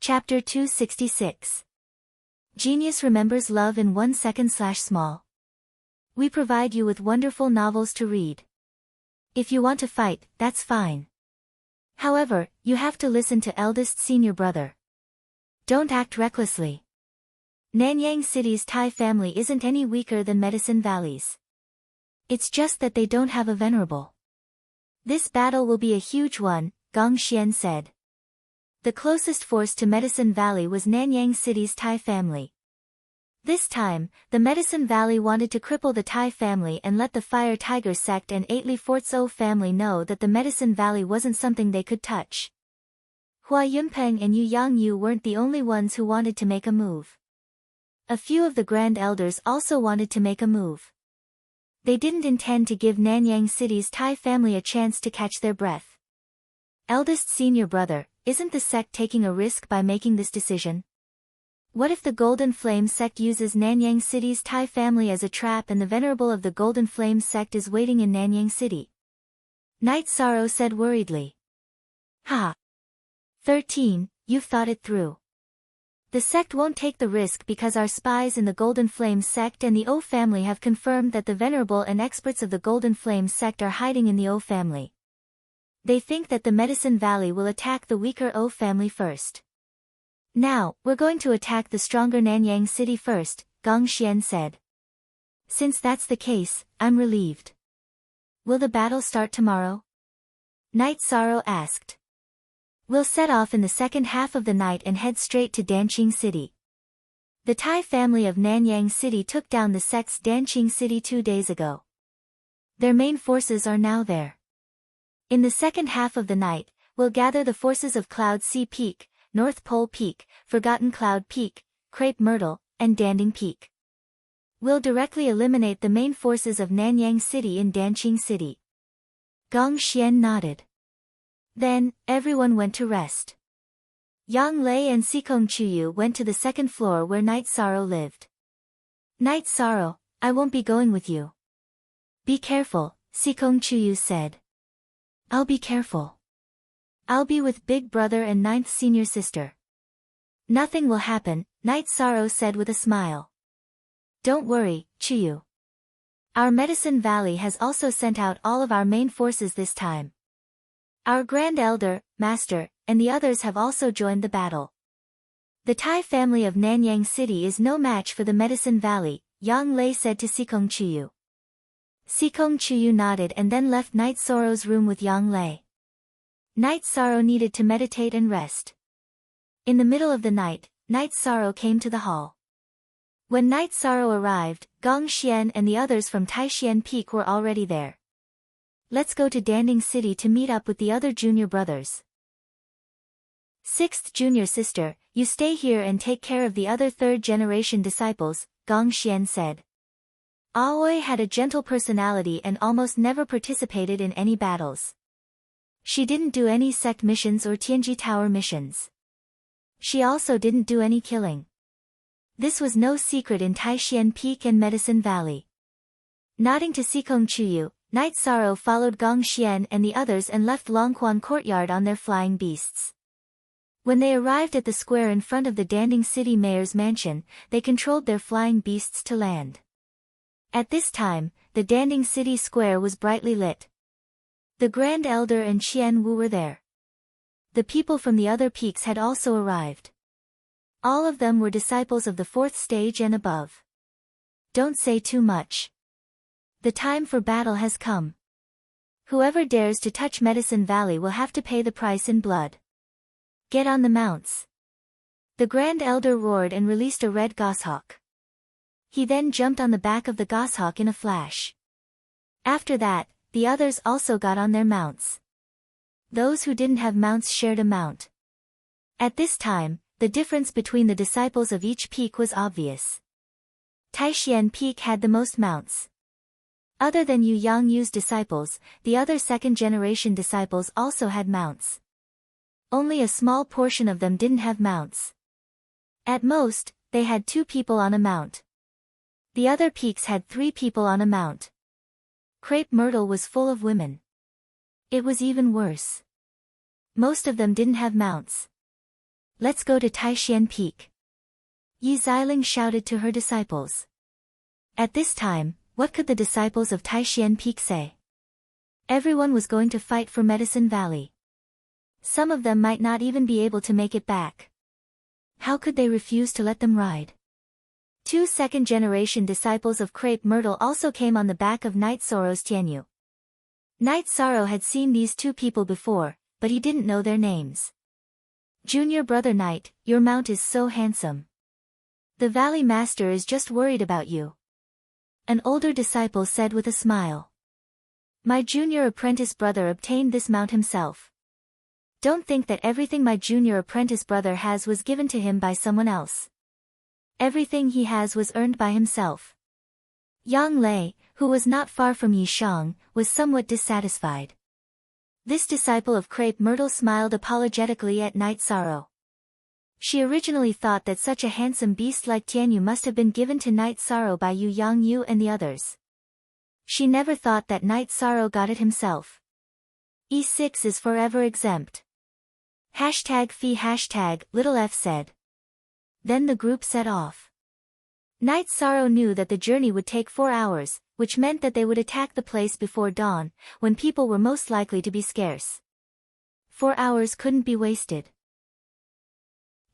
Chapter 266. Genius remembers love in 1 second/small. We provide you with wonderful novels to read. If you want to fight, that's fine. However, you have to listen to eldest senior brother. Don't act recklessly. Nanyang City's Thai family isn't any weaker than Medicine Valley's. It's just that they don't have a venerable. This battle will be a huge one, Gong Xian said. The closest force to Medicine Valley was Nanyang City's Thai family. This time, the Medicine Valley wanted to cripple the Thai family and let the Fire Tiger sect and 8 Forts O family know that the Medicine Valley wasn't something they could touch. Hua Yunpeng and Yu Yangyu weren't the only ones who wanted to make a move. A few of the Grand Elders also wanted to make a move. They didn't intend to give Nanyang City's Thai family a chance to catch their breath. Eldest senior brother, isn't the sect taking a risk by making this decision? What if the Golden Flame sect uses Nanyang City's Thai family as a trap and the venerable of the Golden Flame sect is waiting in Nanyang City? Night Sorrow said worriedly. Ha! 13, you've thought it through. The sect won't take the risk because our spies in the Golden Flame sect and the O family have confirmed that the venerable and experts of the Golden Flame sect are hiding in the O family. They think that the Medicine Valley will attack the weaker O family first. Now, we're going to attack the stronger Nanyang City first, Gong Xian said. Since that's the case, I'm relieved. Will the battle start tomorrow? Night Sorrow asked. We'll set off in the second half of the night and head straight to Danqing City. The Thai family of Nanyang City took down the sect's Danqing City 2 days ago. Their main forces are now there. In the second half of the night, we'll gather the forces of Cloud Sea Peak, North Pole Peak, Forgotten Cloud Peak, Crepe Myrtle, and Danding Peak. We'll directly eliminate the main forces of Nanyang City in Danqing City. Gong Xian nodded. Then, everyone went to rest. Yang Lei and Sikong Chuyu went to the second floor where Night Sorrow lived. Night Sorrow, I won't be going with you. Be careful, Sikong Chuyu said. I'll be careful. I'll be with Big Brother and 9th senior sister. Nothing will happen, Night Sorrow said with a smile. Don't worry, Chuyu. Our Medicine Valley has also sent out all of our main forces this time. Our Grand Elder, Master, and the others have also joined the battle. The Thai family of Nanyang City is no match for the Medicine Valley, Yang Lei said to Sikong Chuyu. Sikong Chuyu nodded and then left Night Sorrow's room with Yang Lei. Night Sorrow needed to meditate and rest. In the middle of the night, Night Sorrow came to the hall. When Night Sorrow arrived, Gong Xian and the others from Taishian Peak were already there. Let's go to Danding City to meet up with the other junior brothers. 6th junior sister, you stay here and take care of the other 3rd generation disciples, Gong Xian said. Aoi had a gentle personality and almost never participated in any battles. She didn't do any sect missions or Tianji Tower missions. She also didn't do any killing. This was no secret in Taishian Peak and Medicine Valley. Nodding to Sikong Chuyu, Night Sorrow followed Gong Xian and the others and left Longquan Courtyard on their flying beasts. When they arrived at the square in front of the Danding City Mayor's mansion, they controlled their flying beasts to land. At this time, the Danding City Square was brightly lit. The Grand Elder and Qian Wu were there. The people from the other peaks had also arrived. All of them were disciples of the 4th stage and above. Don't say too much. The time for battle has come. Whoever dares to touch Medicine Valley will have to pay the price in blood. Get on the mounts. The Grand Elder roared and released a red goshawk. He then jumped on the back of the goshawk in a flash. After that, the others also got on their mounts. Those who didn't have mounts shared a mount. At this time, the difference between the disciples of each peak was obvious. Taishian Peak had the most mounts. Other than Yu Yangyu's disciples, the other 2nd generation disciples also had mounts. Only a small portion of them didn't have mounts. At most, they had 2 people on a mount. The other peaks had 3 people on a mount. Crepe Myrtle was full of women. It was even worse. Most of them didn't have mounts. Let's go to Taishan Peak. Yi Xiling shouted to her disciples. At this time, what could the disciples of Taishan Peak say? Everyone was going to fight for Medicine Valley. Some of them might not even be able to make it back. How could they refuse to let them ride? 2 second-generation disciples of Crepe Myrtle also came on the back of Night Sorrow's Tianyu. Night Sorrow had seen these two people before, but he didn't know their names. Junior brother Night, your mount is so handsome. The Valley Master is just worried about you. An older disciple said with a smile. My junior apprentice brother obtained this mount himself. Don't think that everything my junior apprentice brother has was given to him by someone else. Everything he has was earned by himself. Yang Lei, who was not far from Yi Shang, was somewhat dissatisfied. This disciple of Crepe Myrtle smiled apologetically at Night Sorrow. She originally thought that such a handsome beast like Tianyu must have been given to Night Sorrow by Yu Yangyu and the others. She never thought that Night Sorrow got it himself. E6 is forever exempt. #Fee little f said. Then the group set off. Night Sorrow knew that the journey would take 4 hours, which meant that they would attack the place before dawn, when people were most likely to be scarce. 4 hours couldn't be wasted.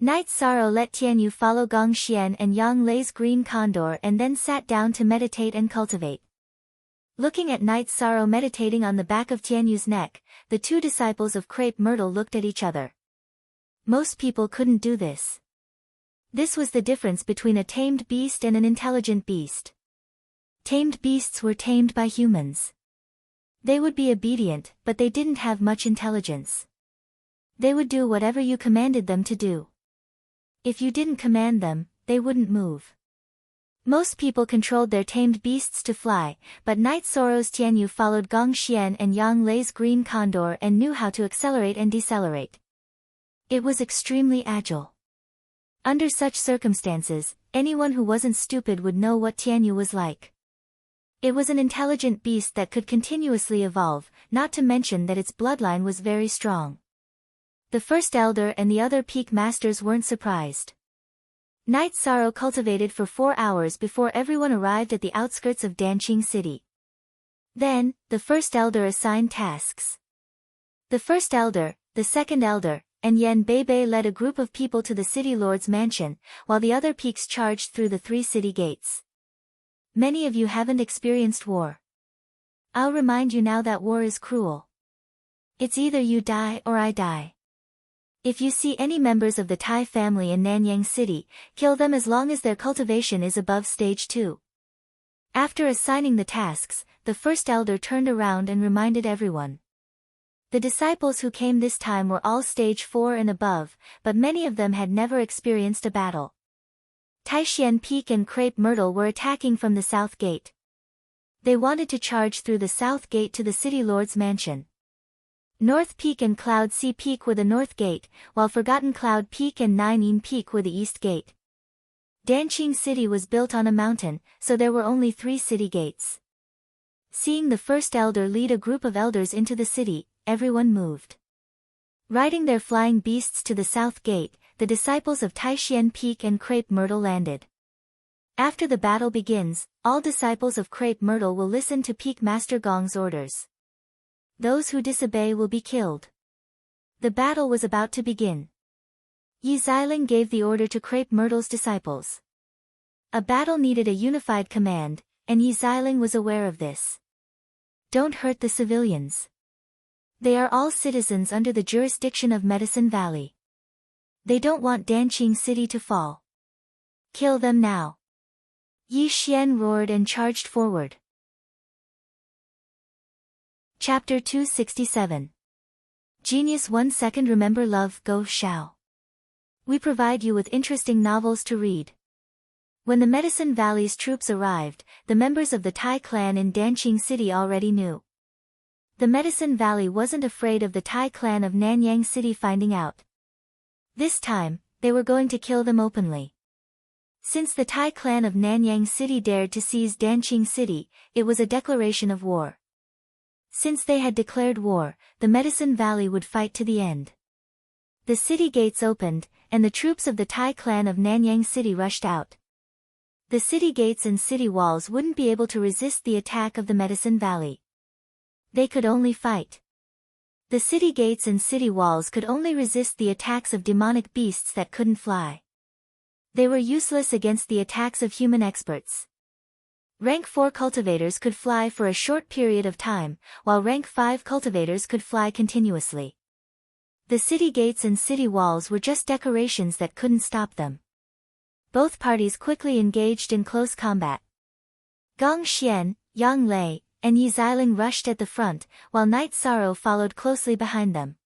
Night Sorrow let Tianyu follow Gong Xian and Yang Lei's green condor and then sat down to meditate and cultivate. Looking at Night Sorrow meditating on the back of Tianyu's neck, the two disciples of Crepe Myrtle looked at each other. Most people couldn't do this. This was the difference between a tamed beast and an intelligent beast. Tamed beasts were tamed by humans. They would be obedient, but they didn't have much intelligence. They would do whatever you commanded them to do. If you didn't command them, they wouldn't move. Most people controlled their tamed beasts to fly, but Night Sorrow's Tianyu followed Gong Xian and Yang Lei's green condor and knew how to accelerate and decelerate. It was extremely agile. Under such circumstances, anyone who wasn't stupid would know what Tianyu was like. It was an intelligent beast that could continuously evolve, not to mention that its bloodline was very strong. The first elder and the other peak masters weren't surprised. Night Sorrow cultivated for 4 hours before everyone arrived at the outskirts of Danqing City. Then, the first elder assigned tasks. The first elder, the second elder, and Yan Beibei led a group of people to the city lord's mansion, while the other peaks charged through the 3 city gates. Many of you haven't experienced war. I'll remind you now that war is cruel. It's either you die or I die. If you see any members of the Tai family in Nanyang City, kill them as long as their cultivation is above stage 2. After assigning the tasks, the first elder turned around and reminded everyone. The disciples who came this time were all stage 4 and above, but many of them had never experienced a battle. Taishan Peak and Crepe Myrtle were attacking from the south gate. They wanted to charge through the south gate to the city lord's mansion. North Peak and Cloud Sea Peak were the north gate, while Forgotten Cloud Peak and Nainin Peak were the east gate. Danqing City was built on a mountain, so there were only 3 city gates. Seeing the first elder lead a group of elders into the city, everyone moved. Riding their flying beasts to the south gate, the disciples of Taishan Peak and Crepe Myrtle landed. After the battle begins, all disciples of Crepe Myrtle will listen to Peak Master Gong's orders. Those who disobey will be killed. The battle was about to begin. Yi Xiling gave the order to Crepe Myrtle's disciples. A battle needed a unified command, and Yi Xiling was aware of this. Don't hurt the civilians. They are all citizens under the jurisdiction of Medicine Valley. They don't want Danqing City to fall. Kill them now. Yi Xian roared and charged forward. Chapter 267. Genius 1 second. Remember love, go Xiao. We provide you with interesting novels to read. When the Medicine Valley's troops arrived, the members of the Tai clan in Danqing City already knew. The Medicine Valley wasn't afraid of the Tai clan of Nanyang City finding out. This time, they were going to kill them openly. Since the Tai clan of Nanyang City dared to seize Danqing City, it was a declaration of war. Since they had declared war, the Medicine Valley would fight to the end. The city gates opened, and the troops of the Tai clan of Nanyang City rushed out. The city gates and city walls wouldn't be able to resist the attack of the Medicine Valley. They could only fight. The city gates and city walls could only resist the attacks of demonic beasts that couldn't fly. They were useless against the attacks of human experts. Rank 4 cultivators could fly for a short period of time, while Rank 5 cultivators could fly continuously. The city gates and city walls were just decorations that couldn't stop them. Both parties quickly engaged in close combat. Gong Xian, Yang Lei, and Yi Xiling rushed at the front, while Night Sorrow followed closely behind them.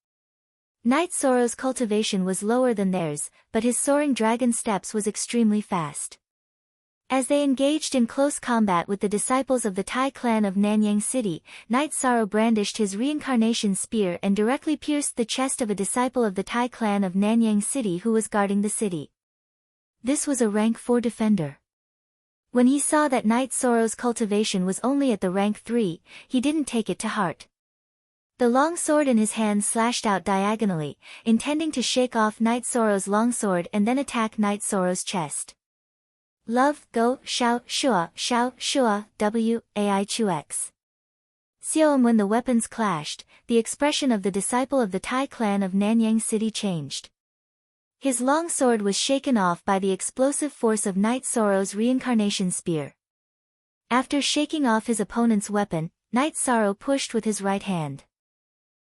Night Sorrow's cultivation was lower than theirs, but his soaring dragon steps was extremely fast. As they engaged in close combat with the disciples of the Tai clan of Nanyang City, Night Sorrow brandished his reincarnation spear and directly pierced the chest of a disciple of the Tai clan of Nanyang City who was guarding the city. This was a rank 4 defender. When he saw that Night Sorrow's cultivation was only at the rank 3, he didn't take it to heart. The long sword in his hand slashed out diagonally, intending to shake off Night Sorrow's longsword and then attack Night Sorrow's chest. Love, go, shao, shua, w, ai chu x. Xiaom. When the weapons clashed, the expression of the disciple of the Tai clan of Nanyang City changed. His long sword was shaken off by the explosive force of Night Sorrow's reincarnation spear. After shaking off his opponent's weapon, Night Sorrow pushed with his right hand.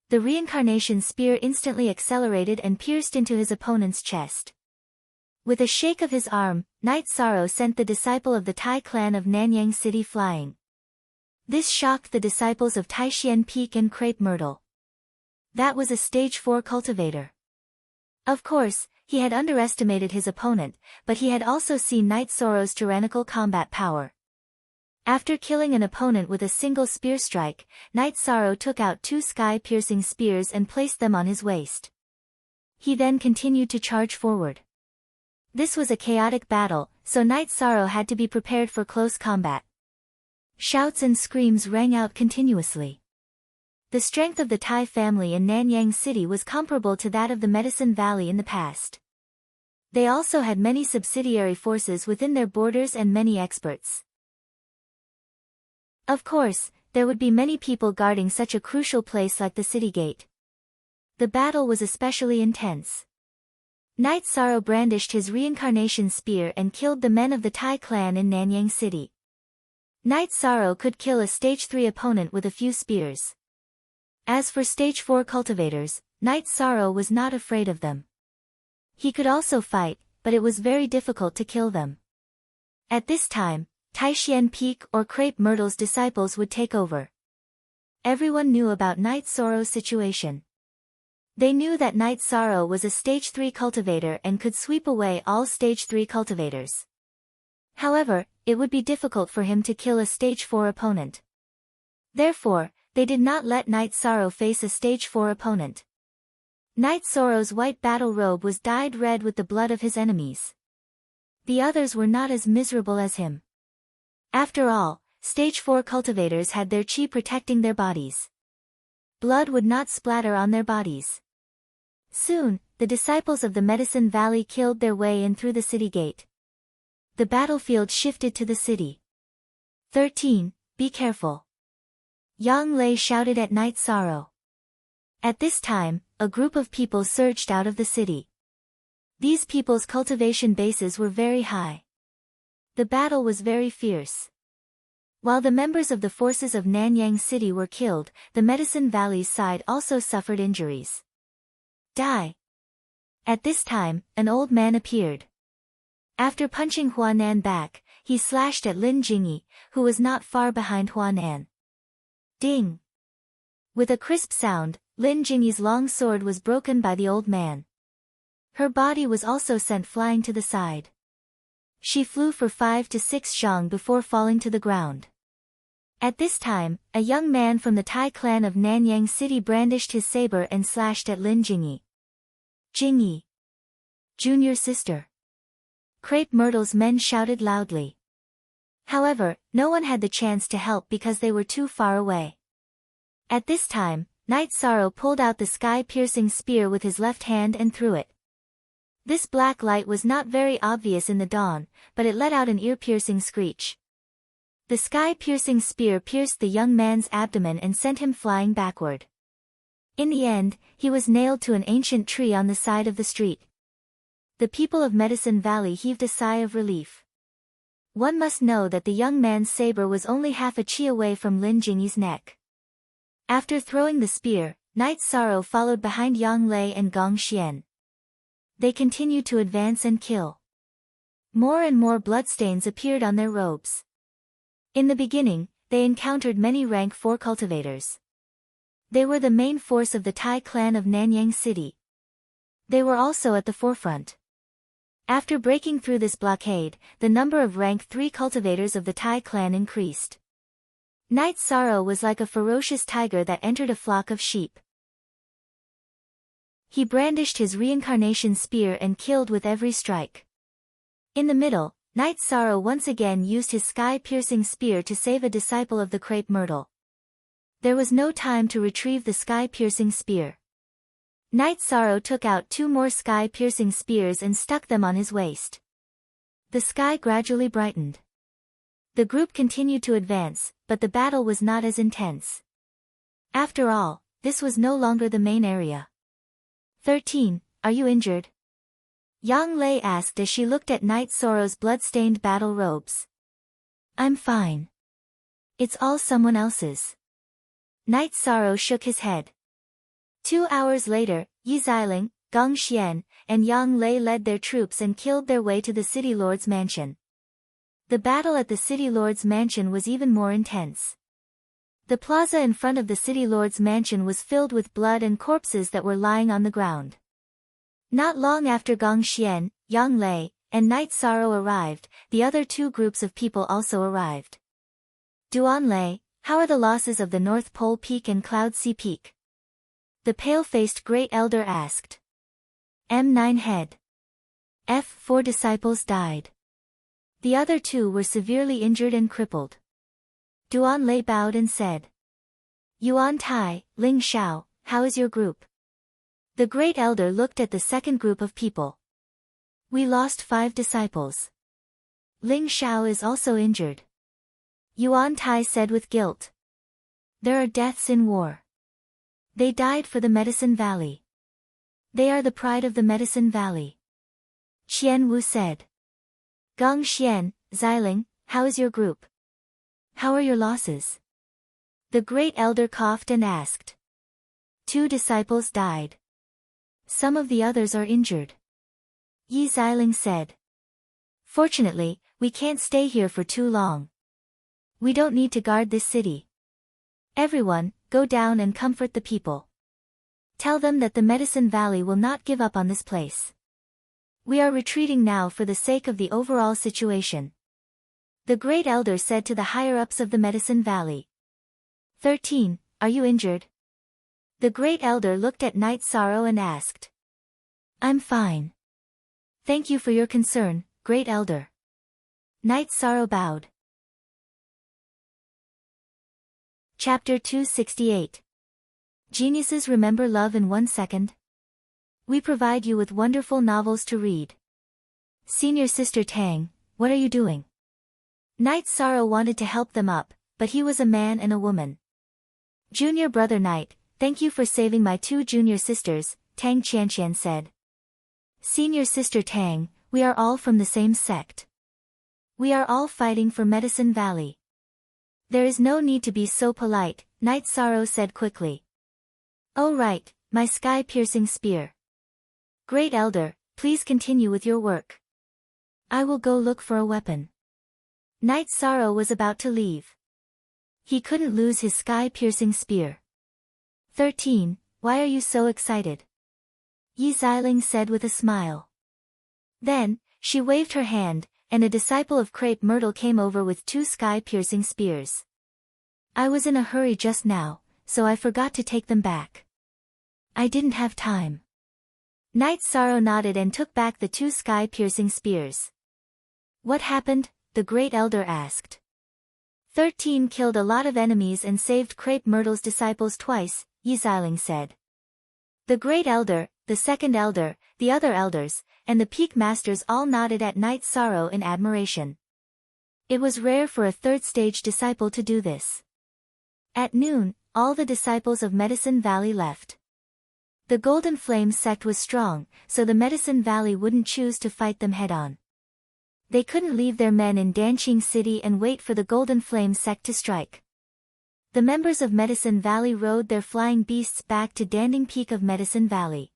The reincarnation spear instantly accelerated and pierced into his opponent's chest. With a shake of his arm, Night Sorrow sent the disciple of the Tai clan of Nanyang City flying. This shocked the disciples of Taishian Peak and Crepe Myrtle. That was a stage 4 cultivator. Of course, he had underestimated his opponent, but he had also seen Night Sorrow's tyrannical combat power. After killing an opponent with a single spear strike, Night Sorrow took out 2 sky-piercing spears and placed them on his waist. He then continued to charge forward. This was a chaotic battle, so Night Sorrow had to be prepared for close combat. Shouts and screams rang out continuously. The strength of the Tai family in Nanyang City was comparable to that of the Medicine Valley in the past. They also had many subsidiary forces within their borders and many experts. Of course, there would be many people guarding such a crucial place like the city gate. The battle was especially intense. Night Sorrow brandished his reincarnation spear and killed the men of the Tai clan in Nanyang City. Night Sorrow could kill a stage 3 opponent with a few spears. As for stage 4 cultivators, Night Sorrow was not afraid of them. He could also fight, but it was very difficult to kill them. At this time, Taishian Peak or Crepe Myrtle's disciples would take over. Everyone knew about Night Sorrow's situation. They knew that Night Sorrow was a stage 3 cultivator and could sweep away all stage 3 cultivators. However, it would be difficult for him to kill a stage 4 opponent. Therefore, they did not let Night Sorrow face a stage 4 opponent. Night Sorrow's white battle robe was dyed red with the blood of his enemies. The others were not as miserable as him. After all, stage 4 cultivators had their chi protecting their bodies. Blood would not splatter on their bodies. Soon, the disciples of the Medicine Valley killed their way in through the city gate. The battlefield shifted to the city. 13. Be careful. Yang Lei shouted at Night Sorrow. At this time, a group of people surged out of the city. These people's cultivation bases were very high. The battle was very fierce. While the members of the forces of Nanyang City were killed, the Medicine Valley's side also suffered injuries. Die! At this time, an old man appeared. After punching Huanan back, he slashed at Lin Jingyi, who was not far behind Huanan. Ding! With a crisp sound, Lin Jingyi's long sword was broken by the old man. Her body was also sent flying to the side. She flew for 5 to 6 zhang before falling to the ground. At this time, a young man from the Tai clan of Nanyang City brandished his saber and slashed at Lin Jingyi. Jingyi! Junior sister! Crepe Myrtle's men shouted loudly. However, no one had the chance to help because they were too far away. At this time, Night Sorrow pulled out the sky-piercing spear with his left hand and threw it. This black light was not very obvious in the dawn, but it let out an ear-piercing screech. The sky-piercing spear pierced the young man's abdomen and sent him flying backward. In the end, he was nailed to an ancient tree on the side of the street. The people of Medicine Valley heaved a sigh of relief. One must know that the young man's saber was only half a chi away from Lin Jingyi's neck. After throwing the spear, Night Sorrow followed behind Yang Lei and Gong Xian. They continued to advance and kill. More and more bloodstains appeared on their robes. In the beginning, they encountered many rank 4 cultivators. They were the main force of the Tai clan of Nanyang City. They were also at the forefront. After breaking through this blockade, the number of rank 3 cultivators of the Tai clan increased. Night Sorrow was like a ferocious tiger that entered a flock of sheep. He brandished his reincarnation spear and killed with every strike. In the middle, Night Sorrow once again used his sky-piercing spear to save a disciple of the crepe myrtle. There was no time to retrieve the sky-piercing spear. Night Sorrow took out 2 more sky-piercing spears and stuck them on his waist. The sky gradually brightened. The group continued to advance, but the battle was not as intense. After all, this was no longer the main area. 13. Are you injured? Yang Lei asked as she looked at Night Sorrow's blood-stained battle robes. I'm fine. It's all someone else's. Night Sorrow shook his head. 2 hours later, Yi Xiling, Gong Xian, and Yang Lei led their troops and killed their way to the city lord's mansion. The battle at the city lord's mansion was even more intense. The plaza in front of the city lord's mansion was filled with blood and corpses that were lying on the ground. Not long after Gong Xian, Yang Lei, and Night Sorrow arrived, the other 2 groups of people also arrived. Duan Lei, how are the losses of the North Pole Peak and Cloud Sea Peak? The pale-faced Great Elder asked. M9 head. F4 disciples died. The other 2 were severely injured and crippled. Duan Lei bowed and said. Yuan Tai, Ling Xiao, how is your group? The Great Elder looked at the second group of people. We lost 5 disciples. Ling Xiao is also injured. Yuan Tai said with guilt. There are deaths in war. They died for the Medicine Valley. They are the pride of the Medicine Valley. Qian Wu said. Gong Xian, Xiling, how is your group? How are your losses? The Great Elder coughed and asked. 2 disciples died. Some of the others are injured. Yi Xiling said. Fortunately, we can't stay here for too long. We don't need to guard this city. Everyone, go down and comfort the people. Tell them that the Medicine Valley will not give up on this place. We are retreating now for the sake of the overall situation. The Great Elder said to the higher-ups of the Medicine Valley. 13. Are you injured? The Great Elder looked at Night Sorrow and asked. I'm fine. Thank you for your concern, Great Elder. Night Sorrow bowed. Chapter 268. Geniuses remember love in 1 second? We provide you with wonderful novels to read. Senior Sister Tang, what are you doing? Night Sorrow wanted to help them up, but he was a man and a woman. Junior Brother Night, thank you for saving my 2 junior sisters, Tang Qianqian said. Senior Sister Tang, we are all from the same sect. We are all fighting for Medicine Valley. There is no need to be so polite, Night Sorrow said quickly. Oh right, my sky-piercing spear. Great Elder, please continue with your work. I will go look for a weapon. Night Sorrow was about to leave. He couldn't lose his sky-piercing spear. 13. Why are you so excited? Yi Xiling said with a smile. Then, she waved her hand, and a disciple of Crepe Myrtle came over with 2 sky-piercing spears. I was in a hurry just now, so I forgot to take them back. I didn't have time. Night Sorrow nodded and took back the 2 sky-piercing spears. What happened? The Great Elder asked. 13 killed a lot of enemies and saved Crepe Myrtle's disciples twice, Yi Xiling said. The Great Elder, the second elder, the other elders, and the peak masters all nodded at Night Sorrow in admiration. It was rare for a third-stage disciple to do this. At noon, all the disciples of Medicine Valley left. The Golden Flame sect was strong, so the Medicine Valley wouldn't choose to fight them head-on. They couldn't leave their men in Danqing City and wait for the Golden Flame sect to strike. The members of Medicine Valley rode their flying beasts back to Danding Peak of Medicine Valley.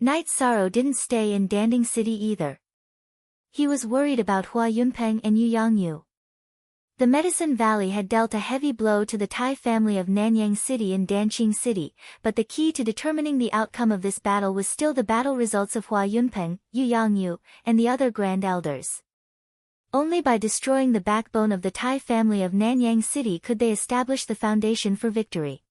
Night Sorrow didn't stay in Danding City either. He was worried about Hua Yunpeng and Yu Yangyu. The Medicine Valley had dealt a heavy blow to the Tai family of Nanyang City and Danqing City, but the key to determining the outcome of this battle was still the battle results of Hua Yunpeng, Yu Yangyu, and the other Grand Elders. Only by destroying the backbone of the Tai family of Nanyang City could they establish the foundation for victory.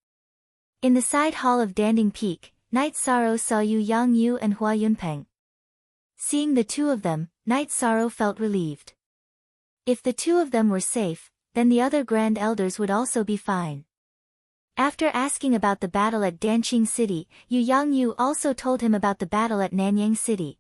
In the side hall of Danding Peak, Night Sorrow saw Yu Yangyu and Hua Yunpeng. Seeing the two of them, Night Sorrow felt relieved. If the two of them were safe, then the other Grand Elders would also be fine. After asking about the battle at Danqing City, Yu Yangyu also told him about the battle at Nanyang City.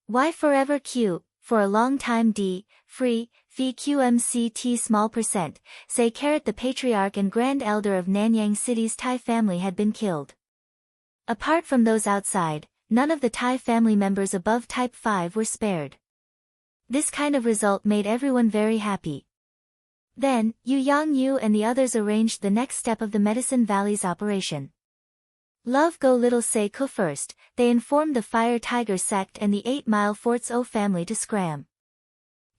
Y forever Q, for a long time D, free, phi QMCT small percent, say the Patriarch and Grand Elder of Nanyang City's Tai family had been killed. Apart from those outside, none of the Tai family members above Type 5 were spared. This kind of result made everyone very happy. Then, Yu Yangyu and the others arranged the next step of the Medicine Valley's operation. Love Go Little Say Ko first, they informed the Fire Tiger sect and the 8 Mile Forts O family to scram.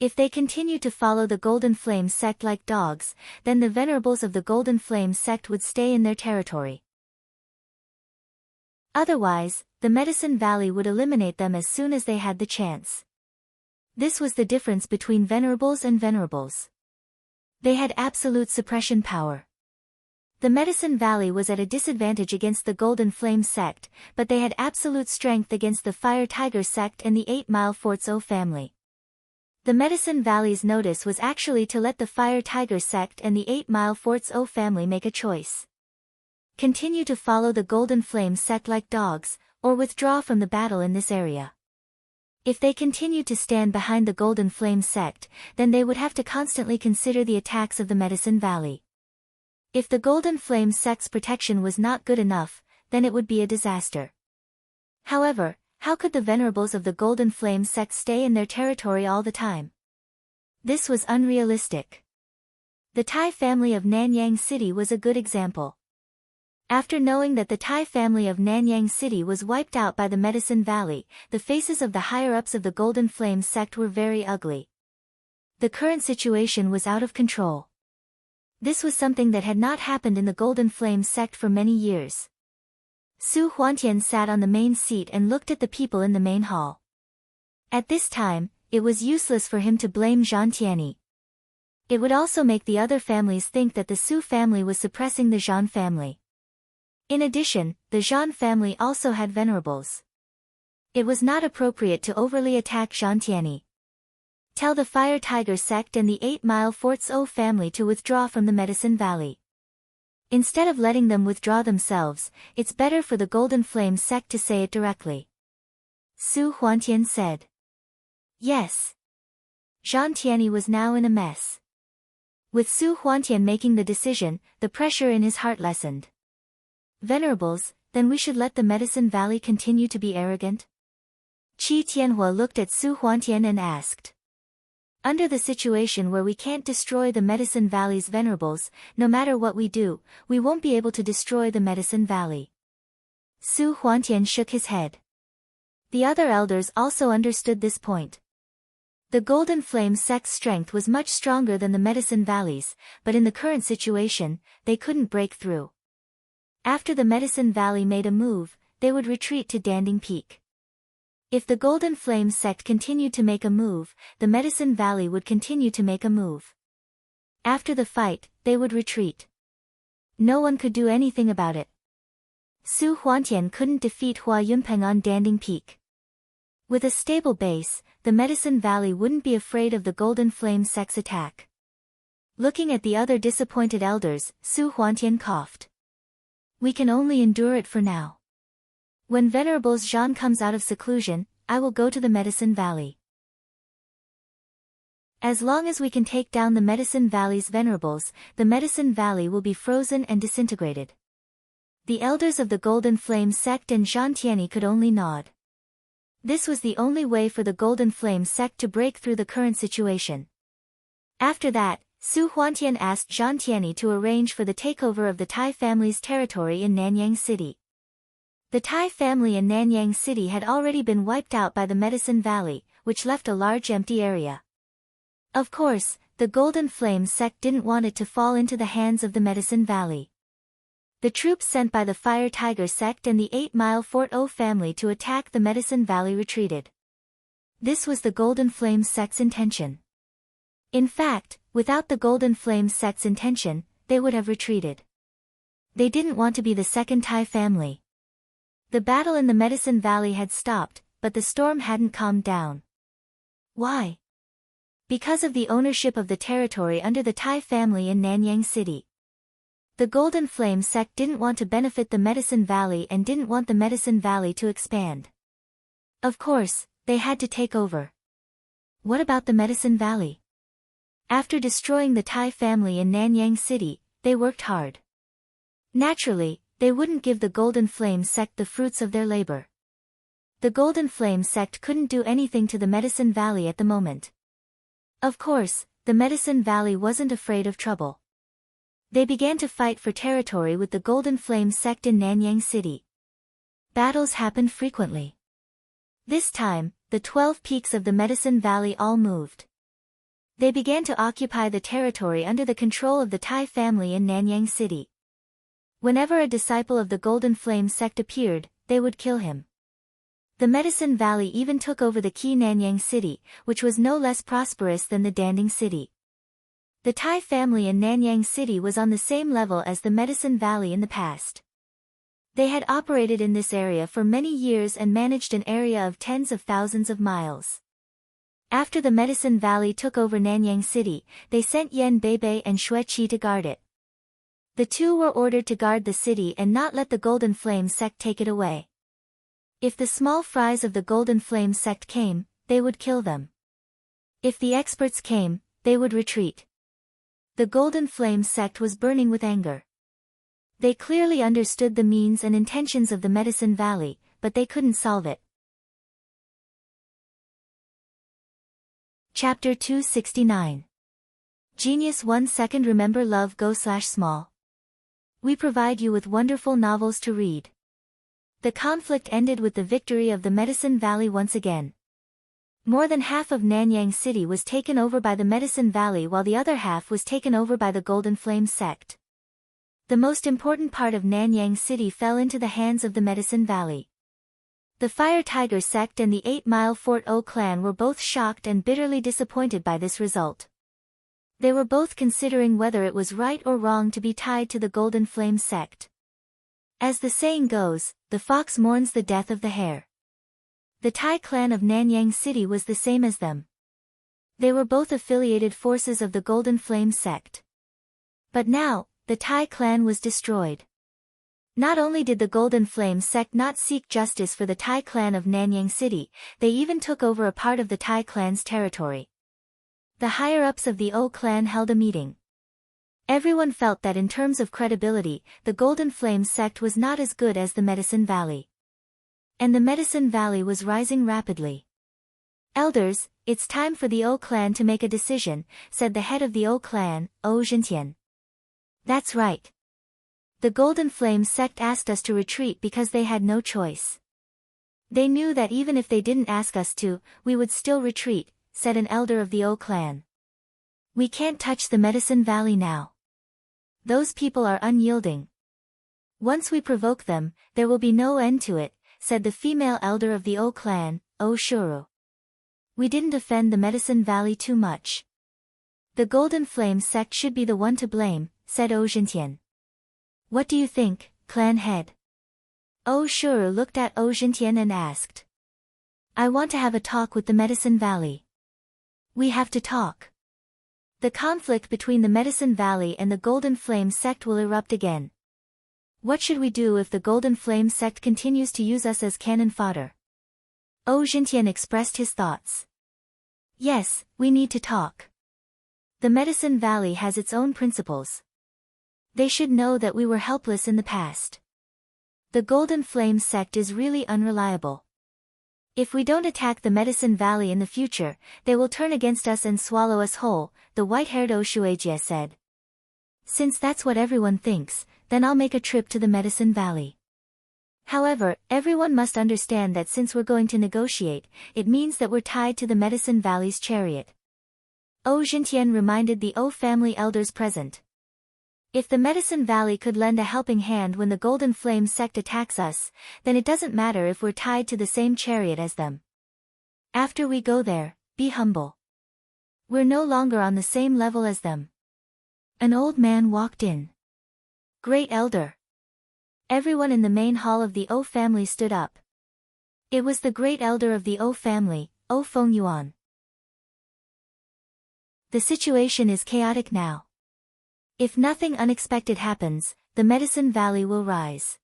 If they continue to follow the Golden Flame sect like dogs, then the venerables of the Golden Flame sect would stay in their territory. Otherwise, the Medicine Valley would eliminate them as soon as they had the chance. This was the difference between venerables and venerables. They had absolute suppression power. The Medicine Valley was at a disadvantage against the Golden Flame sect, but they had absolute strength against the Fire Tiger sect and the 8 Mile Forts O family. The Medicine Valley's notice was actually to let the Fire Tiger sect and the 8 Mile Forts O family make a choice. Continue to follow the Golden Flame sect like dogs, or withdraw from the battle in this area. If they continued to stand behind the Golden Flame sect, then they would have to constantly consider the attacks of the Medicine Valley. If the Golden Flame sect's protection was not good enough, then it would be a disaster. However, how could the venerables of the Golden Flame sect stay in their territory all the time? This was unrealistic. The Tai family of Nanyang City was a good example. After knowing that the Tai family of Nanyang City was wiped out by the Medicine Valley, the faces of the higher-ups of the Golden Flame sect were very ugly. The current situation was out of control. This was something that had not happened in the Golden Flame sect for many years. Su Huantian sat on the main seat and looked at the people in the main hall. At this time, it was useless for him to blame Zhang Tianyi. It would also make the other families think that the Su family was suppressing the Zhang family. In addition, the Zhan family also had venerables. It was not appropriate to overly attack Zhang Tianyi. Tell the Fire Tiger sect and the 8 Mile Forts O family to withdraw from the Medicine Valley. Instead of letting them withdraw themselves, it's better for the Golden Flame sect to say it directly. Su Huantian said. Yes. Zhang Tianyi was now in a mess. With Su Huantian making the decision, the pressure in his heart lessened. Venerables, then we should let the Medicine Valley continue to be arrogant? Qi Tianhua looked at Su Huantian and asked. Under the situation where we can't destroy the Medicine Valley's venerables, no matter what we do, we won't be able to destroy the Medicine Valley. Su Huantian shook his head. The other elders also understood this point. The Golden Flame sect's strength was much stronger than the Medicine Valley's, but in the current situation, they couldn't break through. After the Medicine Valley made a move, they would retreat to Danding Peak. If the Golden Flame sect continued to make a move, the Medicine Valley would continue to make a move. After the fight, they would retreat. No one could do anything about it. Su Huantian couldn't defeat Hua Yunpeng on Danding Peak. With a stable base, the Medicine Valley wouldn't be afraid of the Golden Flame sect's attack. Looking at the other disappointed elders, Su Huantian coughed. We can only endure it for now. When Venerables Jean comes out of seclusion, I will go to the Medicine Valley. As long as we can take down the Medicine Valley's venerables, the Medicine Valley will be frozen and disintegrated. The elders of the Golden Flame sect and Jean Tiany could only nod. This was the only way for the Golden Flame sect to break through the current situation. After that, Su Huantian asked Jean Tiany to arrange for the takeover of the Tai family's territory in Nanyang City. The Tai family in Nanyang City had already been wiped out by the Medicine Valley, which left a large empty area. Of course, the Golden Flame sect didn't want it to fall into the hands of the Medicine Valley. The troops sent by the Fire Tiger sect and the 8 Mile Fort O family to attack the Medicine Valley retreated. This was the Golden Flame sect's intention. In fact, without the Golden Flame sect's intention, they would have retreated. They didn't want to be the second Tai family. The battle in the Medicine Valley had stopped, but the storm hadn't calmed down. Why? Because of the ownership of the territory under the Tai family in Nanyang City. The Golden Flame sect didn't want to benefit the Medicine Valley and didn't want the Medicine Valley to expand. Of course, they had to take over. What about the Medicine Valley? After destroying the Tai family in Nanyang City, they worked hard. Naturally, they wouldn't give the Golden Flame sect the fruits of their labor. The Golden Flame sect couldn't do anything to the Medicine Valley at the moment. Of course, the Medicine Valley wasn't afraid of trouble. They began to fight for territory with the Golden Flame sect in Nanyang City. Battles happened frequently. This time, the 12 peaks of the Medicine Valley all moved. They began to occupy the territory under the control of the Tai family in Nanyang City. Whenever a disciple of the Golden Flame sect appeared, they would kill him. The Medicine Valley even took over the key Nanyang City, which was no less prosperous than the Danding City. The Tai family in Nanyang City was on the same level as the Medicine Valley in the past. They had operated in this area for many years and managed an area of tens of thousands of miles. After the Medicine Valley took over Nanyang City, they sent Yen Beibei and Xue Qi to guard it. The two were ordered to guard the city and not let the Golden Flame sect take it away. If the small fries of the Golden Flame sect came, they would kill them. If the experts came, they would retreat. The Golden Flame sect was burning with anger. They clearly understood the means and intentions of the Medicine Valley, but they couldn't solve it. Chapter 269. Genius 1 Second Remember Love Go/Small. We provide you with wonderful novels to read. The conflict ended with the victory of the Medicine Valley once again. More than half of Nanyang City was taken over by the Medicine Valley while the other half was taken over by the Golden Flame sect. The most important part of Nanyang City fell into the hands of the Medicine Valley. The Fire Tiger sect and the 8 Mile Fort O clan were both shocked and bitterly disappointed by this result. They were both considering whether it was right or wrong to be tied to the Golden Flame sect. As the saying goes, the fox mourns the death of the hare. The Tai clan of Nanyang City was the same as them. They were both affiliated forces of the Golden Flame sect. But now, the Tai clan was destroyed. Not only did the Golden Flame sect not seek justice for the Tai clan of Nanyang City, they even took over a part of the Tai clan's territory. The higher-ups of the O clan held a meeting. Everyone felt that in terms of credibility, the Golden Flame sect was not as good as the Medicine Valley. And the Medicine Valley was rising rapidly. Elders, it's time for the O clan to make a decision, said the head of the O clan, O Jintian. That's right. The Golden Flame sect asked us to retreat because they had no choice. They knew that even if they didn't ask us to, we would still retreat, said an elder of the O clan. We can't touch the Medicine Valley now. Those people are unyielding. Once we provoke them, there will be no end to it, said the female elder of the O clan, O Shuru. We didn't offend the Medicine Valley too much. The Golden Flame sect should be the one to blame, said O Jintian. What do you think, clan head? O Shuru looked at O Jintian and asked. I want to have a talk with the Medicine Valley. We have to talk. The conflict between the Medicine Valley and the Golden Flame sect will erupt again. What should we do if the Golden Flame sect continues to use us as cannon fodder? Oh Jintian expressed his thoughts. Yes, we need to talk. The Medicine Valley has its own principles. They should know that we were helpless in the past. The Golden Flame sect is really unreliable. If we don't attack the Medicine Valley in the future, they will turn against us and swallow us whole, the white-haired Oshuejie said. Since that's what everyone thinks, then I'll make a trip to the Medicine Valley. However, everyone must understand that since we're going to negotiate, it means that we're tied to the Medicine Valley's chariot. O Jintian reminded the O family elders present. If the Medicine Valley could lend a helping hand when the Golden Flame sect attacks us, then it doesn't matter if we're tied to the same chariot as them. After we go there, be humble. We're no longer on the same level as them. An old man walked in. Great Elder. Everyone in the main hall of the O family stood up. It was the Great Elder of the O family, O Fengyuan. The situation is chaotic now. If nothing unexpected happens, the Medicine Valley will rise.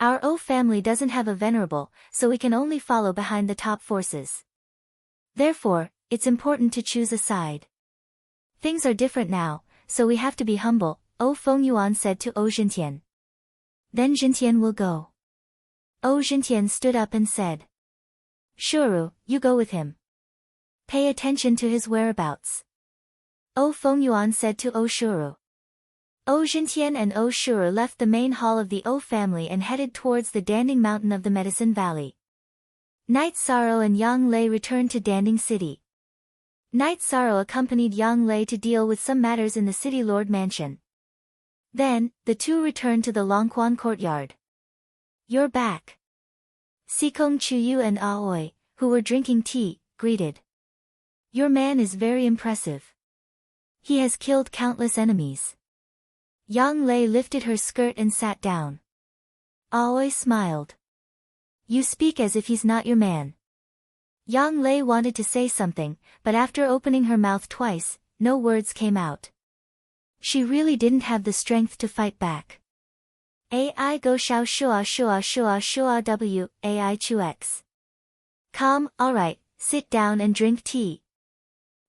Our O family doesn't have a venerable, so we can only follow behind the top forces. Therefore, it's important to choose a side. Things are different now, so we have to be humble, O Fengyuan said to O Jintian. Then Jintian will go. O Jintian stood up and said. Shuru, you go with him. Pay attention to his whereabouts. O Fengyuan said to O Shuru. O Jintian and O Shuru left the main hall of the O family and headed towards the Danding Mountain of the Medicine Valley. Night Sorrow and Yang Lei returned to Danding City. Night Sorrow accompanied Yang Lei to deal with some matters in the City Lord Mansion. Then, the two returned to the Longquan courtyard. You're back. Sikong Chuyu and Aoi, who were drinking tea, greeted. Your man is very impressive. He has killed countless enemies. Yang Lei lifted her skirt and sat down. Aoi smiled. You speak as if he's not your man. Yang Lei wanted to say something, but after opening her mouth twice, no words came out. She really didn't have the strength to fight back. Ai go shao shua shua shua shua w, ai chu x. Calm, alright, sit down and drink tea.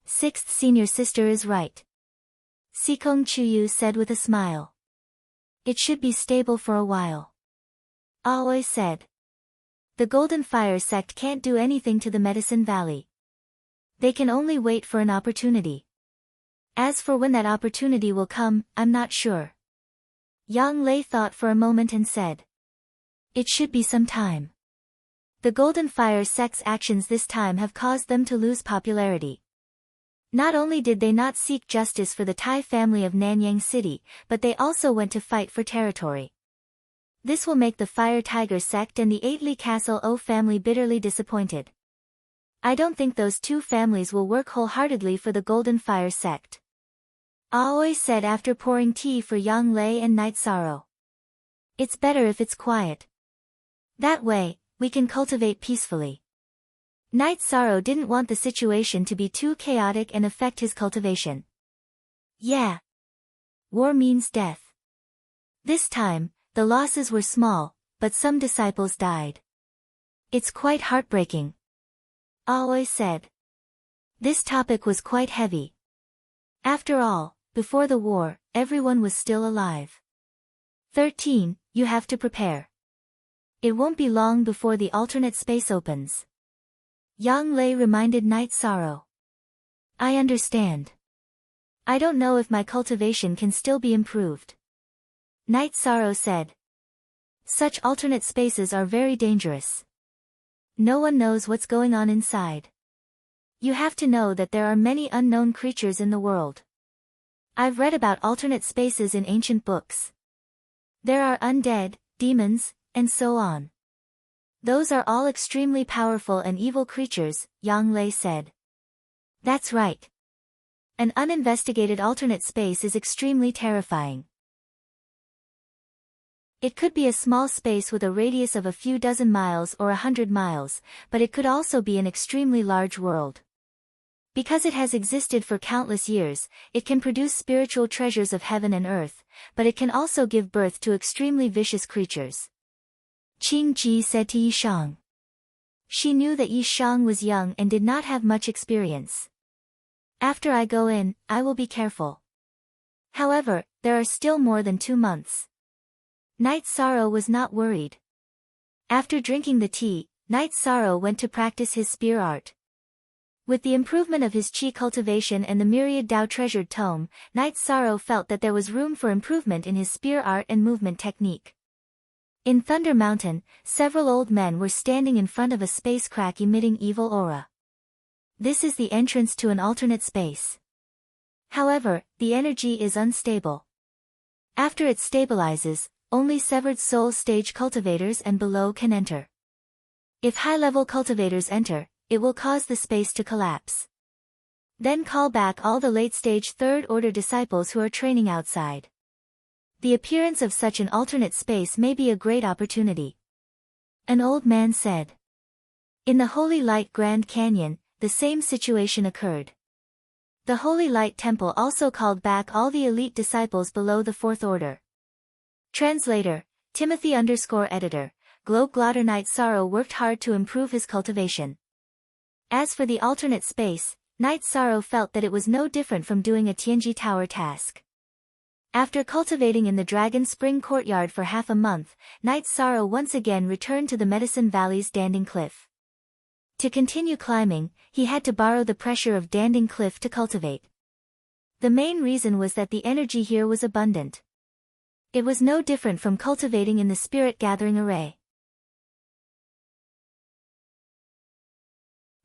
Sixth senior sister is right. Sikong Chuyu said with a smile. It should be stable for a while. Aoi said. The Golden Fire sect can't do anything to the Medicine Valley. They can only wait for an opportunity. As for when that opportunity will come, I'm not sure. Yang Lei thought for a moment and said. It should be some time. The Golden Fire sect's actions this time have caused them to lose popularity. Not only did they not seek justice for the Tai family of Nanyang City, but they also went to fight for territory. This will make the Fire Tiger sect and the Eightley Castle O family bitterly disappointed. I don't think those two families will work wholeheartedly for the Golden Fire sect. Aoi said after pouring tea for Yang Lei and Night Sorrow. It's better if it's quiet. That way, we can cultivate peacefully. Night Sorrow didn't want the situation to be too chaotic and affect his cultivation. Yeah. War means death. This time, the losses were small, but some disciples died. It's quite heartbreaking. Aoi said. This topic was quite heavy. After all, before the war, everyone was still alive. 13. You have to prepare. It won't be long before the alternate space opens. Yang Lei reminded Night Sorrow. I understand. I don't know if my cultivation can still be improved. Night Sorrow said. Such alternate spaces are very dangerous. No one knows what's going on inside. You have to know that there are many unknown creatures in the world. I've read about alternate spaces in ancient books. There are undead, demons, and so on. Those are all extremely powerful and evil creatures, Yang Lei said. That's right. An uninvestigated alternate space is extremely terrifying. It could be a small space with a radius of a few dozen miles or 100 miles, but it could also be an extremely large world. Because it has existed for countless years, it can produce spiritual treasures of heaven and earth, but it can also give birth to extremely vicious creatures. Qing Ji said to Yi Shang. She knew that Yi Shang was young and did not have much experience. After I go in, I will be careful. However, there are still more than 2 months. Knight Sorrow was not worried. After drinking the tea, Knight Sorrow went to practice his spear art. With the improvement of his qi cultivation and the myriad Dao treasured tome, Knight Sorrow felt that there was room for improvement in his spear art and movement technique. In Thunder Mountain, several old men were standing in front of a space crack emitting evil aura. This is the entrance to an alternate space. However, the energy is unstable. After it stabilizes, only severed soul stage cultivators and below can enter. If high-level cultivators enter, it will cause the space to collapse. Then call back all the late-stage third-order disciples who are training outside. The appearance of such an alternate space may be a great opportunity. An old man said. In the Holy Light Grand Canyon, the same situation occurred. The Holy Light Temple also called back all the elite disciples below the fourth order. Translator, Timothy_editor, Globe-Glotter Knight Sorrow worked hard to improve his cultivation. As for the alternate space, Knight Sorrow felt that it was no different from doing a Tianji Tower task. After cultivating in the Dragon Spring Courtyard for half a month, Knight Sorrow once again returned to the Medicine Valley's Danding Cliff. To continue climbing, he had to borrow the pressure of Danding Cliff to cultivate. The main reason was that the energy here was abundant. It was no different from cultivating in the Spirit Gathering Array.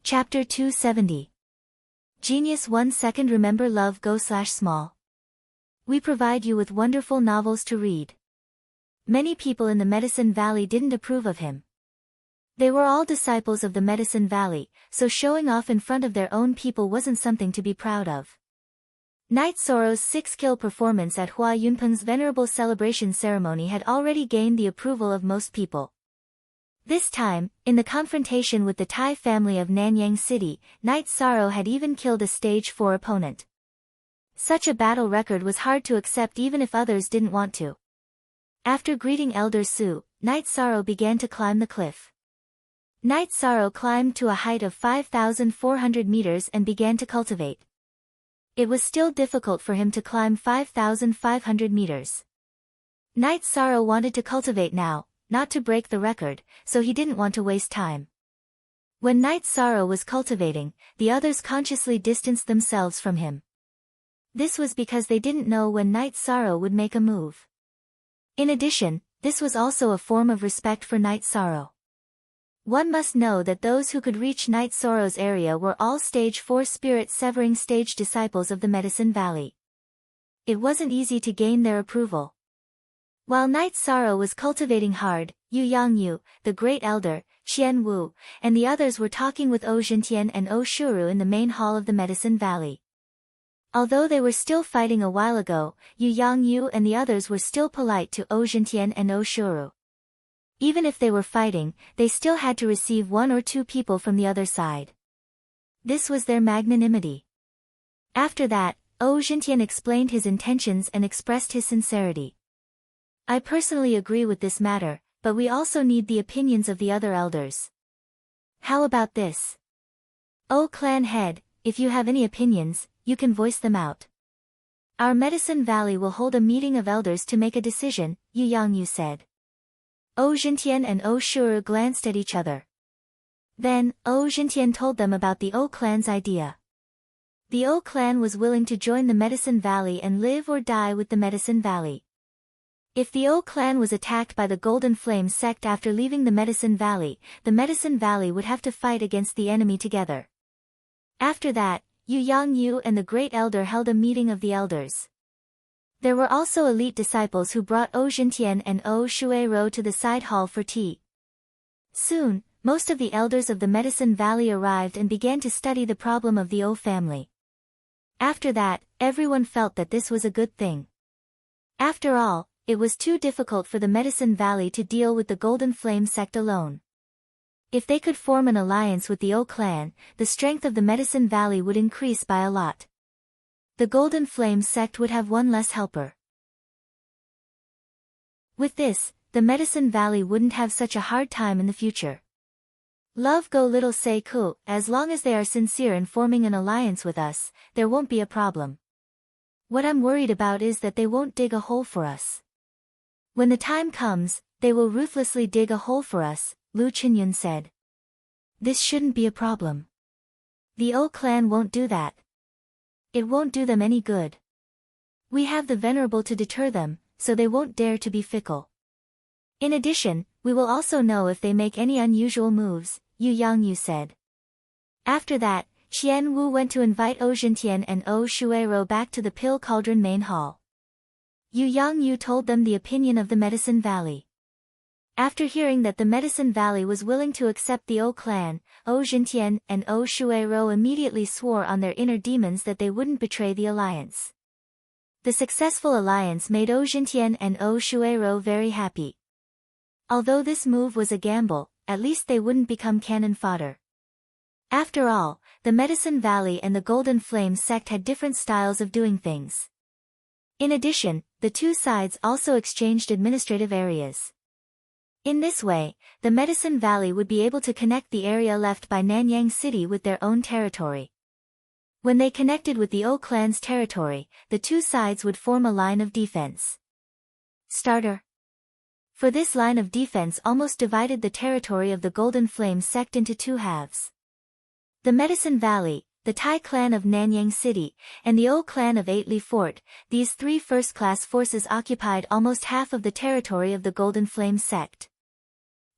Chapter 270. Genius 1 second. Remember love go/small. We provide you with wonderful novels to read. Many people in the Medicine Valley didn't approve of him. They were all disciples of the Medicine Valley, so showing off in front of their own people wasn't something to be proud of. Knight Sorrow's 6-skill performance at Hua Yunpeng's venerable celebration ceremony had already gained the approval of most people. This time, in the confrontation with the Tai family of Nanyang City, Knight Sorrow had even killed a stage 4 opponent. Such a battle record was hard to accept even if others didn't want to. After greeting Elder Su, Knight Sorrow began to climb the cliff. Knight Sorrow climbed to a height of 5,400 meters and began to cultivate. It was still difficult for him to climb 5,500 meters. Knight Sorrow wanted to cultivate now, not to break the record, so he didn't want to waste time. When Knight Sorrow was cultivating, the others consciously distanced themselves from him. This was because they didn't know when Knight Sorrow would make a move. In addition, this was also a form of respect for Knight Sorrow. One must know that those who could reach Knight Sorrow's area were all stage 4 spirit severing stage disciples of the Medicine Valley. It wasn't easy to gain their approval. While Knight Sorrow was cultivating hard, Yu Yangyu, the Great Elder, Qian Wu, and the others were talking with O Zhentian and O Shuru in the main hall of the Medicine Valley. Although they were still fighting a while ago, Yu Yangyu and the others were still polite to O Zhentian and O Shuru. Even if they were fighting, they still had to receive 1 or 2 people from the other side. This was their magnanimity. After that, O Zhentian explained his intentions and expressed his sincerity. I personally agree with this matter, but we also need the opinions of the other elders. How about this? O clan head, if you have any opinions, you can voice them out. Our Medicine Valley will hold a meeting of elders to make a decision, Yu Yangyu said. O Zhentian and O Shuru glanced at each other. Then, O Zhentian told them about the O clan's idea. The O clan was willing to join the Medicine Valley and live or die with the Medicine Valley. If the O clan was attacked by the Golden Flame sect after leaving the Medicine Valley would have to fight against the enemy together. After that, Yu Yangyu and the Great Elder held a meeting of the elders. There were also elite disciples who brought O Zhentian and O Shuero to the side hall for tea. Soon, most of the elders of the Medicine Valley arrived and began to study the problem of the O family. After that, everyone felt that this was a good thing. After all, it was too difficult for the Medicine Valley to deal with the Golden Flame sect alone. If they could form an alliance with the O clan, the strength of the Medicine Valley would increase by a lot. The Golden Flame sect would have one less helper. With this, the Medicine Valley wouldn't have such a hard time in the future. Love go little say ku, as long as they are sincere in forming an alliance with us, there won't be a problem. What I'm worried about is that they won't dig a hole for us. When the time comes, they will ruthlessly dig a hole for us, Lu Qinyun said. This shouldn't be a problem. The O clan won't do that. It won't do them any good. We have the Venerable to deter them, so they won't dare to be fickle. In addition, we will also know if they make any unusual moves, Yu Yangyu said. After that, Qian Wu went to invite O Zhentian and O Shuero back to the Pill Cauldron main hall. Yu Yangyu told them the opinion of the Medicine Valley. After hearing that the Medicine Valley was willing to accept the O clan, O Zhentian and O Shuero immediately swore on their inner demons that they wouldn't betray the alliance. The successful alliance made O Zhentian and O Shuero very happy. Although this move was a gamble, at least they wouldn't become cannon fodder. After all, the Medicine Valley and the Golden Flame sect had different styles of doing things. In addition, the two sides also exchanged administrative areas. In this way, the Medicine Valley would be able to connect the area left by Nanyang City with their own territory. When they connected with the O clan's territory, the two sides would form a line of defense. Starter. For this line of defense almost divided the territory of the Golden Flame sect into two halves. The Medicine Valley, the Tai clan of Nanyang City, and the O clan of Eight-Li Fort, these three first-class forces occupied almost half of the territory of the Golden Flame sect.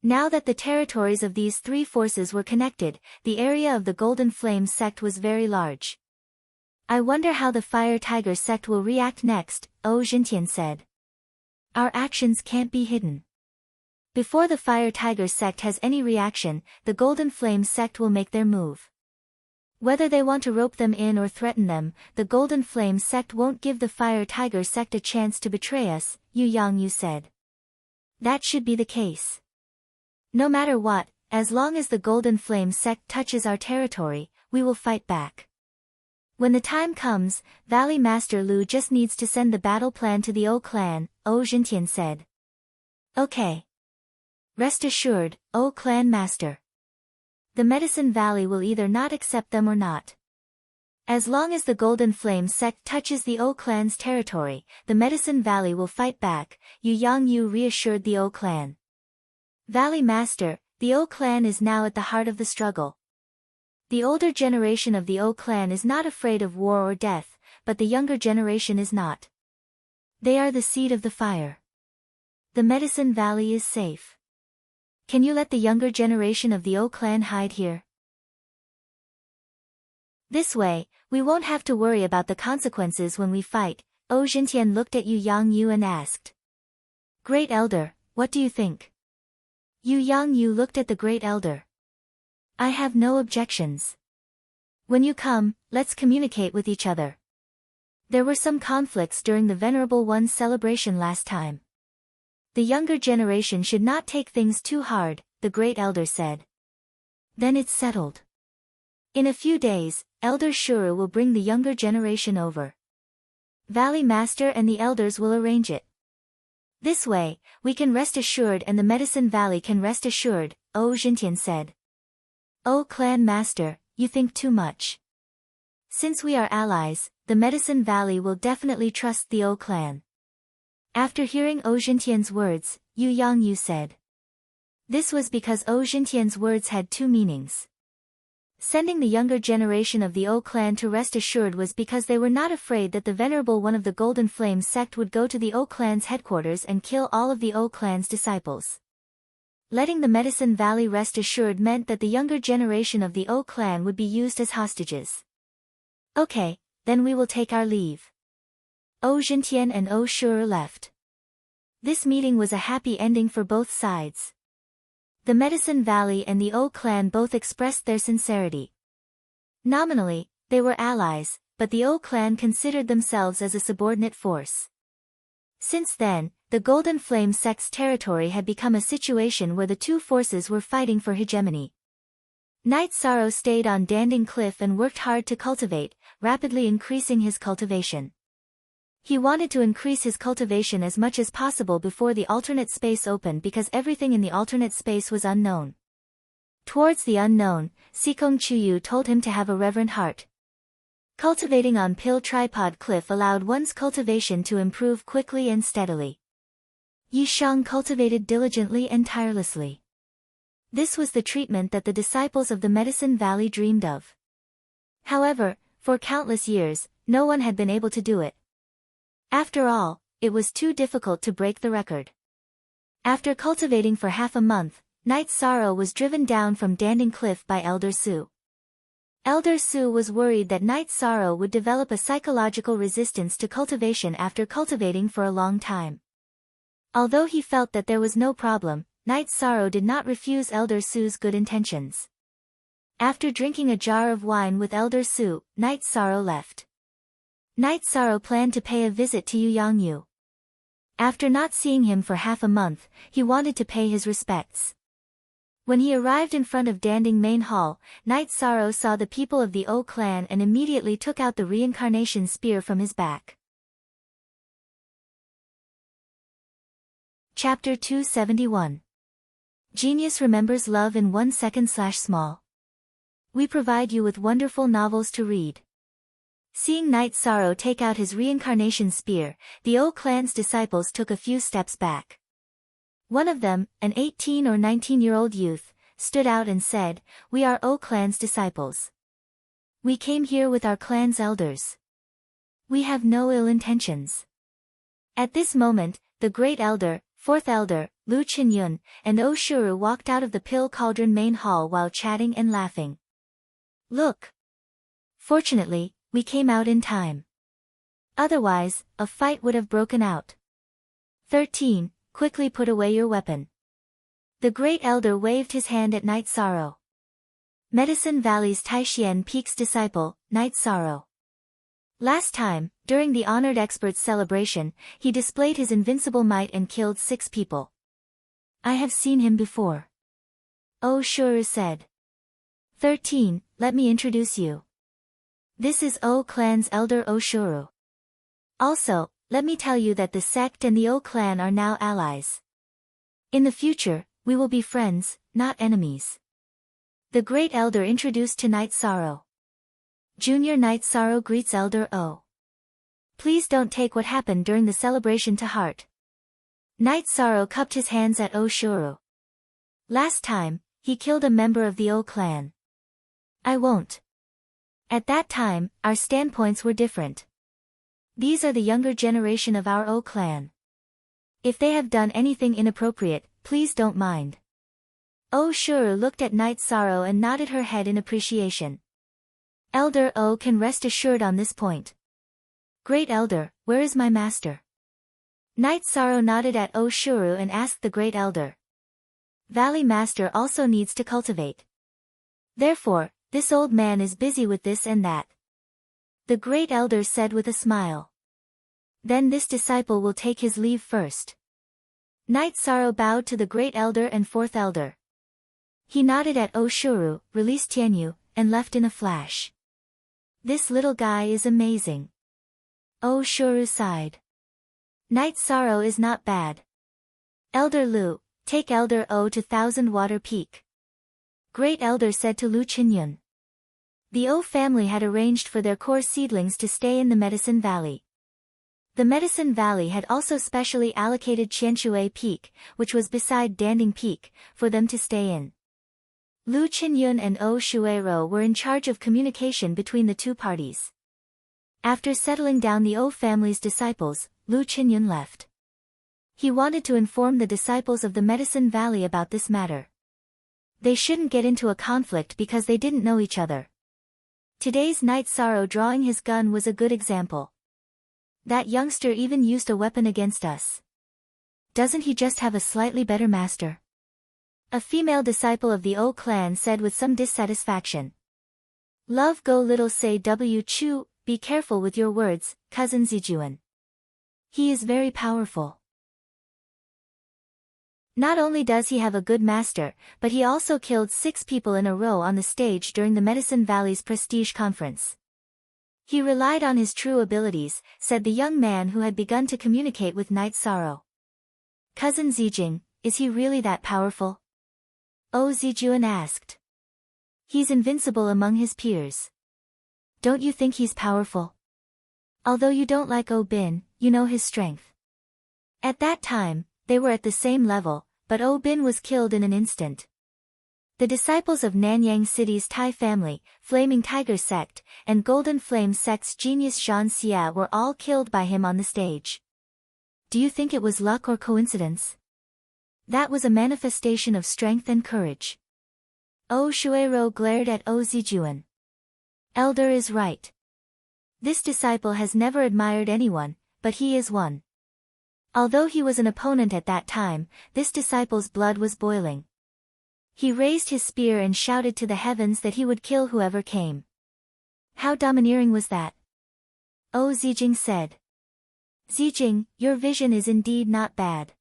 Now that the territories of these three forces were connected, the area of the Golden Flame sect was very large. I wonder how the Fire Tiger sect will react next, O Zhentian said. Our actions can't be hidden. Before the Fire Tiger sect has any reaction, the Golden Flame sect will make their move. Whether they want to rope them in or threaten them, the Golden Flame sect won't give the Fire Tiger sect a chance to betray us, Yu Yangyu said. That should be the case. No matter what, as long as the Golden Flame sect touches our territory, we will fight back. When the time comes, Valley Master Lu just needs to send the battle plan to the O clan, O Zhentian said. Okay. Rest assured, O clan master. The Medicine Valley will either not accept them or not. As long as the Golden Flame sect touches the O clan's territory, the Medicine Valley will fight back, Yu Yangyu reassured the O clan. Valley Master, the O clan is now at the heart of the struggle. The older generation of the O clan is not afraid of war or death, but the younger generation is not. They are the seed of the fire. The Medicine Valley is safe. Can you let the younger generation of the O clan hide here? This way, we won't have to worry about the consequences when we fight. O Zhentian looked at Yu Yangyu and asked. Great Elder, what do you think? Yu Yangyu looked at the Great Elder. I have no objections. When you come, let's communicate with each other. There were some conflicts during the Venerable One's celebration last time. The younger generation should not take things too hard, the Great Elder said. Then it's settled. In a few days, Elder Shuru will bring the younger generation over. Valley Master and the elders will arrange it. This way, we can rest assured and the Medicine Valley can rest assured, O Zhentian said. O Clan Master, you think too much. Since we are allies, the Medicine Valley will definitely trust the O Clan. After hearing O Zhentian's words, Yu Yangyu said. This was because O Zhentian's words had two meanings. Sending the younger generation of the O clan to rest assured was because they were not afraid that the Venerable One of the Golden Flame sect would go to the O clan's headquarters and kill all of the O clan's disciples. Letting the Medicine Valley rest assured meant that the younger generation of the O clan would be used as hostages. Okay, then we will take our leave. O Zhentian and O Shuru left. This meeting was a happy ending for both sides. The Medicine Valley and the O clan both expressed their sincerity. Nominally, they were allies, but the O clan considered themselves as a subordinate force. Since then, the Golden Flame sect's territory had become a situation where the two forces were fighting for hegemony. Knight Sorrow stayed on Danding Cliff and worked hard to cultivate, rapidly increasing his cultivation. He wanted to increase his cultivation as much as possible before the alternate space opened because everything in the alternate space was unknown. Towards the unknown, Sikong Chuyu told him to have a reverent heart. Cultivating on Pill Tripod Cliff allowed one's cultivation to improve quickly and steadily. Yi Shang cultivated diligently and tirelessly. This was the treatment that the disciples of the Medicine Valley dreamed of. However, for countless years, no one had been able to do it. After all, it was too difficult to break the record. After cultivating for half a month, Knight Sorrow was driven down from Danding Cliff by Elder Su. Elder Su was worried that Knight Sorrow would develop a psychological resistance to cultivation after cultivating for a long time. Although he felt that there was no problem, Knight Sorrow did not refuse Elder Su's good intentions. After drinking a jar of wine with Elder Su, Knight Sorrow left. Knight Sorrow planned to pay a visit to Yu Yangyu. After not seeing him for half a month, he wanted to pay his respects. When he arrived in front of Danding Main Hall, Knight Sorrow saw the people of the O clan and immediately took out the reincarnation spear from his back. Chapter 271. Genius remembers love in 1 second/small. We provide you with wonderful novels to read. Seeing Knight Sorrow take out his reincarnation spear, the O clan's disciples took a few steps back. One of them, an 18 or 19-year-old youth, stood out and said, "We are O clan's disciples. We came here with our clan's elders. We have no ill intentions." At this moment, the Great Elder, Fourth Elder, Lu Qinyun, and O Shuru walked out of the Pill Cauldron main hall while chatting and laughing. "Look! Fortunately, we came out in time. Otherwise, a fight would have broken out. 13, quickly put away your weapon." The Great Elder waved his hand at Knight Sorrow. Medicine Valley's Taishian Peak's disciple, Knight Sorrow. Last time, during the Honored Experts celebration, he displayed his invincible might and killed 6 people. "I have seen him before," O Shuru said. 13, let me introduce you. This is O clan's elder O Shuru. Also, let me tell you that the sect and the O clan are now allies. In the future, we will be friends, not enemies. The Great Elder introduced to Knight Sorrow. Junior Knight Sorrow greets Elder O. Please don't take what happened during the celebration to heart. Knight Sorrow cupped his hands at O Shuru. Last time, he killed a member of the O clan. I won't. At that time, our standpoints were different. These are the younger generation of our O clan. If they have done anything inappropriate, please don't mind. O Shuru looked at Knight Sorrow and nodded her head in appreciation. Elder O can rest assured on this point. Great Elder, where is my master? Knight Sorrow nodded at O Shuru and asked the Great Elder. Valley Master also needs to cultivate. Therefore, this old man is busy with this and that. The Great Elder said with a smile. Then this disciple will take his leave first. Knight Sorrow bowed to the Great Elder and Fourth Elder. He nodded at O Shuru, released Tianyu, and left in a flash. This little guy is amazing. O Shuru sighed. Knight Sorrow is not bad. Elder Lu, take Elder O to Thousand Water Peak. Great Elder said to Lu Qinyun. The O family had arranged for their core seedlings to stay in the Medicine Valley. The Medicine Valley had also specially allocated Qianshui Peak, which was beside Danding Peak, for them to stay in. Lu Qinyun and O Shuero were in charge of communication between the two parties. After settling down the O family's disciples, Lu Qinyun left. He wanted to inform the disciples of the Medicine Valley about this matter. They shouldn't get into a conflict because they didn't know each other. Today's Knight Sorrow drawing his gun was a good example. That youngster even used a weapon against us. Doesn't he just have a slightly better master? A female disciple of the O clan said with some dissatisfaction. Love go little say W Chu, be careful with your words, cousin Zijuan. He is very powerful. Not only does he have a good master, but he also killed 6 people in a row on the stage during the Medicine Valley's prestige conference. He relied on his true abilities, said the young man who had begun to communicate with Night Sorrow. Cousin Zijing, is he really that powerful? Oh Zijuan asked. He's invincible among his peers. Don't you think he's powerful? Although you don't like Oh Bin, you know his strength. At that time, they were at the same level, but Oh Bin was killed in an instant. The disciples of Nanyang City's Tai family, Flaming Tiger sect, and Golden Flame sect's genius Zhan Xia were all killed by him on the stage. Do you think it was luck or coincidence? That was a manifestation of strength and courage. Oh Shuero glared at Oh Zijuan. Elder is right. This disciple has never admired anyone, but he is one. Although he was an opponent at that time, this disciple's blood was boiling. He raised his spear and shouted to the heavens that he would kill whoever came. How domineering was that? Oh Zijing said. Zijing, your vision is indeed not bad.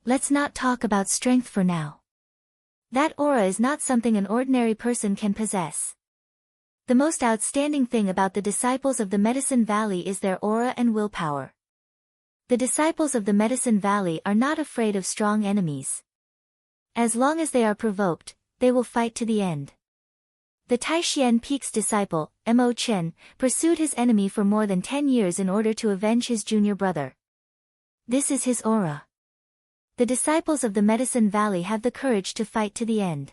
Let's not talk about strength for now. That aura is not something an ordinary person can possess. The most outstanding thing about the disciples of the Medicine Valley is their aura and willpower. The disciples of the Medicine Valley are not afraid of strong enemies. As long as they are provoked, they will fight to the end. The Taishian Peak's disciple, Mo Chen, pursued his enemy for more than 10 years in order to avenge his junior brother. This is his aura. The disciples of the Medicine Valley have the courage to fight to the end.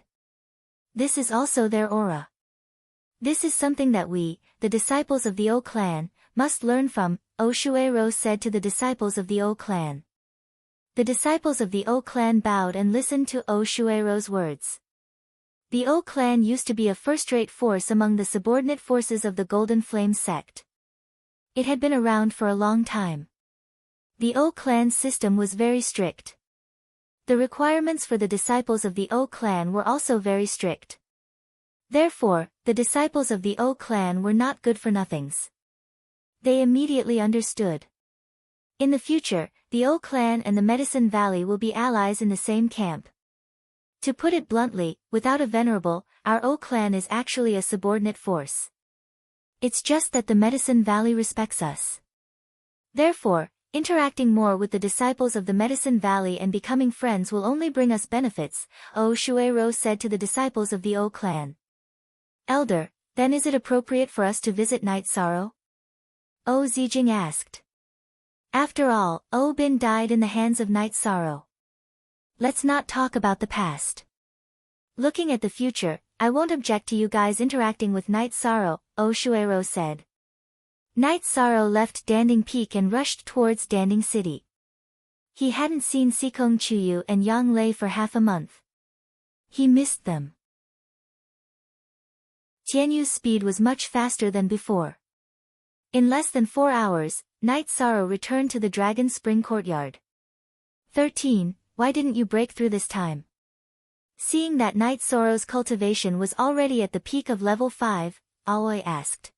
This is also their aura. This is something that we, the disciples of the O clan, must learn from, O Shuero said to the disciples of the O clan. The disciples of the O clan bowed and listened to O Shuero's words. The O clan used to be a first-rate force among the subordinate forces of the Golden Flame sect. It had been around for a long time. The O clan's system was very strict. The requirements for the disciples of the O clan were also very strict. Therefore, the disciples of the O clan were not good-for-nothings. They immediately understood. In the future, the O clan and the Medicine Valley will be allies in the same camp. To put it bluntly, without a venerable, our O clan is actually a subordinate force. It's just that the Medicine Valley respects us. Therefore, interacting more with the disciples of the Medicine Valley and becoming friends will only bring us benefits, O Shuero said to the disciples of the O clan. Elder, then is it appropriate for us to visit Night Sorrow? O Zijing asked. After all, O Bin died in the hands of Night Sorrow. Let's not talk about the past. Looking at the future, I won't object to you guys interacting with Night Sorrow, O Shuero said. Night Sorrow left Danding Peak and rushed towards Danding City. He hadn't seen Sikong Chuyu and Yang Lei for half a month. He missed them. Tianyu's speed was much faster than before. In less than 4 hours, Night Sorrow returned to the Dragon Spring Courtyard. 13. Why didn't you break through this time? Seeing that Night Sorrow's cultivation was already at the peak of level 5, Aoi asked.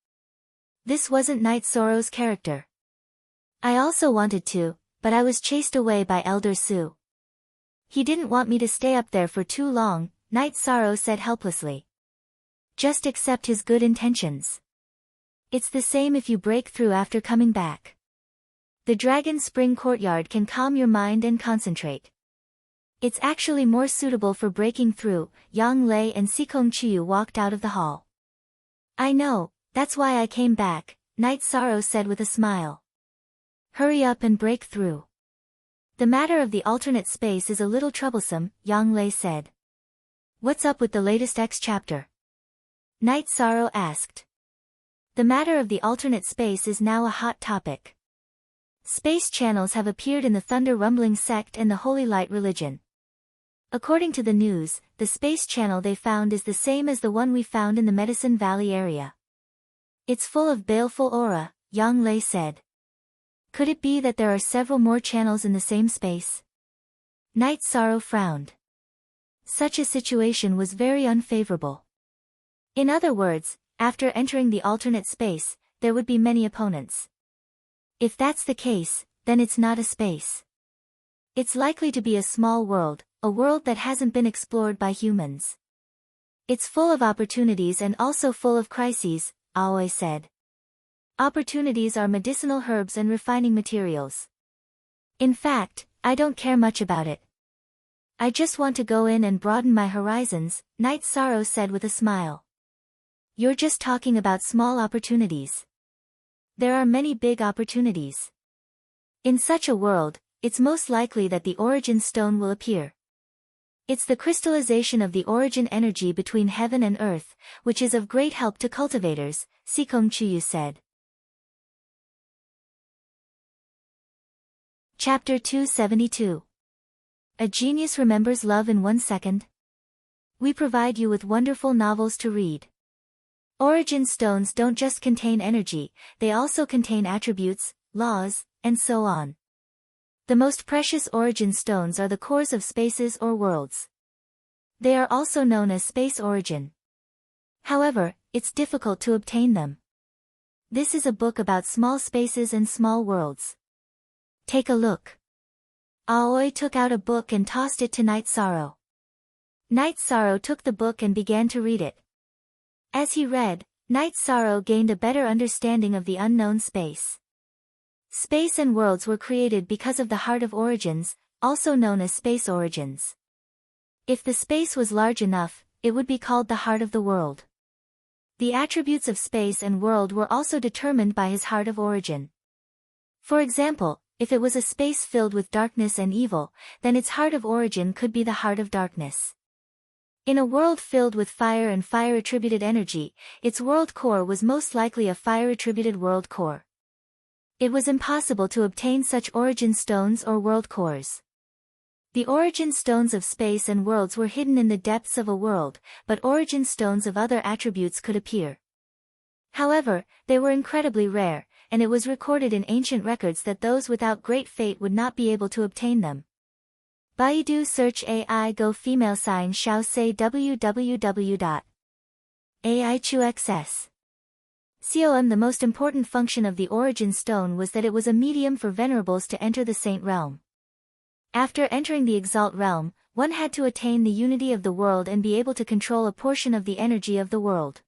This wasn't Night Sorrow's character. I also wanted to, but I was chased away by Elder Su. He didn't want me to stay up there for too long, Night Sorrow said helplessly. Just accept his good intentions. It's the same if you break through after coming back. The Dragon Spring Courtyard can calm your mind and concentrate. It's actually more suitable for breaking through. Yang Lei and Sikong Chiyu walked out of the hall. I know, that's why I came back, Night Sorrow said with a smile. Hurry up and break through. The matter of the alternate space is a little troublesome, Yang Lei said. What's up with the latest X chapter? Night Sorrow asked. The matter of the alternate space is now a hot topic. Space channels have appeared in the Thunder Rumbling sect and the Holy Light religion. According to the news, the space channel they found is the same as the one we found in the Medicine Valley area. It's full of baleful aura, Yang Lei said. Could it be that there are several more channels in the same space? Night Sorrow frowned. Such a situation was very unfavorable. In other words, after entering the alternate space, there would be many opponents. If that's the case, then it's not a space. It's likely to be a small world, a world that hasn't been explored by humans. It's full of opportunities and also full of crises, Aoi said. Opportunities are medicinal herbs and refining materials. In fact, I don't care much about it. I just want to go in and broaden my horizons, Night Sorrow said with a smile. You're just talking about small opportunities. There are many big opportunities. In such a world, it's most likely that the origin stone will appear. It's the crystallization of the origin energy between heaven and earth, which is of great help to cultivators, Sikong Chuyu said. Chapter 272. A Genius Remembers Love in 1 Second. We provide you with wonderful novels to read. Origin stones don't just contain energy, they also contain attributes, laws, and so on. The most precious origin stones are the cores of spaces or worlds. They are also known as space origin. However, it's difficult to obtain them. This is a book about small spaces and small worlds. Take a look. Aoi took out a book and tossed it to Night Sorrow. Night Sorrow took the book and began to read it. As he read, Night Sorrow gained a better understanding of the unknown space. Space and worlds were created because of the heart of origins, also known as space origins. If the space was large enough, it would be called the heart of the world. The attributes of space and world were also determined by his heart of origin. For example, if it was a space filled with darkness and evil, then its heart of origin could be the heart of darkness. In a world filled with fire and fire-attributed energy, its world core was most likely a fire-attributed world core. It was impossible to obtain such origin stones or world cores. The origin stones of space and worlds were hidden in the depths of a world, but origin stones of other attributes could appear. However, they were incredibly rare, and it was recorded in ancient records that those without great fate would not be able to obtain them. Baidu search AI Go female sign Xiao say www.aichuxs.com. The most important function of the origin stone was that it was a medium for venerables to enter the saint realm. After entering the exalt realm, one had to attain the unity of the world and be able to control a portion of the energy of the world.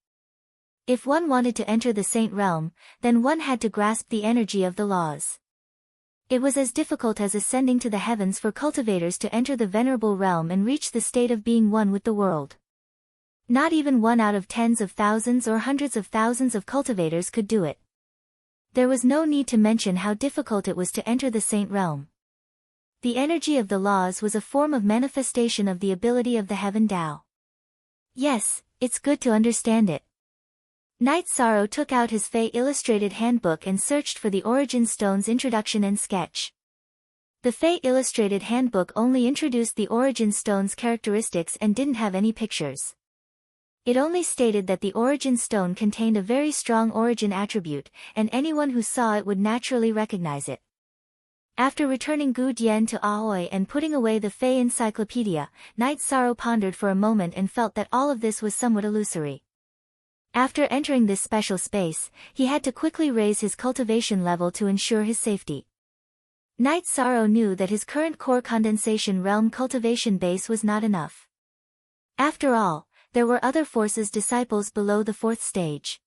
If one wanted to enter the saint realm, then one had to grasp the energy of the laws. It was as difficult as ascending to the heavens for cultivators to enter the venerable realm and reach the state of being one with the world. Not even one out of tens of thousands or hundreds of thousands of cultivators could do it. There was no need to mention how difficult it was to enter the saint realm. The energy of the laws was a form of manifestation of the ability of the heaven Tao. Yes, it's good to understand it. Night Sorrow took out his Fey Illustrated Handbook and searched for the Origin Stone's introduction and sketch. The Fey Illustrated Handbook only introduced the Origin Stone's characteristics and didn't have any pictures. It only stated that the Origin Stone contained a very strong origin attribute, and anyone who saw it would naturally recognize it. After returning Gu Dian to Aoi and putting away the Fey Encyclopedia, Night Sorrow pondered for a moment and felt that all of this was somewhat illusory. After entering this special space, he had to quickly raise his cultivation level to ensure his safety. Night Sorrow knew that his current core condensation realm cultivation base was not enough. After all, there were other forces disciples below the 4th stage.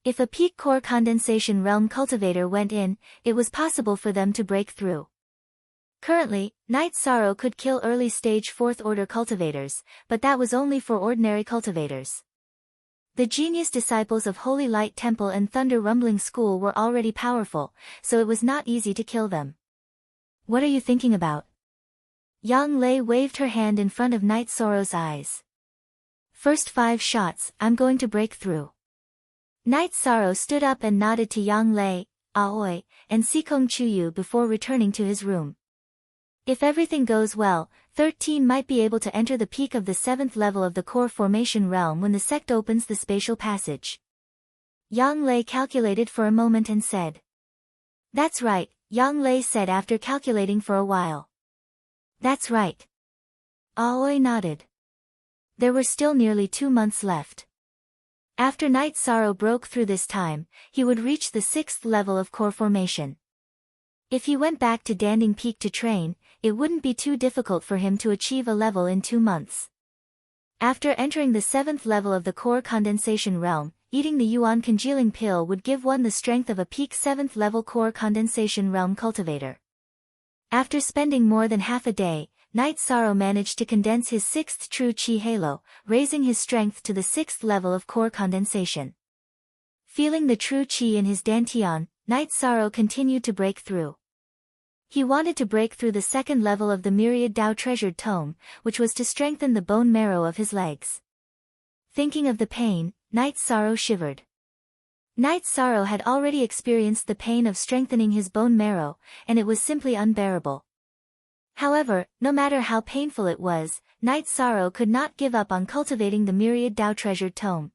If a peak core condensation realm cultivator went in, it was possible for them to break through. Currently, Night Sorrow could kill early stage 4th order cultivators, but that was only for ordinary cultivators. The genius disciples of Holy Light Temple and Thunder Rumbling School were already powerful, so it was not easy to kill them. What are you thinking about? Yang Lei waved her hand in front of Night Sorrow's eyes. First 5 shots, I'm going to break through. Night Sorrow stood up and nodded to Yang Lei, Aoi, and Sikong Chuyu before returning to his room. If everything goes well, 13 might be able to enter the peak of the 7th level of the core formation realm when the sect opens the spatial passage. Yang Lei calculated for a moment and said. That's right, Yang Lei said after calculating for a while. That's right. Aoi nodded. There were still nearly 2 months left. After Night Sorrow broke through this time, he would reach the 6th level of core formation. If he went back to Danding Peak to train, it wouldn't be too difficult for him to achieve a level in 2 months. After entering the 7th level of the core condensation realm, eating the Yuan congealing pill would give one the strength of a peak 7th level core condensation realm cultivator. After spending more than half a day, Night Sorrow managed to condense his 6th true chi halo, raising his strength to the 6th level of core condensation. Feeling the true chi in his dantian, Night Sorrow continued to break through. He wanted to break through the 2nd level of the Myriad Dao Treasured Tome, which was to strengthen the bone marrow of his legs. Thinking of the pain, Night Sorrow shivered. Night Sorrow had already experienced the pain of strengthening his bone marrow, and it was simply unbearable. However, no matter how painful it was, Night Sorrow could not give up on cultivating the Myriad Dao Treasured Tome.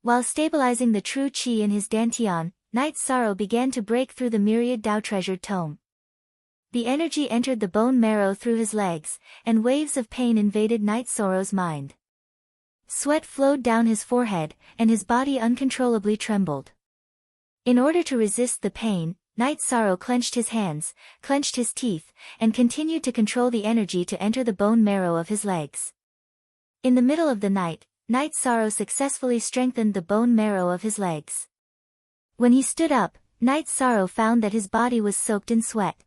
While stabilizing the true chi in his dantian, Night Sorrow began to break through the Myriad Dao Treasured Tome. The energy entered the bone marrow through his legs, and waves of pain invaded Night Sorrow's mind. Sweat flowed down his forehead, and his body uncontrollably trembled. In order to resist the pain, Night Sorrow clenched his hands, clenched his teeth, and continued to control the energy to enter the bone marrow of his legs. In the middle of the night, Night Sorrow successfully strengthened the bone marrow of his legs. When he stood up, Night Sorrow found that his body was soaked in sweat.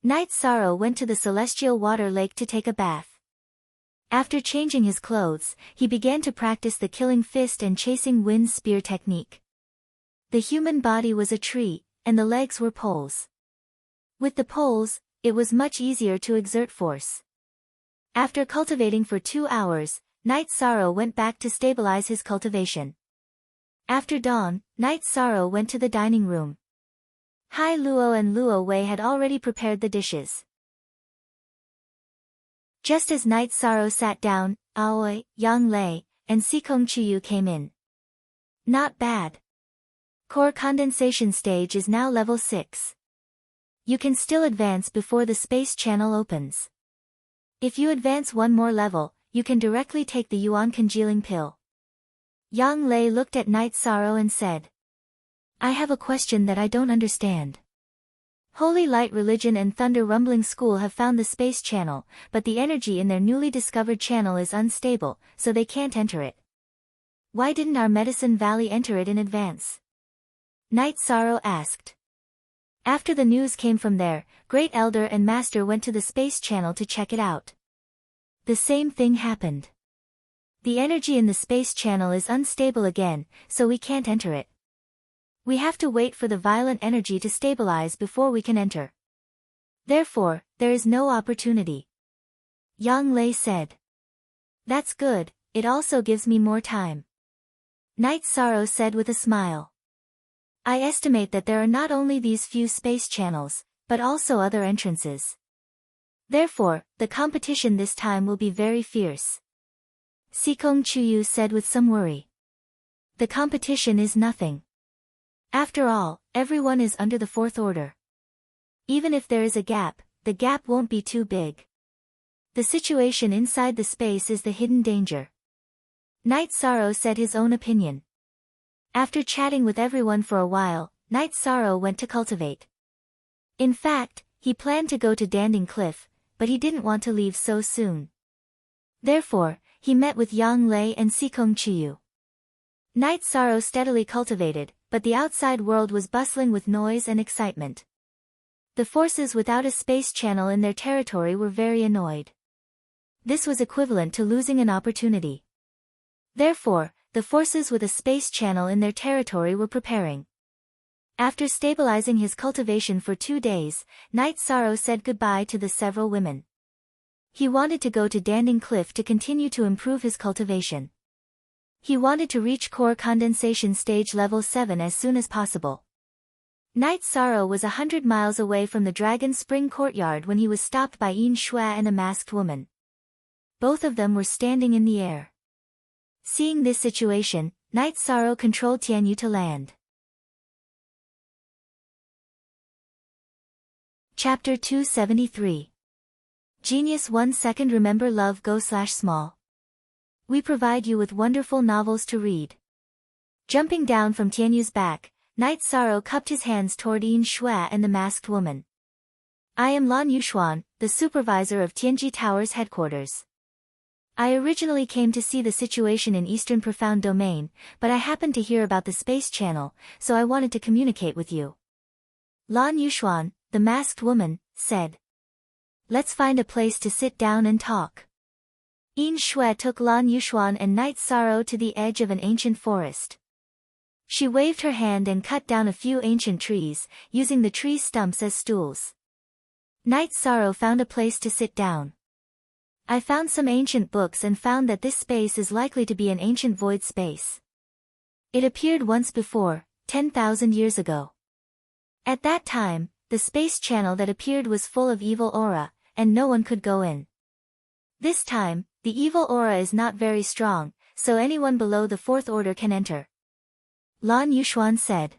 Night Sorrow went to the celestial water lake to take a bath. After changing his clothes, he began to practice the killing fist and chasing wind spear technique. The human body was a tree, and the legs were poles. With the poles, it was much easier to exert force. After cultivating for 2 hours, Night Sorrow went back to stabilize his cultivation. After dawn, Night Sorrow went to the dining room. Hai Luo and Luo Wei had already prepared the dishes. Just as Night Sorrow sat down, Aoi, Yang Lei, and Sikong Chuyu came in. Not bad. Core condensation stage is now level 6. You can still advance before the space channel opens. If you advance one more level, you can directly take the Yuan congealing pill. Yang Lei looked at Night Sorrow and said, I have a question that I don't understand. Holy Light Religion and Thunder Rumbling School have found the space channel, but the energy in their newly discovered channel is unstable, so they can't enter it. Why didn't our Medicine Valley enter it in advance? Night Sorrow asked. After the news came from there, Great Elder and Master went to the space channel to check it out. The same thing happened. The energy in the space channel is unstable again, so we can't enter it. We have to wait for the violent energy to stabilize before we can enter. Therefore, there is no opportunity. Yang Lei said. That's good, it also gives me more time. Night Sorrow said with a smile. I estimate that there are not only these few space channels, but also other entrances. Therefore, the competition this time will be very fierce. Sikong Chuyu said with some worry. The competition is nothing. After all, everyone is under the 4th order. Even if there is a gap, the gap won't be too big. The situation inside the space is the hidden danger. Night Sorrow said his own opinion. After chatting with everyone for a while, Night Sorrow went to cultivate. In fact, he planned to go to Danding Cliff, but he didn't want to leave so soon. Therefore, he met with Yang Lei and Sikong Chuyu. Night Sorrow steadily cultivated, but the outside world was bustling with noise and excitement. The forces without a space channel in their territory were very annoyed. This was equivalent to losing an opportunity. Therefore, the forces with a space channel in their territory were preparing. After stabilizing his cultivation for 2 days, Night Sorrow said goodbye to the several women. He wanted to go to Danding Cliff to continue to improve his cultivation. He wanted to reach core condensation stage level 7 as soon as possible. Night Sorrow was 100 miles away from the Dragon Spring courtyard when he was stopped by Yin Shua and a masked woman. Both of them were standing in the air. Seeing this situation, Night Sorrow controlled Tianyu to land. Chapter 273. Genius 1 second. Remember love go/small. We provide you with wonderful novels to read. Jumping down from Tianyu's back, Night Sorrow cupped his hands toward Yin Shui and the masked woman. I am Lan Yuxuan, the supervisor of Tianji Tower's headquarters. I originally came to see the situation in Eastern Profound Domain, but I happened to hear about the space channel, so I wanted to communicate with you. Lan Yuxuan, the masked woman, said. Let's find a place to sit down and talk. Yin Shui took Lan Yuxuan and Night Sorrow to the edge of an ancient forest. She waved her hand and cut down a few ancient trees, using the tree stumps as stools. Night Sorrow found a place to sit down. I found some ancient books and found that this space is likely to be an ancient void space. It appeared once before, 10,000 years ago. At that time, the space channel that appeared was full of evil aura, and no one could go in. This time, the evil aura is not very strong, so anyone below the fourth order can enter. Lan Yuxuan said.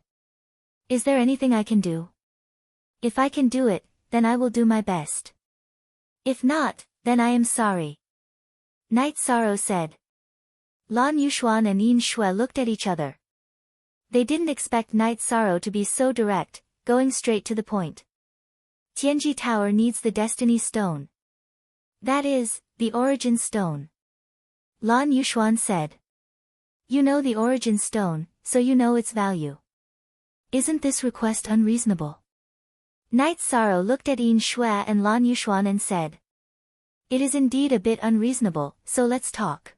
Is there anything I can do? If I can do it, then I will do my best. If not, then I am sorry. Night Sorrow said. Lan Yuxuan and Yin Shui looked at each other. They didn't expect Night Sorrow to be so direct, going straight to the point. Tianji Tower needs the Destiny Stone. That is, the Origin Stone. Lan Yuxuan said. You know the Origin Stone, so you know its value. Isn't this request unreasonable? Night Sorrow looked at Yin Shui and Lan Yuxuan and said. It is indeed a bit unreasonable, so let's talk.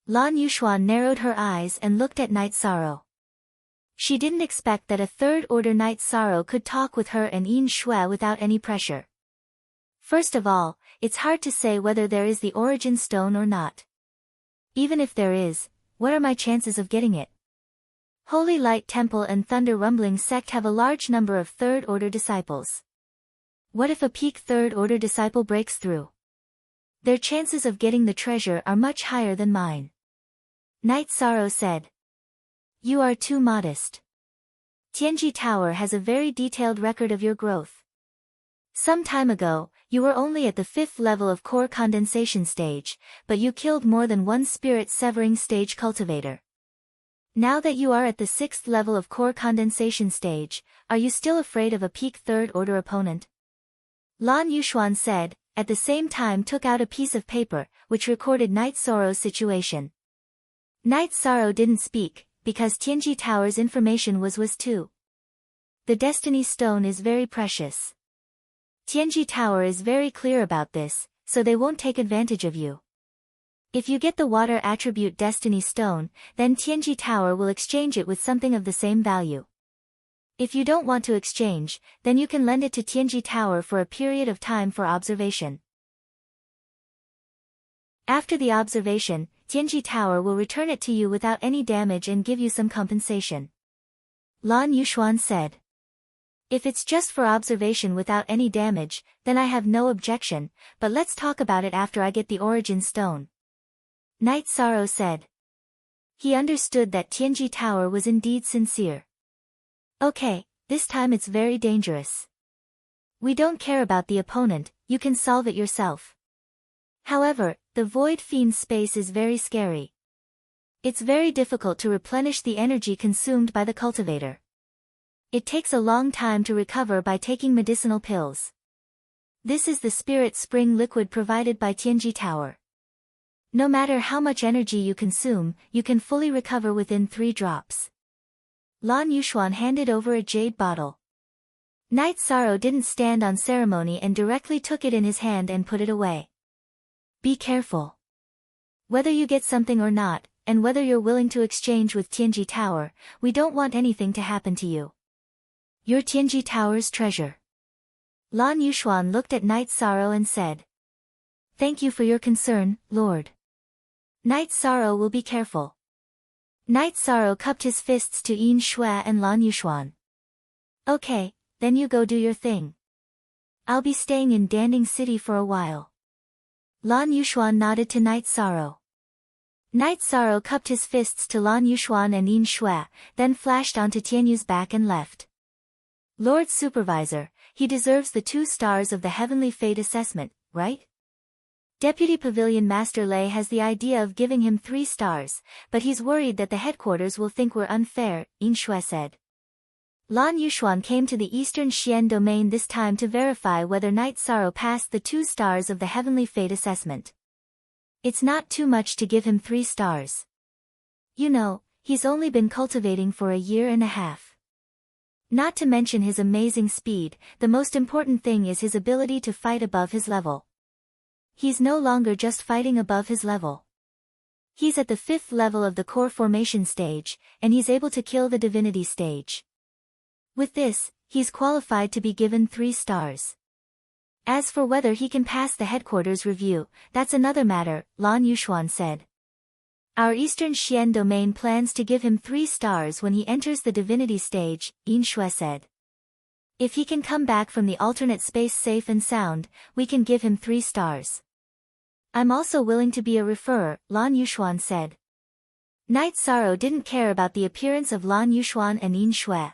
Lan Yuxuan narrowed her eyes and looked at Night Sorrow. She didn't expect that a third-order Night Sorrow could talk with her and Yin Shui without any pressure. First of all, it's hard to say whether there is the Origin Stone or not. Even if there is, what are my chances of getting it? Holy Light Temple and Thunder Rumbling Sect have a large number of third-order disciples. What if a peak third-order disciple breaks through? Their chances of getting the treasure are much higher than mine. Night Sorrow said. You are too modest. Tianji Tower has a very detailed record of your growth. Some time ago, you were only at the 5th level of core condensation stage, but you killed more than one spirit-severing stage cultivator. Now that you are at the 6th level of core condensation stage, are you still afraid of a peak third-order opponent? Lan Yuxuan said, at the same time took out a piece of paper, which recorded Night Sorrow's situation. Night Sorrow didn't speak, because Tianji Tower's information was too. The Destiny Stone is very precious. Tianji Tower is very clear about this, so they won't take advantage of you. If you get the water attribute Destiny Stone, then Tianji Tower will exchange it with something of the same value. If you don't want to exchange, then you can lend it to Tianji Tower for a period of time for observation. After the observation, Tianji Tower will return it to you without any damage and give you some compensation. Lan Yuxuan said. If it's just for observation without any damage, then I have no objection, but let's talk about it after I get the Origin Stone. Night Sorrow said. He understood that Tianji Tower was indeed sincere. Okay, this time it's very dangerous. We don't care about the opponent, you can solve it yourself. However, the Void Fiend space is very scary. It's very difficult to replenish the energy consumed by the cultivator. It takes a long time to recover by taking medicinal pills. This is the Spirit Spring liquid provided by Tianji Tower. No matter how much energy you consume, you can fully recover within 3 drops. Lan Yuxuan handed over a jade bottle. Night Sorrow didn't stand on ceremony and directly took it in his hand and put it away. Be careful. Whether you get something or not, and whether you're willing to exchange with Tianji Tower, we don't want anything to happen to you. You're Tianji Tower's treasure. Lan Yuxuan looked at Night Sorrow and said. Thank you for your concern, Lord. Night Sorrow will be careful. Night Sorrow cupped his fists to Yin Shui and Lan Yuxuan. Okay, then you go do your thing. I'll be staying in Danding City for a while. Lan Yuxuan nodded to Night Sorrow. Night Sorrow cupped his fists to Lan Yuxuan and Yin Shui, then flashed onto Tianyu's back and left. Lord Supervisor, he deserves the 2 stars of the Heavenly Fate assessment, right? Deputy Pavilion Master Lei has the idea of giving him 3 stars, but he's worried that the headquarters will think we're unfair, Yin Shui said. Lan Yushuan came to the eastern Xian domain this time to verify whether Night Sorrow passed the 2 stars of the Heavenly Fate assessment. It's not too much to give him 3 stars. You know, he's only been cultivating for a year and a half. Not to mention his amazing speed, the most important thing is his ability to fight above his level. He's no longer just fighting above his level. He's at the 5th level of the core formation stage, and he's able to kill the divinity stage. With this, he's qualified to be given 3 stars. As for whether he can pass the headquarters review, that's another matter, Lan Yushuan said. Our Eastern Xian domain plans to give him 3 stars when he enters the divinity stage, Yin Shui said. If he can come back from the alternate space safe and sound, we can give him 3 stars. I'm also willing to be a referrer, Lan Yushuan said. Night Sorrow didn't care about the appearance of Lan Yushuan and Yin Shui.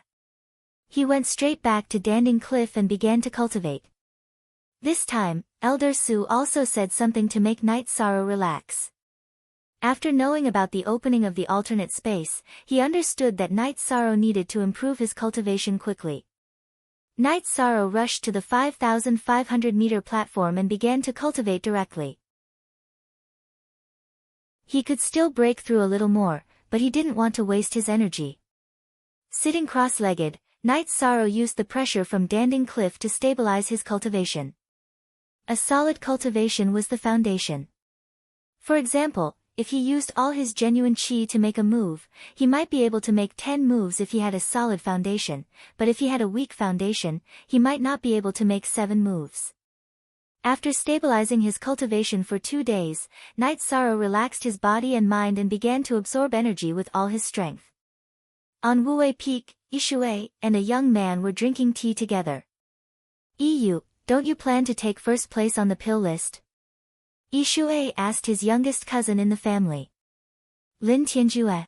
He went straight back to Danding Cliff and began to cultivate. This time, Elder Su also said something to make Night Sorrow relax. After knowing about the opening of the alternate space, he understood that Night Sorrow needed to improve his cultivation quickly. Night Sorrow rushed to the 5,500-meter platform and began to cultivate directly. He could still break through a little more, but he didn't want to waste his energy. Sitting cross-legged, Night Sorrow used the pressure from Danding Cliff to stabilize his cultivation. A solid cultivation was the foundation. For example, if he used all his genuine qi to make a move, he might be able to make 10 moves if he had a solid foundation, but if he had a weak foundation, he might not be able to make 7 moves. After stabilizing his cultivation for 2 days, Night Sorrow relaxed his body and mind and began to absorb energy with all his strength. On Wuwei Peak, Yishui and a young man were drinking tea together. "Yu, don't you plan to take first place on the pill list?" Yishui asked his youngest cousin in the family. Lin Tianjue.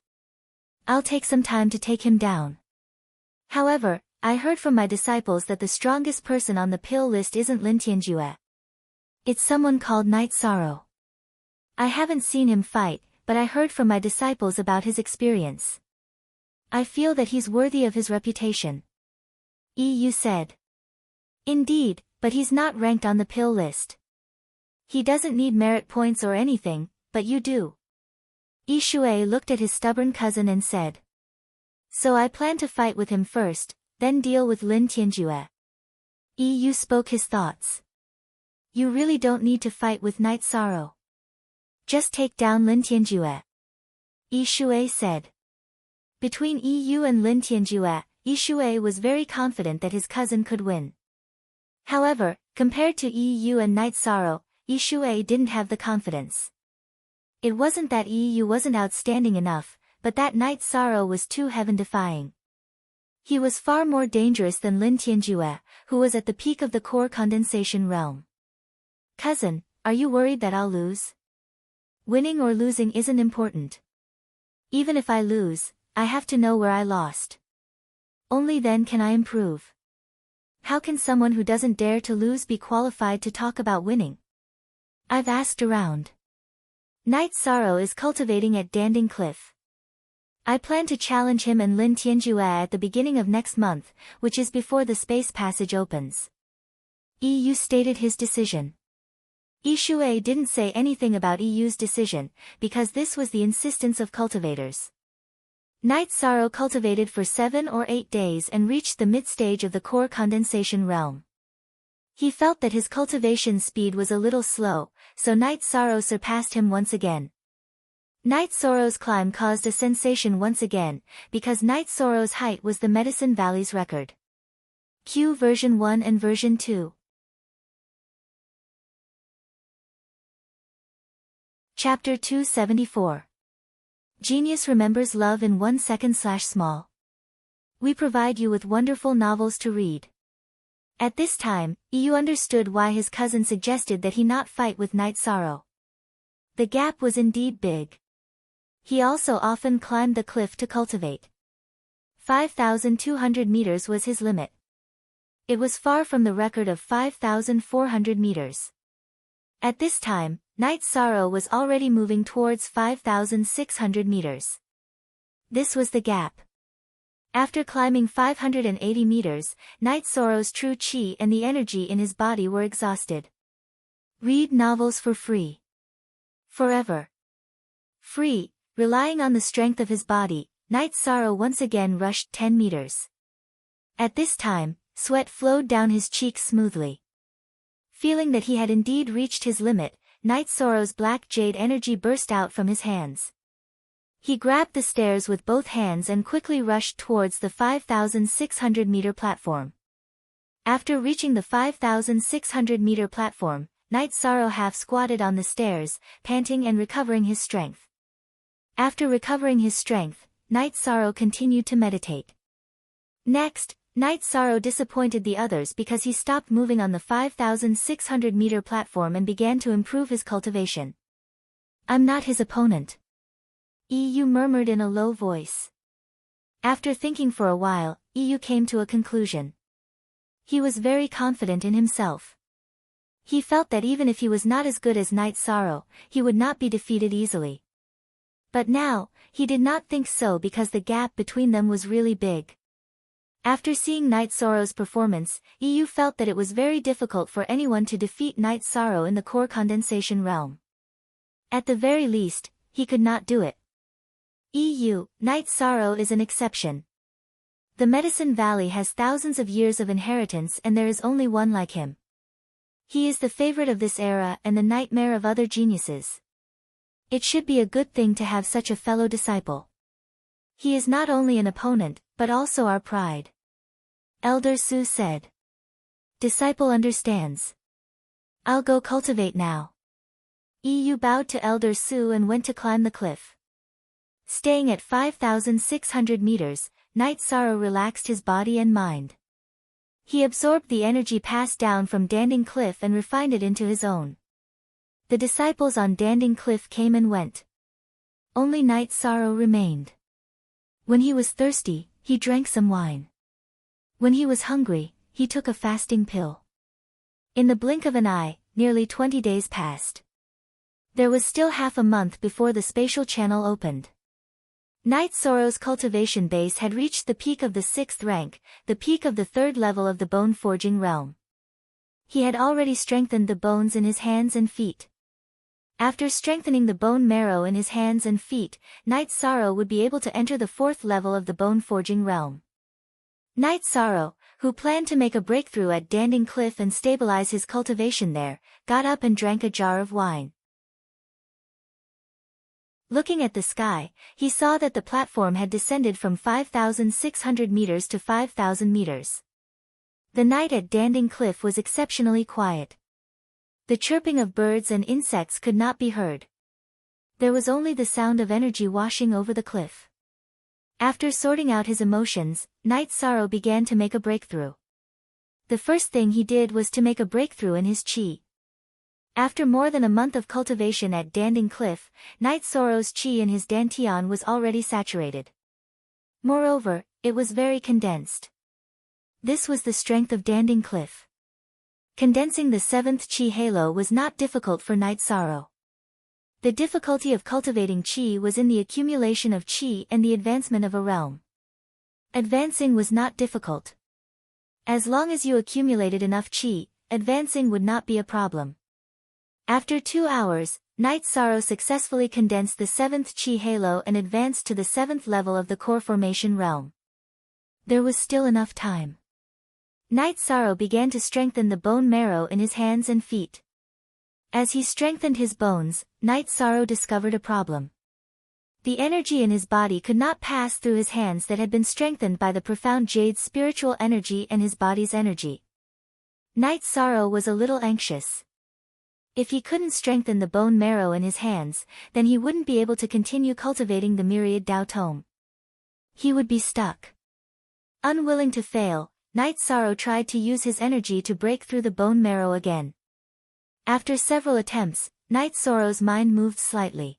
"I'll take some time to take him down. However, I heard from my disciples that the strongest person on the pill list isn't Lin Tianjue. It's someone called Night Sorrow. I haven't seen him fight, but I heard from my disciples about his experience. I feel that he's worthy of his reputation." Yu said. "Indeed, but he's not ranked on the pill list. He doesn't need merit points or anything, but you do." Yishui looked at his stubborn cousin and said. "So I plan to fight with him first, then deal with Lin Tianjue." Yu spoke his thoughts. "You really don't need to fight with Night Sorrow. Just take down Lin Tianjue," Yishui said. Between Yu and Lin Tianjue, Yishui was very confident that his cousin could win. However, compared to Yu and Night Sorrow, Yishui didn't have the confidence. It wasn't that Yu wasn't outstanding enough, but that Night Sorrow was too heaven-defying. He was far more dangerous than Lin Tianjue, who was at the peak of the core condensation realm. "Cousin, are you worried that I'll lose?" "Winning or losing isn't important. Even if I lose, I have to know where I lost. Only then can I improve. How can someone who doesn't dare to lose be qualified to talk about winning? I've asked around. Night Sorrow is cultivating at Danding Cliff. I plan to challenge him and Lin Tianjue at the beginning of next month, which is before the space passage opens." Yu stated his decision. Yishui didn't say anything about Yu's decision, because this was the insistence of cultivators. Night Sorrow cultivated for 7 or 8 days and reached the mid-stage of the core condensation realm. He felt that his cultivation speed was a little slow, so Night Sorrow surpassed him once again. Night Sorrow's climb caused a sensation once again, because Night Sorrow's height was the Medicine Valley's record. Q version 1 and version 2. Chapter 274. Genius remembers love in 1 second/small. We provide you with wonderful novels to read. At this time, Yu understood why his cousin suggested that he not fight with Night Sorrow. The gap was indeed big. He also often climbed the cliff to cultivate. 5,200 meters was his limit. It was far from the record of 5,400 meters. At this time, Night Sorrow was already moving towards 5,600 meters. This was the gap. After climbing 580 meters, Night Sorrow's true chi and the energy in his body were exhausted. Read novels for free. Forever. Free, relying on the strength of his body, Night Sorrow once again rushed 10 meters. At this time, sweat flowed down his cheeks smoothly. Feeling that he had indeed reached his limit, Night Sorrow's black jade energy burst out from his hands. He grabbed the stairs with both hands and quickly rushed towards the 5,600-meter platform. After reaching the 5,600-meter platform, Night Sorrow half-squatted on the stairs, panting and recovering his strength. After recovering his strength, Night Sorrow continued to meditate. Next, Night Sorrow disappointed the others because he stopped moving on the 5,600-meter platform and began to improve his cultivation. "I'm not his opponent," EU murmured in a low voice. After thinking for a while, EU came to a conclusion. He was very confident in himself. He felt that even if he was not as good as Night Sorrow, he would not be defeated easily. But now, he did not think so because the gap between them was really big. After seeing Night Sorrow's performance, EU felt that it was very difficult for anyone to defeat Night Sorrow in the core condensation realm. At the very least, he could not do it. EU, Night Sorrow is an exception. The Medicine Valley has thousands of years of inheritance and there is only one like him. He is the favorite of this era and the nightmare of other geniuses. It should be a good thing to have such a fellow disciple. He is not only an opponent, but also our pride. Elder Su said. Disciple understands. I'll go cultivate now. EU bowed to Elder Su and went to climb the cliff. Staying at 5,600 meters, Night Sorrow relaxed his body and mind. He absorbed the energy passed down from Danding Cliff and refined it into his own. The disciples on Danding Cliff came and went. Only Night Sorrow remained. When he was thirsty, he drank some wine. When he was hungry, he took a fasting pill. In the blink of an eye, nearly 20 days passed. There was still half a month before the spatial channel opened. Night Sorrow's cultivation base had reached the peak of the 6th rank, the peak of the 3rd level of the bone forging realm. He had already strengthened the bones in his hands and feet. After strengthening the bone marrow in his hands and feet, Night Sorrow would be able to enter the 4th level of the bone forging realm. Night Sorrow, who planned to make a breakthrough at Danding Cliff and stabilize his cultivation there, got up and drank a jar of wine. Looking at the sky, he saw that the platform had descended from 5,600 meters to 5,000 meters. The night at Danding Cliff was exceptionally quiet. The chirping of birds and insects could not be heard. There was only the sound of energy washing over the cliff. After sorting out his emotions, Night Sorrow began to make a breakthrough. The first thing he did was to make a breakthrough in his chi. After more than a month of cultivation at Danding Cliff, Night Sorrow's chi in his dantian was already saturated. Moreover, it was very condensed. This was the strength of Danding Cliff. Condensing the 7th chi halo was not difficult for Night Sorrow. The difficulty of cultivating chi was in the accumulation of chi and the advancement of a realm. Advancing was not difficult. As long as you accumulated enough chi, advancing would not be a problem. After 2 hours, Night Sorrow successfully condensed the 7th chi halo and advanced to the 7th level of the core formation realm. There was still enough time. Night Sorrow began to strengthen the bone marrow in his hands and feet. As he strengthened his bones, Night Sorrow discovered a problem. The energy in his body could not pass through his hands that had been strengthened by the profound jade's spiritual energy and his body's energy. Night Sorrow was a little anxious. If he couldn't strengthen the bone marrow in his hands, then he wouldn't be able to continue cultivating the myriad Dao Tome. He would be stuck. Unwilling to fail, Night Sorrow tried to use his energy to break through the bone marrow again. After several attempts, Night Sorrow's mind moved slightly.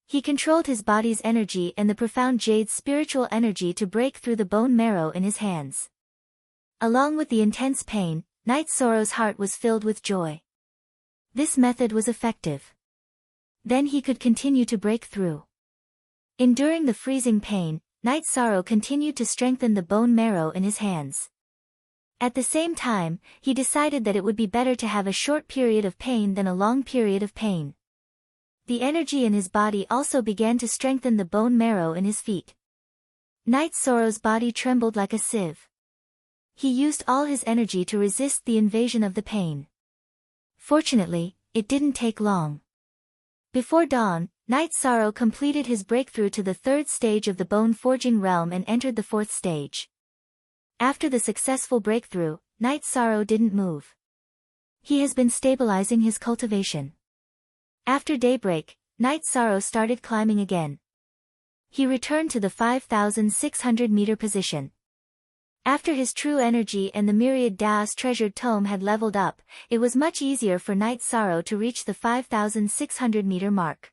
He controlled his body's energy and the profound jade's spiritual energy to break through the bone marrow in his hands. Along with the intense pain, Night Sorrow's heart was filled with joy. This method was effective. Then he could continue to break through. Enduring the freezing pain, Night Sorrow continued to strengthen the bone marrow in his hands. At the same time, he decided that it would be better to have a short period of pain than a long period of pain. The energy in his body also began to strengthen the bone marrow in his feet. Night Sorrow's body trembled like a sieve. He used all his energy to resist the invasion of the pain. Fortunately, it didn't take long. Before dawn, Night Sorrow completed his breakthrough to the third stage of the bone forging realm and entered the fourth stage. After the successful breakthrough, Night Sorrow didn't move. He has been stabilizing his cultivation. After daybreak, Night Sorrow started climbing again. He returned to the 5,600-meter position. After his true energy and the myriad Dao's treasured tome had leveled up, it was much easier for Night Sorrow to reach the 5,600-meter mark.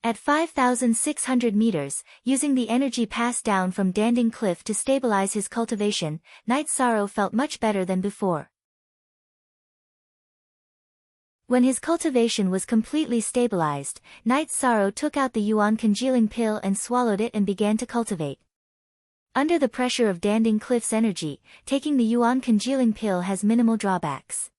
At 5,600 meters, using the energy passed down from Danding Cliff to stabilize his cultivation, Night Sorrow felt much better than before. When his cultivation was completely stabilized, Night Sorrow took out the Yuan congealing pill and swallowed it and began to cultivate. Under the pressure of Danding Cliff's energy, taking the Yuan congealing pill has minimal drawbacks.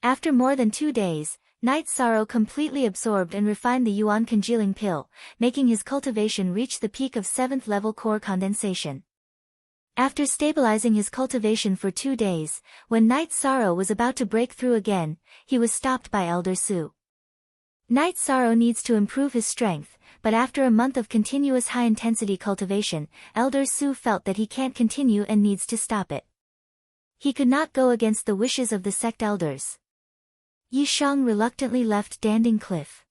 After more than 2 days, Night Sorrow completely absorbed and refined the Yuan congealing pill, making his cultivation reach the peak of 7th level core condensation. After stabilizing his cultivation for 2 days, when Night Sorrow was about to break through again, he was stopped by Elder Su. Night Sorrow needs to improve his strength, but after a month of continuous high-intensity cultivation, Elder Su felt that he can't continue and needs to stop it. He could not go against the wishes of the sect elders. Yi Shang reluctantly left Danding Cliff.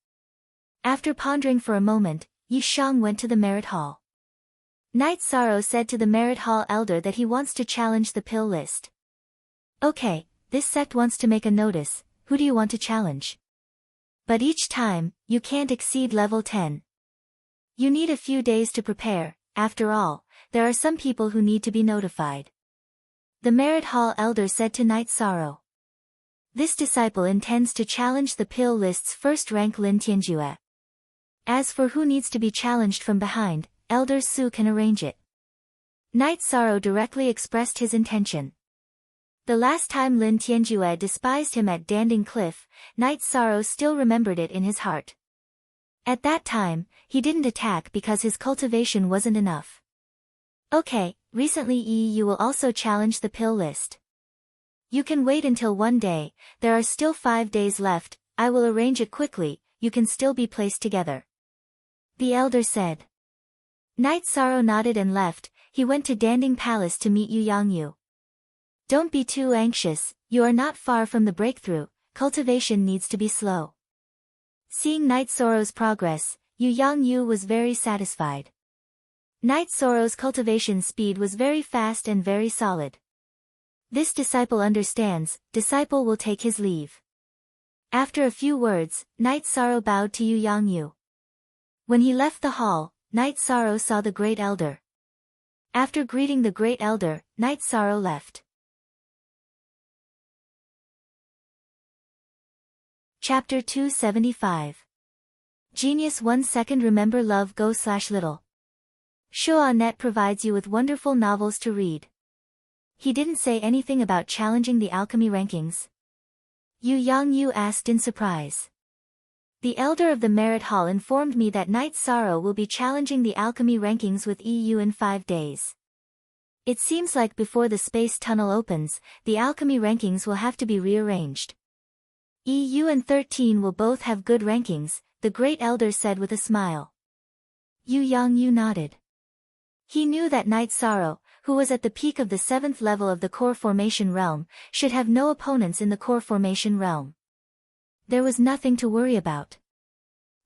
After pondering for a moment, Yi Shang went to the Merit Hall. Night Sorrow said to the Merit Hall elder that he wants to challenge the pill list. Okay, this sect wants to make a notice, who do you want to challenge? But each time, you can't exceed level 10. You need a few days to prepare, after all, there are some people who need to be notified. The Merit Hall elder said to Night Sorrow. This disciple intends to challenge the pill list's first rank Lin Tianjue. As for who needs to be challenged from behind, Elder Su can arrange it. Night Sorrow directly expressed his intention. The last time Lin Tianjue despised him at Danding Cliff, Night Sorrow still remembered it in his heart. At that time, he didn't attack because his cultivation wasn't enough. Okay, recently you will also challenge the pill list. You can wait until 1 day, there are still 5 days left, I will arrange it quickly, you can still be placed together. The elder said. Night Sorrow nodded and left, he went to Danding Palace to meet Yu Yangyu. Don't be too anxious, you are not far from the breakthrough, cultivation needs to be slow. Seeing Night Sorrow's progress, Yu Yangyu was very satisfied. Night Sorrow's cultivation speed was very fast and very solid. This disciple understands, disciple will take his leave. After a few words, Night Sorrow bowed to Yu Yangyu. When he left the hall, Night Sorrow saw the Great Elder. After greeting the Great Elder, Night Sorrow left. Chapter 275. Genius 1 second. Remember love go/little. Shuanet provides you with wonderful novels to read. He didn't say anything about challenging the alchemy rankings. Yu Yangyu asked in surprise. The elder of the Merit Hall informed me that Night Sorrow will be challenging the alchemy rankings with EU in 5 days. It seems like before the space tunnel opens, the alchemy rankings will have to be rearranged. EU and 13 will both have good rankings, the Great Elder said with a smile. Yu Yangyu nodded. He knew that Night Sorrow, who was at the peak of the 7th level of the core formation realm, should have no opponents in the core formation realm. There was nothing to worry about.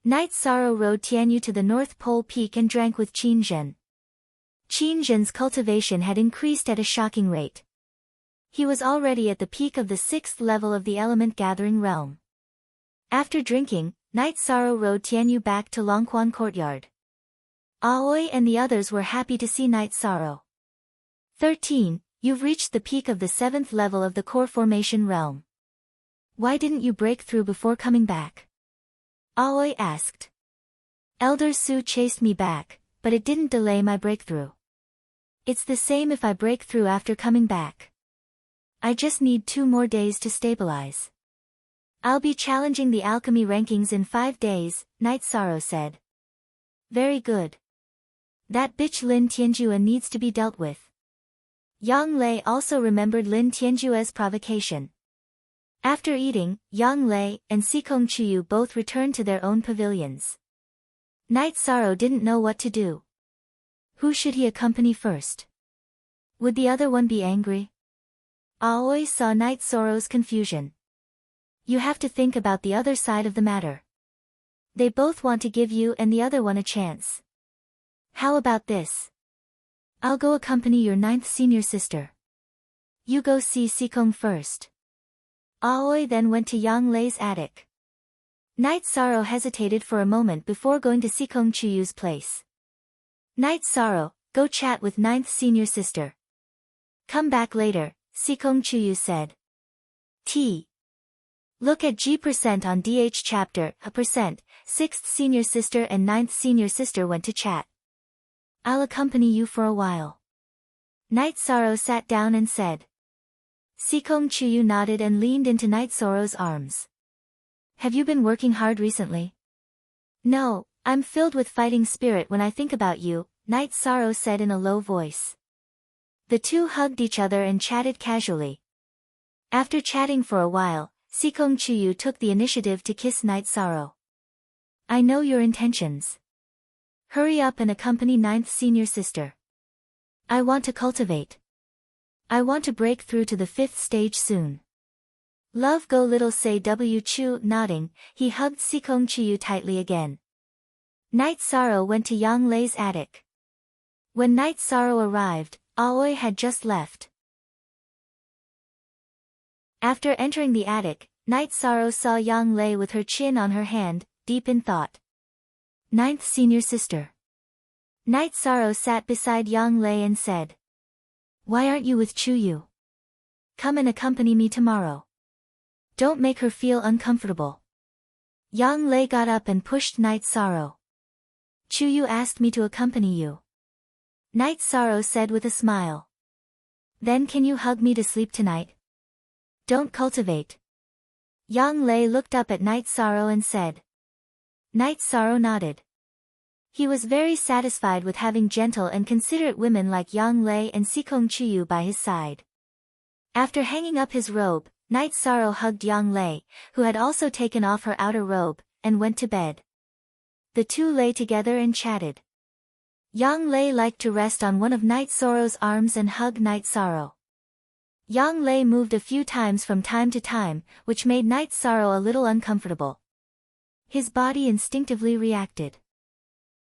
Night Sorrow rode Tianyu to the North Pole Peak and drank with Qin Zhen. Qin Zhen's cultivation had increased at a shocking rate. He was already at the peak of the 6th level of the element gathering realm. After drinking, Night Sorrow rode Tianyu back to Longquan Courtyard. Aoi and the others were happy to see Night Sorrow. 13. You've reached the peak of the 7th level of the core formation realm. Why didn't you break through before coming back? Aoi asked. Elder Su chased me back, but it didn't delay my breakthrough. It's the same if I break through after coming back. I just need 2 more days to stabilize. I'll be challenging the alchemy rankings in 5 days, Night Sorrow said. Very good. That bitch Lin Tianjue needs to be dealt with. Yang Lei also remembered Lin Tianjue's provocation. After eating, Yang Lei and Sikong Chuyu both returned to their own pavilions. Night Sorrow didn't know what to do. Who should he accompany first? Would the other one be angry? Aoi saw Night Sorrow's confusion. You have to think about the other side of the matter. They both want to give you and the other one a chance. How about this? I'll go accompany your 9th senior sister. You go see Sikong first. Aoi then went to Yang Lei's attic. Night Sorrow hesitated for a moment before going to Sikong Chuyu's place. Night Sorrow, go chat with 9th senior sister. Come back later, Sikong Chuyu said. T. Look at G% on DH chapter, a percent, 6th senior sister and 9th senior sister went to chat. I'll accompany you for a while. Night Sorrow sat down and said. Sikong Chuyu nodded and leaned into Night Sorrow's arms. Have you been working hard recently? No, I'm filled with fighting spirit when I think about you, Night Sorrow said in a low voice. The two hugged each other and chatted casually. After chatting for a while, Sikong Chuyu took the initiative to kiss Night Sorrow. I know your intentions. Hurry up and accompany 9th senior sister. I want to cultivate. I want to break through to the 5th stage soon. Love go little say W Chu nodding, he hugged Sikong Chuyu tightly again. Night Sorrow went to Yang Lei's attic. When Night Sorrow arrived, Aoi had just left. After entering the attic, Night Sorrow saw Yang Lei with her chin on her hand, deep in thought. 9th senior sister. Night Sorrow sat beside Yang Lei and said. Why aren't you with Chuyu? Come and accompany me tomorrow. Don't make her feel uncomfortable. Yang Lei got up and pushed Night Sorrow. Chuyu asked me to accompany you. Night Sorrow said with a smile. Then can you hug me to sleep tonight? Don't cultivate. Yang Lei looked up at Night Sorrow and said. Night Sorrow nodded. He was very satisfied with having gentle and considerate women like Yang Lei and Sikong Chuyu by his side. After hanging up his robe, Night Sorrow hugged Yang Lei, who had also taken off her outer robe, and went to bed. The two lay together and chatted. Yang Lei liked to rest on one of Night Sorrow's arms and hug Night Sorrow. Yang Lei moved a few times from time to time, which made Night Sorrow a little uncomfortable. His body instinctively reacted.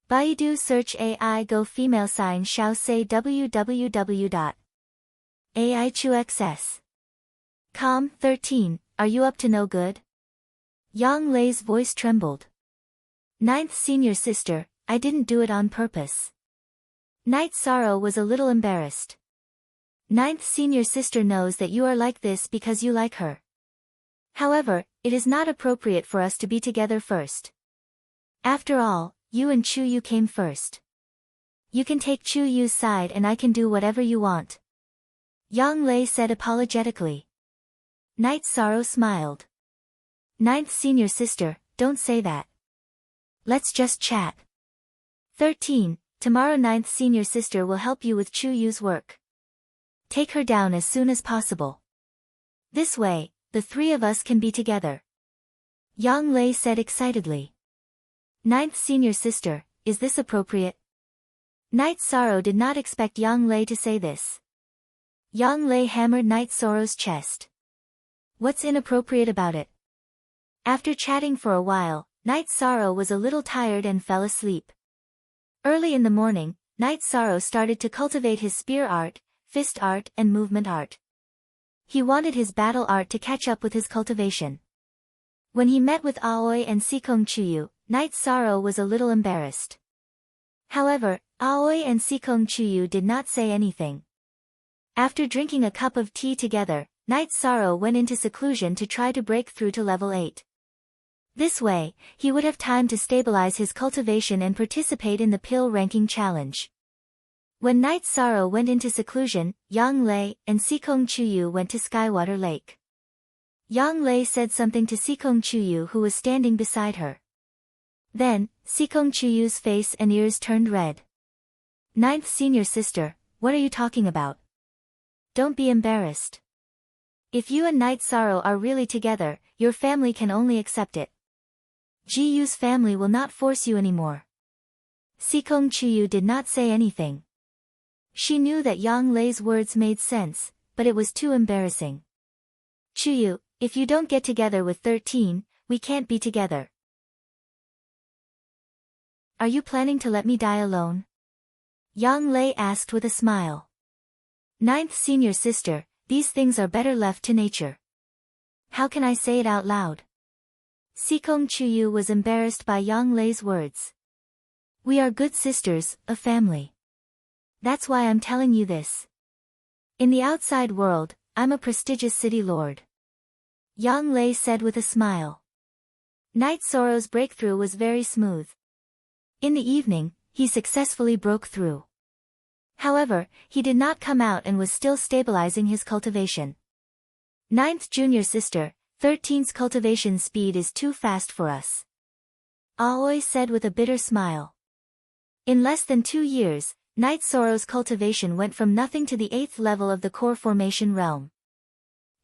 Baidu search AI go female sign shall say www.aichuxs. Com 13, are you up to no good? Yang Lei's voice trembled. 9th senior sister, I didn't do it on purpose. Night Sorrow was a little embarrassed. 9th senior sister knows that you are like this because you like her. However, it is not appropriate for us to be together first. After all, you and Chuyu came first. You can take Chuyu's side and I can do whatever you want. Yang Lei said apologetically. Night Sorrow smiled. 9th senior sister, don't say that. Let's just chat. 13. Tomorrow 9th senior sister will help you with Chuyu's work. Take her down as soon as possible. This way, the 3 of us can be together. Yang Lei said excitedly. 9th senior sister, is this appropriate? Night Sorrow did not expect Yang Lei to say this. Yang Lei hammered Night Sorrow's chest. What's inappropriate about it? After chatting for a while, Night Sorrow was a little tired and fell asleep. Early in the morning, Night Sorrow started to cultivate his spear art, fist art and movement art. He wanted his battle art to catch up with his cultivation. When he met with Aoi and Sikong Chuyu, Night Sorrow was a little embarrassed. However, Aoi and Sikong Chuyu did not say anything. After drinking a cup of tea together, Night Sorrow went into seclusion to try to break through to level 8. This way, he would have time to stabilize his cultivation and participate in the pill ranking challenge. When Night Sorrow went into seclusion, Yang Lei and Sikong Chuyu went to Skywater Lake. Yang Lei said something to Sikong Chuyu who was standing beside her. Then, Sikong Chuyu's face and ears turned red. Ninth senior sister, what are you talking about? Don't be embarrassed. If you and Night Sorrow are really together, your family can only accept it. Jiyu's family will not force you anymore. Sikong Chuyu did not say anything. She knew that Yang Lei's words made sense, but it was too embarrassing. Chuyu, if you don't get together with 13, we can't be together. Are you planning to let me die alone? Yang Lei asked with a smile. Ninth senior sister, these things are better left to nature. How can I say it out loud? Sikong Chuyu was embarrassed by Yang Lei's words. We are good sisters, a family. That's why I'm telling you this. In the outside world, I'm a prestigious city lord. Yang Lei said with a smile. Night Sorrow's breakthrough was very smooth. In the evening, he successfully broke through. However, he did not come out and was still stabilizing his cultivation. Ninth junior sister, 13's cultivation speed is too fast for us. Aoi said with a bitter smile. In less than 2 years, Night Sorrow's cultivation went from nothing to the 8th level of the core formation realm.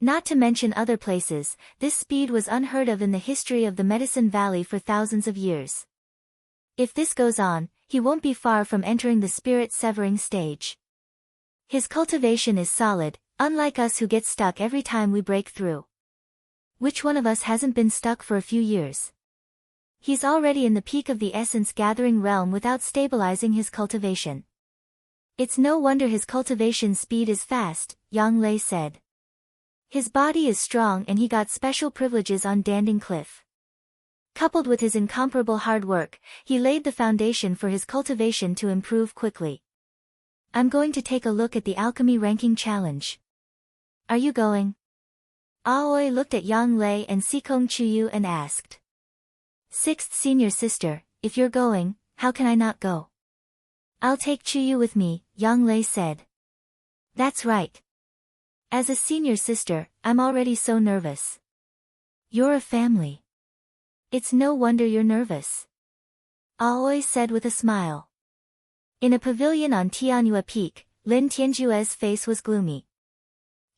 Not to mention other places, this speed was unheard of in the history of the Medicine Valley for thousands of years. If this goes on, he won't be far from entering the spirit-severing stage. His cultivation is solid, unlike us who get stuck every time we break through. Which one of us hasn't been stuck for a few years? He's already in the peak of the essence-gathering realm without stabilizing his cultivation. It's no wonder his cultivation speed is fast, Yang Lei said. His body is strong and he got special privileges on Danding Cliff. Coupled with his incomparable hard work, he laid the foundation for his cultivation to improve quickly. I'm going to take a look at the alchemy ranking challenge. Are you going? Aoi looked at Yang Lei and Sikong Chuyu and asked. Sixth senior sister, if you're going, how can I not go? I'll take Chuyu with me, Yang Lei said. That's right. As a senior sister, I'm already so nervous. You're a family. It's no wonder you're nervous. Aoi said with a smile. In a pavilion on Tianyue Peak, Lin Tianjue's face was gloomy.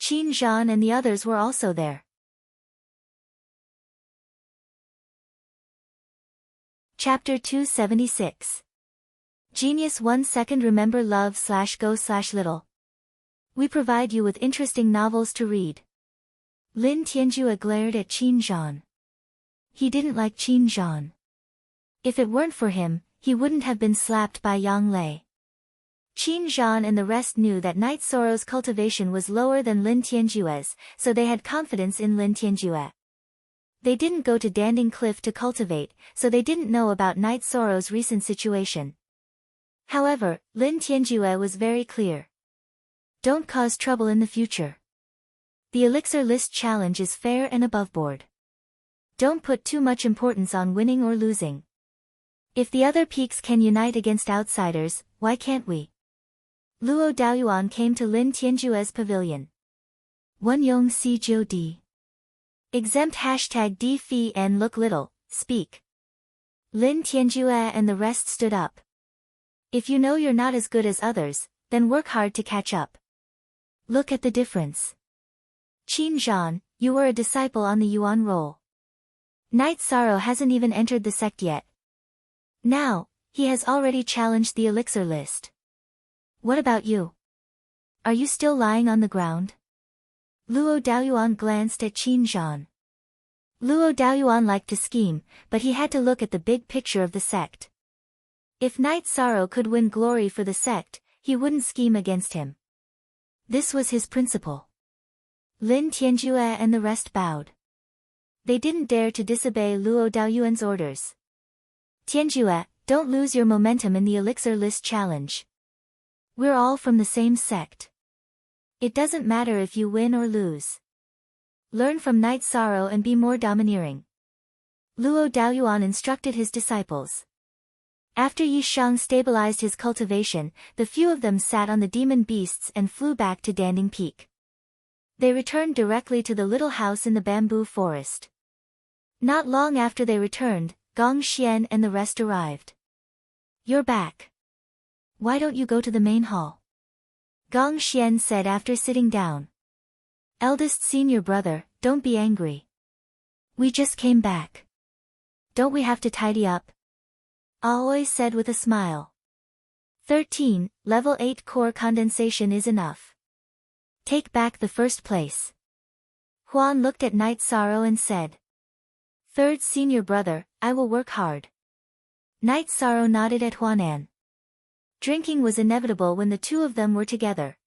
Qin Zhan and the others were also there. Chapter 276. Genius 1 second remember love/go/little. We provide you with interesting novels to read. Lin Tianjue glared at Qin Zhan. He didn't like Qin Zhan. If it weren't for him, he wouldn't have been slapped by Yang Lei. Qin Zhan and the rest knew that Night Sorrow's cultivation was lower than Lin Tianjue's, so they had confidence in Lin Tianjue. They didn't go to Danding Cliff to cultivate, so they didn't know about Night Sorrow's recent situation. However, Lin Tianjue was very clear. Don't cause trouble in the future. The Elixir List Challenge is fair and above board. Don't put too much importance on winning or losing. If the other peaks can unite against outsiders, why can't we? Luo Daoyuan came to Lin Tianjue's pavilion. One Yong Si Jiu Di. Exempt #D Phi and look little, speak. Lin Tianjue and the rest stood up. If you know you're not as good as others, then work hard to catch up. Look at the difference. Qin Zhan, you were a disciple on the Yuan roll. Night Sorrow hasn't even entered the sect yet. Now, he has already challenged the elixir list. What about you? Are you still lying on the ground? Luo Daoyuan glanced at Qin Zhan. Luo Daoyuan liked to scheme, but he had to look at the big picture of the sect. If Night Sorrow could win glory for the sect, he wouldn't scheme against him. This was his principle. Lin Tianjue and the rest bowed. They didn't dare to disobey Luo Daoyuan's orders. Tianjue, don't lose your momentum in the Elixir List Challenge. We're all from the same sect. It doesn't matter if you win or lose. Learn from Night Sorrow and be more domineering. Luo Daoyuan instructed his disciples. After Yi Shang stabilized his cultivation, the few of them sat on the demon beasts and flew back to Danding Peak. They returned directly to the little house in the bamboo forest. Not long after they returned, Gong Xian and the rest arrived. "You're back. Why don't you go to the main hall?" Gong Xian said after sitting down. "Eldest senior brother, don't be angry. We just came back. Don't we have to tidy up?" Aoi said with a smile. 13, Level 8 core condensation is enough. Take back the first place. Huan looked at Night Sorrow and said. "Third senior brother, I will work hard." Night Sorrow nodded at Huanan. Drinking was inevitable when the two of them were together.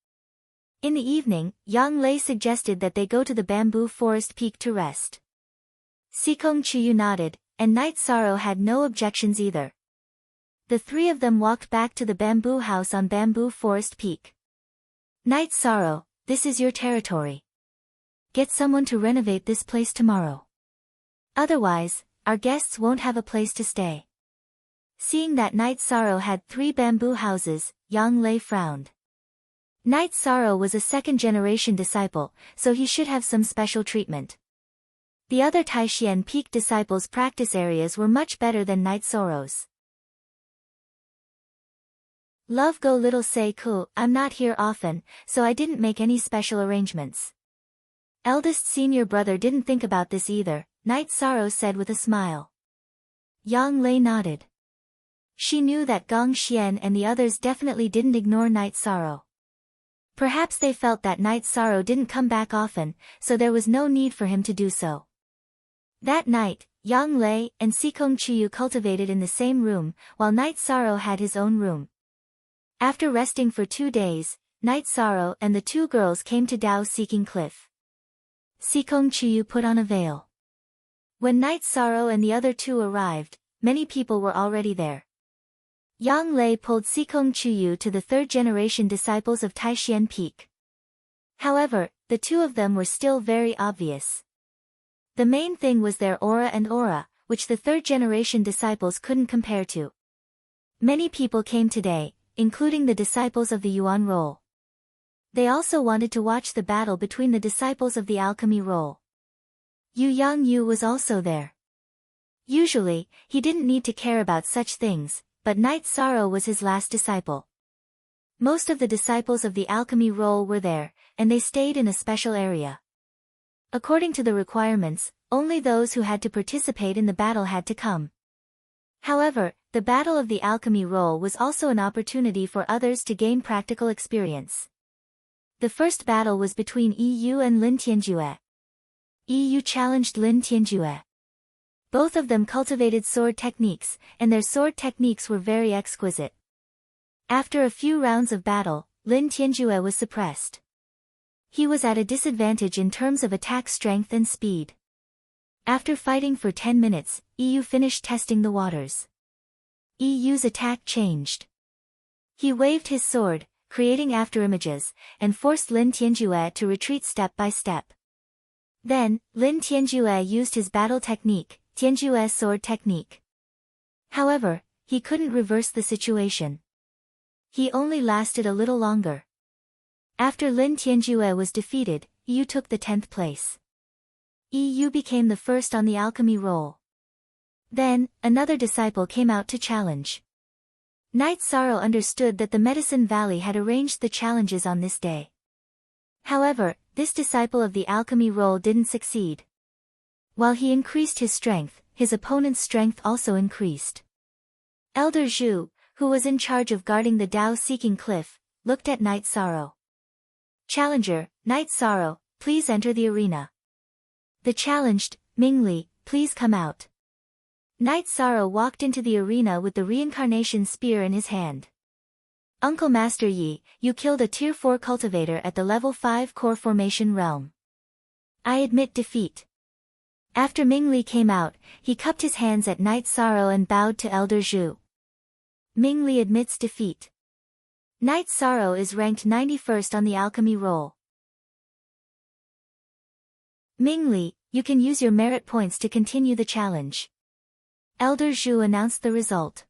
In the evening, Yang Lei suggested that they go to the bamboo forest peak to rest. Sikong Chuyu nodded, and Night Sorrow had no objections either. The three of them walked back to the bamboo house on Bamboo Forest Peak. "Night Sorrow, this is your territory. Get someone to renovate this place tomorrow. Otherwise, our guests won't have a place to stay." Seeing that Night Sorrow had 3 bamboo houses, Yang Lei frowned. Night Sorrow was a second-generation disciple, so he should have some special treatment. The other Taishian Peak disciples' practice areas were much better than Night Sorrow's. Love go little say ku, I'm not here often, so I didn't make any special arrangements. Eldest senior brother didn't think about this either, Night Sorrow said with a smile. Yang Lei nodded. She knew that Gong Xian and the others definitely didn't ignore Night Sorrow. Perhaps they felt that Night Sorrow didn't come back often, so there was no need for him to do so. That night, Yang Lei and Sikong Chuyu cultivated in the same room, while Night Sorrow had his own room. After resting for 2 days, Night Sorrow and the 2 girls came to Dao Seeking Cliff. Sikong Chuyu put on a veil. When Night Sorrow and the other 2 arrived, many people were already there. Yang Lei pulled Sikong Chuyu to the 3rd-generation disciples of Taishian Peak. However, the 2 of them were still very obvious. The main thing was their aura, which the 3rd-generation disciples couldn't compare to. Many people came today, including the disciples of the Yuan role. They also wanted to watch the battle between the disciples of the alchemy role. Yu Yangyu was also there. Usually, he didn't need to care about such things, but Night Sorrow was his last disciple. Most of the disciples of the alchemy role were there, and they stayed in a special area. According to the requirements, only those who had to participate in the battle had to come. However, the battle of the alchemy role was also an opportunity for others to gain practical experience. The first battle was between Yu and Lin Tianjue. Yu challenged Lin Tianjue. Both of them cultivated sword techniques, and their sword techniques were very exquisite. After a few rounds of battle, Lin Tianjue was suppressed. He was at a disadvantage in terms of attack strength and speed. After fighting for 10 minutes, Yu finished testing the waters. Yu's attack changed. He waved his sword, creating afterimages, and forced Lin Tianjue to retreat step by step. Then, Lin Tianjue used his battle technique, Tianjue sword technique. However, he couldn't reverse the situation. He only lasted a little longer. After Lin Tianjue was defeated, Yu took the 10th place. Yu became the first on the alchemy roll. Then, another disciple came out to challenge. Night Sorrow understood that the Medicine Valley had arranged the challenges on this day. However, this disciple of the alchemy roll didn't succeed. While he increased his strength, his opponent's strength also increased. Elder Zhu, who was in charge of guarding the Dao Seeking Cliff, looked at Night Sorrow. Challenger, Night Sorrow, please enter the arena. The challenged, Mingli, please come out. Night Sorrow walked into the arena with the reincarnation spear in his hand. Uncle Master Yi, you killed a Tier 4 cultivator at the Level 5 core formation realm. I admit defeat. After Mingli came out, he cupped his hands at Night Sorrow and bowed to Elder Zhu. Mingli admits defeat. Night Sorrow is ranked 91st on the alchemy roll. Mingli, you can use your merit points to continue the challenge. Elder Zhu announced the result.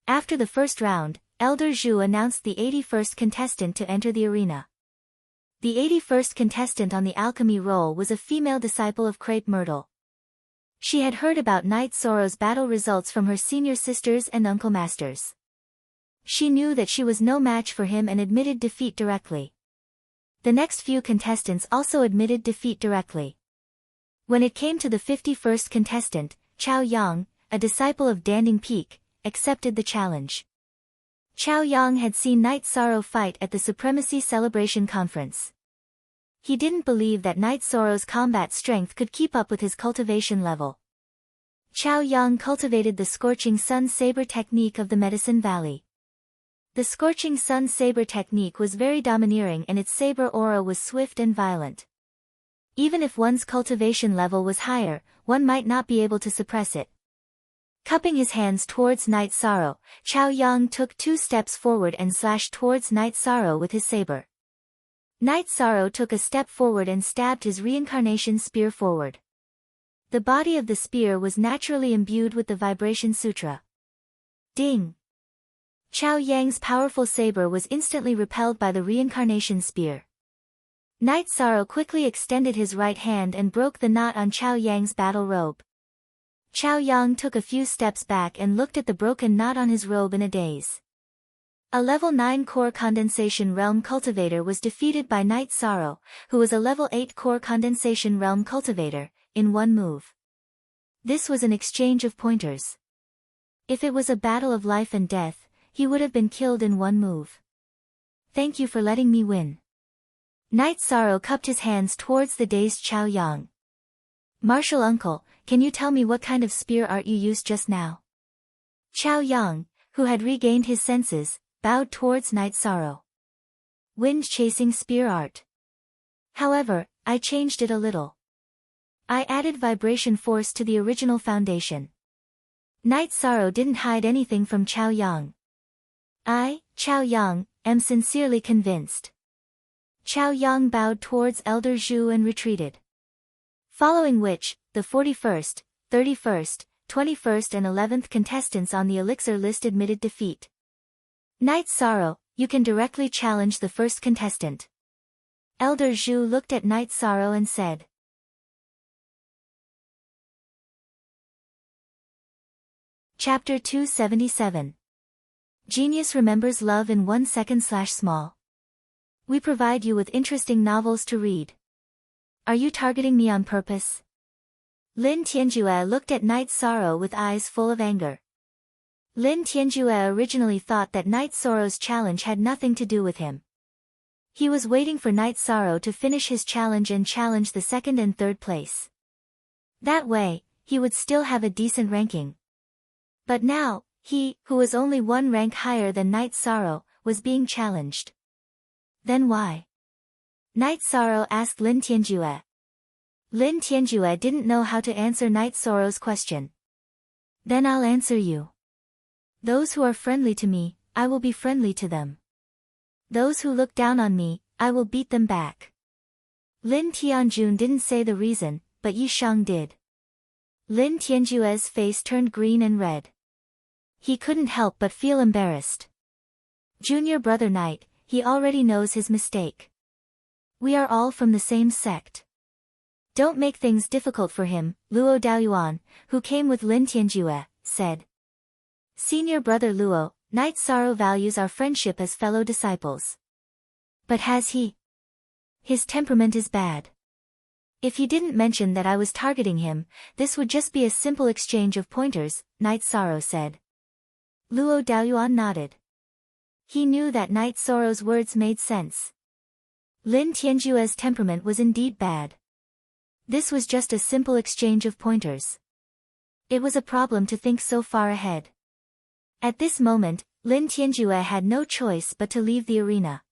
After the first round, Elder Zhu announced the 81st contestant to enter the arena. The 81st contestant on the alchemy roll was a female disciple of Crepe Myrtle. She had heard about Knight Sorrow's battle results from her senior sisters and uncle masters. She knew that she was no match for him and admitted defeat directly. The next few contestants also admitted defeat directly. When it came to the 51st contestant, Chao Yang, a disciple of Danding Peak, accepted the challenge. Chao Yang had seen Knight Sorrow fight at the Supremacy Celebration Conference. He didn't believe that Knight Sorrow's combat strength could keep up with his cultivation level. Chao Yang cultivated the Scorching Sun Saber technique of the Medicine Valley. The Scorching Sun Saber technique was very domineering and its saber aura was swift and violent. Even if one's cultivation level was higher, one might not be able to suppress it. Cupping his hands towards Knight Sorrow, Chao Yang took 2 steps forward and slashed towards Knight Sorrow with his saber. Knight Sorrow took a step forward and stabbed his reincarnation spear forward. The body of the spear was naturally imbued with the Vibration Sutra. Ding! Chao Yang's powerful saber was instantly repelled by the reincarnation spear. Knight Sorrow quickly extended his right hand and broke the knot on Chao Yang's battle robe. Chao Yang took a few steps back and looked at the broken knot on his robe in a daze. A level 9 core condensation realm cultivator was defeated by Knight Sorrow, who was a level 8 core condensation realm cultivator, in one move. This was an exchange of pointers. If it was a battle of life and death, he would have been killed in one move. Thank you for letting me win. Knight Sorrow cupped his hands towards the dazed Chao Yang. Martial uncle, can you tell me what kind of spear art you used just now? Chao Yang, who had regained his senses, bowed towards Knight Sorrow. Wind-chasing spear art. However, I changed it a little. I added vibration force to the original foundation. Knight Sorrow didn't hide anything from Chao Yang. I, Chao Yang, am sincerely convinced. Chao Yang bowed towards Elder Zhu and retreated. Following which, the 41st, 31st, 21st and 11th contestants on the elixir list admitted defeat. Knight Sorrow, you can directly challenge the first contestant. Elder Zhu looked at Knight Sorrow and said. Chapter 277. Genius remembers love in 1 second/small. We provide you with interesting novels to read. Are you targeting me on purpose? Lin Tianjue looked at Knight Sorrow with eyes full of anger. Lin Tianjue originally thought that Knight Sorrow's challenge had nothing to do with him. He was waiting for Knight Sorrow to finish his challenge and challenge the 2nd and 3rd place. That way, he would still have a decent ranking. But now, he, who was only 1 rank higher than Knight Sorrow, was being challenged. Then why? Knight Sorrow asked Lin Tianjue. Lin Tianjue didn't know how to answer Knight Sorrow's question. Then I'll answer you. Those who are friendly to me, I will be friendly to them. Those who look down on me, I will beat them back. Lin Tianjun didn't say the reason, but Yi Shang did. Lin Tianjue's face turned green and red. He couldn't help but feel embarrassed. Junior brother Knight, he already knows his mistake. We are all from the same sect. Don't make things difficult for him, Luo Daoyuan, who came with Lin Tianjue, said. Senior brother Luo, Knight Sorrow values our friendship as fellow disciples. But has he? His temperament is bad. If he didn't mention that I was targeting him, this would just be a simple exchange of pointers, Knight Sorrow said. Luo Daoyuan nodded. He knew that Knight Sorrow's words made sense. Lin Tianjue's temperament was indeed bad. This was just a simple exchange of pointers. It was a problem to think so far ahead. At this moment, Lin Tianjue had no choice but to leave the arena.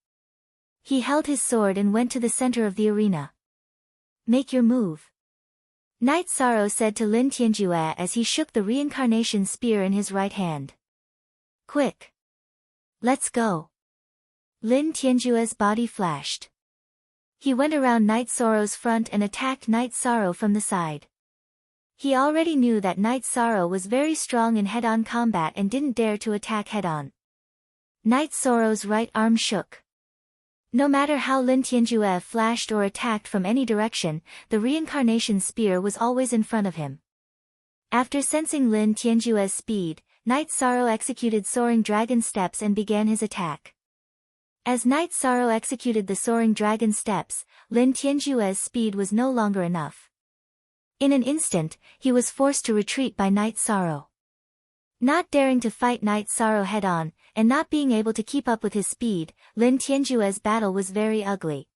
He held his sword and went to the center of the arena. Make your move. Knight Sorrow said to Lin Tianjue as he shook the reincarnation spear in his right hand. Quick. Let's go. Lin Tianjue's body flashed. He went around Knight Sorrow's front and attacked Knight Sorrow from the side. He already knew that Night Sorrow was very strong in head-on combat and didn't dare to attack head-on. Night Sorrow's right arm shook. No matter how Lin Tianjue flashed or attacked from any direction, the reincarnation spear was always in front of him. After sensing Lin Tianjue's speed, Night Sorrow executed Soaring Dragon Steps and began his attack. As Night Sorrow executed the Soaring Dragon Steps, Lin Tianjue's speed was no longer enough. In an instant, he was forced to retreat by Night Sorrow. Not daring to fight Night Sorrow head-on, and not being able to keep up with his speed, Lin Tianjue's battle was very ugly.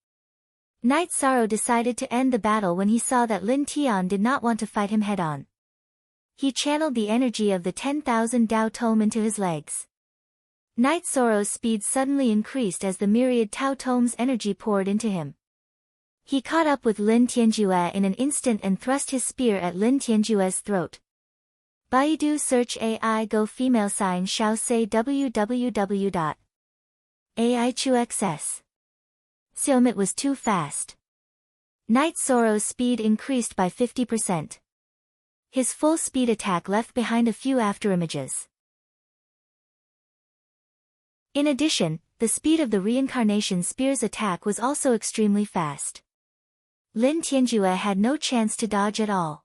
Night Sorrow decided to end the battle when he saw that Lin Tian did not want to fight him head-on. He channeled the energy of the 10,000 Tao Tome into his legs. Night Sorrow's speed suddenly increased as the myriad Tao Tome's energy poured into him. He caught up with Lin Tianjue in an instant and thrust his spear at Lin Tianjue's throat. Baidu search AI Go female sign Xiao say www.aichuxs. Xiaomit was too fast. Night Sorrow's speed increased by 50%. His full speed attack left behind a few afterimages. In addition, the speed of the reincarnation spear's attack was also extremely fast. Lin Tianjue had no chance to dodge at all.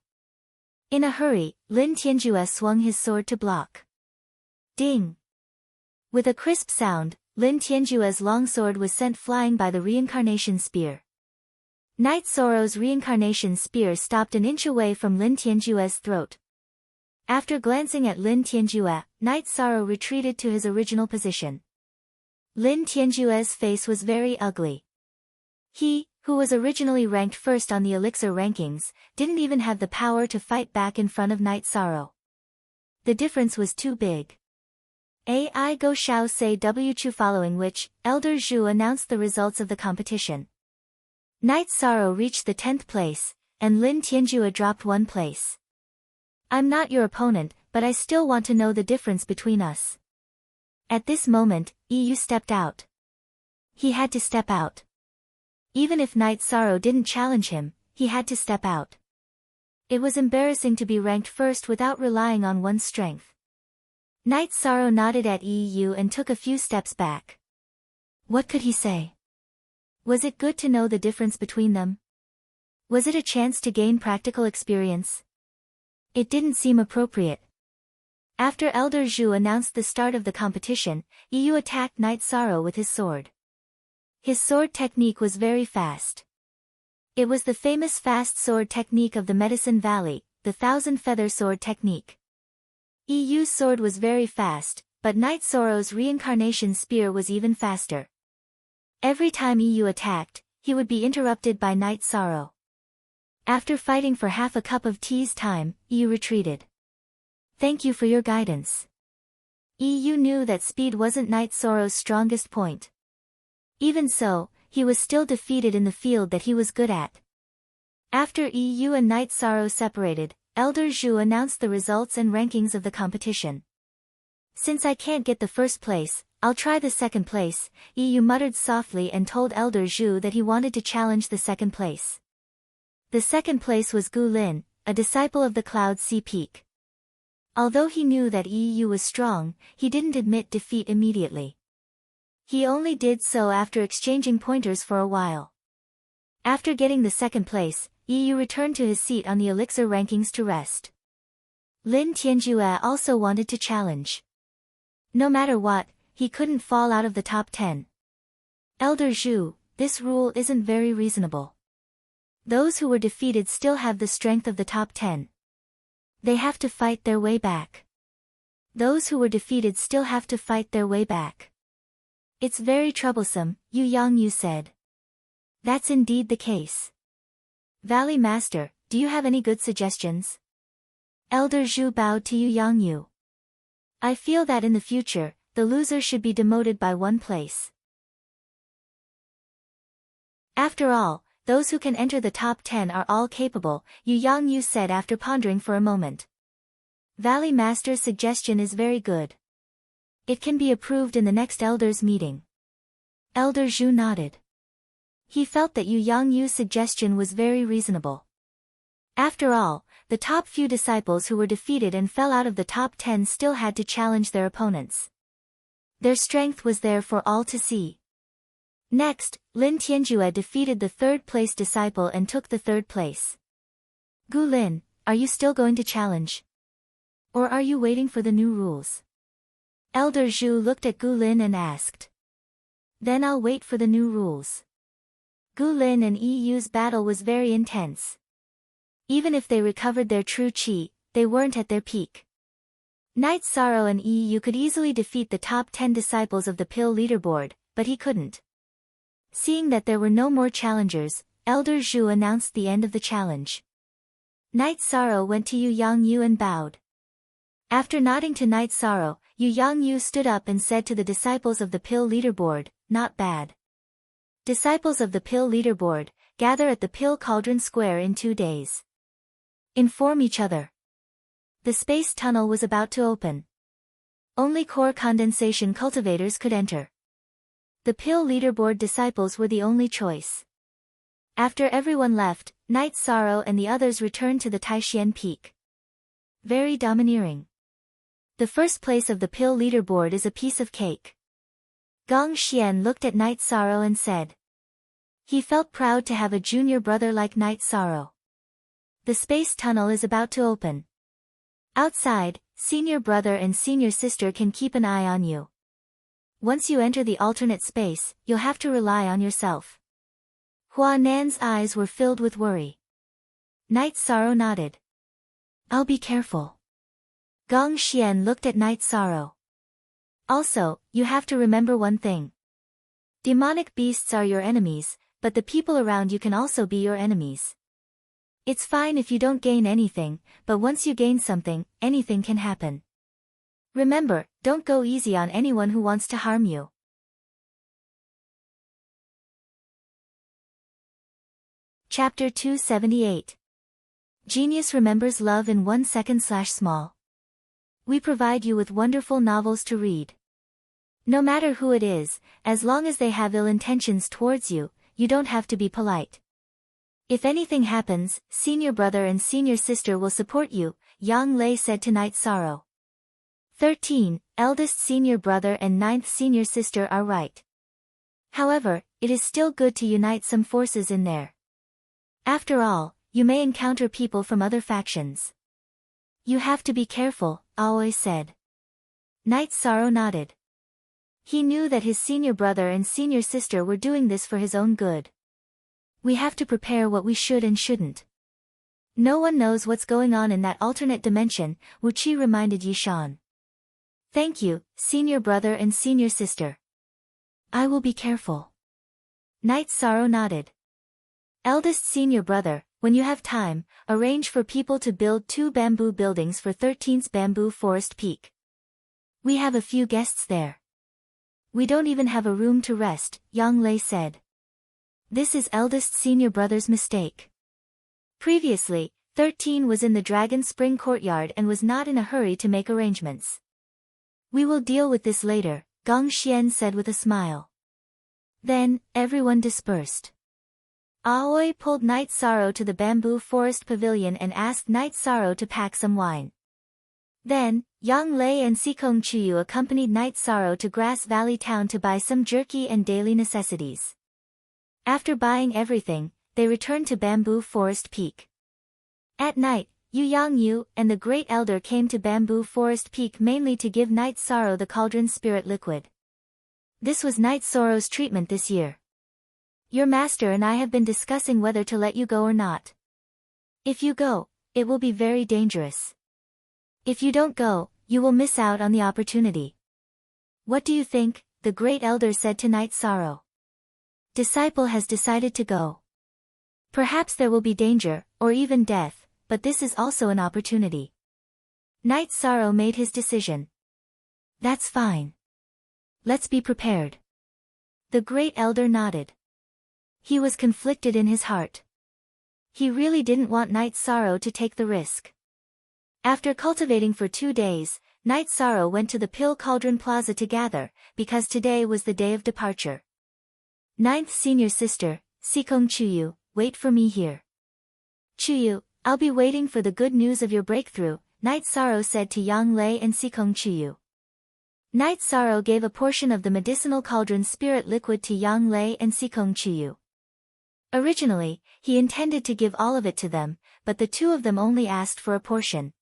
In a hurry, Lin Tianjue swung his sword to block. Ding! With a crisp sound, Lin Tianjue's longsword was sent flying by the reincarnation spear. Night Sorrow's reincarnation spear stopped an inch away from Lin Tianjue's throat. After glancing at Lin Tianjue, Night Sorrow retreated to his original position. Lin Tianjue's face was very ugly. He, who was originally ranked first on the elixir rankings, didn't even have the power to fight back in front of Night Sorrow. The difference was too big. AI Go Xiao say WQ following which, Elder Zhu announced the results of the competition. Night Sorrow reached the 10th place, and Lin Tianjue dropped 1 place. I'm not your opponent, but I still want to know the difference between us. At this moment, EU stepped out. He had to step out. Even if Night Sorrow didn't challenge him, he had to step out. It was embarrassing to be ranked first without relying on one's strength. Night Sorrow nodded at EU and took a few steps back. What could he say? Was it good to know the difference between them? Was it a chance to gain practical experience? It didn't seem appropriate. After Elder Zhu announced the start of the competition, EU attacked Night Sorrow with his sword. His sword technique was very fast. It was the famous fast sword technique of the Medicine Valley, the Thousand Feather Sword technique. EU's sword was very fast, but Night Sorrow's reincarnation spear was even faster. Every time EU attacked, he would be interrupted by Night Sorrow. After fighting for half a cup of tea's time, EU retreated. Thank you for your guidance. EU knew that speed wasn't Night Sorrow's strongest point. Even so, he was still defeated in the field that he was good at. After EU and Night Sorrow separated, Elder Zhu announced the results and rankings of the competition. Since I can't get the first place, I'll try the second place, EU muttered softly and told Elder Zhu that he wanted to challenge the second place. The second place was Gu Lin, a disciple of the Cloud Sea Peak. Although he knew that EU was strong, he didn't admit defeat immediately. He only did so after exchanging pointers for a while. After getting the second place, EU returned to his seat on the elixir rankings to rest. Lin Tianjue also wanted to challenge. No matter what, he couldn't fall out of the top 10. Elder Zhu, this rule isn't very reasonable. Those who were defeated still have the strength of the top 10. They have to fight their way back. Those who were defeated still have to fight their way back. It's very troublesome, Yu Yangyu said. That's indeed the case. Valley Master, do you have any good suggestions? Elder Zhu bowed to Yu Yangyu. I feel that in the future, the loser should be demoted by 1 place. After all, those who can enter the top 10 are all capable, Yu Yangyu said after pondering for a moment. Valley Master's suggestion is very good. It can be approved in the next Elders meeting. Elder Zhu nodded. He felt that Yu Yangyu's suggestion was very reasonable. After all, the top few disciples who were defeated and fell out of the top 10 still had to challenge their opponents. Their strength was there for all to see. Next, Lin Tianjue defeated the third-place disciple and took the third place. Gu Lin, are you still going to challenge? Or are you waiting for the new rules? Elder Zhu looked at Gu Lin and asked. Then I'll wait for the new rules. Gu Lin and Yu's battle was very intense. Even if they recovered their true qi, they weren't at their peak. Knight Sorrow and Yu could easily defeat the top 10 disciples of the pill leaderboard, but he couldn't. Seeing that there were no more challengers, Elder Zhu announced the end of the challenge. Knight Sorrow went to Yu Yangyu and bowed. After nodding to Knight Sorrow, Yu Yangyu stood up and said to the disciples of the pill leaderboard, "Not bad. Disciples of the pill leaderboard, gather at the pill cauldron square in 2 days. Inform each other." The space tunnel was about to open. Only core condensation cultivators could enter. The pill leaderboard disciples were the only choice. After everyone left, Knight Sorrow and the others returned to the Taishian Peak. Very domineering. The first place of the pill leaderboard is a piece of cake. Gong Xian looked at Knight Sorrow and said. He felt proud to have a junior brother like Knight Sorrow. The space tunnel is about to open. Outside, senior brother and senior sister can keep an eye on you. Once you enter the alternate space, you'll have to rely on yourself. Hua Nan's eyes were filled with worry. Knight Sorrow nodded. I'll be careful. Gong Xian looked at Knight Sorrow. Also, you have to remember one thing. Demonic beasts are your enemies, but the people around you can also be your enemies. It's fine if you don't gain anything, but once you gain something, anything can happen. Remember, don't go easy on anyone who wants to harm you. Chapter 278. Genius remembers love in 1 second/small. We provide you with wonderful novels to read. No matter who it is, as long as they have ill intentions towards you, you don't have to be polite. If anything happens, senior brother and senior sister will support you, Yang Lei said to Knight Sorrow. 13. Eldest senior brother and 9th senior sister are right. However, it is still good to unite some forces in there. After all, you may encounter people from other factions. You have to be careful, Aoi said. Knight Sorrow nodded. He knew that his senior brother and senior sister were doing this for his own good. We have to prepare what we should and shouldn't. No one knows what's going on in that alternate dimension, Wu Qi reminded Yishan. Thank you, senior brother and senior sister. I will be careful. Knight Sorrow nodded. Eldest senior brother, when you have time, arrange for people to build 2 bamboo buildings for 13th Bamboo Forest Peak. We have a few guests there. We don't even have a room to rest, Yang Lei said. This is eldest senior brother's mistake. Previously, 13 was in the Dragon Spring courtyard and was not in a hurry to make arrangements. We will deal with this later, Gong Xian said with a smile. Then, everyone dispersed. Aoi pulled Knight Sorrow to the Bamboo Forest Pavilion and asked Knight Sorrow to pack some wine. Then, Yang Lei and Sikong Chuyu accompanied Knight Sorrow to Grass Valley Town to buy some jerky and daily necessities. After buying everything, they returned to Bamboo Forest Peak. At night, Yu Yangyu and the Great Elder came to Bamboo Forest Peak mainly to give Knight Sorrow the cauldron spirit liquid. This was Knight Sorrow's treatment this year. Your master and I have been discussing whether to let you go or not. If you go, it will be very dangerous. If you don't go, you will miss out on the opportunity. What do you think? The Great Elder said to Knight Sorrow. Disciple has decided to go. Perhaps there will be danger, or even death, but this is also an opportunity. Knight Sorrow made his decision. That's fine. Let's be prepared. The Great Elder nodded. He was conflicted in his heart. He really didn't want Knight Sorrow to take the risk. After cultivating for 2 days, Knight Sorrow went to the Pill Cauldron Plaza to gather, because today was the day of departure. 9th senior sister, Sikong Chuyu, wait for me here. Chuyu, I'll be waiting for the good news of your breakthrough, Night Sorrow said to Yang Lei and Sikong Chuyu. Night Sorrow gave a portion of the medicinal cauldron spirit liquid to Yang Lei and Sikong Chuyu. Originally, he intended to give all of it to them, but the two of them only asked for a portion.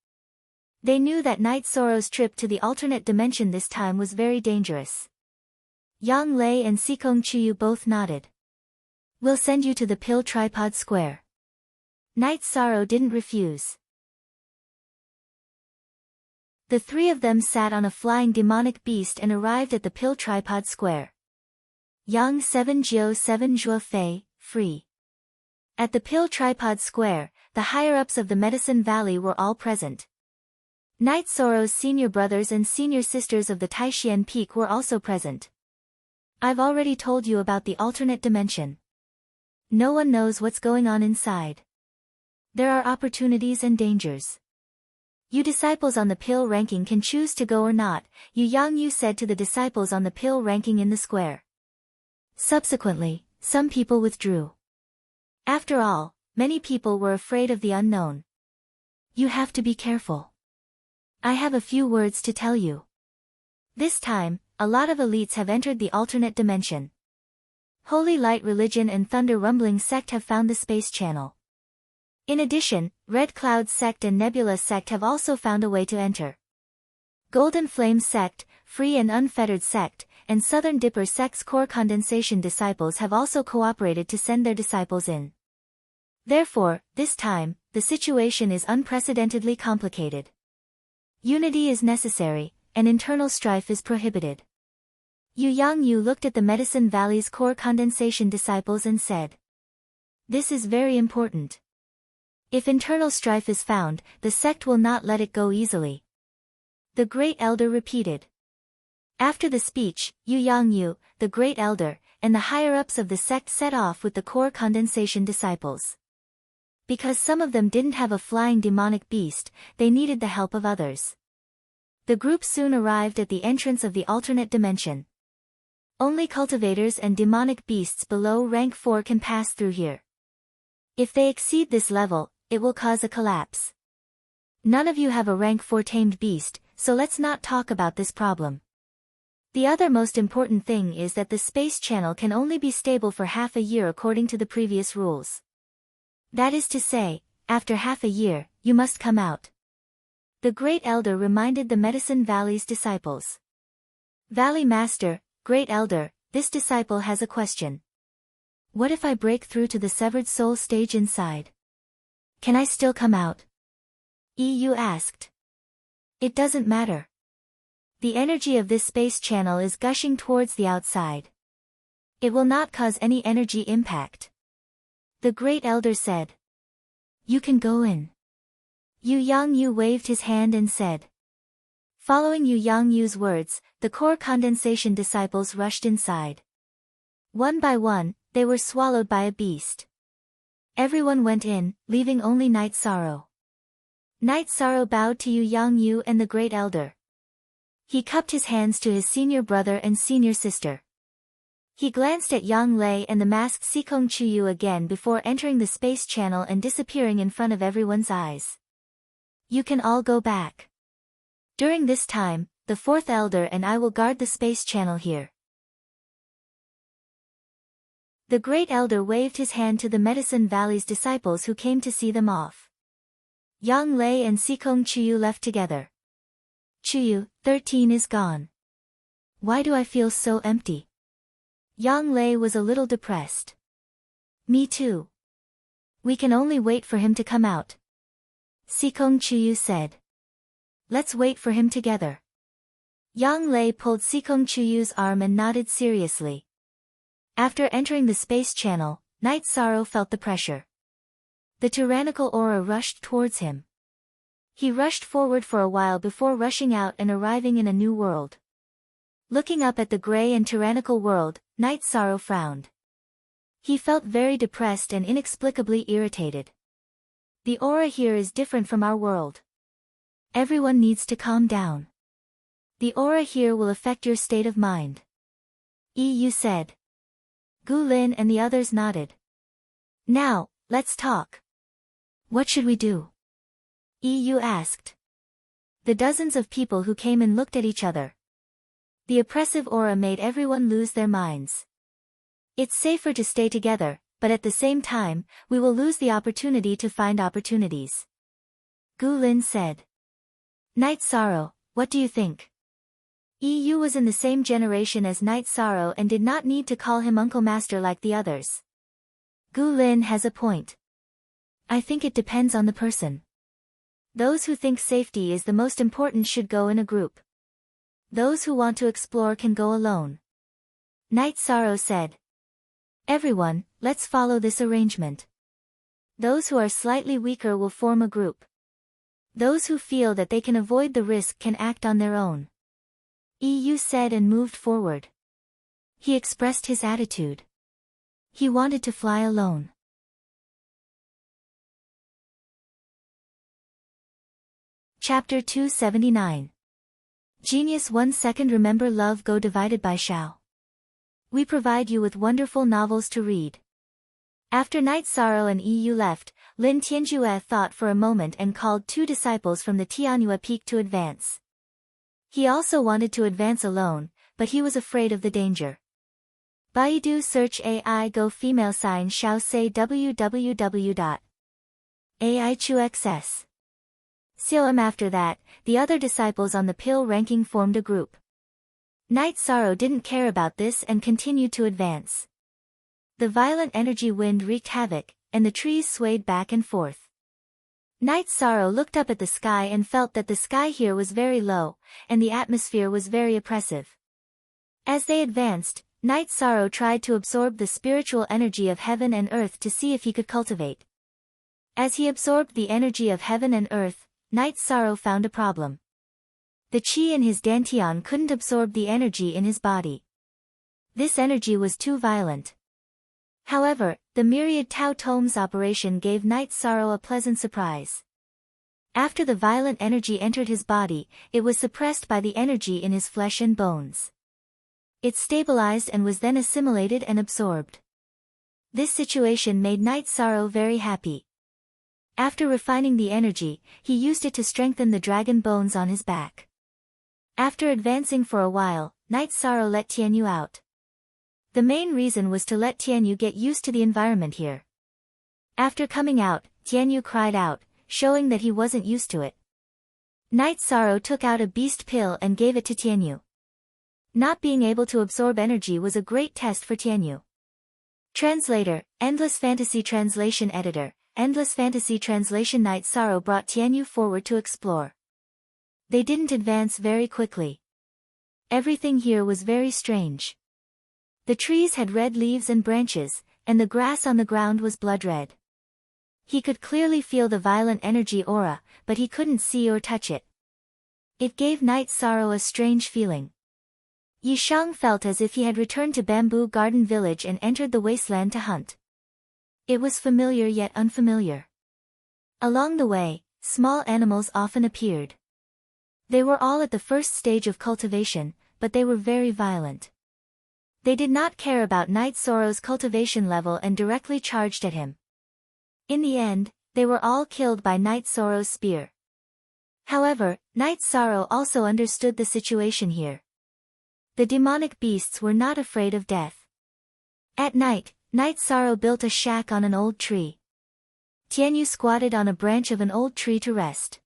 They knew that Night Sorrow's trip to the alternate dimension this time was very dangerous. Yang Lei and Sikong Chuyu both nodded. We'll send you to the Pill Tripod Square. Night Sorrow didn't refuse. The three of them sat on a flying demonic beast and arrived at the Pill Tripod Square. Yang 7 Jiu 7 Zhuo Fei, free. At the Pill Tripod Square, the higher-ups of the Medicine Valley were all present. Night Sorrow's senior brothers and senior sisters of the Taishian Peak were also present. I've already told you about the alternate dimension. No one knows what's going on inside. There are opportunities and dangers. You disciples on the pill ranking can choose to go or not, Yu Yangyu said to the disciples on the pill ranking in the square. Subsequently, some people withdrew. After all, many people were afraid of the unknown. You have to be careful. I have a few words to tell you. This time, a lot of elites have entered the alternate dimension. Holy Light Religion and Thunder Rumbling Sect have found the space channel. In addition, Red Cloud Sect and Nebula Sect have also found a way to enter. Golden Flame Sect, Free and Unfettered Sect, and Southern Dipper Sect's core condensation disciples have also cooperated to send their disciples in. Therefore, this time, the situation is unprecedentedly complicated. Unity is necessary, and internal strife is prohibited. Yu Yangyu looked at the Medicine Valley's core condensation disciples and said, "This is very important. If internal strife is found, the sect will not let it go easily." The Great Elder repeated. After the speech, Yu Yangyu, the Great Elder, and the higher-ups of the sect set off with the core condensation disciples. Because some of them didn't have a flying demonic beast, they needed the help of others. The group soon arrived at the entrance of the alternate dimension. Only cultivators and demonic beasts below rank 4 can pass through here. If they exceed this level, it will cause a collapse. None of you have a rank 4 tamed beast, so let's not talk about this problem. The other most important thing is that the space channel can only be stable for half a year according to the previous rules. That is to say, after half a year, you must come out. The Great Elder reminded the Medicine Valley's disciples. Valley Master, Great Elder, this disciple has a question. What if I break through to the severed soul stage inside? Can I still come out? Yu asked. It doesn't matter. The energy of this space channel is gushing towards the outside. It will not cause any energy impact. The Great Elder said. You can go in. Yu Yangyu waved his hand and said. Following Yu Yangyu's words, the core condensation disciples rushed inside. One by one, they were swallowed by a beast. Everyone went in, leaving only Night Sorrow. Night Sorrow bowed to Yu Yangyu and the Great Elder. He cupped his hands to his senior brother and senior sister. He glanced at Yang Lei and the masked Sikong Chuyu again before entering the space channel and disappearing in front of everyone's eyes. You can all go back. During this time, the fourth elder and I will guard the space channel here. The Great Elder waved his hand to the Medicine Valley's disciples who came to see them off. Yang Lei and Sikong Chuyu left together. Chuyu, 13 is gone. Why do I feel so empty? Yang Lei was a little depressed. Me too. We can only wait for him to come out. Sikong Chuyu said. Let's wait for him together. Yang Lei pulled Sikong Chuyu's arm and nodded seriously. After entering the space channel, Night Sorrow felt the pressure. The tyrannical aura rushed towards him. He rushed forward for a while before rushing out and arriving in a new world. Looking up at the gray and tyrannical world, Night Sorrow frowned. He felt very depressed and inexplicably irritated. The aura here is different from our world. Everyone needs to calm down. The aura here will affect your state of mind. Yu said. Gu Lin and the others nodded. Now, let's talk. What should we do? EU asked. The dozens of people who came in looked at each other. The oppressive aura made everyone lose their minds. It's safer to stay together, but at the same time, we will lose the opportunity to find opportunities. Gu Lin said. Night Sorrow, what do you think? EU was in the same generation as Night Sorrow and did not need to call him Uncle Master like the others. Gu Lin has a point. I think it depends on the person. Those who think safety is the most important should go in a group. Those who want to explore can go alone. Night Sorrow said. Everyone, let's follow this arrangement. Those who are slightly weaker will form a group. Those who feel that they can avoid the risk can act on their own. EU said and moved forward. He expressed his attitude. He wanted to fly alone. Chapter 279. Genius 1 second. Remember love go divided by Shao. We provide you with wonderful novels to read. After Night Sorrow and EU left, Lin Tianjue thought for a moment and called 2 disciples from the Tianyue Peak to advance. He also wanted to advance alone, but he was afraid of the danger. Baidu search AI Go female sign Shao say www.aichuxs. After that, the other disciples on the pill ranking formed a group. Night Sorrow didn't care about this and continued to advance. The violent energy wind wreaked havoc, and the trees swayed back and forth. Night Sorrow looked up at the sky and felt that the sky here was very low, and the atmosphere was very oppressive. As they advanced, Night Sorrow tried to absorb the spiritual energy of heaven and earth to see if he could cultivate. As he absorbed the energy of heaven and earth, Night Sorrow found a problem. The qi in his dantian couldn't absorb the energy in his body. This energy was too violent. However, the myriad Tao Tomes operation gave Night Sorrow a pleasant surprise. After the violent energy entered his body, it was suppressed by the energy in his flesh and bones. It stabilized and was then assimilated and absorbed. This situation made Night Sorrow very happy. After refining the energy, he used it to strengthen the dragon bones on his back. After advancing for a while, Night Sorrow let Tianyu out. The main reason was to let Tianyu get used to the environment here. After coming out, Tianyu cried out, showing that he wasn't used to it. Night Sorrow took out a beast pill and gave it to Tianyu. Not being able to absorb energy was a great test for Tianyu. Translator, Endless Fantasy Translation Editor, Endless Fantasy Translation. Night Sorrow brought Tianyu forward to explore. They didn't advance very quickly. Everything here was very strange. The trees had red leaves and branches, and the grass on the ground was blood red. He could clearly feel the violent energy aura, but he couldn't see or touch it. It gave Night Sorrow a strange feeling. Yishang felt as if he had returned to Bamboo Garden Village and entered the wasteland to hunt. It was familiar yet unfamiliar. Along the way, small animals often appeared. They were all at the first stage of cultivation, but they were very violent. They did not care about Night Sorrow's cultivation level and directly charged at him. In the end, they were all killed by Night Sorrow's spear. However, Night Sorrow also understood the situation here. The demonic beasts were not afraid of death. At night, Night Sorrow built a shack on an old tree. Tianyu squatted on a branch of an old tree to rest.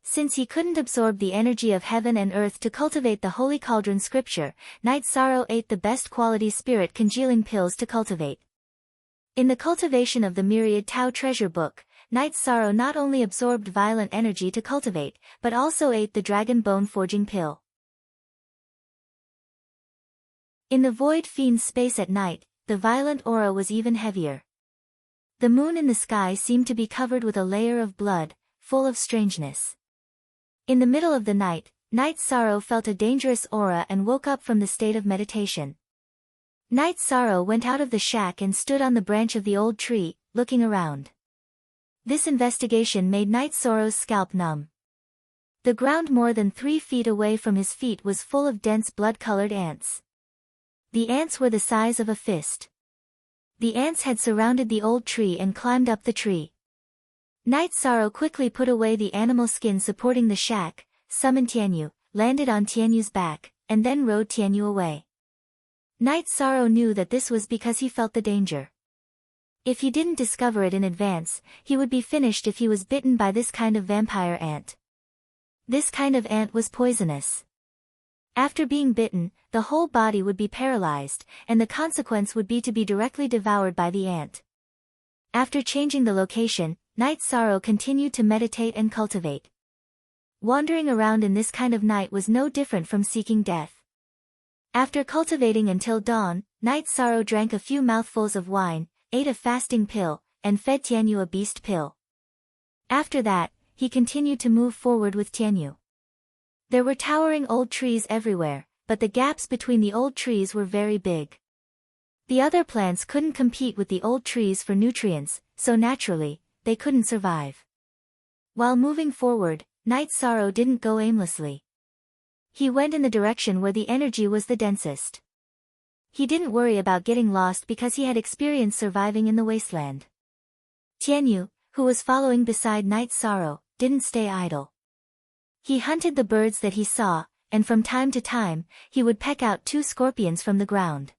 Since he couldn't absorb the energy of heaven and earth to cultivate the Holy Cauldron scripture, Night Sorrow ate the best quality spirit congealing pills to cultivate. In the cultivation of the myriad Tao treasure book, Night Sorrow not only absorbed violent energy to cultivate, but also ate the dragon bone forging pill. In the void fiend's space at night, the violent aura was even heavier. The moon in the sky seemed to be covered with a layer of blood, full of strangeness. In the middle of the night, Night Sorrow felt a dangerous aura and woke up from the state of meditation. Night Sorrow went out of the shack and stood on the branch of the old tree, looking around. This investigation made Night Sorrow's scalp numb. The ground more than 3 feet away from his feet was full of dense blood-colored ants. The ants were the size of a fist. The ants had surrounded the old tree and climbed up the tree. Night Sorrow quickly put away the animal skin supporting the shack, summoned Tianyu, landed on Tianyu's back, and then rode Tianyu away. Night Sorrow knew that this was because he felt the danger. If he didn't discover it in advance, he would be finished if he was bitten by this kind of vampire ant. This kind of ant was poisonous. After being bitten, the whole body would be paralyzed, and the consequence would be to be directly devoured by the ant. After changing the location, Night Sorrow continued to meditate and cultivate. Wandering around in this kind of night was no different from seeking death. After cultivating until dawn, Night Sorrow drank a few mouthfuls of wine, ate a fasting pill, and fed Tianyu a beast pill. After that, he continued to move forward with Tianyu. There were towering old trees everywhere, but the gaps between the old trees were very big. The other plants couldn't compete with the old trees for nutrients, so naturally, they couldn't survive. While moving forward, Night Sorrow didn't go aimlessly. He went in the direction where the energy was the densest. He didn't worry about getting lost because he had experience surviving in the wasteland. Tianyu, who was following beside Night Sorrow, didn't stay idle. He hunted the birds that he saw, and from time to time, he would peck out 2 scorpions from the ground.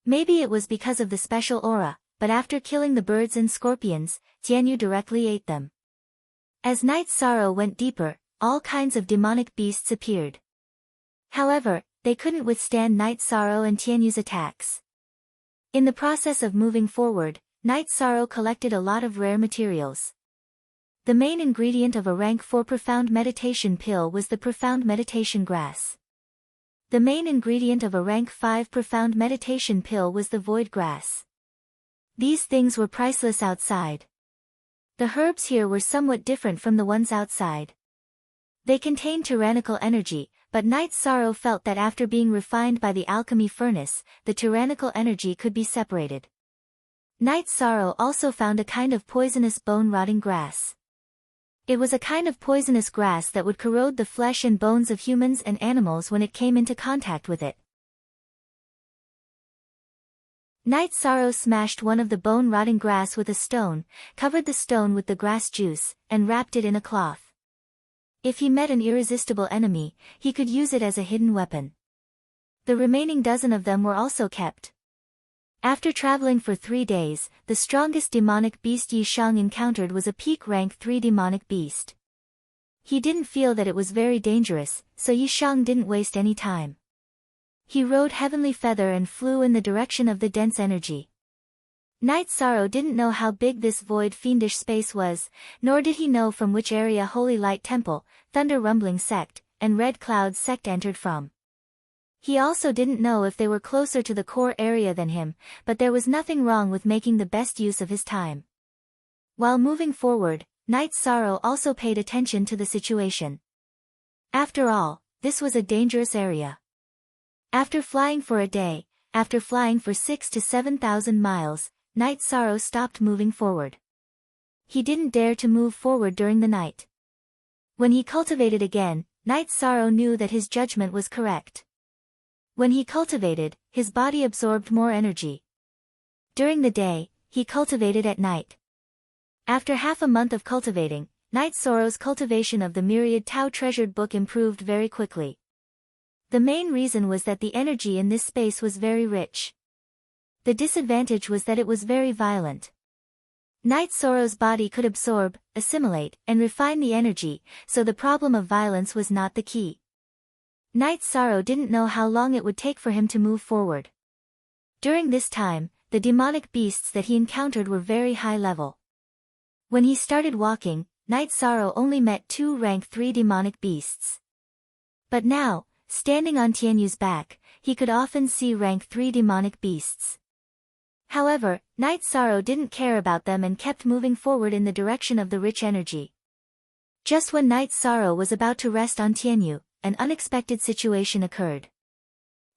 Maybe it was because of the special aura, but after killing the birds and scorpions, Tianyu directly ate them. As Night Sorrow went deeper, all kinds of demonic beasts appeared. However, they couldn't withstand Night Sorrow and Tianyu's attacks. In the process of moving forward, Night Sorrow collected a lot of rare materials. The main ingredient of a rank 4 profound meditation pill was the profound meditation grass. The main ingredient of a rank 5 profound meditation pill was the void grass. These things were priceless outside. The herbs here were somewhat different from the ones outside. They contained tyrannical energy, but Night Sorrow felt that after being refined by the alchemy furnace, the tyrannical energy could be separated. Night Sorrow also found a kind of poisonous bone-rotting grass. It was a kind of poisonous grass that would corrode the flesh and bones of humans and animals when it came into contact with it. Night Sorrow smashed one of the bone-rotting grass with a stone, covered the stone with the grass juice, and wrapped it in a cloth. If he met an irresistible enemy, he could use it as a hidden weapon. The remaining dozen of them were also kept. After traveling for 3 days, the strongest demonic beast Yi Shang encountered was a peak rank 3 demonic beast. He didn't feel that it was very dangerous, so Yi Shang didn't waste any time. He rode Heavenly Feather and flew in the direction of the dense energy. Night Sorrow didn't know how big this void fiendish space was, nor did he know from which area Holy Light Temple, Thunder Rumbling Sect, and Red Cloud Sect entered from. He also didn't know if they were closer to the core area than him, but there was nothing wrong with making the best use of his time. While moving forward, Night Sorrow also paid attention to the situation. After all, this was a dangerous area. After flying for a day, after flying for 6,000 to 7,000 miles, Night Sorrow stopped moving forward. He didn't dare to move forward during the night. When he cultivated again, Night Sorrow knew that his judgment was correct. When he cultivated, his body absorbed more energy. During the day, he cultivated at night. After half a month of cultivating, Night Sorrow's cultivation of the myriad Tao treasured book improved very quickly. The main reason was that the energy in this space was very rich. The disadvantage was that it was very violent. Night Sorrow's body could absorb, assimilate, and refine the energy, so the problem of violence was not the key. Night Sorrow didn't know how long it would take for him to move forward. During this time, the demonic beasts that he encountered were very high level. When he started walking, Night Sorrow only met 2 rank 3 demonic beasts. But now, standing on Tianyu's back, he could often see rank 3 demonic beasts. However, Night Sorrow didn't care about them and kept moving forward in the direction of the rich energy. Just when Night Sorrow was about to rest on Tianyu, an unexpected situation occurred.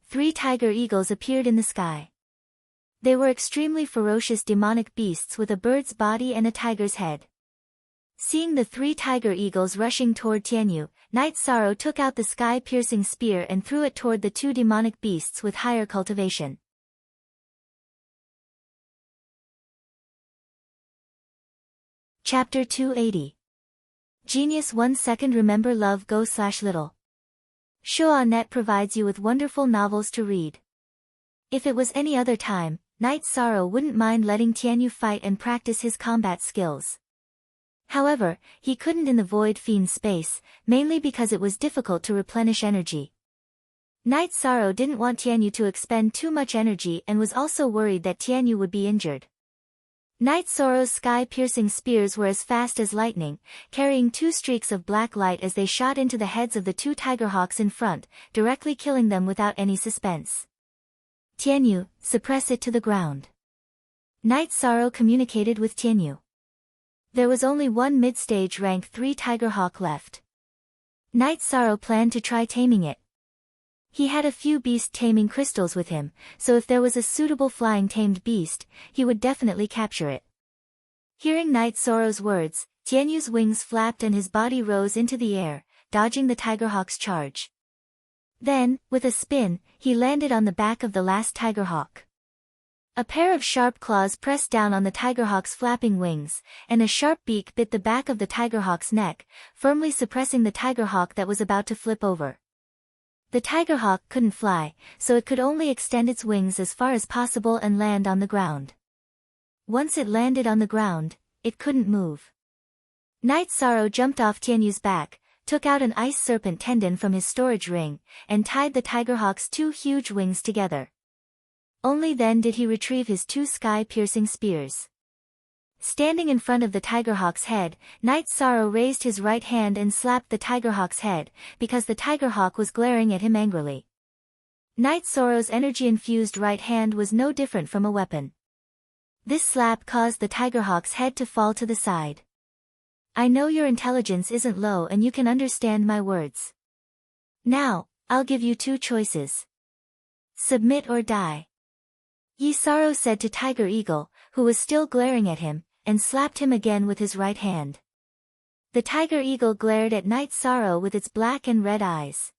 3 tiger eagles appeared in the sky. They were extremely ferocious demonic beasts with a bird's body and a tiger's head. Seeing the 3 tiger eagles rushing toward Tianyu, Night Sorrow took out the sky-piercing spear and threw it toward the 2 demonic beasts with higher cultivation. Chapter 280. Genius 1 second. Remember love go/little. Shoa.net provides you with wonderful novels to read. If it was any other time, Knight Sorrow wouldn't mind letting Tianyu fight and practice his combat skills. However, he couldn't in the Void Fiend space, mainly because it was difficult to replenish energy. Knight Sorrow didn't want Tianyu to expend too much energy and was also worried that Tianyu would be injured. Knight Sorrow's sky-piercing spears were as fast as lightning, carrying 2 streaks of black light as they shot into the heads of the 2 tigerhawks in front, directly killing them without any suspense. Tianyu, suppress it to the ground. Knight Sorrow communicated with Tianyu. There was only one mid-stage rank 3 tigerhawk left. Knight Sorrow planned to try taming it. He had a few beast taming crystals with him, so if there was a suitable flying tamed beast, he would definitely capture it. Hearing Knight Sorrow's words, Tianyu's wings flapped and his body rose into the air, dodging the tigerhawk's charge. Then, with a spin, he landed on the back of the last tigerhawk. A pair of sharp claws pressed down on the tigerhawk's flapping wings, and a sharp beak bit the back of the tigerhawk's neck, firmly suppressing the tigerhawk that was about to flip over. The tigerhawk couldn't fly, so it could only extend its wings as far as possible and land on the ground. Once it landed on the ground, it couldn't move. Knight Sorrow jumped off Tianyu's back, took out an ice serpent tendon from his storage ring, and tied the tigerhawk's 2 huge wings together. Only then did he retrieve his 2 sky-piercing spears. Standing in front of the tigerhawk's head, Knight Sorrow raised his right hand and slapped the tigerhawk's head, because the tigerhawk was glaring at him angrily. Knight Sorrow's energy-infused right hand was no different from a weapon. This slap caused the tigerhawk's head to fall to the side. I know your intelligence isn't low and you can understand my words. Now, I'll give you 2 choices. Submit or die. Yi Sorrow said to Tiger Eagle, who was still glaring at him, and slapped him again with his right hand. The Tiger Eagle glared at Knight Sorrow with its black and red eyes.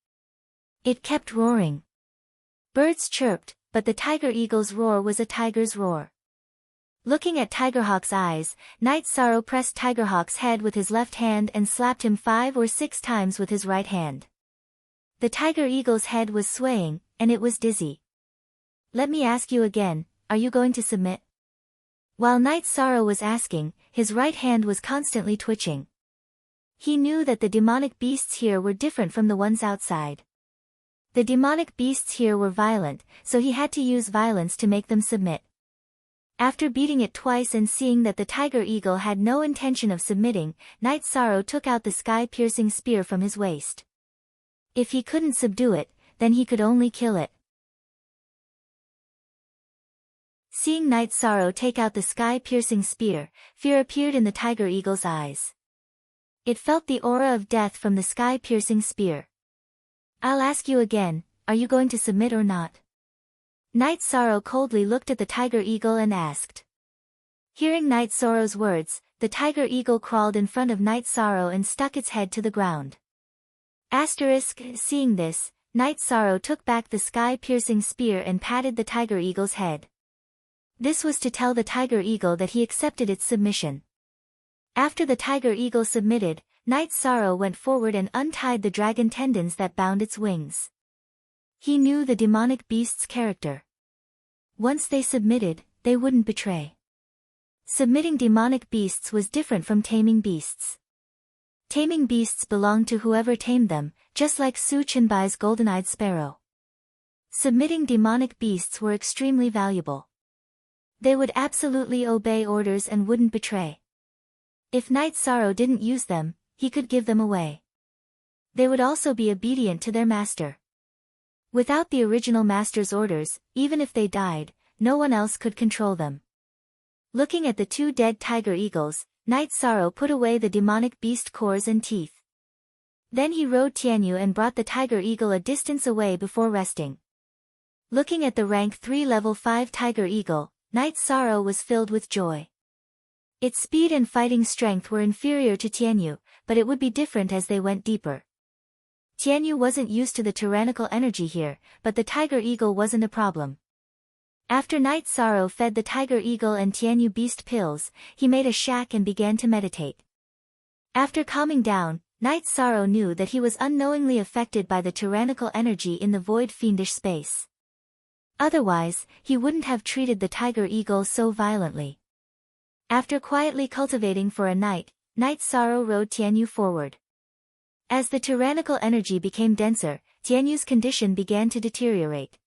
It kept roaring. Birds chirped, but the Tiger Eagle's roar was a tiger's roar. Looking at Tigerhawk's eyes, Knight Sorrow pressed Tigerhawk's head with his left hand and slapped him 5 or 6 times with his right hand. The Tiger Eagle's head was swaying, and it was dizzy. Let me ask you again, are you going to submit? While Knight Sorrow was asking, his right hand was constantly twitching. He knew that the demonic beasts here were different from the ones outside. The demonic beasts here were violent, so he had to use violence to make them submit. After beating it twice and seeing that the Tiger Eagle had no intention of submitting, Knight Sorrow took out the sky-piercing spear from his waist. If he couldn't subdue it, then he could only kill it. Seeing Knight Sorrow take out the sky-piercing spear, fear appeared in the Tiger Eagle's eyes. It felt the aura of death from the sky-piercing spear. I'll ask you again, are you going to submit or not? Knight Sorrow coldly looked at the Tiger Eagle and asked. Hearing Knight Sorrow's words, the Tiger Eagle crawled in front of Knight Sorrow and stuck its head to the ground. Seeing this, Knight Sorrow took back the sky-piercing spear and patted the Tiger Eagle's head. This was to tell the Tiger Eagle that he accepted its submission. After the Tiger Eagle submitted, Knight Sorrow went forward and untied the dragon tendons that bound its wings. He knew the demonic beast's character. Once they submitted, they wouldn't betray. Submitting demonic beasts was different from taming beasts. Taming beasts belonged to whoever tamed them, just like Su Chenbai's golden-eyed sparrow. Submitting demonic beasts were extremely valuable. They would absolutely obey orders and wouldn't betray. If Knight Sorrow didn't use them, he could give them away. They would also be obedient to their master. Without the original master's orders, even if they died, no one else could control them. Looking at the 2 dead Tiger Eagles, Knight Sorrow put away the demonic beast cores and teeth. Then he rode Tianyu and brought the Tiger Eagle a distance away before resting. Looking at the rank 3 level 5 Tiger Eagle, Knight Sorrow was filled with joy. Its speed and fighting strength were inferior to Tianyu, but it would be different as they went deeper. Tianyu wasn't used to the tyrannical energy here, but the Tiger Eagle wasn't a problem. After Night Sorrow fed the tiger eagle and Tianyu beast pills, he made a shack and began to meditate. After calming down, Night Sorrow knew that he was unknowingly affected by the tyrannical energy in the void fiendish space. Otherwise, he wouldn't have treated the tiger eagle so violently. After quietly cultivating for a night, Night Sorrow rode Tianyu forward. As the tyrannical energy became denser, Tianyu's condition began to deteriorate.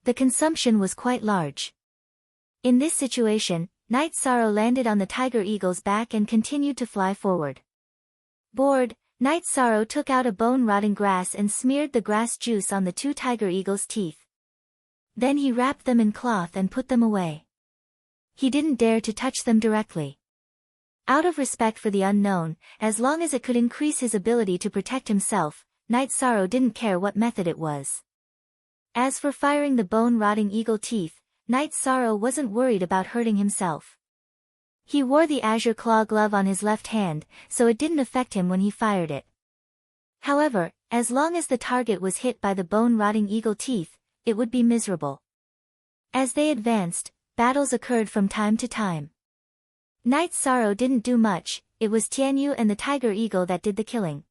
The consumption was quite large. In this situation, Night Sorrow landed on the tiger eagle's back and continued to fly forward. Bored, Night Sorrow took out a bone-rotting grass and smeared the grass juice on the two tiger eagles' teeth. Then he wrapped them in cloth and put them away. He didn't dare to touch them directly. Out of respect for the unknown, as long as it could increase his ability to protect himself, Night Sorrow didn't care what method it was. As for firing the bone-rotting eagle teeth, Night Sorrow wasn't worried about hurting himself. He wore the azure claw glove on his left hand, so it didn't affect him when he fired it. However, as long as the target was hit by the bone-rotting eagle teeth, it would be miserable. As they advanced, battles occurred from time to time. Night Sorrow didn't do much, it was Tianyu and the tiger eagle that did the killing.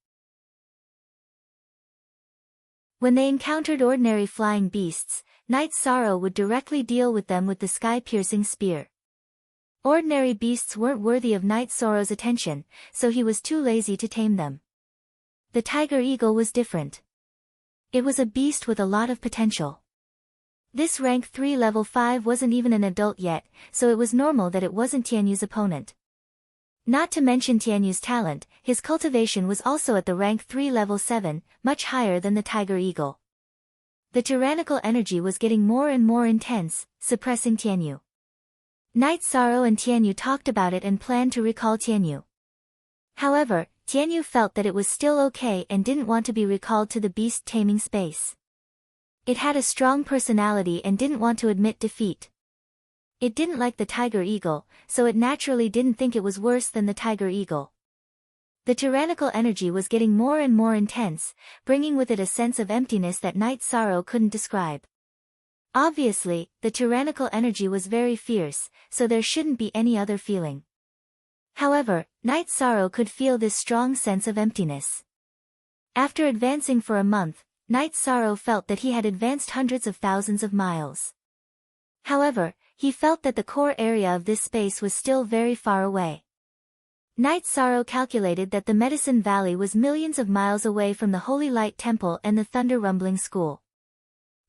When they encountered ordinary flying beasts, Night Sorrow would directly deal with them with the sky-piercing spear. Ordinary beasts weren't worthy of Night Sorrow's attention, so he was too lazy to tame them. The tiger eagle was different. It was a beast with a lot of potential. This rank 3 level 5 wasn't even an adult yet, so it was normal that it wasn't Tianyu's opponent. Not to mention Tianyu's talent, his cultivation was also at the rank 3 level 7, much higher than the tiger eagle. The tyrannical energy was getting more and more intense, suppressing Tianyu. Night Sorrow and Tianyu talked about it and planned to recall Tianyu. However, Tianyu felt that it was still okay and didn't want to be recalled to the beast-taming space. It had a strong personality and didn't want to admit defeat. It didn't like the tiger eagle, so it naturally didn't think it was worse than the tiger eagle. The tyrannical energy was getting more and more intense, bringing with it a sense of emptiness that Night Sorrow couldn't describe. Obviously, the tyrannical energy was very fierce, so there shouldn't be any other feeling. However, Night Sorrow could feel this strong sense of emptiness. After advancing for a month, Night Sorrow felt that he had advanced hundreds of thousands of miles. However, he felt that the core area of this space was still very far away. Night Sorrow calculated that the Medicine Valley was millions of miles away from the Holy Light Temple and the Thunder Rumbling School.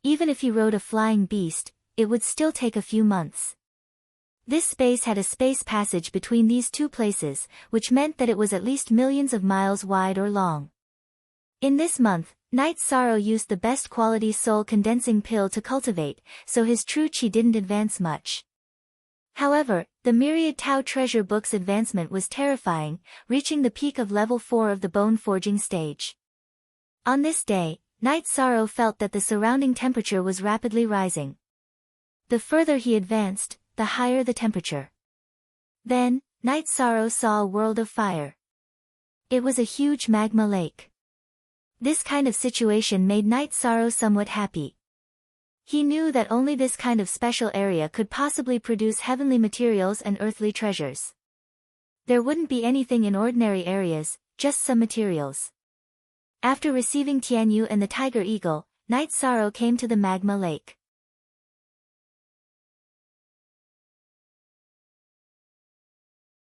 Even if he rode a flying beast, it would still take a few months. This space had a space passage between these two places, which meant that it was at least millions of miles wide or long. In this month, Night Sorrow used the best quality soul condensing pill to cultivate, so his true chi didn't advance much. However, the Myriad Tao Treasure Book's advancement was terrifying, reaching the peak of level 4 of the bone forging stage. On this day, Night Sorrow felt that the surrounding temperature was rapidly rising. The further he advanced, the higher the temperature. Then, Night Sorrow saw a world of fire. It was a huge magma lake. This kind of situation made Night Sorrow somewhat happy. He knew that only this kind of special area could possibly produce heavenly materials and earthly treasures. There wouldn't be anything in ordinary areas, just some materials. After receiving Tianyu and the tiger eagle, Night Sorrow came to the magma lake.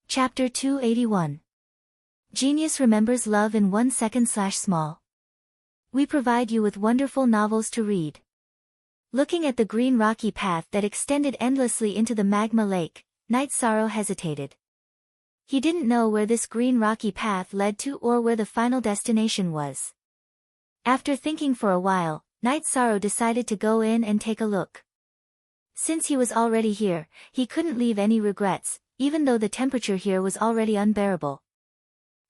Chapter 281. Genius remembers love in 1 second/small. We provide you with wonderful novels to read. Looking at the green rocky path that extended endlessly into the magma lake, Night Sorrow hesitated. He didn't know where this green rocky path led to or where the final destination was. After thinking for a while, Night Sorrow decided to go in and take a look. Since he was already here, he couldn't leave any regrets, even though the temperature here was already unbearable.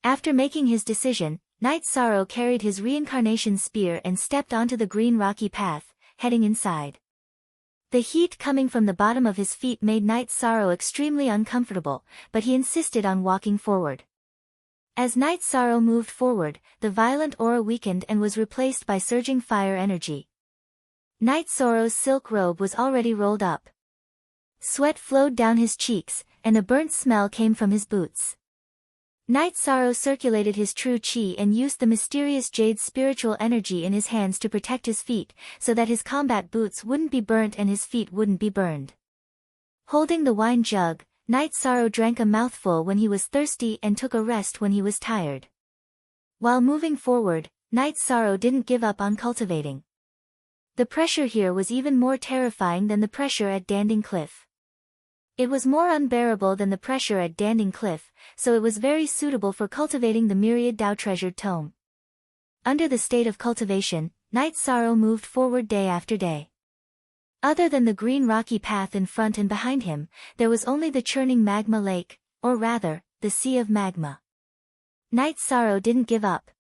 After making his decision, Night Sorrow carried his reincarnation spear and stepped onto the green rocky path, heading inside. The heat coming from the bottom of his feet made Night Sorrow extremely uncomfortable, but he insisted on walking forward. As Night Sorrow moved forward, the violent aura weakened and was replaced by surging fire energy. Night Sorrow's silk robe was already rolled up. Sweat flowed down his cheeks, and a burnt smell came from his boots. Night Sorrow circulated his true chi and used the mysterious jade's spiritual energy in his hands to protect his feet, so that his combat boots wouldn't be burnt and his feet wouldn't be burned. Holding the wine jug, Night Sorrow drank a mouthful when he was thirsty and took a rest when he was tired. While moving forward, Night Sorrow didn't give up on cultivating. The pressure here was even more terrifying than the pressure at Danding Cliff. It was more unbearable than the pressure at Danding Cliff, so it was very suitable for cultivating the myriad Tao treasured tome. Under the state of cultivation, Night Sorrow moved forward day after day. Other than the green rocky path in front and behind him, there was only the churning magma lake, or rather, the sea of magma. Night Sorrow didn't give up.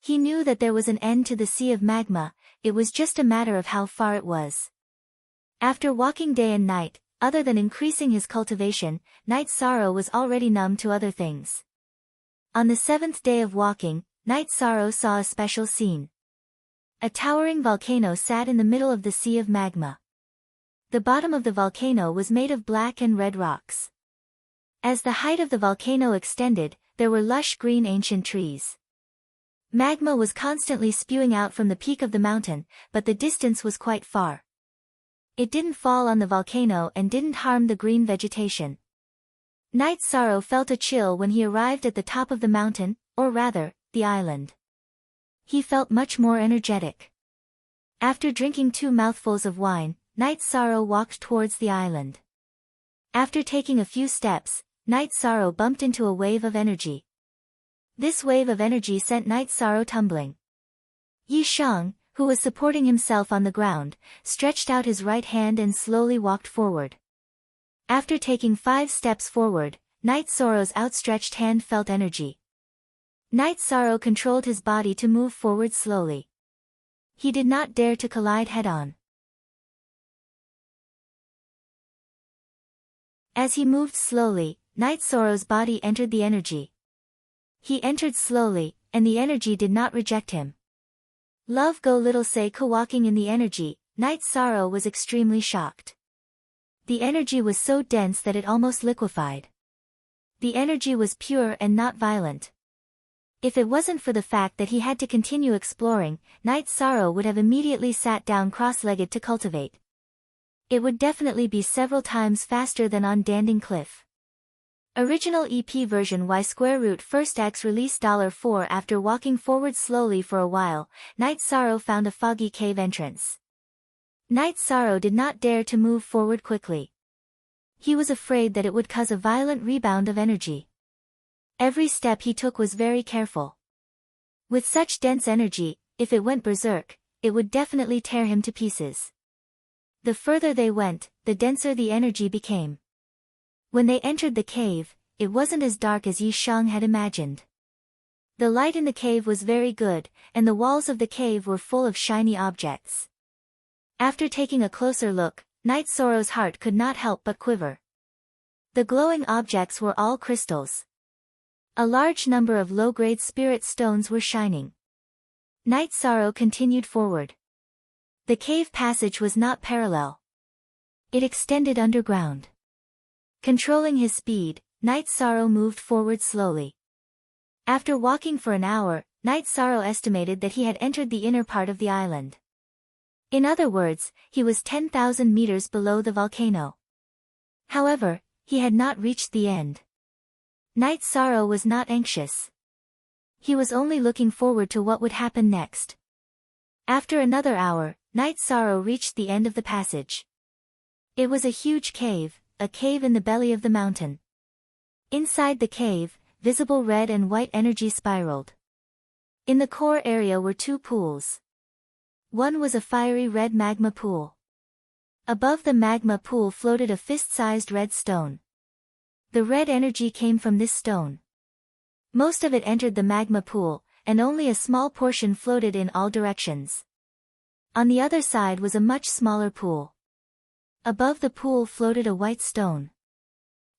He knew that there was an end to the sea of magma, it was just a matter of how far it was. After walking day and night, other than increasing his cultivation, Night Sorrow was already numb to other things. On the 7th day of walking, Night Sorrow saw a special scene. A towering volcano sat in the middle of the sea of magma. The bottom of the volcano was made of black and red rocks. As the height of the volcano extended, there were lush green ancient trees. Magma was constantly spewing out from the peak of the mountain, but the distance was quite far. It didn't fall on the volcano and didn't harm the green vegetation. Night Sorrow felt a chill when he arrived at the top of the mountain, or rather, the island. He felt much more energetic. After drinking 2 mouthfuls of wine, Night Sorrow walked towards the island. After taking a few steps, Night Sorrow bumped into a wave of energy. This wave of energy sent Night Sorrow tumbling. Yi Shang, who was supporting himself on the ground, stretched out his right hand and slowly walked forward. After taking 5 steps forward, Night Sorrow's outstretched hand felt energy. Night Sorrow controlled his body to move forward slowly. He did not dare to collide head-on. As he moved slowly, Night Sorrow's body entered the energy. He entered slowly, and the energy did not reject him. Love Go Little Say walking in the energy, Night Sorrow was extremely shocked. The energy was so dense that it almost liquefied. The energy was pure and not violent. If it wasn't for the fact that he had to continue exploring, Night Sorrow would have immediately sat down cross-legged to cultivate. It would definitely be several times faster than on Danding Cliff. Original EP version Y square root first X release $4. After walking forward slowly for a while, Night Sorrow found a foggy cave entrance. Night Sorrow did not dare to move forward quickly. He was afraid that it would cause a violent rebound of energy. Every step he took was very careful. With such dense energy, if it went berserk, it would definitely tear him to pieces. The further they went, the denser the energy became. When they entered the cave, it wasn't as dark as Yi Shang had imagined. The light in the cave was very good, and the walls of the cave were full of shiny objects. After taking a closer look, Night Sorrow's heart could not help but quiver. The glowing objects were all crystals. A large number of low-grade spirit stones were shining. Night Sorrow continued forward. The cave passage was not parallel. It extended underground. Controlling his speed, Night Sorrow moved forward slowly. After walking for an hour, Night Sorrow estimated that he had entered the inner part of the island. In other words, he was 10,000 meters below the volcano. However, he had not reached the end. Night Sorrow was not anxious. He was only looking forward to what would happen next. After another hour, Night Sorrow reached the end of the passage. It was a huge cave, a cave in the belly of the mountain. Inside the cave, visible red and white energy spiraled. In the core area were 2 pools. One was a fiery red magma pool. Above the magma pool floated a fist-sized red stone. The red energy came from this stone. Most of it entered the magma pool, and only a small portion floated in all directions. On the other side was a much smaller pool. Above the pool floated a white stone.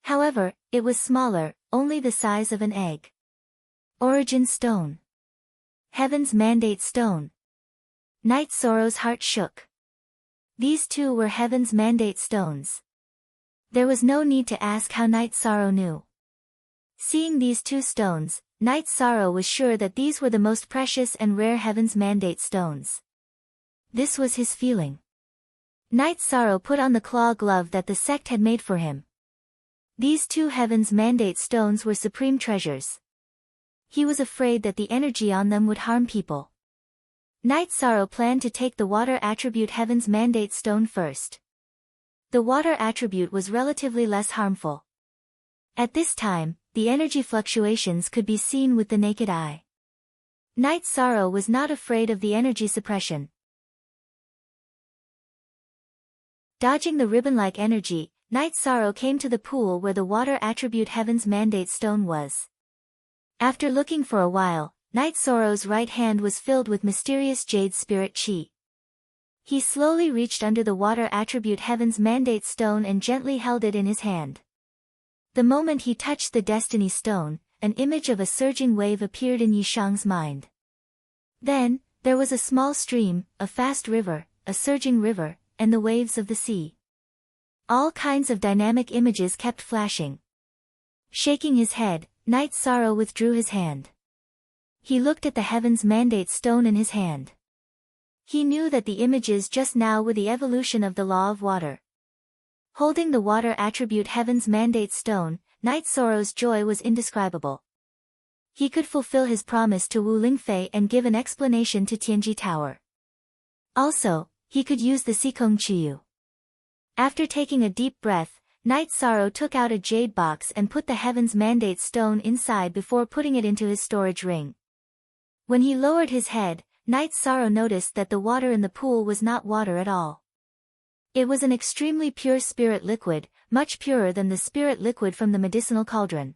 However, it was smaller, only the size of an egg. Origin Stone. Heaven's Mandate Stone. Night Sorrow's heart shook. These two were heaven's mandate stones. There was no need to ask how Night Sorrow knew. Seeing these two stones, Night Sorrow was sure that these were the most precious and rare heaven's mandate stones. This was his feeling. Night Sorrow put on the claw glove that the sect had made for him. These two heaven's mandate stones were supreme treasures. He was afraid that the energy on them would harm people. Night Sorrow planned to take the water attribute heaven's mandate stone first. The water attribute was relatively less harmful. At this time, the energy fluctuations could be seen with the naked eye. Night Sorrow was not afraid of the energy suppression. Dodging the ribbon-like energy, Night Sorrow came to the pool where the water attribute heaven's mandate stone was. After looking for a while, Night Sorrow's right hand was filled with mysterious jade spirit chi. He slowly reached under the water attribute heaven's mandate stone and gently held it in his hand. The moment he touched the destiny stone, an image of a surging wave appeared in Yishang's mind. Then, there was a small stream, a fast river, a surging river, and the waves of the sea. All kinds of dynamic images kept flashing. Shaking his head, Night Sorrow withdrew his hand. He looked at the heaven's mandate stone in his hand. He knew that the images just now were the evolution of the law of water. Holding the water attribute heaven's mandate stone, Night Sorrow's joy was indescribable. He could fulfill his promise to Wu Lingfei and give an explanation to Tianji Tower. Also, he could use the Sikong Chiyu. After taking a deep breath, Night Sorrow took out a jade box and put the heaven's mandate stone inside before putting it into his storage ring. When he lowered his head, Night Sorrow noticed that the water in the pool was not water at all. It was an extremely pure spirit liquid, much purer than the spirit liquid from the medicinal cauldron.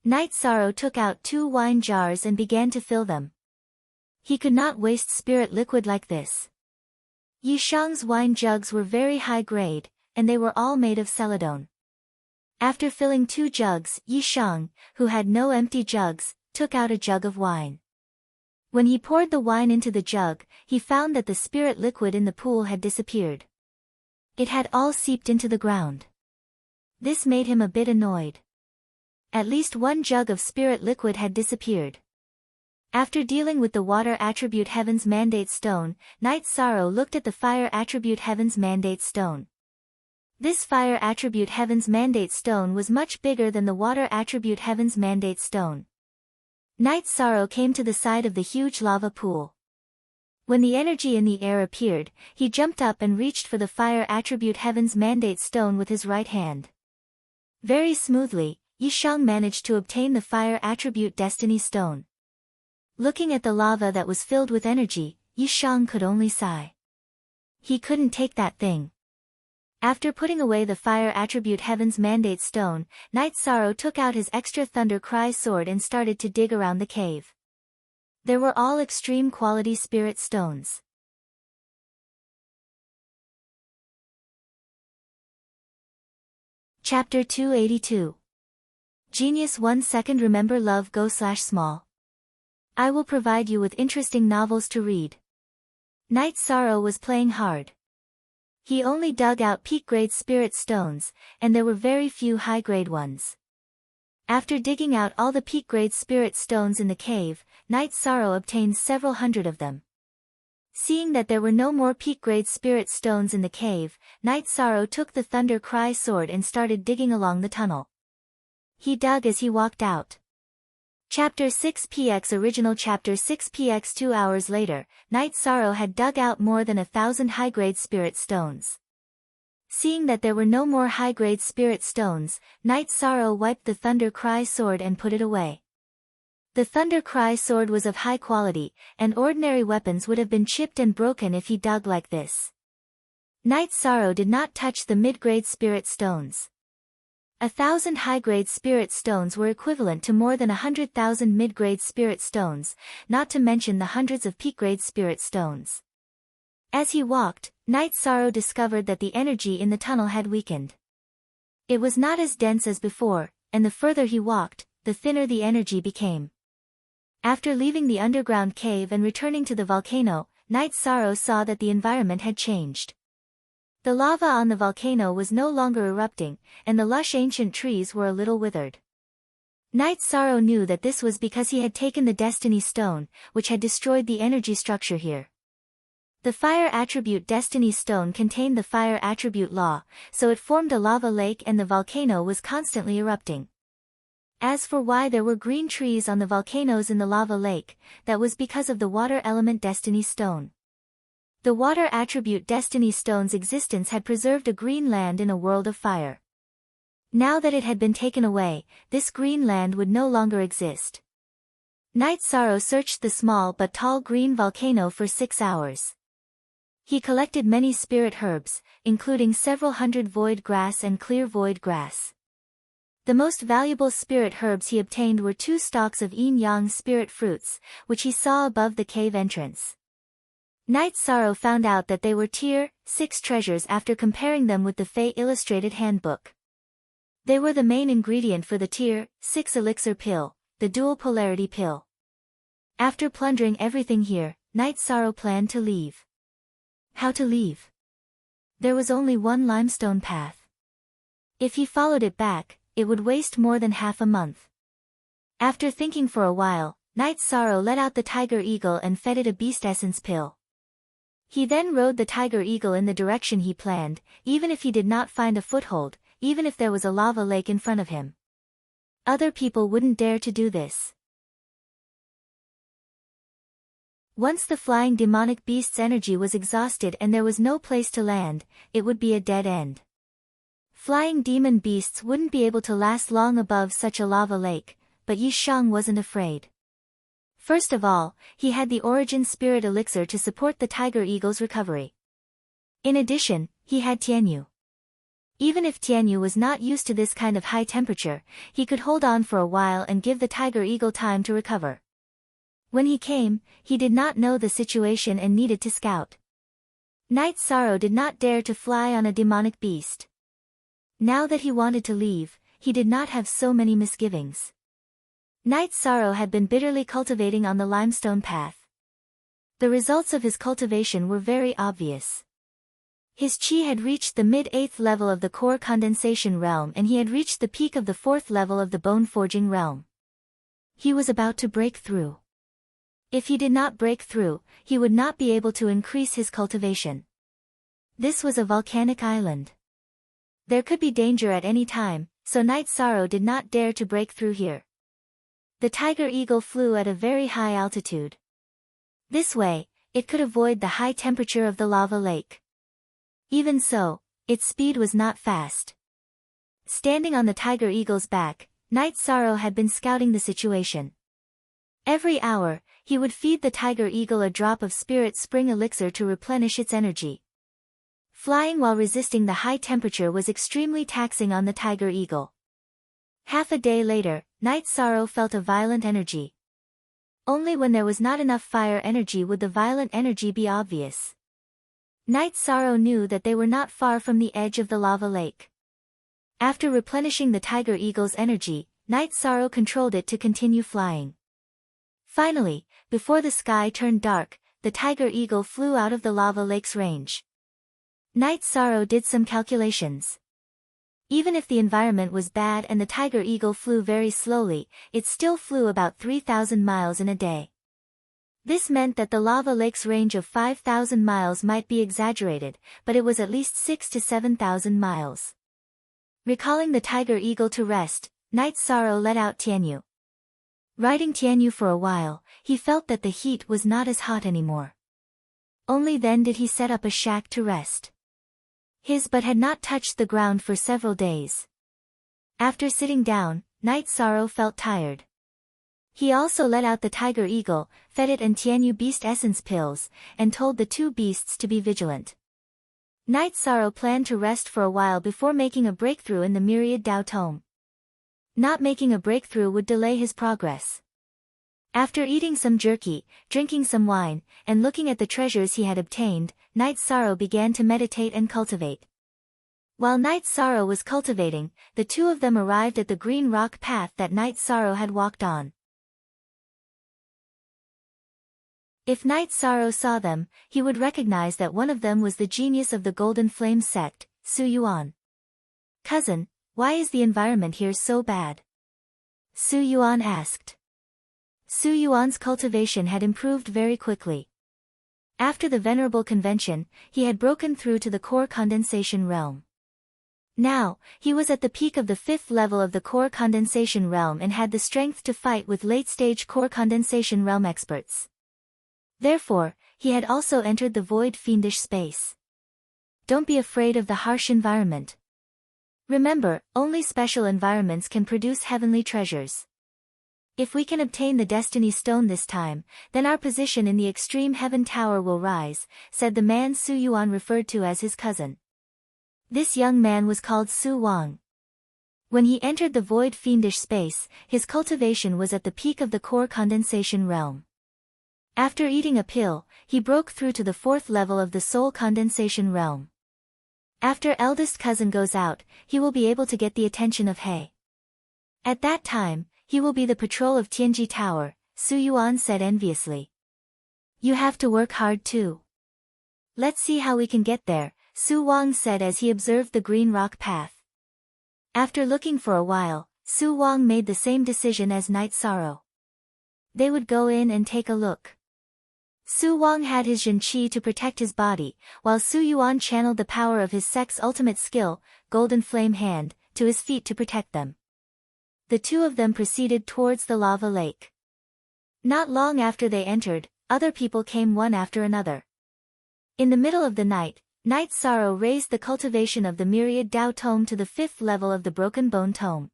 Night Sorrow took out 2 wine jars and began to fill them. He could not waste spirit liquid like this. Yishang's wine jugs were very high grade, and they were all made of celadone. After filling 2 jugs, Yishang, who had no empty jugs, took out a jug of wine. When he poured the wine into the jug, he found that the spirit liquid in the pool had disappeared. It had all seeped into the ground. This made him a bit annoyed. At least 1 jug of spirit liquid had disappeared. After dealing with the water attribute heaven's mandate stone, Night Sorrow looked at the fire attribute heaven's mandate stone. This fire attribute heaven's mandate stone was much bigger than the water attribute heaven's mandate stone. Night Sorrow came to the side of the huge lava pool. When the energy in the air appeared, he jumped up and reached for the fire attribute heaven's mandate stone with his right hand. Very smoothly, Yishang managed to obtain the fire attribute destiny stone. Looking at the lava that was filled with energy, Yishang could only sigh. He couldn't take that thing. After putting away the fire attribute heaven's mandate stone, Night Sorrow took out his extra thunder cry sword and started to dig around the cave. They were all extreme quality spirit stones. Chapter 282. Genius 1 second. Remember love go/small. I will provide you with interesting novels to read. Night Sorrow was playing hard. He only dug out peak-grade spirit stones, and there were very few high-grade ones. After digging out all the peak-grade spirit stones in the cave, Night Sorrow obtained several hundred of them. Seeing that there were no more peak-grade spirit stones in the cave, Night Sorrow took the Thunder Cry sword and started digging along the tunnel. He dug as he walked out. Chapter 6px Original Chapter 6px 2 hours later, Night Sorrow had dug out more than 1,000 high-grade spirit stones. Seeing that there were no more high-grade spirit stones, Night Sorrow wiped the Thunder Cry sword and put it away. The Thunder Cry sword was of high quality, and ordinary weapons would have been chipped and broken if he dug like this. Night Sorrow did not touch the mid-grade spirit stones. 1,000 high-grade spirit stones were equivalent to more than 100,000 mid-grade spirit stones, not to mention the hundreds of peak-grade spirit stones. As he walked, Night Sorrow discovered that the energy in the tunnel had weakened. It was not as dense as before, and the further he walked, the thinner the energy became. After leaving the underground cave and returning to the volcano, Night Sorrow saw that the environment had changed. The lava on the volcano was no longer erupting, and the lush ancient trees were a little withered. Night Sorrow knew that this was because he had taken the Destiny Stone, which had destroyed the energy structure here. The fire attribute Destiny Stone contained the fire attribute law, so it formed a lava lake and the volcano was constantly erupting. As for why there were green trees on the volcanoes in the lava lake, that was because of the water element Destiny Stone. The water attribute Destiny Stone's existence had preserved a green land in a world of fire. Now that it had been taken away, this green land would no longer exist. Night Sorrow searched the small but tall green volcano for 6 hours. He collected many spirit herbs, including several hundred void grass and clear void grass. The most valuable spirit herbs he obtained were 2 stalks of yin-yang spirit fruits, which he saw above the cave entrance. Night Sorrow found out that they were Tier 6 treasures after comparing them with the Fey Illustrated Handbook. They were the main ingredient for the Tier 6 elixir pill, the dual polarity pill. After plundering everything here, Night Sorrow planned to leave. How to leave? There was only one limestone path. If he followed it back, it would waste more than half a month. After thinking for a while, Night Sorrow let out the tiger eagle and fed it a beast essence pill. He then rode the tiger eagle in the direction he planned, even if he did not find a foothold, even if there was a lava lake in front of him. Other people wouldn't dare to do this. Once the flying demonic beast's energy was exhausted and there was no place to land, it would be a dead end. Flying demon beasts wouldn't be able to last long above such a lava lake, but Yi Shang wasn't afraid. First of all, he had the origin spirit elixir to support the tiger eagle's recovery. In addition, he had Tianyu. Even if Tianyu was not used to this kind of high temperature, he could hold on for a while and give the tiger eagle time to recover. When he came, he did not know the situation and needed to scout. Night Sorrow did not dare to fly on a demonic beast. Now that he wanted to leave, he did not have so many misgivings. Night Sorrow had been bitterly cultivating on the limestone path. The results of his cultivation were very obvious. His chi had reached the mid-8th level of the core condensation realm and he had reached the peak of the 4th level of the bone forging realm. He was about to break through. If he did not break through, he would not be able to increase his cultivation. This was a volcanic island. There could be danger at any time, so Night Sorrow did not dare to break through here. The tiger eagle flew at a very high altitude. This way, it could avoid the high temperature of the lava lake. Even so, its speed was not fast. Standing on the tiger eagle's back, Night Sorrow had been scouting the situation. Every hour, he would feed the tiger eagle a drop of spirit spring elixir to replenish its energy. Flying while resisting the high temperature was extremely taxing on the tiger eagle. Half a day later, Night Sorrow felt a violent energy. Only when there was not enough fire energy would the violent energy be obvious. Night Sorrow knew that they were not far from the edge of the lava lake. After replenishing the tiger eagle's energy, Night Sorrow controlled it to continue flying. Finally, before the sky turned dark, the tiger eagle flew out of the lava lake's range. Night Sorrow did some calculations. Even if the environment was bad and the tiger eagle flew very slowly, it still flew about 3,000 miles in a day. This meant that the lava lake's range of 5,000 miles might be exaggerated, but it was at least 6,000 to 7,000 miles. Recalling the tiger eagle to rest, Night Sorrow let out Tianyu. Riding Tianyu for a while, he felt that the heat was not as hot anymore. Only then did he set up a shack to rest. His butt had not touched the ground for several days. After sitting down, Night Sorrow felt tired. He also let out the tiger eagle, fed it and Tianyu beast essence pills, and told the 2 beasts to be vigilant. Night Sorrow planned to rest for a while before making a breakthrough in the myriad Dao Tome. Not making a breakthrough would delay his progress. After eating some jerky, drinking some wine, and looking at the treasures he had obtained, Night Sorrow began to meditate and cultivate. While Night Sorrow was cultivating, the 2 of them arrived at the green rock path that Night Sorrow had walked on. If Night Sorrow saw them, he would recognize that one of them was the genius of the Golden Flame sect, Su Yuan. Cousin, why is the environment here so bad? Su Yuan asked. Su Yuan's cultivation had improved very quickly. After the Venerable Convention, he had broken through to the core condensation realm. Now, he was at the peak of the 5th level of the core condensation realm and had the strength to fight with late-stage core condensation realm experts. Therefore, he had also entered the void fiendish space. Don't be afraid of the harsh environment. Remember, only special environments can produce heavenly treasures. If we can obtain the Destiny Stone this time, then our position in the Extreme Heaven Tower will rise, said the man Su Yuan referred to as his cousin. This young man was called Su Wang. When he entered the void fiendish space, his cultivation was at the peak of the core condensation realm. After eating a pill, he broke through to the 4th level of the soul condensation realm. After eldest cousin goes out, he will be able to get the attention of He. At that time, he will be the patrol of Tianji Tower, Su Yuan said enviously. You have to work hard too. Let's see how we can get there, Su Wang said as he observed the green rock path. After looking for a while, Su Wang made the same decision as Night Sorrow. They would go in and take a look. Su Wang had his Jin Qi to protect his body, while Su Yuan channeled the power of his sect's ultimate skill, Golden Flame Hand, to his feet to protect them. The two of them proceeded towards the lava lake. Not long after they entered, other people came one after another. In the middle of the night, Night Sorrow raised the cultivation of the Myriad Dao Tome to the 5th level of the Broken Bone Tome.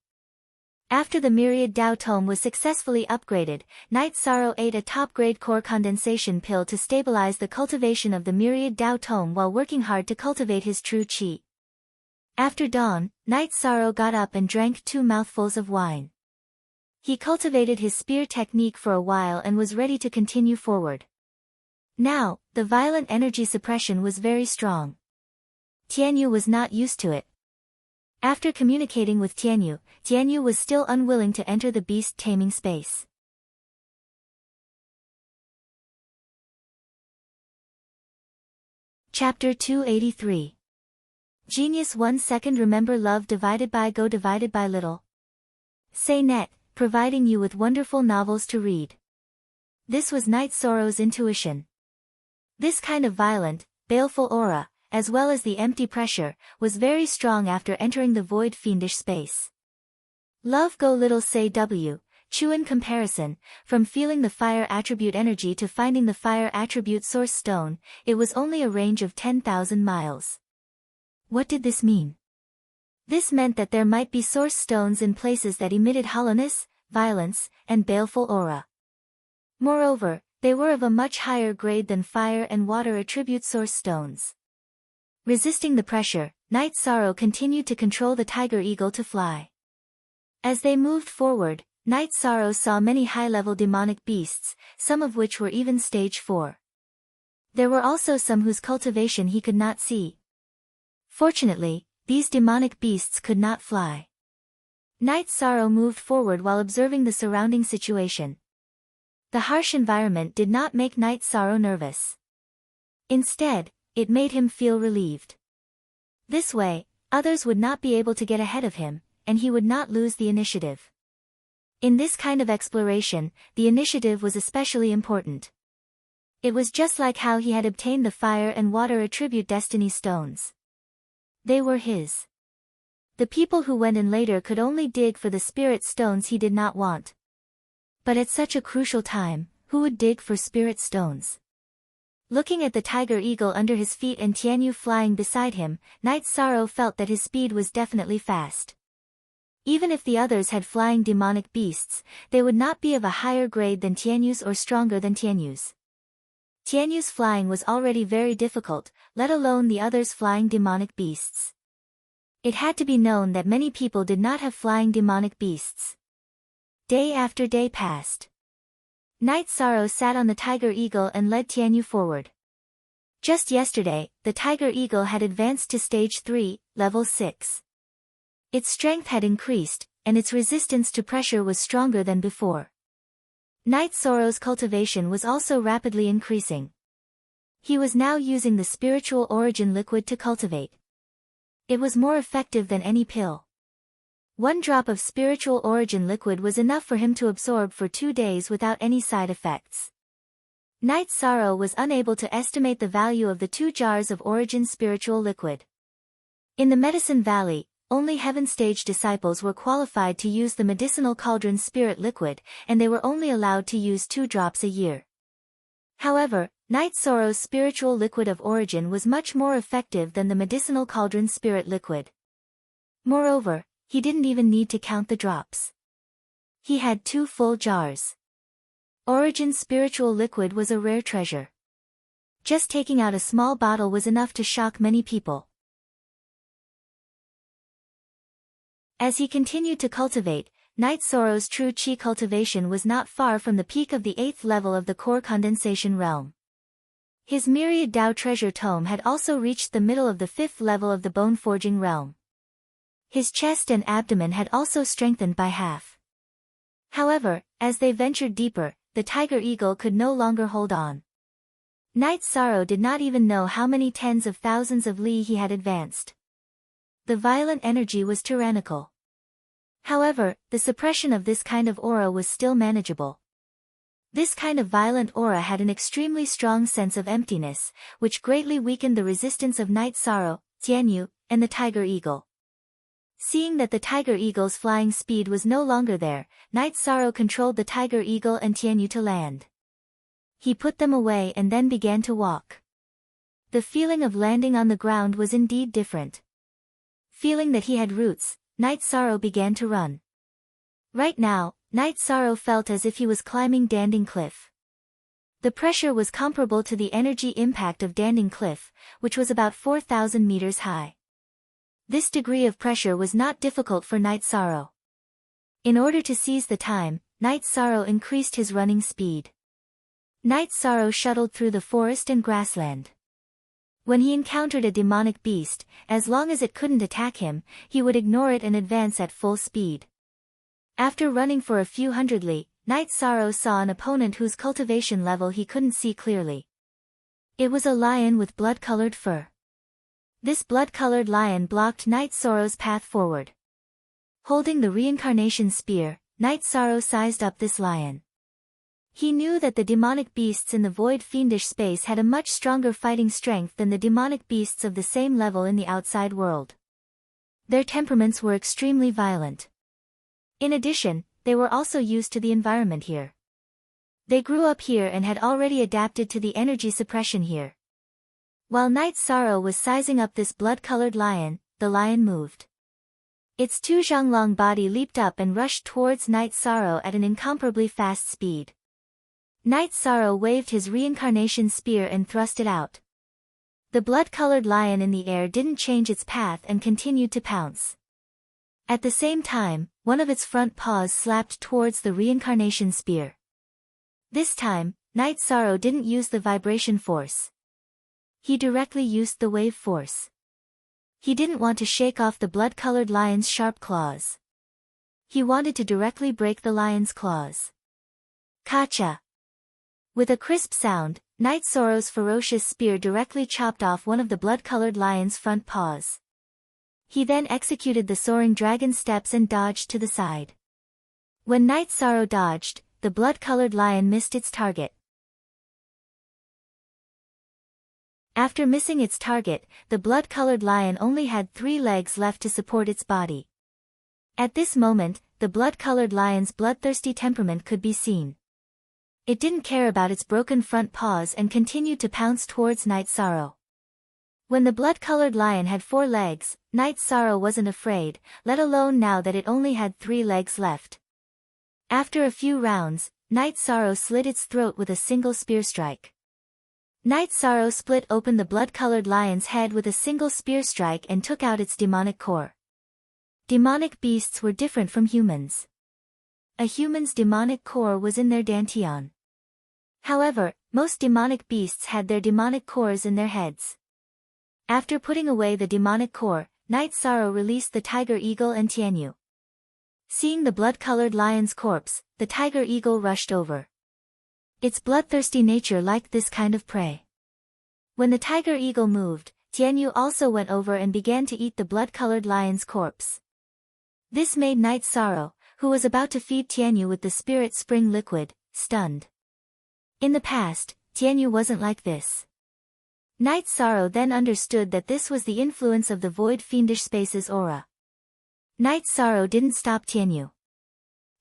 After the Myriad Dao Tome was successfully upgraded, Night Sorrow ate a top-grade core condensation pill to stabilize the cultivation of the Myriad Dao Tome while working hard to cultivate his true qi. After dawn, Night Sorrow got up and drank 2 mouthfuls of wine. He cultivated his spear technique for a while and was ready to continue forward. Now, the violent energy suppression was very strong. Tianyu was not used to it. After communicating with Tianyu was still unwilling to enter the beast-taming space. Chapter 283. Genius 1 second. Remember love divided by go divided by little. Say net, providing you with wonderful novels to read. This was Night Sorrow's intuition. This kind of violent, baleful aura, as well as the empty pressure, was very strong after entering the void fiendish space. Love go little say W, Chu in comparison, from feeling the fire attribute energy to finding the fire attribute source stone, it was only a range of 10,000 miles. What did this mean? This meant that there might be source stones in places that emitted hollowness, violence, and baleful aura. Moreover, they were of a much higher grade than fire and water attribute source stones. Resisting the pressure, Night Sorrow continued to control the tiger eagle to fly. As they moved forward, Night Sorrow saw many high-level demonic beasts, some of which were even stage 4. There were also some whose cultivation he could not see. Fortunately, these demonic beasts could not fly. Night Sorrow moved forward while observing the surrounding situation. The harsh environment did not make Night Sorrow nervous. Instead, it made him feel relieved. This way, others would not be able to get ahead of him, and he would not lose the initiative. In this kind of exploration, the initiative was especially important. It was just like how he had obtained the fire and water attribute destiny stones. They were his. The people who went in later could only dig for the spirit stones he did not want. But at such a crucial time, who would dig for spirit stones? Looking at the tiger eagle under his feet and Tianyu flying beside him, Night Sorrow felt that his speed was definitely fast. Even if the others had flying demonic beasts, they would not be of a higher grade than Tianyu's or stronger than Tianyu's. Tianyu's flying was already very difficult, let alone the others' flying demonic beasts. It had to be known that many people did not have flying demonic beasts. Day after day passed. Night Sorrow sat on the tiger eagle and led Tianyu forward. Just yesterday, the tiger eagle had advanced to stage 3, level 6. Its strength had increased, and its resistance to pressure was stronger than before. Night Sorrow's cultivation was also rapidly increasing. He was now using the spiritual origin liquid to cultivate. It was more effective than any pill. 1 drop of spiritual origin liquid was enough for him to absorb for 2 days without any side effects. Night Sorrow was unable to estimate the value of the 2 jars of origin spiritual liquid. In the Medicine Valley, only Heaven Stage disciples were qualified to use the medicinal cauldron spirit liquid, and they were only allowed to use 2 drops a year. However, Night Sorrow's spiritual liquid of origin was much more effective than the medicinal cauldron spirit liquid. Moreover, he didn't even need to count the drops. He had 2 full jars. Origin spiritual liquid was a rare treasure. Just taking out a small bottle was enough to shock many people. As he continued to cultivate, Night Sorrow's true chi cultivation was not far from the peak of the 8th level of the core condensation realm. His myriad Tao treasure tome had also reached the middle of the 5th level of the bone forging realm. His chest and abdomen had also strengthened by half. However, as they ventured deeper, the tiger eagle could no longer hold on. Night Sorrow did not even know how many tens of thousands of li he had advanced. The violent energy was tyrannical. However, the suppression of this kind of aura was still manageable. This kind of violent aura had an extremely strong sense of emptiness, which greatly weakened the resistance of Night Sorrow, Tianyu, and the tiger eagle. Seeing that the tiger eagle's flying speed was no longer there, Night Sorrow controlled the tiger eagle and Tianyu to land. He put them away and then began to walk. The feeling of landing on the ground was indeed different. Feeling that he had roots, Night Sorrow began to run. Right now, Night Sorrow felt as if he was climbing Danding Cliff. The pressure was comparable to the energy impact of Danding Cliff, which was about 4,000 meters high. This degree of pressure was not difficult for Night Sorrow. In order to seize the time, Night Sorrow increased his running speed. Night Sorrow shuttled through the forest and grassland. When he encountered a demonic beast, as long as it couldn't attack him, he would ignore it and advance at full speed. After running for a few hundred li, Night Sorrow saw an opponent whose cultivation level he couldn't see clearly. It was a lion with blood-colored fur. This blood-colored lion blocked Night Sorrow's path forward. Holding the reincarnation spear, Night Sorrow sized up this lion. He knew that the demonic beasts in the void fiendish space had a much stronger fighting strength than the demonic beasts of the same level in the outside world. Their temperaments were extremely violent. In addition, they were also used to the environment here. They grew up here and had already adapted to the energy suppression here. While Night Sorrow was sizing up this blood-colored lion, the lion moved. Its 2 zhanglong body leaped up and rushed towards Night Sorrow at an incomparably fast speed. Night Sorrow waved his reincarnation spear and thrust it out. The blood-colored lion in the air didn't change its path and continued to pounce. At the same time, one of its front paws slapped towards the reincarnation spear. This time, Night Sorrow didn't use the vibration force. He directly used the wave force. He didn't want to shake off the blood-colored lion's sharp claws. He wanted to directly break the lion's claws. Kacha! With a crisp sound, Night Sorrow's ferocious spear directly chopped off one of the blood-colored lion's front paws. He then executed the soaring dragon steps and dodged to the side. When Night Sorrow dodged, the blood-colored lion missed its target. After missing its target, the blood-colored lion only had 3 legs left to support its body. At this moment, the blood-colored lion's bloodthirsty temperament could be seen. It didn't care about its broken front paws and continued to pounce towards Night Sorrow. When the blood-colored lion had 4 legs, Night Sorrow wasn't afraid, let alone now that it only had 3 legs left. After a few rounds, Night Sorrow slit its throat with a single spear strike. Night Sorrow split open the blood-colored lion's head with a single spear strike and took out its demonic core. Demonic beasts were different from humans. A human's demonic core was in their dantian. However, most demonic beasts had their demonic cores in their heads. After putting away the demonic core, Night Sorrow released the tiger eagle and Tianyu. Seeing the blood-colored lion's corpse, the tiger eagle rushed over. Its bloodthirsty nature liked this kind of prey. When the tiger eagle moved, Tianyu also went over and began to eat the blood-colored lion's corpse. This made Night Sorrow, who was about to feed Tianyu with the spirit spring liquid, stunned. In the past, Tianyu wasn't like this. Night Sorrow then understood that this was the influence of the void fiendish space's aura. Night Sorrow didn't stop Tianyu.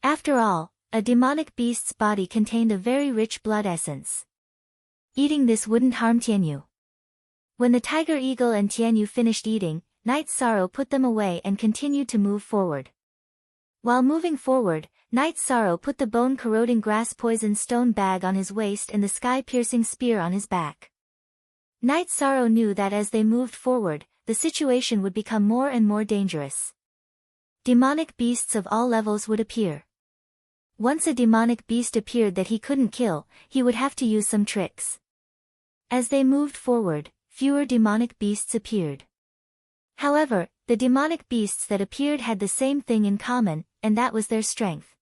After all, a demonic beast's body contained a very rich blood essence. Eating this wouldn't harm Tianyu. When the tiger eagle and Tianyu finished eating, Night Sorrow put them away and continued to move forward. While moving forward, Night Sorrow put the bone-corroding grass-poison stone bag on his waist and the sky-piercing spear on his back. Night Sorrow knew that as they moved forward, the situation would become more and more dangerous. Demonic beasts of all levels would appear. Once a demonic beast appeared that he couldn't kill, he would have to use some tricks. As they moved forward, fewer demonic beasts appeared. However, the demonic beasts that appeared had the same thing in common, and that was their strength.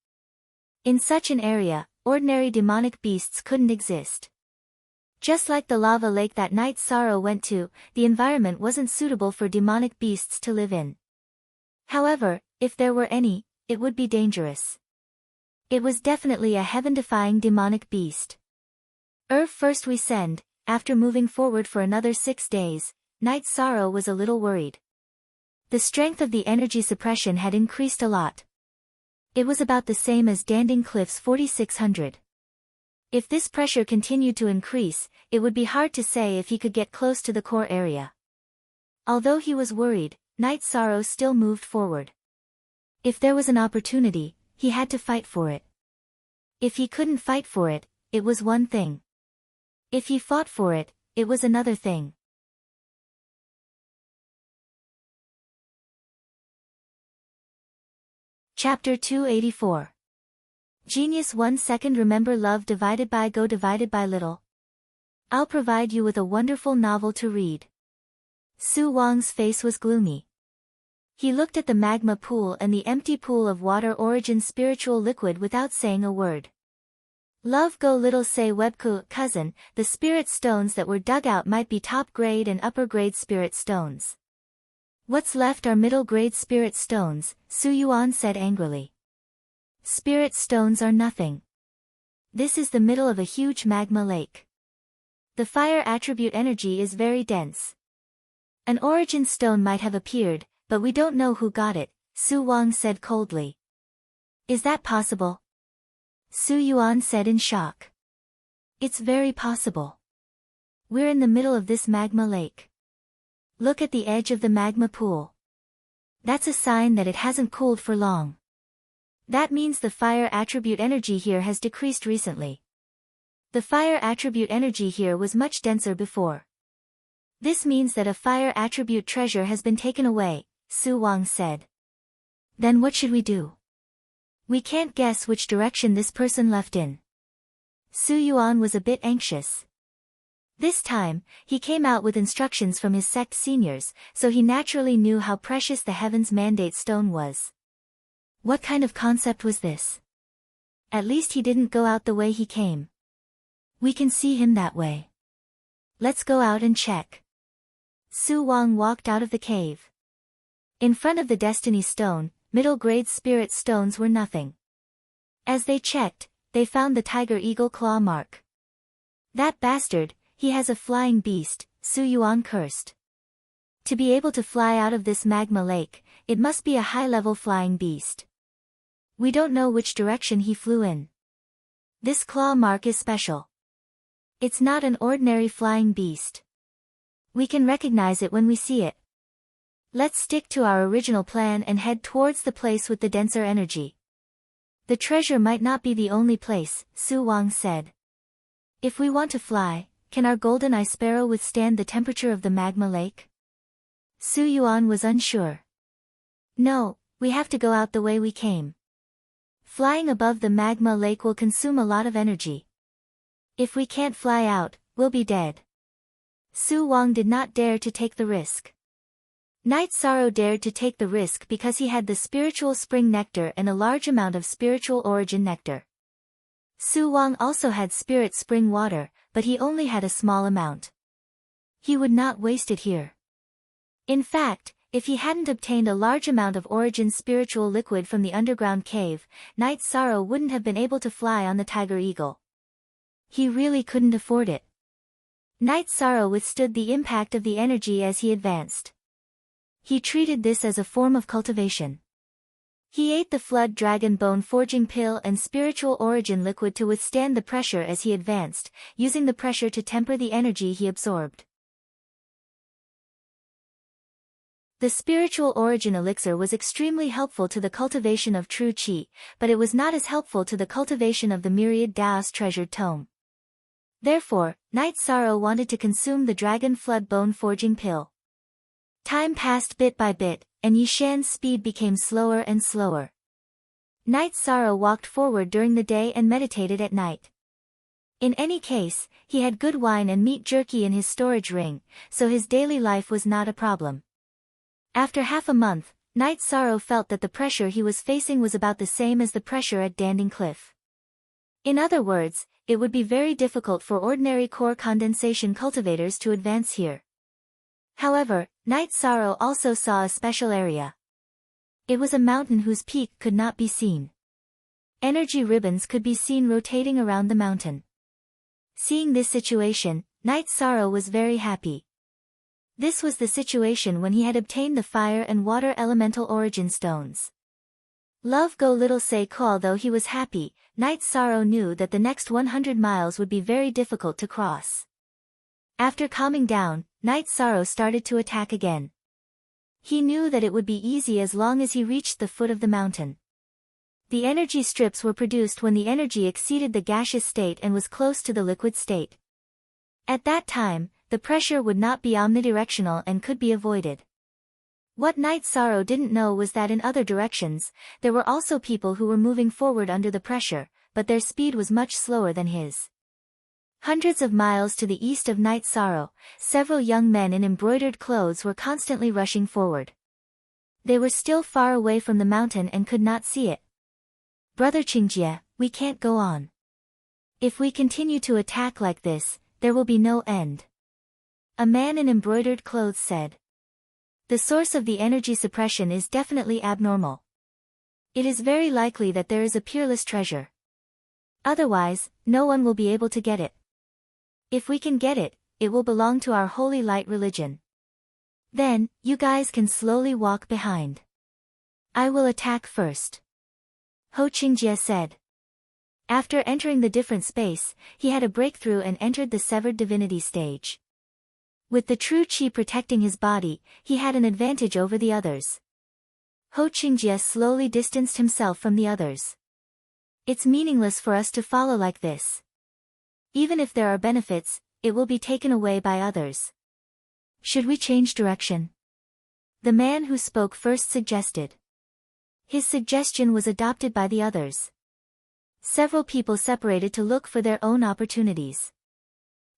In such an area, ordinary demonic beasts couldn't exist. Just like the lava lake that Night Sorrow went to, the environment wasn't suitable for demonic beasts to live in. However, if there were any, it would be dangerous. It was definitely a heaven-defying demonic beast. First we send, after moving forward for another 6 days, Night Sorrow was a little worried. The strength of the energy suppression had increased a lot. It was about the same as Danding Cliff's 4600. If this pressure continued to increase, it would be hard to say if he could get close to the core area. Although he was worried, Night Sorrow still moved forward. If there was an opportunity, he had to fight for it. If he couldn't fight for it, it was one thing. If he fought for it, it was another thing. Chapter 284. Genius 1 second. Remember love divided by go divided by little. I'll provide you with a wonderful novel to read. Su Wang's face was gloomy. He looked at the magma pool and the empty pool of water origin spiritual liquid without saying a word. Love go little say webku cousin, the spirit stones that were dug out might be top grade and upper grade spirit stones. What's left are middle grade spirit stones, Su Yuan said angrily. Spirit stones are nothing. This is the middle of a huge magma lake. The fire attribute energy is very dense. An origin stone might have appeared, but we don't know who got it, Su Wang said coldly. Is that possible? Su Yuan said in shock. It's very possible. We're in the middle of this magma lake. Look at the edge of the magma pool. That's a sign that it hasn't cooled for long. That means the fire attribute energy here has decreased recently. The fire attribute energy here was much denser before. This means that a fire attribute treasure has been taken away, Su Wang said. Then what should we do? We can't guess which direction this person left in. Su Yuan was a bit anxious. This time, he came out with instructions from his sect seniors, so he naturally knew how precious the Heaven's Mandate Stone was. What kind of concept was this? At least he didn't go out the way he came. We can see him that way. Let's go out and check. Su Wang walked out of the cave. In front of the Destiny Stone, middle-grade spirit stones were nothing. As they checked, they found the tiger eagle claw mark. That bastard, he has a flying beast, Su Yuan cursed. To be able to fly out of this magma lake, it must be a high-level flying beast. We don't know which direction he flew in. This claw mark is special. It's not an ordinary flying beast. We can recognize it when we see it. Let's stick to our original plan and head towards the place with the denser energy. The treasure might not be the only place, Su Wang said. If we want to fly, can our golden eye sparrow withstand the temperature of the magma lake? Su Yuan was unsure. No, we have to go out the way we came. Flying above the magma lake will consume a lot of energy. If we can't fly out, we'll be dead. Su Wang did not dare to take the risk. Night Sorrow dared to take the risk because he had the spiritual spring nectar and a large amount of spiritual origin nectar. Su Wang also had spirit spring water, but he only had a small amount. He would not waste it here. In fact, if he hadn't obtained a large amount of Origin's spiritual liquid from the underground cave, Night Sorrow wouldn't have been able to fly on the Tiger Eagle. He really couldn't afford it. Night Sorrow withstood the impact of the energy as he advanced. He treated this as a form of cultivation. He ate the Flood Dragon Bone Forging Pill and Spiritual Origin Liquid to withstand the pressure as he advanced, using the pressure to temper the energy he absorbed. The Spiritual Origin Elixir was extremely helpful to the cultivation of true Qi, but it was not as helpful to the cultivation of the myriad Daos treasured tome. Therefore, Night Sorrow wanted to consume the Dragon Flood Bone Forging Pill. Time passed bit by bit, and Yishan's speed became slower and slower. Night Sorrow walked forward during the day and meditated at night. In any case, he had good wine and meat jerky in his storage ring, so his daily life was not a problem. After half a month, Night Sorrow felt that the pressure he was facing was about the same as the pressure at Danding Cliff. In other words, it would be very difficult for ordinary core condensation cultivators to advance here. However, Night Sorrow also saw a special area. It was a mountain whose peak could not be seen. Energy ribbons could be seen rotating around the mountain. Seeing this situation, Night Sorrow was very happy. This was the situation when he had obtained the fire and water elemental origin stones. Love go little say ko. Although he was happy, Night Sorrow knew that the next 100 miles would be very difficult to cross. After calming down, Night Sorrow started to attack again. He knew that it would be easy as long as he reached the foot of the mountain. The energy strips were produced when the energy exceeded the gaseous state and was close to the liquid state. At that time, the pressure would not be omnidirectional and could be avoided. What Night Sorrow didn't know was that in other directions, there were also people who were moving forward under the pressure, but their speed was much slower than his. Hundreds of miles to the east of Night Sorrow, several young men in embroidered clothes were constantly rushing forward. They were still far away from the mountain and could not see it. Brother Qingjie, we can't go on. If we continue to attack like this, there will be no end. A man in embroidered clothes said. The source of the energy suppression is definitely abnormal. It is very likely that there is a peerless treasure. Otherwise, no one will be able to get it. If we can get it, it will belong to our holy light religion. Then, you guys can slowly walk behind. I will attack first. Ho Qingjie said. After entering the different space, he had a breakthrough and entered the severed divinity stage. With the true Qi protecting his body, he had an advantage over the others. Ho Qingjie slowly distanced himself from the others. It's meaningless for us to follow like this. Even if there are benefits, it will be taken away by others. Should we change direction? The man who spoke first suggested. His suggestion was adopted by the others. Several people separated to look for their own opportunities.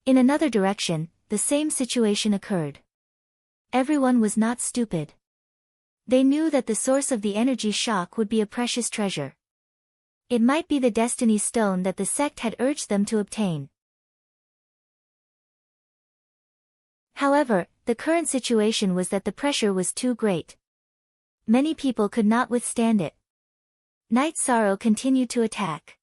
In another direction, the same situation occurred. Everyone was not stupid. They knew that the source of the energy shock would be a precious treasure. It might be the destiny stone that the sect had urged them to obtain. However, the current situation was that the pressure was too great. Many people could not withstand it. Night Sorrow continued to attack.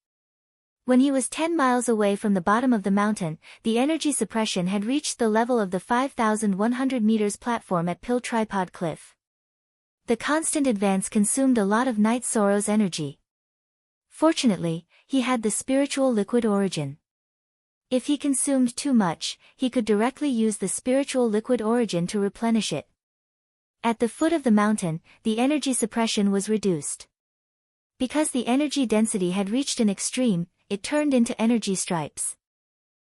When he was 10 miles away from the bottom of the mountain, the energy suppression had reached the level of the 5,100 meters platform at Pill Tripod Cliff. The constant advance consumed a lot of Night Sorrow's energy. Fortunately, he had the spiritual liquid origin. If he consumed too much, he could directly use the spiritual liquid origin to replenish it. At the foot of the mountain, the energy suppression was reduced. Because the energy density had reached an extreme, it turned into energy stripes.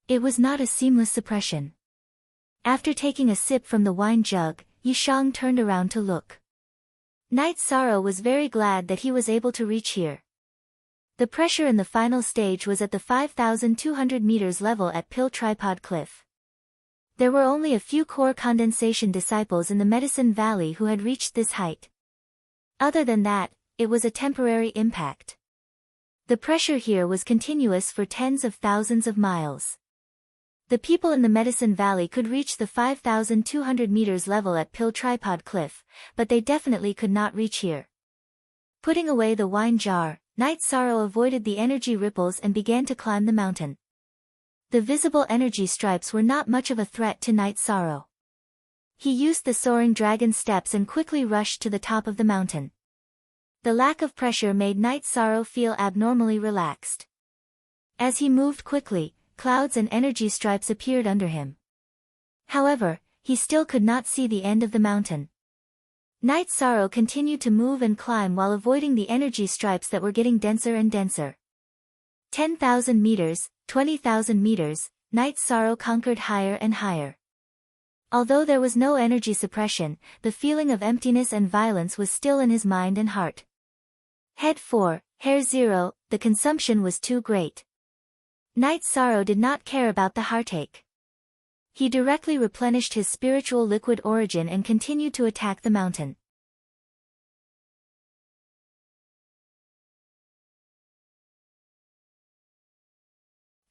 It was not a seamless suppression. After taking a sip from the wine jug, Yishang turned around to look. Night Sorrow was very glad that he was able to reach here. The pressure in the final stage was at the 5,200 meters level at Pill Tripod Cliff. There were only a few core condensation disciples in the Medicine Valley who had reached this height. Other than that, it was a temporary impact. The pressure here was continuous for tens of thousands of miles. The people in the Medicine Valley could reach the 5,200 meters level at Pill Tripod Cliff, but they definitely could not reach here. Putting away the wine jar, Night Sorrow avoided the energy ripples and began to climb the mountain. The visible energy stripes were not much of a threat to Night Sorrow. He used the soaring dragon steps and quickly rushed to the top of the mountain. The lack of pressure made Night Sorrow feel abnormally relaxed. As he moved quickly, clouds and energy stripes appeared under him. However, he still could not see the end of the mountain. Night Sorrow continued to move and climb while avoiding the energy stripes that were getting denser and denser. 10,000 meters, 20,000 meters, Night Sorrow conquered higher and higher. Although there was no energy suppression, the feeling of emptiness and violence was still in his mind and heart. Head 4, Hair 0, the consumption was too great. Night Sorrow did not care about the heartache. He directly replenished his spiritual liquid origin and continued to attack the mountain.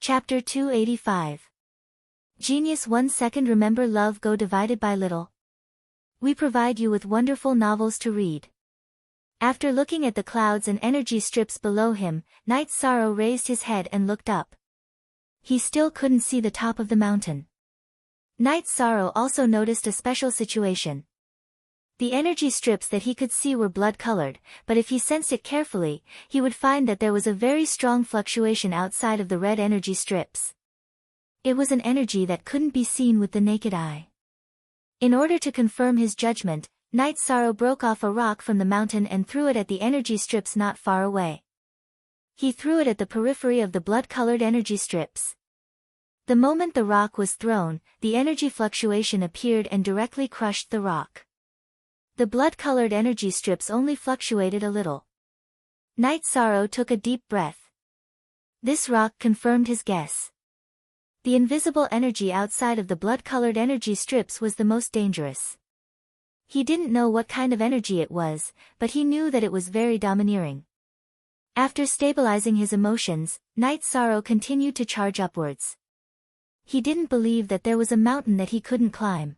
Chapter 285. Genius 1 second. Remember love go divided by little. We provide you with wonderful novels to read. After looking at the clouds and energy strips below him, Night Sorrow raised his head and looked up. He still couldn't see the top of the mountain. Night Sorrow also noticed a special situation. The energy strips that he could see were blood-colored, but if he sensed it carefully, he would find that there was a very strong fluctuation outside of the red energy strips. It was an energy that couldn't be seen with the naked eye. In order to confirm his judgment, Night Sorrow broke off a rock from the mountain and threw it at the energy strips not far away. He threw it at the periphery of the blood-colored energy strips. The moment the rock was thrown, the energy fluctuation appeared and directly crushed the rock. The blood-colored energy strips only fluctuated a little. Night Sorrow took a deep breath. This rock confirmed his guess. The invisible energy outside of the blood-colored energy strips was the most dangerous. He didn't know what kind of energy it was, but he knew that it was very domineering. After stabilizing his emotions, Night Sorrow continued to charge upwards. He didn't believe that there was a mountain that he couldn't climb.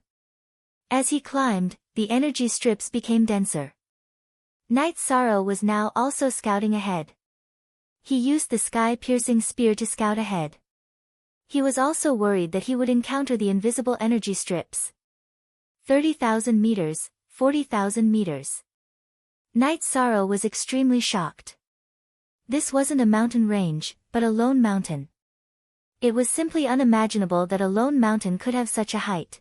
As he climbed, the energy strips became denser. Night Sorrow was now also scouting ahead. He used the sky-piercing spear to scout ahead. He was also worried that he would encounter the invisible energy strips. 30,000 meters, 40,000 meters. Night Sorrow was extremely shocked. This wasn't a mountain range, but a lone mountain. It was simply unimaginable that a lone mountain could have such a height.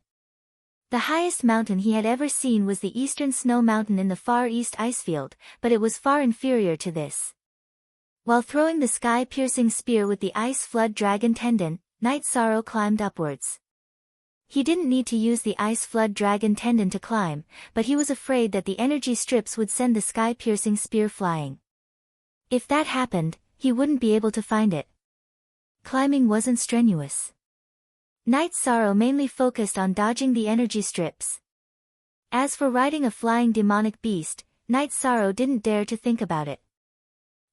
The highest mountain he had ever seen was the Eastern Snow Mountain in the Far East Icefield, but it was far inferior to this. While throwing the sky-piercing spear with the Ice Flood Dragon Tendon, Night Sorrow climbed upwards. He didn't need to use the Ice Flood Dragon Tendon to climb, but he was afraid that the energy strips would send the sky-piercing spear flying. If that happened, he wouldn't be able to find it. Climbing wasn't strenuous. Night Sorrow mainly focused on dodging the energy strips. As for riding a flying demonic beast, Night Sorrow didn't dare to think about it.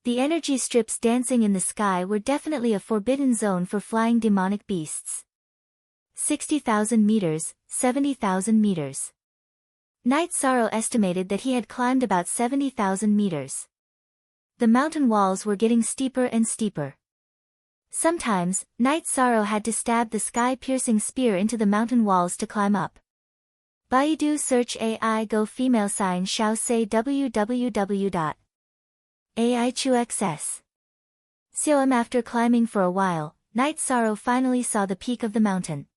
The energy strips dancing in the sky were definitely a forbidden zone for flying demonic beasts. 60,000 meters, 70,000 meters. Night Sorrow estimated that he had climbed about 70,000 meters. The mountain walls were getting steeper and steeper. Sometimes, Night Sorrow had to stab the sky-piercing spear into the mountain walls to climb up. Baidu search AI go female sign shao say www.aichuxs. After climbing for a while, Night Sorrow finally saw the peak of the mountain.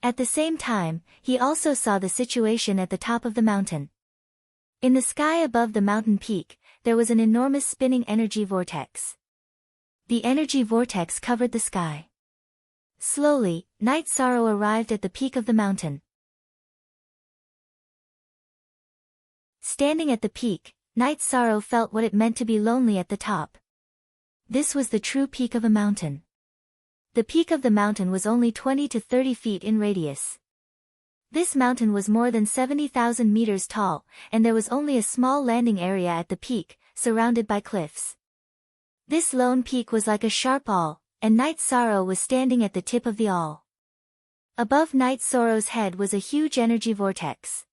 At the same time, he also saw the situation at the top of the mountain. In the sky above the mountain peak, there was an enormous spinning energy vortex. The energy vortex covered the sky. Slowly, Night Sorrow arrived at the peak of the mountain. Standing at the peak, Night Sorrow felt what it meant to be lonely at the top. This was the true peak of a mountain. The peak of the mountain was only 20 to 30 feet in radius. This mountain was more than 70,000 meters tall, and there was only a small landing area at the peak, surrounded by cliffs. This lone peak was like a sharp awl, and Night Sorrow was standing at the tip of the awl. Above Night Sorrow's head was a huge energy vortex.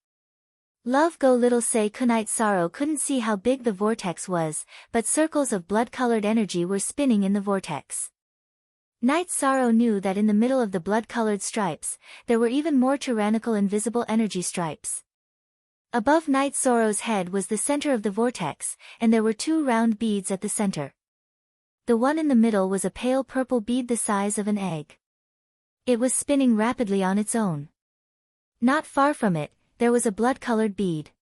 Love Go Little Say Night Sorrow couldn't see how big the vortex was, but circles of blood-colored energy were spinning in the vortex. Night Sorrow knew that in the middle of the blood-colored stripes, there were even more tyrannical invisible energy stripes. Above Night Sorrow's head was the center of the vortex, and there were two round beads at the center. The one in the middle was a pale purple bead the size of an egg. It was spinning rapidly on its own. Not far from it, there was a blood-colored bead.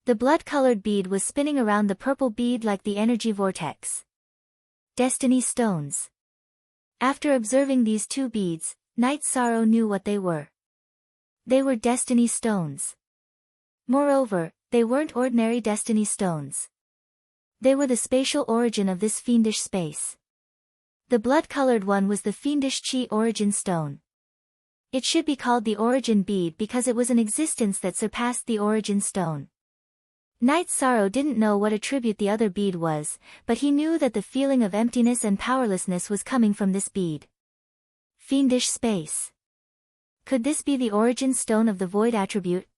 The blood-colored bead was spinning around the purple bead like the energy vortex. Destiny Stones. After observing these two beads, Night Sorrow knew what they were. They were Destiny Stones. Moreover, they weren't ordinary Destiny Stones. They were the spatial origin of this fiendish space. The blood-colored one was the fiendish Chi origin stone. It should be called the origin bead because it was an existence that surpassed the origin stone. Night Sorrow didn't know what attribute the other bead was, but he knew that the feeling of emptiness and powerlessness was coming from this bead. Fiendish space. Could this be the origin stone of the void attribute?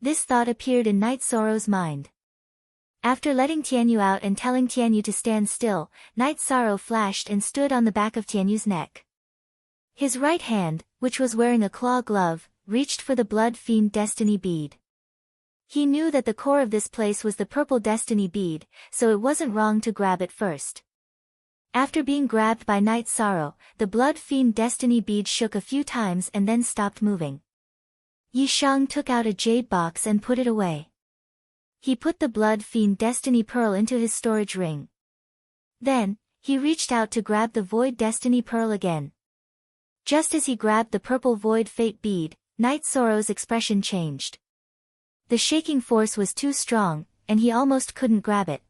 This thought appeared in Night Sorrow's mind. After letting Tianyu out and telling Tianyu to stand still, Night Sorrow flashed and stood on the back of Tianyu's neck. His right hand, which was wearing a claw glove, reached for the blood fiend destiny bead. He knew that the core of this place was the purple destiny bead, so it wasn't wrong to grab it first. After being grabbed by Night Sorrow, the blood fiend destiny bead shook a few times and then stopped moving. Yi Shang took out a jade box and put it away. He put the blood fiend destiny pearl into his storage ring. Then, he reached out to grab the void destiny pearl again. Just as he grabbed the purple void fate bead, Night Sorrow's expression changed. The shaking force was too strong, and he almost couldn't grab it.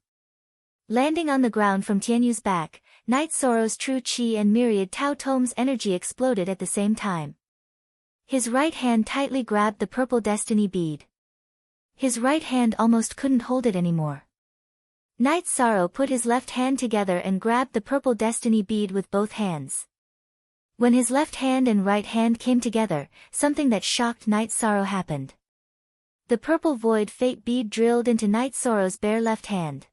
Landing on the ground from Tianyu's back, Night Sorrow's true chi and myriad Tao Tome's energy exploded at the same time. His right hand tightly grabbed the purple destiny bead. His right hand almost couldn't hold it anymore. Night Sorrow put his left hand together and grabbed the purple destiny bead with both hands. When his left hand and right hand came together, something that shocked Night Sorrow happened. The purple void fate bead drilled into Night Sorrow's bare left hand.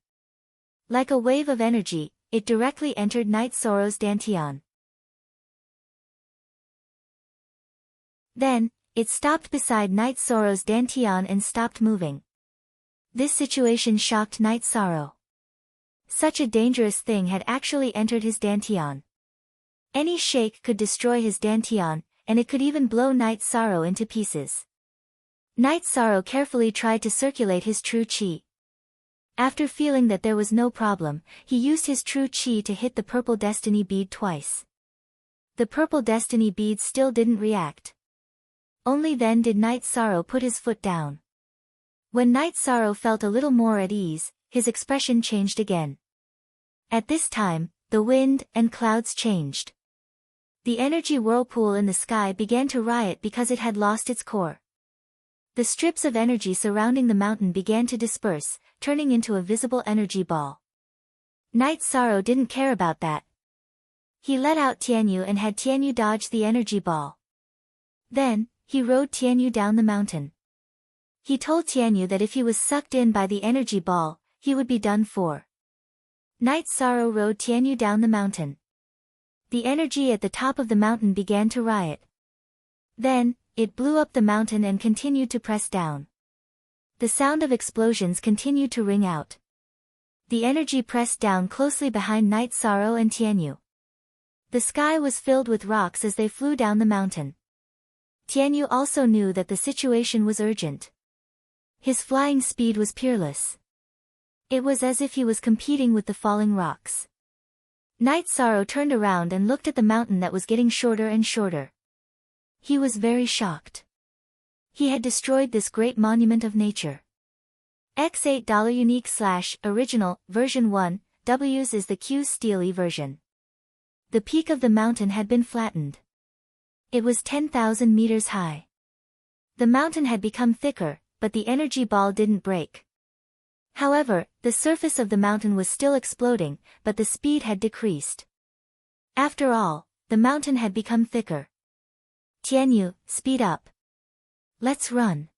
Like a wave of energy, it directly entered Night Sorrow's dantian. Then, it stopped beside Night Sorrow's dantian and stopped moving. This situation shocked Night Sorrow. Such a dangerous thing had actually entered his dantian. Any shake could destroy his dantian, and it could even blow Night Sorrow into pieces. Night Sorrow carefully tried to circulate his true chi. After feeling that there was no problem, he used his true chi to hit the purple destiny bead twice. The purple destiny bead still didn't react. Only then did Night Sorrow put his foot down. When Night Sorrow felt a little more at ease, his expression changed again. At this time, the wind and clouds changed. The energy whirlpool in the sky began to riot because it had lost its core. The strips of energy surrounding the mountain began to disperse, turning into a visible energy ball. Night Sorrow didn't care about that. He let out Tianyu and had Tianyu dodge the energy ball. Then, he rode Tianyu down the mountain. He told Tianyu that if he was sucked in by the energy ball, he would be done for. Night Sorrow rode Tianyu down the mountain. The energy at the top of the mountain began to riot. Then, it blew up the mountain and continued to press down. The sound of explosions continued to ring out. The energy pressed down closely behind Night Sorrow and Tianyu. The sky was filled with rocks as they flew down the mountain. Tianyu also knew that the situation was urgent. His flying speed was peerless. It was as if he was competing with the falling rocks. Night Sorrow turned around and looked at the mountain that was getting shorter and shorter. He was very shocked. He had destroyed this great monument of nature. $8 unique / original, version 1, W's is the Q's steely version. The peak of the mountain had been flattened. It was 10,000 meters high. The mountain had become thicker, but the energy ball didn't break. However, the surface of the mountain was still exploding, but the speed had decreased. After all, the mountain had become thicker. Tianyu, speed up. Let's run.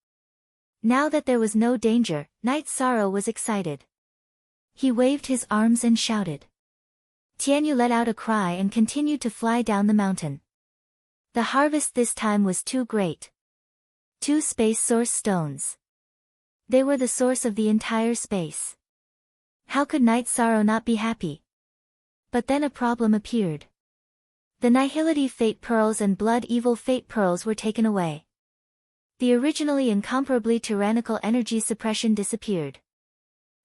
Now that there was no danger, Night Sorrow was excited. He waved his arms and shouted. Tianyu let out a cry and continued to fly down the mountain. The harvest this time was too great. 2 space source stones. They were the source of the entire space. How could Night Sorrow not be happy? But then a problem appeared. The Nihility Fate Pearls and Blood Evil Fate Pearls were taken away. The originally incomparably tyrannical energy suppression disappeared.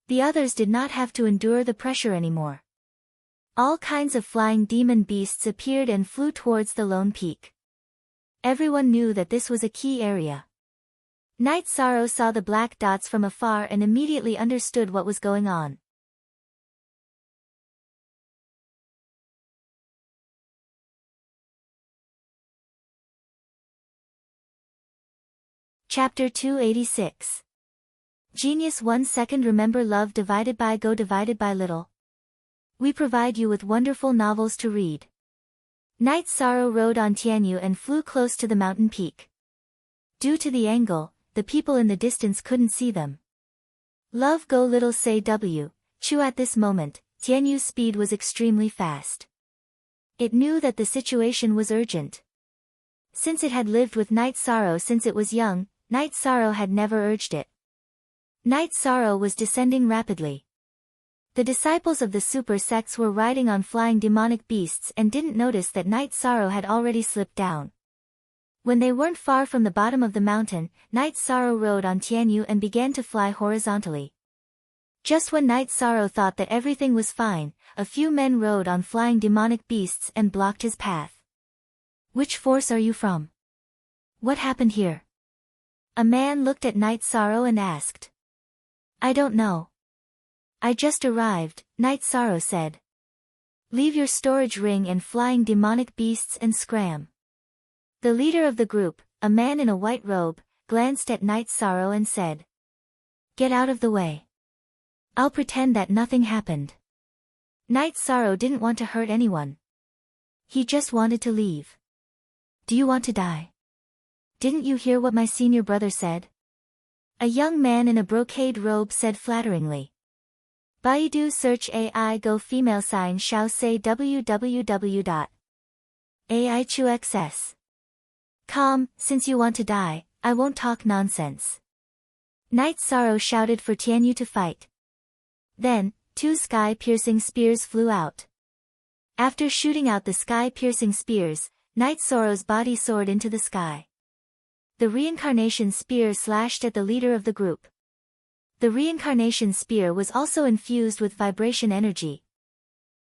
The others did not have to endure the pressure anymore. All kinds of flying demon beasts appeared and flew towards the lone peak. Everyone knew that this was a key area. Night Sorrow saw the black dots from afar and immediately understood what was going on. Chapter 286. Genius 1 second. Remember love divided by go divided by little. We provide you with wonderful novels to read. Night Sorrow rode on Tianyu and flew close to the mountain peak. Due to the angle, the people in the distance couldn't see them. Love go little say W, Chu. At this moment, Tianyu's speed was extremely fast. It knew that the situation was urgent. Since it had lived with Night Sorrow since it was young, Night Sorrow had never urged it. Night Sorrow was descending rapidly. The disciples of the super sects were riding on flying demonic beasts and didn't notice that Night Sorrow had already slipped down. When they weren't far from the bottom of the mountain, Night Sorrow rode on Tianyu and began to fly horizontally. Just when Night Sorrow thought that everything was fine, a few men rode on flying demonic beasts and blocked his path. Which force are you from? What happened here? A man looked at Night Sorrow and asked. I don't know. I just arrived, Night Sorrow said. Leave your storage ring and flying demonic beasts and scram. The leader of the group, a man in a white robe, glanced at Night Sorrow and said. Get out of the way. I'll pretend that nothing happened. Night Sorrow didn't want to hurt anyone. He just wanted to leave. Do you want to die? Didn't you hear what my senior brother said? A young man in a brocade robe said flatteringly. Baidu search AI go female sign shall say www.aichuxs.com, since you want to die, I won't talk nonsense. Night Sorrow shouted for Tianyu to fight. Then, 2 sky-piercing spears flew out. After shooting out the sky-piercing spears, Night Sorrow's body soared into the sky. The reincarnation spear slashed at the leader of the group. The reincarnation spear was also infused with vibration energy.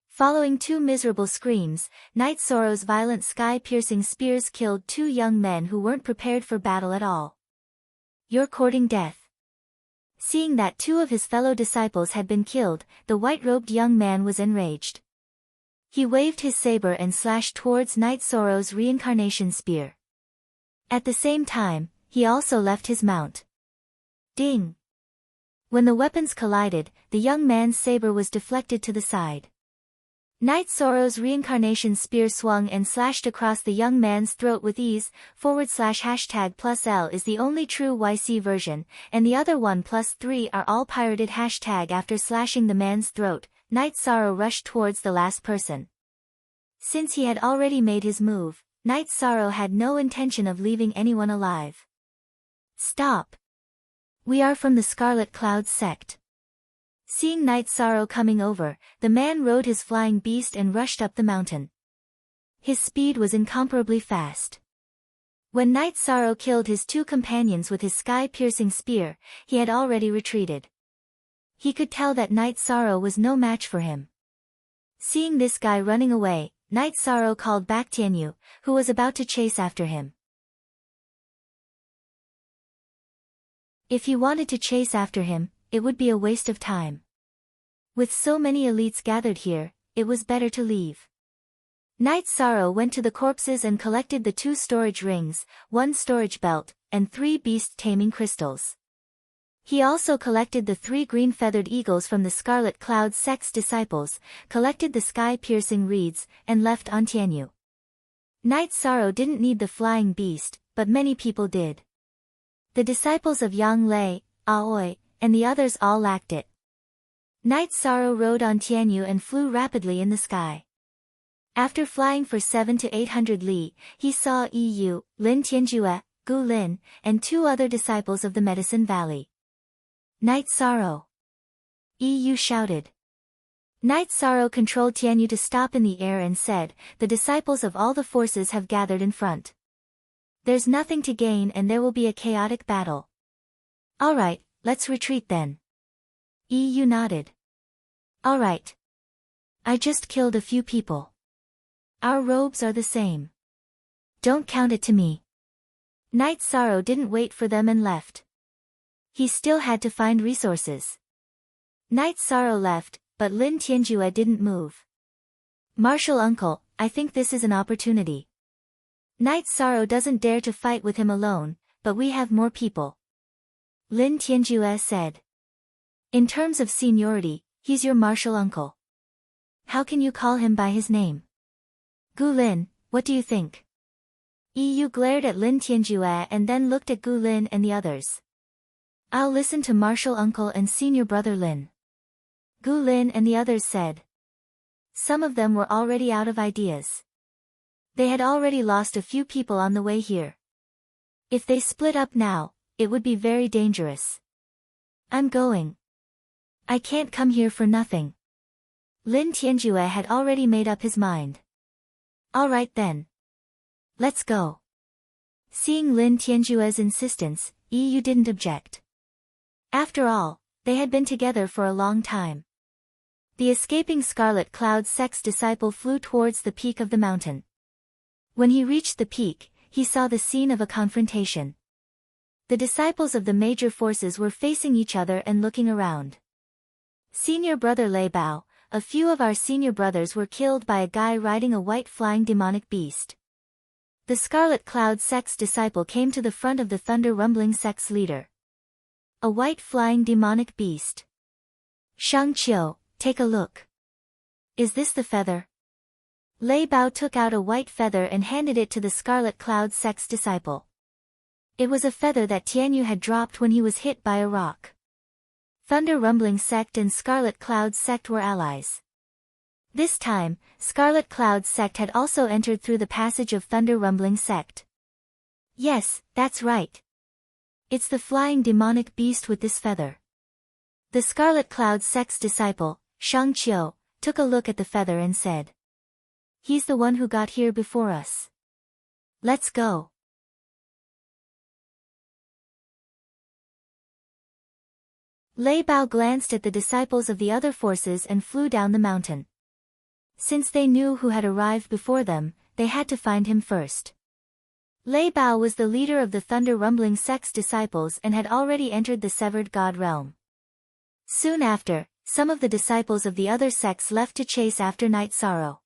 Following 2 miserable screams, Night Sorrow's violent sky-piercing spears killed 2 young men who weren't prepared for battle at all. You're courting death. Seeing that 2 of his fellow disciples had been killed, the white-robed young man was enraged. He waved his saber and slashed towards Night Sorrow's reincarnation spear. At the same time, he also left his mount. Ding! When the weapons collided, the young man's saber was deflected to the side. Night Sorrow's reincarnation spear swung and slashed across the young man's throat with ease. #+L is the only true YC version, and the other 1+3 are all pirated. After slashing the man's throat, Night Sorrow rushed towards the last person. Since he had already made his move, Night Sorrow had no intention of leaving anyone alive. Stop! We are from the Scarlet Cloud sect. Seeing Night Sorrow coming over, the man rode his flying beast and rushed up the mountain. His speed was incomparably fast. When Night Sorrow killed his 2 companions with his sky-piercing spear, he had already retreated. He could tell that Night Sorrow was no match for him. Seeing this guy running away, Night Sorrow called back Tianyu, who was about to chase after him. If he wanted to chase after him, it would be a waste of time. With so many elites gathered here, it was better to leave. Night Sorrow went to the corpses and collected the 2 storage rings, 1 storage belt, and 3 beast-taming crystals. He also collected the 3 green feathered eagles from the Scarlet Cloud sect's disciples, collected the sky-piercing reeds, and left on Tianyu. Night Sorrow didn't need the flying beast, but many people did. The disciples of Yang Lei, Aoi, and the others all lacked it. Night Sorrow rode on Tianyu and flew rapidly in the sky. After flying for 700 to 800 li, he saw Yu, Lin Tianjue, Gu Lin, and 2 other disciples of the Medicine Valley. Night Sorrow! Yu shouted. Night Sorrow controlled Tianyu to stop in the air and said, "The disciples of all the forces have gathered in front. There's nothing to gain and there will be a chaotic battle. Alright, let's retreat then." Yu nodded. Alright. I just killed a few people. Our robes are the same. Don't count it to me. Night Sorrow didn't wait for them and left. He still had to find resources. Night Sorrow left, but Lin Tianjue didn't move. "Martial uncle, I think this is an opportunity. Night Sorrow doesn't dare to fight with him alone, but we have more people." Lin Tianjue said. "In terms of seniority, he's your martial uncle. How can you call him by his name? Gu Lin, what do you think?" Yu glared at Lin Tianjue and then looked at Gu Lin and the others. "I'll listen to martial uncle and senior brother Lin." Gu Lin and the others said. Some of them were already out of ideas. They had already lost a few people on the way here. If they split up now, it would be very dangerous. "I'm going. I can't come here for nothing." Lin Tianjue had already made up his mind. "Alright then. Let's go." Seeing Lin Tianjue's insistence, Yu didn't object. After all, they had been together for a long time. The escaping Scarlet Cloud sect's disciple flew towards the peak of the mountain. When he reached the peak, he saw the scene of a confrontation. The disciples of the major forces were facing each other and looking around. "Senior brother Lei Bao, a few of our senior brothers were killed by a guy riding a white flying demonic beast." The Scarlet Cloud sect's disciple came to the front of the Thunder Rumbling sect's leader. "A white flying demonic beast. Shang Qiu, take a look. Is this the feather?" Lei Bao took out a white feather and handed it to the Scarlet Cloud sect's disciple. It was a feather that Tianyu had dropped when he was hit by a rock. Thunder Rumbling sect and Scarlet Cloud sect were allies. This time, Scarlet Cloud sect had also entered through the passage of Thunder Rumbling sect. "Yes, that's right. It's the flying demonic beast with this feather." The Scarlet Cloud sect's disciple, Shang Qiu, took a look at the feather and said. "He's the one who got here before us. Let's go." Lei Bao glanced at the disciples of the other forces and flew down the mountain. Since they knew who had arrived before them, they had to find him first. Lei Bao was the leader of the Thunder Rumbling sect's disciples and had already entered the Severed God realm. Soon after, some of the disciples of the other sects left to chase after Night Sorrow.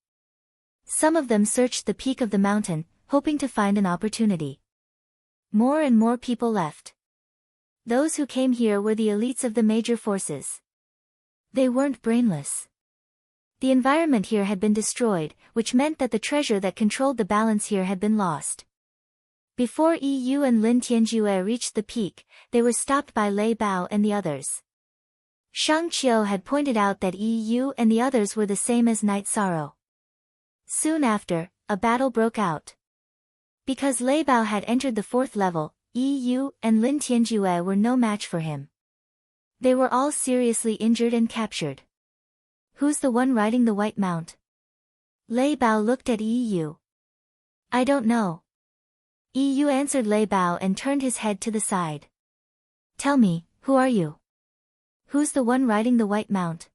Some of them searched the peak of the mountain, hoping to find an opportunity. More and more people left. Those who came here were the elites of the major forces. They weren't brainless. The environment here had been destroyed, which meant that the treasure that controlled the balance here had been lost. Before Yu and Lin Tianjue reached the peak, they were stopped by Lei Bao and the others. Shang Qiu had pointed out that Yu and the others were the same as Night Sorrow. Soon after, a battle broke out. Because Lei Bao had entered the 4th level, Yu and Lin Tianjue were no match for him. They were all seriously injured and captured. "Who's the one riding the white mount?" Lei Bao looked at Yu. "I don't know." Yu answered Lei Bao and turned his head to the side. "Tell me, who are you? Who's the one riding the white mount?"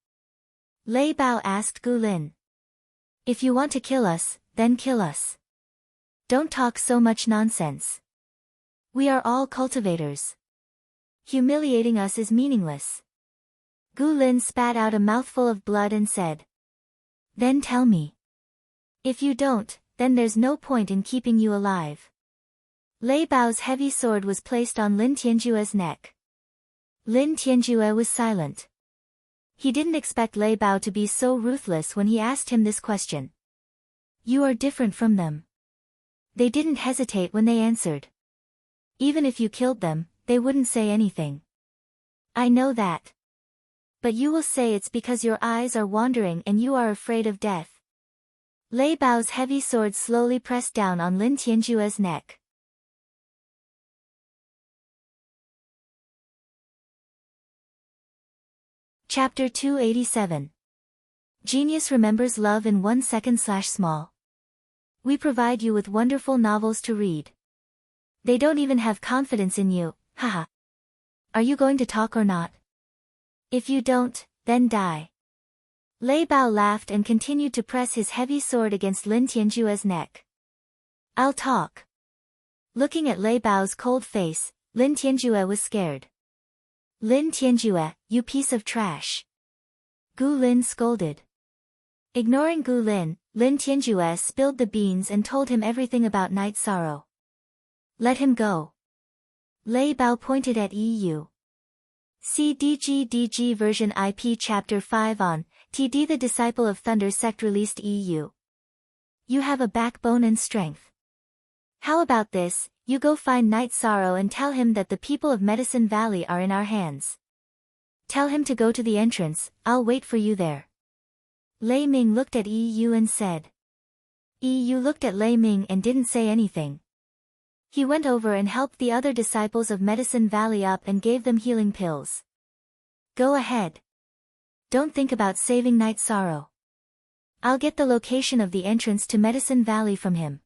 Lei Bao asked Gu Lin. "If you want to kill us, then kill us. Don't talk so much nonsense. We are all cultivators. Humiliating us is meaningless." Gu Lin spat out a mouthful of blood and said. "Then tell me. If you don't, then there's no point in keeping you alive." Lei Bao's heavy sword was placed on Lin Tianjue's neck. Lin Tianjue was silent. He didn't expect Lei Bao to be so ruthless when he asked him this question. You are different from them. They didn't hesitate when they answered. Even if you killed them, they wouldn't say anything. I know that. But you will say it's because your eyes are wandering and you are afraid of death. Lei Bao's heavy sword slowly pressed down on Lin Tianjue's neck. Chapter 287. Genius remembers love in 1 second/small. We provide you with wonderful novels to read. They don't even have confidence in you, haha. Are you going to talk or not? If you don't, then die. Lei Bao laughed and continued to press his heavy sword against Lin Tianjue's neck. I'll talk. Looking at Lei Bao's cold face, Lin Tianjue was scared. Lin Tianjue, you piece of trash. Gu Lin scolded. Ignoring Gu Lin, Lin Tianjue spilled the beans and told him everything about Night Sorrow. Let him go. Lei Bao pointed at EU. See DG version IP Chapter 5 on TD the Disciple of Thunder Sect released EU. You have a backbone and strength. How about this, you go find Night Sorrow and tell him that the people of Medicine Valley are in our hands. Tell him to go to the entrance, I'll wait for you there. Lei Ming looked at EU and said. EU looked at Lei Ming and didn't say anything. He went over and helped the other disciples of Medicine Valley up and gave them healing pills. Go ahead. Don't think about saving Night Sorrow. I'll get the location of the entrance to Medicine Valley from him.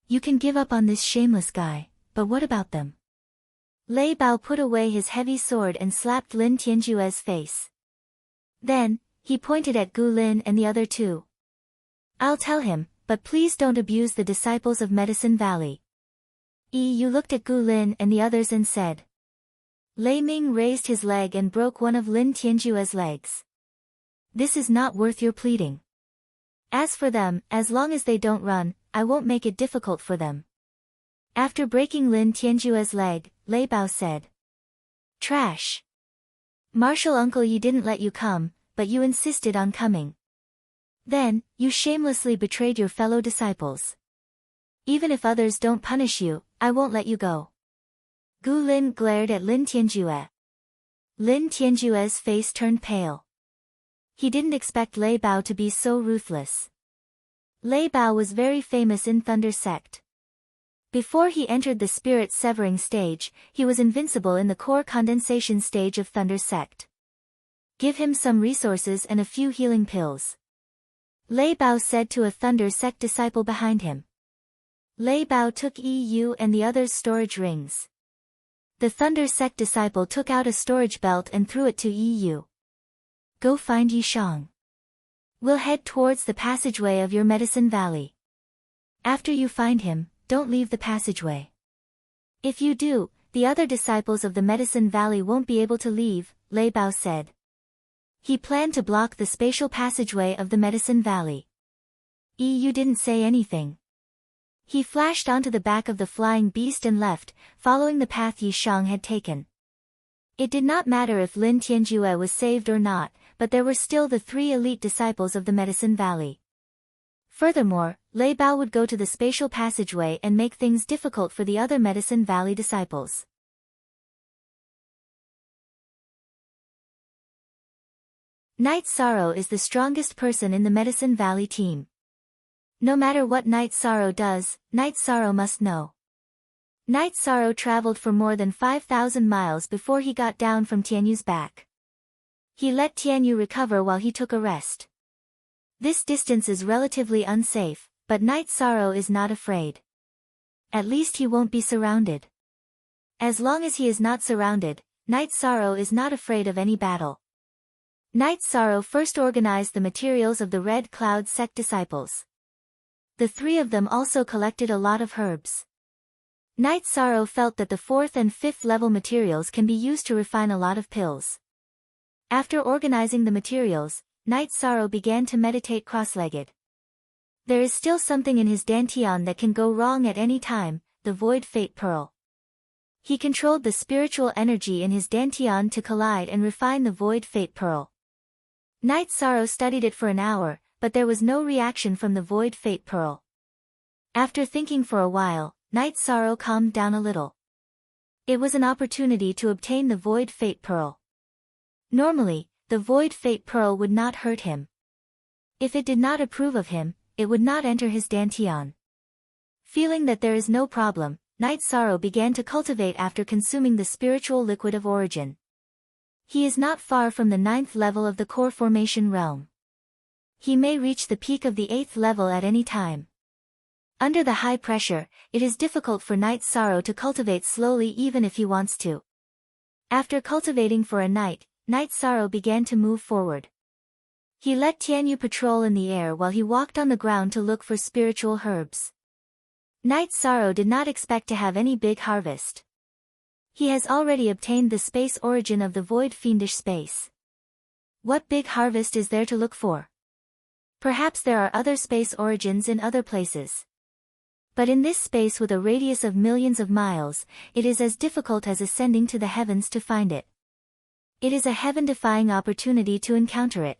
You can give up on this shameless guy, but what about them? Lei Bao put away his heavy sword and slapped Lin Tianjue's face. Then, he pointed at Gu Lin and the other two. I'll tell him, but please don't abuse the disciples of Medicine Valley. You looked at Gu Lin and the others and said. Lei Ming raised his leg and broke one of Lin Tianjue's legs. This is not worth your pleading. As for them, as long as they don't run, I won't make it difficult for them. After breaking Lin Tianjue's leg, Lei Bao said. Trash. Martial Uncle Yi didn't let you come, but you insisted on coming. Then, you shamelessly betrayed your fellow disciples. Even if others don't punish you, I won't let you go. Gu Lin glared at Lin Tianjue. Lin Tianjue's face turned pale. He didn't expect Lei Bao to be so ruthless. Lei Bao was very famous in Thunder Sect. Before he entered the spirit severing stage, he was invincible in the core condensation stage of Thunder Sect. Give him some resources and a few healing pills. Lei Bao said to a Thunder Sect disciple behind him. Lei Bao took EU and the others' storage rings. The Thunder Sect disciple took out a storage belt and threw it to EU. Go find Yishang. We'll head towards the passageway of your Medicine Valley. After you find him, don't leave the passageway. If you do, the other disciples of the Medicine Valley won't be able to leave, Lei Bao said. He planned to block the spatial passageway of the Medicine Valley. EU didn't say anything. He flashed onto the back of the flying beast and left, following the path Yishang had taken. It did not matter if Lin Tianjue was saved or not, but there were still the 3 elite disciples of the Medicine Valley. Furthermore, Lei Bao would go to the spatial passageway and make things difficult for the other Medicine Valley disciples. Night Sorrow is the strongest person in the Medicine Valley team. No matter what Night Sorrow does, Night Sorrow must know. Night Sorrow traveled for more than 5,000 miles before he got down from Tianyu's back. He let Tianyu recover while he took a rest. This distance is relatively unsafe, but Night Sorrow is not afraid. At least he won't be surrounded. As long as he is not surrounded, Night Sorrow is not afraid of any battle. Night Sorrow first organized the materials of the Red Cloud Sect disciples. The 3 of them also collected a lot of herbs. Night Sorrow felt that the 4th and 5th level materials can be used to refine a lot of pills. After organizing the materials, Night Sorrow began to meditate cross-legged. There is still something in his dantian that can go wrong at any time, the Void Fate Pearl. He controlled the spiritual energy in his dantian to collide and refine the void fate pearl. Night Sorrow studied it for an hour, but there was no reaction from the void fate pearl. After thinking for a while, Night Sorrow calmed down a little. It was an opportunity to obtain the void fate pearl. Normally, the void fate pearl would not hurt him. If it did not approve of him, it would not enter his dantian. Feeling that there is no problem, Night Sorrow began to cultivate after consuming the spiritual liquid of origin. He is not far from the 9th level of the core formation realm. He may reach the peak of the 8th level at any time. Under the high pressure, it is difficult for Night Sorrow to cultivate slowly even if he wants to. After cultivating for a night, Night Sorrow began to move forward. He let Tianyu patrol in the air while he walked on the ground to look for spiritual herbs. Night Sorrow did not expect to have any big harvest. He has already obtained the space origin of the void fiendish space. What big harvest is there to look for? Perhaps there are other space origins in other places. But in this space with a radius of millions of miles, it is as difficult as ascending to the heavens to find it. It is a heaven-defying opportunity to encounter it.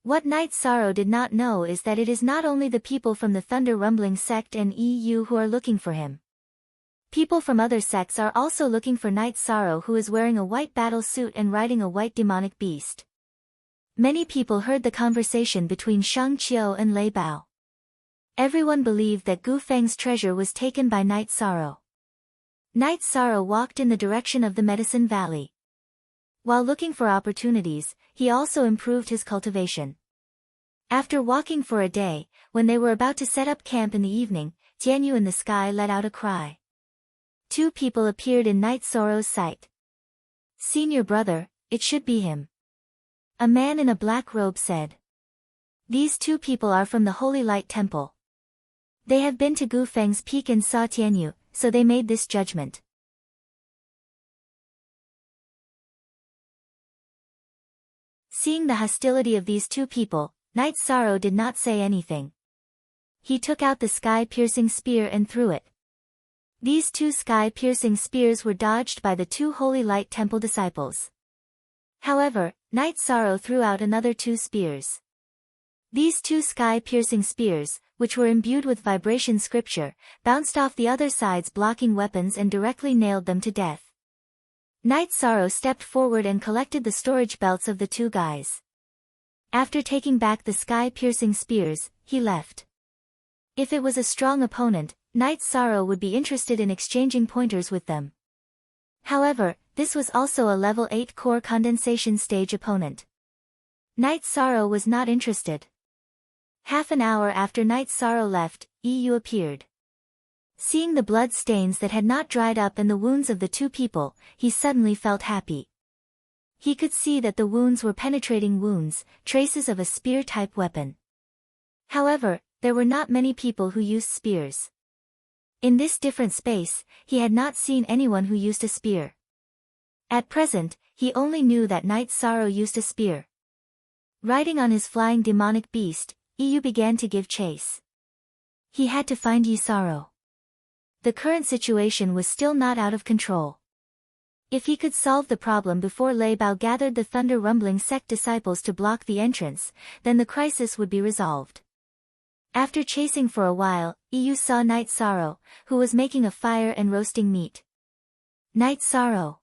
What Night Sorrow did not know is that it is not only the people from the Thunder Rumbling sect and EU who are looking for him. People from other sects are also looking for Night Sorrow, who is wearing a white battle suit and riding a white demonic beast. Many people heard the conversation between Shang Qiu and Lei Bao. Everyone believed that Gu Feng's treasure was taken by Night Sorrow. Night Sorrow walked in the direction of the Medicine Valley. While looking for opportunities, he also improved his cultivation. After walking for a day, when they were about to set up camp in the evening, Tianyu in the sky let out a cry. Two people appeared in Night Sorrow's sight. "Senior brother, it should be him." A man in a black robe said. "These two people are from the Holy Light Temple. They have been to Gu Feng's peak and saw Tianyu, so they made this judgment." Seeing the hostility of these two people, Night Sorrow did not say anything. He took out the sky-piercing spear and threw it. These two sky-piercing spears were dodged by the two Holy Light Temple disciples. However, Night Sorrow threw out another two spears. These two sky-piercing spears, which were imbued with vibration scripture, bounced off the other side's blocking weapons and directly nailed them to death. Night Sorrow stepped forward and collected the storage belts of the two guys. After taking back the sky-piercing spears, he left. If it was a strong opponent, Night Sorrow would be interested in exchanging pointers with them. However, this was also a level 8 core condensation stage opponent. Night Sorrow was not interested. Half an hour after Night Sorrow left, EU appeared. Seeing the blood stains that had not dried up and the wounds of the two people, he suddenly felt happy. He could see that the wounds were penetrating wounds, traces of a spear-type weapon. However, there were not many people who used spears. In this different space, he had not seen anyone who used a spear. At present, he only knew that Night Sorrow used a spear. Riding on his flying demonic beast, EU began to give chase. He had to find Yi Sorrow. The current situation was still not out of control. If he could solve the problem before Lei Bao gathered the Thunder Rumbling sect disciples to block the entrance, then the crisis would be resolved. After chasing for a while, EU saw Night Sorrow, who was making a fire and roasting meat. Night Sorrow.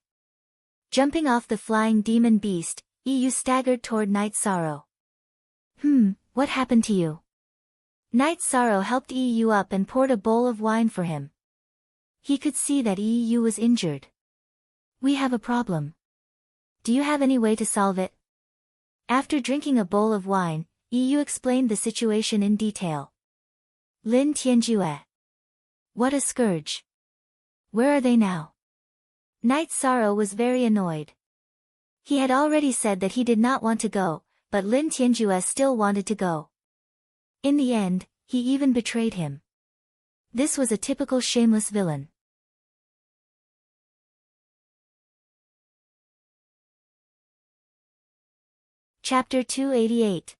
Jumping off the flying demon beast, EU staggered toward Night Sorrow. What happened to you?" Night Sorrow helped EU up and poured a bowl of wine for him. He could see that EU was injured. "We have a problem. Do you have any way to solve it?" After drinking a bowl of wine, EU explained the situation in detail. "Lin Tianjue. What a scourge. Where are they now?" Night Sorrow was very annoyed. He had already said that he did not want to go, but Lin Tianjue still wanted to go. In the end, he even betrayed him. This was a typical shameless villain. Chapter 288.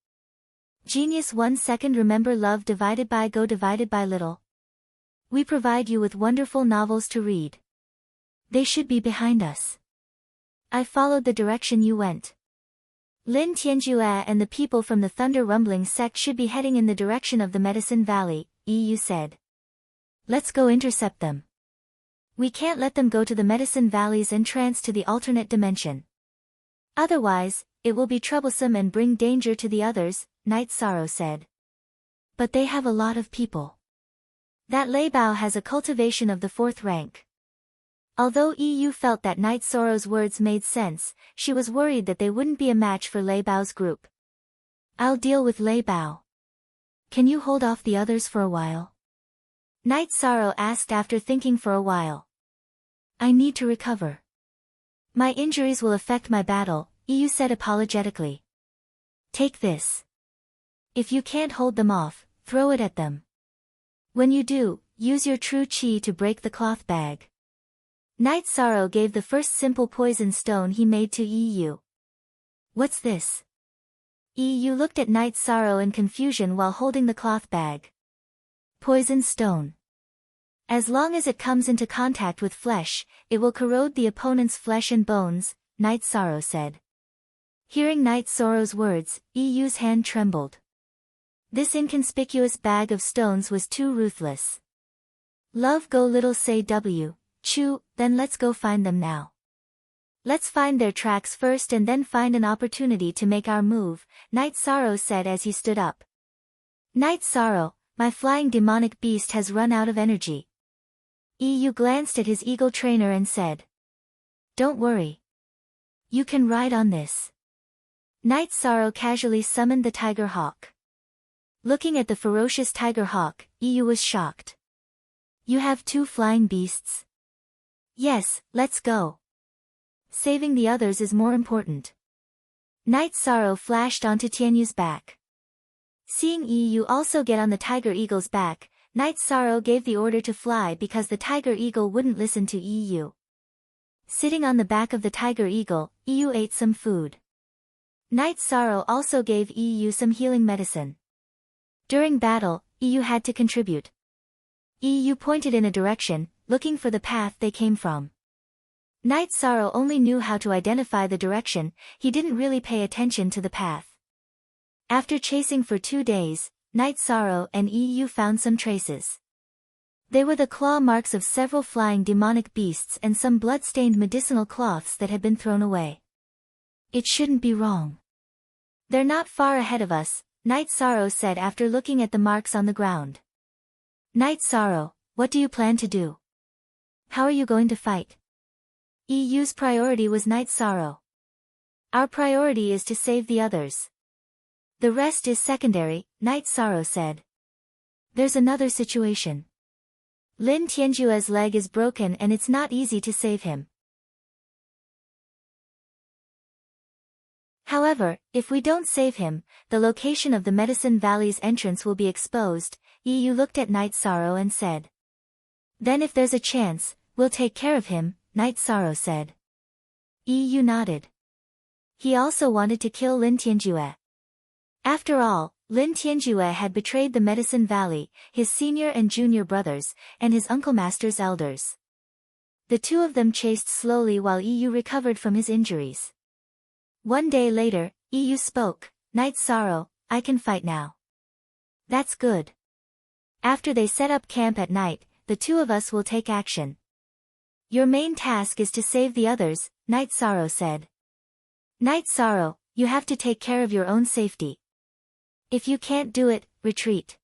Genius 1 second. Remember love divided by go divided by little. We provide you with wonderful novels to read. They should be behind us. I followed the direction you went. Lin Tianjue and the people from the Thunder Rumbling sect should be heading in the direction of the Medicine Valley, Yu said. Let's go intercept them. We can't let them go to the Medicine Valley's entrance to the alternate dimension. Otherwise, it will be troublesome and bring danger to the others, Night Sorrow said. But they have a lot of people. That Lei Bao has a cultivation of the 4th rank. Although Yu felt that Night Sorrow's words made sense, she was worried that they wouldn't be a match for Lei Bao's group. I'll deal with Lei Bao. Can you hold off the others for a while? Night Sorrow asked after thinking for a while. I need to recover. My injuries will affect my battle, Yu said apologetically. Take this. If you can't hold them off, throw it at them. When you do, use your true chi to break the cloth bag. Night Sorrow gave the first simple poison stone he made to Yu. What's this? Yu looked at Night Sorrow in confusion while holding the cloth bag. Poison stone. As long as it comes into contact with flesh, it will corrode the opponent's flesh and bones, Night Sorrow said. Hearing Night Sorrow's words, Yu's hand trembled. This inconspicuous bag of stones was too ruthless. Love go little say W, Chu, then let's go find them now. Let's find their tracks first and then find an opportunity to make our move, Night Sorrow said as he stood up. Night Sorrow, my flying demonic beast has run out of energy. Yu glanced at his eagle trainer and said. Don't worry. You can ride on this. Night Sorrow casually summoned the tiger hawk. Looking at the ferocious tiger hawk, Yu was shocked. You have 2 flying beasts? Yes, let's go. Saving the others is more important. Night Sorrow flashed onto Tianyu's back. Seeing Yu also get on the tiger eagle's back, Night Sorrow gave the order to fly because the tiger eagle wouldn't listen to Yu. Sitting on the back of the tiger eagle, Yu ate some food. Night Sorrow also gave Yu some healing medicine. During battle, Yu had to contribute. Yu pointed in a direction, looking for the path they came from. Night Sorrow only knew how to identify the direction, he didn't really pay attention to the path. After chasing for 2 days, Night Sorrow and Yu found some traces. They were the claw marks of several flying demonic beasts and some blood-stained medicinal cloths that had been thrown away. It shouldn't be wrong. They're not far ahead of us, Night Sorrow said after looking at the marks on the ground. Night Sorrow, what do you plan to do? How are you going to fight? Yu's priority was Night Sorrow. Our priority is to save the others. The rest is secondary, Night Sorrow said. There's another situation. Lin Tianjue's leg is broken and it's not easy to save him. However, if we don't save him, the location of the Medicine Valley's entrance will be exposed, Yu looked at Night Sorrow and said. Then if there's a chance, we'll take care of him, Night Sorrow said. Yu nodded. He also wanted to kill Lin Tianjue. After all, Lin Tianjue had betrayed the Medicine Valley, his senior and junior brothers, and his Uncle Master's elders. The 2 of them chased slowly while Yu recovered from his injuries. One day later, Yu spoke, Night Sorrow, I can fight now. That's good. After they set up camp at night, the 2 of us will take action. Your main task is to save the others, Night Sorrow said. Night Sorrow, you have to take care of your own safety. If you can't do it, retreat.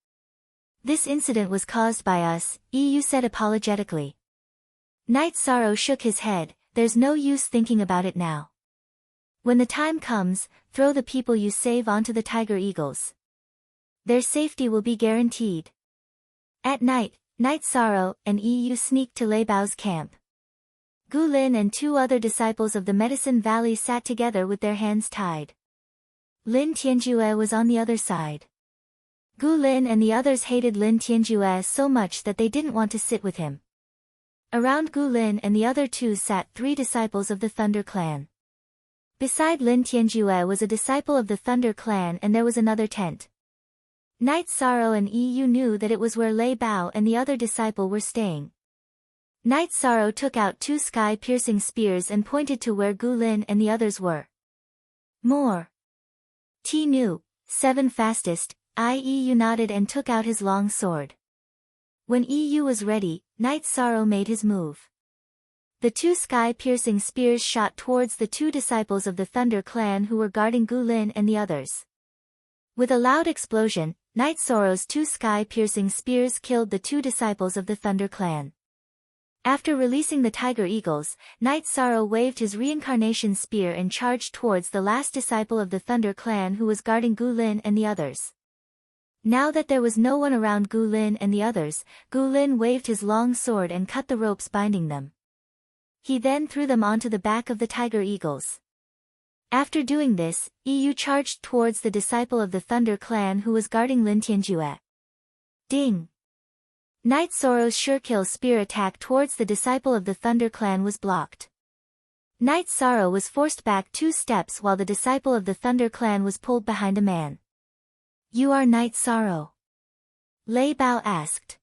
This incident was caused by us, Yu said apologetically. Night Sorrow shook his head, there's no use thinking about it now. When the time comes, throw the people you save onto the tiger eagles. Their safety will be guaranteed. At night, Night Sorrow and Yu sneaked to Lei Bao's camp. Gu Lin and 2 other disciples of the Medicine Valley sat together with their hands tied. Lin Tianjue was on the other side. Gu Lin and the others hated Lin Tianjue so much that they didn't want to sit with him. Around Gu Lin and the other 2 sat 3 disciples of the Thunder Clan. Beside Lin Tianjue was a disciple of the Thunder Clan and there was another tent. Night Sorrow and Yu knew that it was where Lei Bao and the other disciple were staying. Night Sorrow took out 2 sky-piercing spears and pointed to where Gu Lin and the others were. More. T knew, 7 fastest. EU nodded and took out his long sword. When EU was ready, Night Sorrow made his move. The 2 sky-piercing spears shot towards the 2 disciples of the Thunder Clan who were guarding Gu Lin and the others. With a loud explosion, Night Sorrow's 2 sky-piercing spears killed the 2 disciples of the Thunder Clan. After releasing the Tiger Eagles, Night Sorrow waved his reincarnation spear and charged towards the last disciple of the Thunder Clan who was guarding Gu Lin and the others. Now that there was no one around Gu Lin and the others, Gu Lin waved his long sword and cut the ropes binding them. He then threw them onto the back of the Tiger Eagles. After doing this, EU charged towards the disciple of the Thunder Clan who was guarding Lin Tianjue. Ding! Night Sorrow's Surekill spear attack towards the disciple of the Thunder Clan was blocked. Night Sorrow was forced back 2 steps while the disciple of the Thunder Clan was pulled behind a man. "You are Night Sorrow?" Lei Bao asked.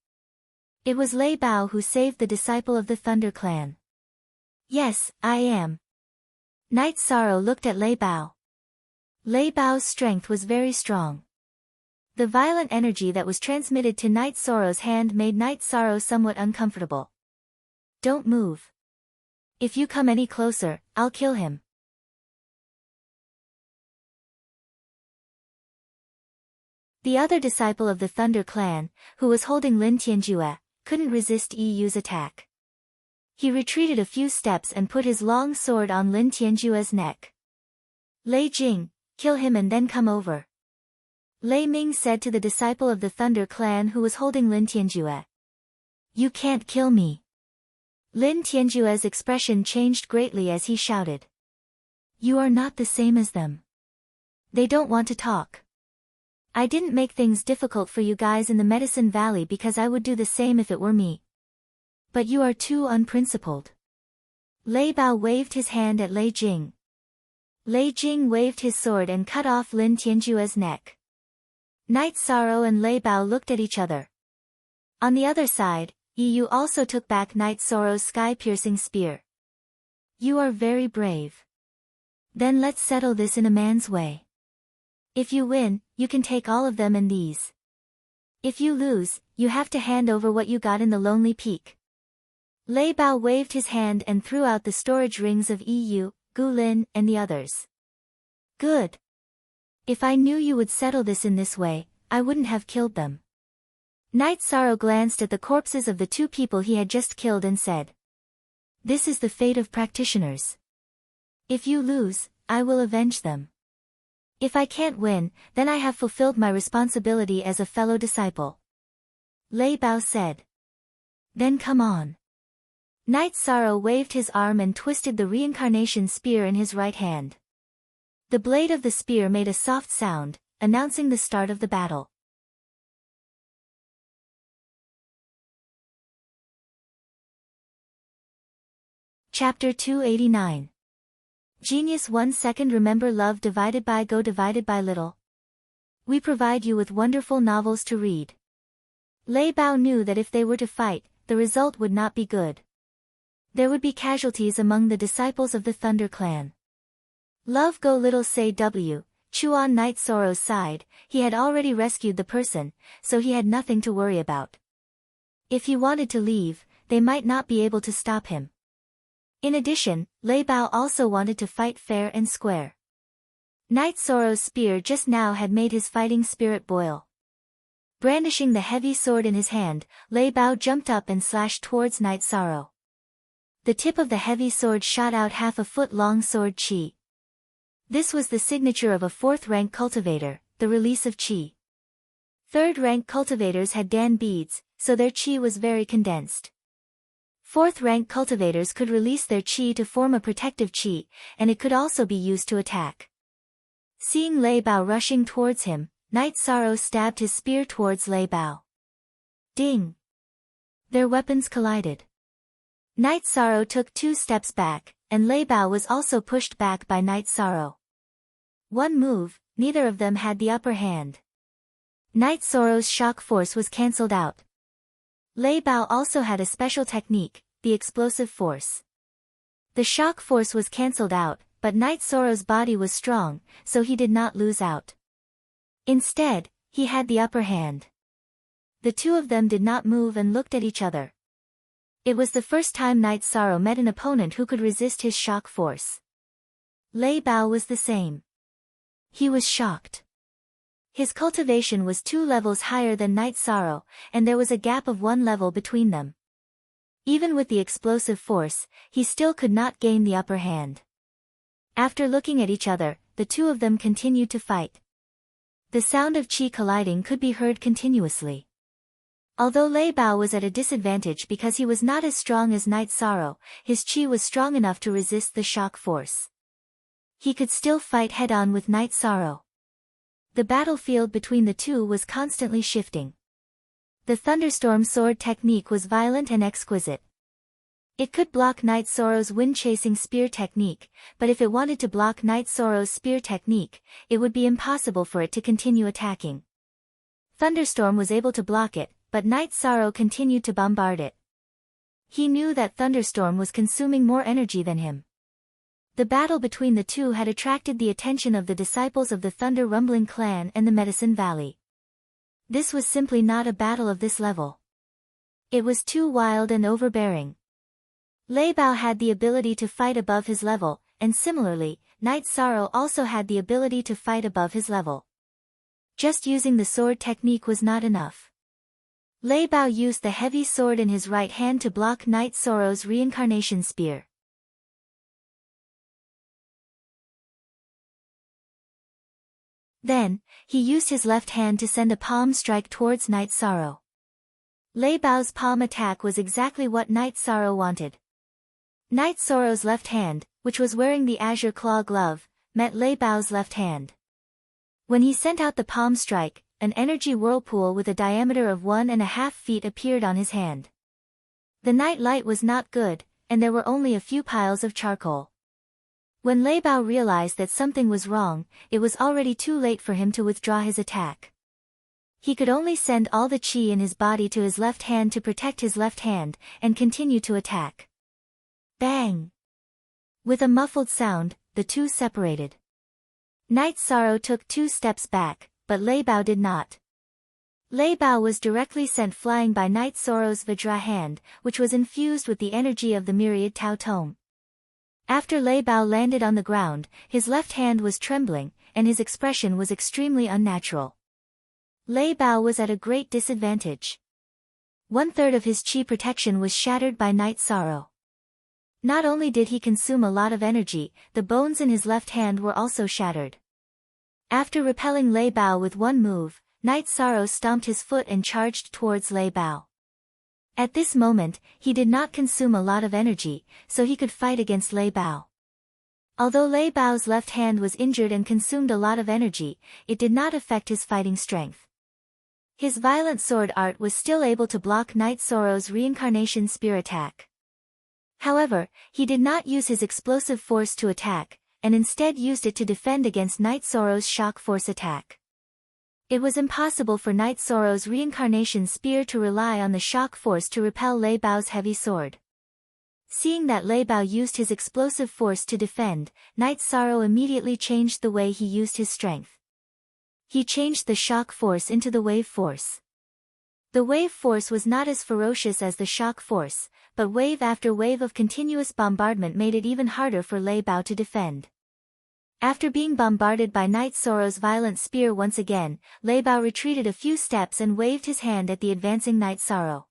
It was Lei Bao who saved the disciple of the Thunder Clan. "Yes, I am." Night Sorrow looked at Lei Bao. Lei Bao's strength was very strong. The violent energy that was transmitted to Night Sorrow's hand made Night Sorrow somewhat uncomfortable. "Don't move. If you come any closer, I'll kill him." The other disciple of the Thunder Clan, who was holding Lin Tianjue, couldn't resist EU's attack. He retreated a few steps and put his long sword on Lin Tianjue's neck. "Lei Jing, kill him and then come over," Lei Ming said to the disciple of the Thunder Clan who was holding Lin Tianjue. "You can't kill me." Lin Tianjue's expression changed greatly as he shouted. "You are not the same as them. They don't want to talk. I didn't make things difficult for you guys in the Medicine Valley because I would do the same if it were me. But you are too unprincipled." Lei Bao waved his hand at Lei Jing. Lei Jing waved his sword and cut off Lin Tianjue's neck. Night Sorrow and Lei Bao looked at each other. On the other side, EU also took back Night Sorrow's sky-piercing spear. "You are very brave. Then let's settle this in a man's way. If you win, you can take all of them and these. If you lose, you have to hand over what you got in the Lonely Peak." Lei Bao waved his hand and threw out the storage rings of EU, Gu Lin, and the others. "Good. If I knew you would settle this in this way, I wouldn't have killed them." Night Sorrow glanced at the corpses of the 2 people he had just killed and said, "This is the fate of practitioners. If you lose, I will avenge them. If I can't win, then I have fulfilled my responsibility as a fellow disciple." Lei Bao said. "Then come on." Night Sorrow waved his arm and twisted the reincarnation spear in his right hand. The blade of the spear made a soft sound, announcing the start of the battle. Chapter 289. Genius 1 second. Remember love divided by go divided by little. We provide you with wonderful novels to read. Lei Bao knew that if they were to fight, the result would not be good. There would be casualties among the disciples of the Thunder Clan. Love go little say W, Chu on Night Sorrow's side, he had already rescued the person, so he had nothing to worry about. If he wanted to leave, they might not be able to stop him. In addition, Lei Bao also wanted to fight fair and square. Night Sorrow's spear just now had made his fighting spirit boil. Brandishing the heavy sword in his hand, Lei Bao jumped up and slashed towards Night Sorrow. The tip of the heavy sword shot out half a foot-long sword chi. This was the signature of a 4th-rank cultivator, the release of chi. 3rd-rank cultivators had Dan beads, so their chi was very condensed. 4th-rank cultivators could release their chi to form a protective chi, and it could also be used to attack. Seeing Lei Bao rushing towards him, Night Sorrow stabbed his spear towards Lei Bao. Ding! Their weapons collided. Night Sorrow took 2 steps back, and Lei Bao was also pushed back by Night Sorrow. One move, neither of them had the upper hand. Night Sorrow's shock force was cancelled out. Lei Bao also had a special technique, the explosive force. The shock force was cancelled out, but Knight Sorrow's body was strong, so he did not lose out. Instead, he had the upper hand. The two of them did not move and looked at each other. It was the first time Knight Sorrow met an opponent who could resist his shock force. Lei Bao was the same. He was shocked. His cultivation was 2 levels higher than Knight Sorrow, and there was a gap of 1 level between them. Even with the explosive force, he still could not gain the upper hand. After looking at each other, the two of them continued to fight. The sound of qi colliding could be heard continuously. Although Lei Bao was at a disadvantage because he was not as strong as Knight Sorrow, his qi was strong enough to resist the shock force. He could still fight head-on with Knight Sorrow. The battlefield between the two was constantly shifting. The thunderstorm sword technique was violent and exquisite. It could block Knight Sorrow's wind-chasing spear technique, but if it wanted to block Knight Sorrow's spear technique, it would be impossible for it to continue attacking. Thunderstorm was able to block it, but Knight Sorrow continued to bombard it. He knew that Thunderstorm was consuming more energy than him. The battle between the two had attracted the attention of the disciples of the Thunder Rumbling clan and the Medicine Valley. This was simply not a battle of this level. It was too wild and overbearing. Lei Bao had the ability to fight above his level, and similarly, Knight Sorrow also had the ability to fight above his level. Just using the sword technique was not enough. Lei Bao used the heavy sword in his right hand to block Knight Sorrow's reincarnation spear. Then, he used his left hand to send a palm strike towards Knight Sorrow. Lei Bao's palm attack was exactly what Knight Sorrow wanted. Knight Sorrow's left hand, which was wearing the azure claw glove, met Lei Bao's left hand. When he sent out the palm strike, an energy whirlpool with a diameter of 1.5 feet appeared on his hand. The night light was not good, and there were only a few piles of charcoal. When Lei Bao realized that something was wrong, it was already too late for him to withdraw his attack. He could only send all the qi in his body to his left hand to protect his left hand, and continue to attack. Bang! With a muffled sound, the two separated. Knight Sorrow took 2 steps back, but Lei Bao did not. Lei Bao was directly sent flying by Knight Sorrow's Vajra hand, which was infused with the energy of the myriad Tao Tome. After Lei Bao landed on the ground, his left hand was trembling, and his expression was extremely unnatural. Lei Bao was at a great disadvantage. 1/3 of his qi protection was shattered by Knight Sorrow. Not only did he consume a lot of energy, the bones in his left hand were also shattered. After repelling Lei Bao with one move, Knight Sorrow stomped his foot and charged towards Lei Bao. At this moment, he did not consume a lot of energy, so he could fight against Lei Bao. Although Lei Bao's left hand was injured and consumed a lot of energy, it did not affect his fighting strength. His violent sword art was still able to block Knight Sorrow's reincarnation spear attack. However, he did not use his explosive force to attack, and instead used it to defend against Knight Sorrow's shock force attack. It was impossible for Knight Sorrow's reincarnation spear to rely on the shock force to repel Lei Bao's heavy sword. Seeing that Lei Bao used his explosive force to defend, Knight Sorrow immediately changed the way he used his strength. He changed the shock force into the wave force. The wave force was not as ferocious as the shock force, but wave after wave of continuous bombardment made it even harder for Lei Bao to defend. After being bombarded by Knight Sorrow's violent spear once again, Lei Bao retreated a few steps and waved his hand at the advancing Knight Sorrow.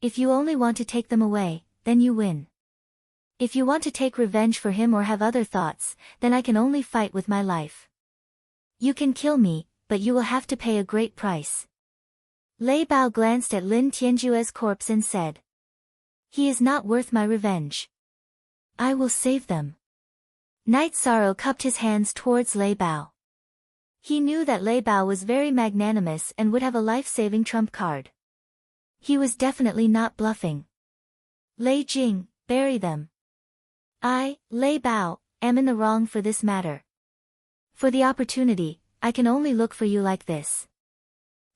If you only want to take them away, then you win. If you want to take revenge for him or have other thoughts, then I can only fight with my life. You can kill me, but you will have to pay a great price. Lei Bao glanced at Lin Tianjue's corpse and said, "He is not worth my revenge. I will save them." Knight Sorrow cupped his hands towards Lei Bao. He knew that Lei Bao was very magnanimous and would have a life-saving trump card. He was definitely not bluffing. "Lei Jing, bury them. I, Lei Bao, am in the wrong for this matter. For the opportunity, I can only look for you like this.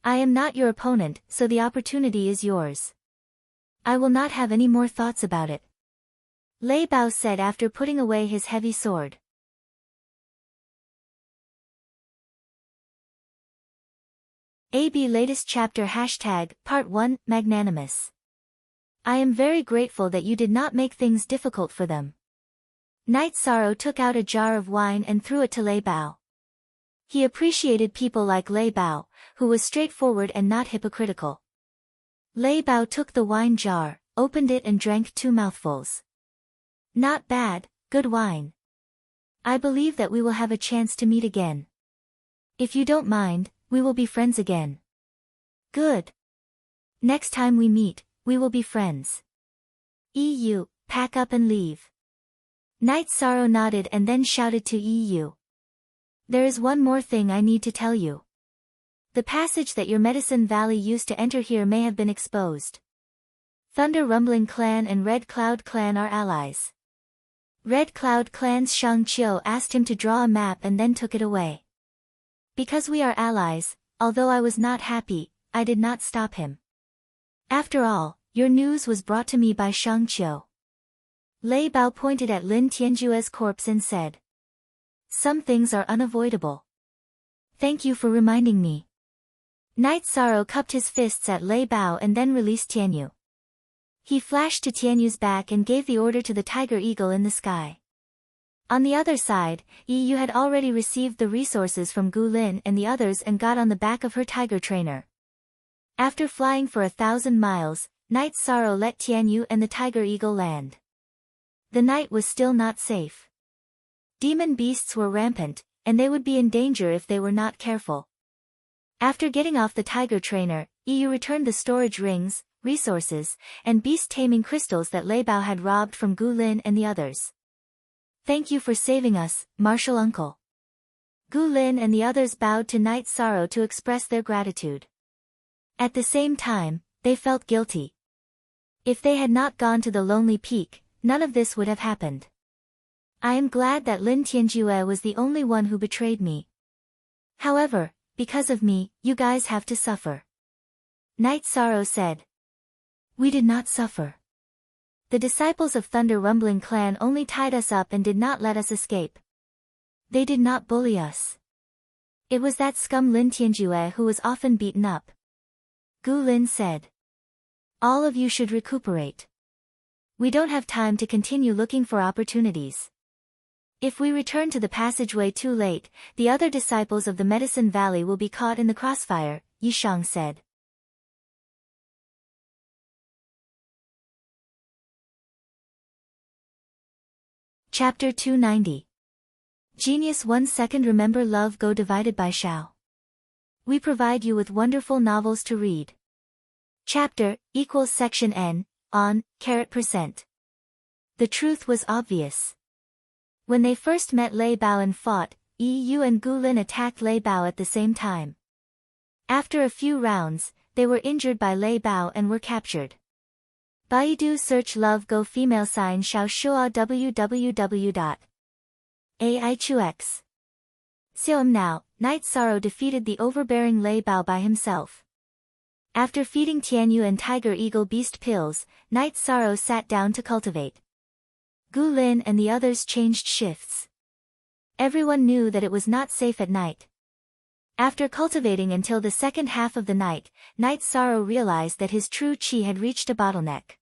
I am not your opponent, so the opportunity is yours. I will not have any more thoughts about it. Lei Bao said after putting away his heavy sword. AB latest chapter #Part 1 Magnanimous. I am very grateful that you did not make things difficult for them. Night Sorrow took out a jar of wine and threw it to Lei Bao. He appreciated people like Lei Bao, who was straightforward and not hypocritical. Lei Bao took the wine jar, opened it and drank 2 mouthfuls. Not bad, good wine. I believe that we will have a chance to meet again. If you don't mind, we will be friends again. Good. Next time we meet, we will be friends. EU, pack up and leave. Night Sorrow nodded and then shouted to EU. There is one more thing I need to tell you. The passage that your Medicine Valley used to enter here may have been exposed. Thunder Rumbling Clan and Red Cloud Clan are allies. Red Cloud Clan's Shang Qiu asked him to draw a map and then took it away. Because we are allies, although I was not happy, I did not stop him. After all, your news was brought to me by Shang Qiu. Lei Bao pointed at Lin Tianjue's corpse and said. Some things are unavoidable. Thank you for reminding me. Night Sorrow cupped his fists at Lei Bao and then released Tianyu. He flashed to Tianyu's back and gave the order to the tiger eagle in the sky. On the other side, Yu had already received the resources from Gu Lin and the others and got on the back of her tiger trainer. After flying for 1,000 miles, Night Sorrow let Tianyu and the tiger eagle land. The night was still not safe. Demon beasts were rampant, and they would be in danger if they were not careful. After getting off the tiger trainer, Yu returned the storage rings, resources, and beast-taming crystals that Lei Bao had robbed from Gu Lin and the others. Thank you for saving us, Martial Uncle. Gu Lin and the others bowed to Night Sorrow to express their gratitude. At the same time, they felt guilty. If they had not gone to the Lonely Peak, none of this would have happened. I am glad that Lin Tianjue was the only one who betrayed me. However, because of me, you guys have to suffer. Night Sorrow said. We did not suffer. The disciples of Thunder Rumbling Clan only tied us up and did not let us escape. They did not bully us. It was that scum Lin Tianjue who was often beaten up. Gu Lin said. All of you should recuperate. We don't have time to continue looking for opportunities. If we return to the passageway too late, the other disciples of the Medicine Valley will be caught in the crossfire, Yishang said. Chapter 290. Genius 1 second. Remember love go divided by Shao. We provide you with wonderful novels to read. Chapter equals section N, on, %. The truth was obvious. When they first met Lei Bao and fought, Yu and Gu Lin attacked Lei Bao at the same time. After a few rounds, they were injured by Lei Bao and were captured. Baidu search love go female sign Xiao Shua www.aichux. Now, Night Sorrow defeated the overbearing Lei Bao by himself. After feeding Tianyu and Tiger Eagle beast pills, Night Sorrow sat down to cultivate. Gu Lin and the others changed shifts. Everyone knew that it was not safe at night. After cultivating until the second half of the night, Night Sorrow realized that his true chi had reached a bottleneck.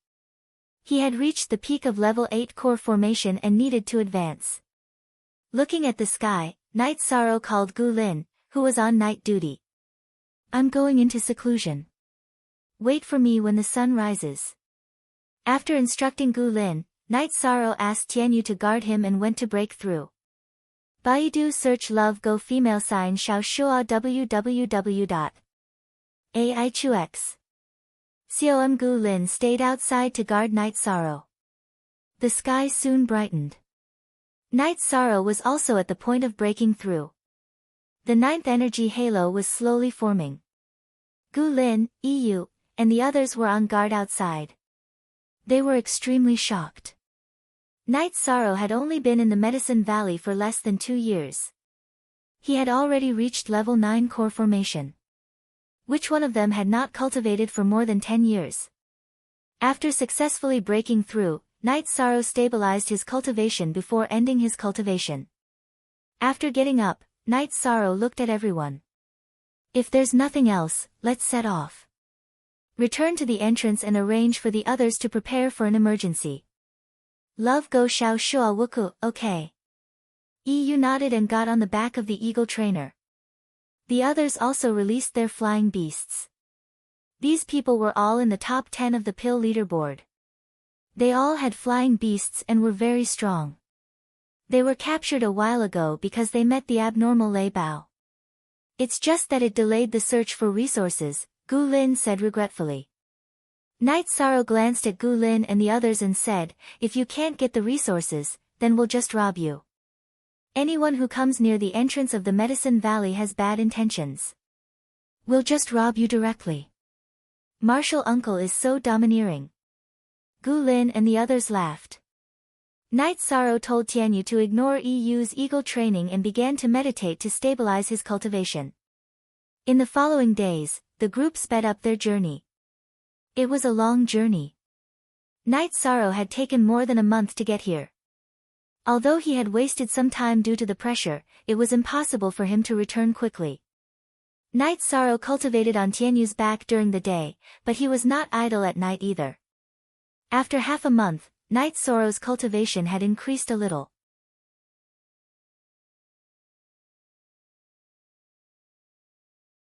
He had reached the peak of level 8 core formation and needed to advance. Looking at the sky, Night Sorrow called Gu Lin, who was on night duty. I'm going into seclusion. Wait for me when the sun rises. After instructing Gu Lin, Night Sorrow asked Tianyu to guard him and went to break through. Baidu search love go female sign Xiao Shua www.aichux. Gu Lin stayed outside to guard Night Sorrow. The sky soon brightened. Night Sorrow was also at the point of breaking through. The 9th energy halo was slowly forming. Gu Lin, Yu, and the others were on guard outside. They were extremely shocked. Night Sorrow had only been in the Medicine Valley for less than 2 years. He had already reached level 9 core formation. Which one of them had not cultivated for more than 10 years? After successfully breaking through, Night Sorrow stabilized his cultivation before ending his cultivation. After getting up, Night Sorrow looked at everyone. If there's nothing else, let's set off. Return to the entrance and arrange for the others to prepare for an emergency. Love go shao shua wuku, okay. Yu nodded and got on the back of the eagle trainer. The others also released their flying beasts. These people were all in the top 10 of the pill leaderboard. They all had flying beasts and were very strong. They were captured a while ago because they met the abnormal Lei Bao. It's just that it delayed the search for resources, Gu Lin said regretfully. Night Sorrow glanced at Gu Lin and the others and said, if you can't get the resources, then we'll just rob you. Anyone who comes near the entrance of the Medicine Valley has bad intentions. We'll just rob you directly. Martial Uncle is so domineering. Gu Lin and the others laughed. Night Sorrow told Tianyu to ignore Yu's eagle training and began to meditate to stabilize his cultivation. In the following days, the group sped up their journey. It was a long journey. Night Sorrow had taken more than a month to get here. Although he had wasted some time due to the pressure, it was impossible for him to return quickly. Night Sorrow cultivated on Tianyu's back during the day, but he was not idle at night either. After half a month, Night Sorrow's cultivation had increased a little.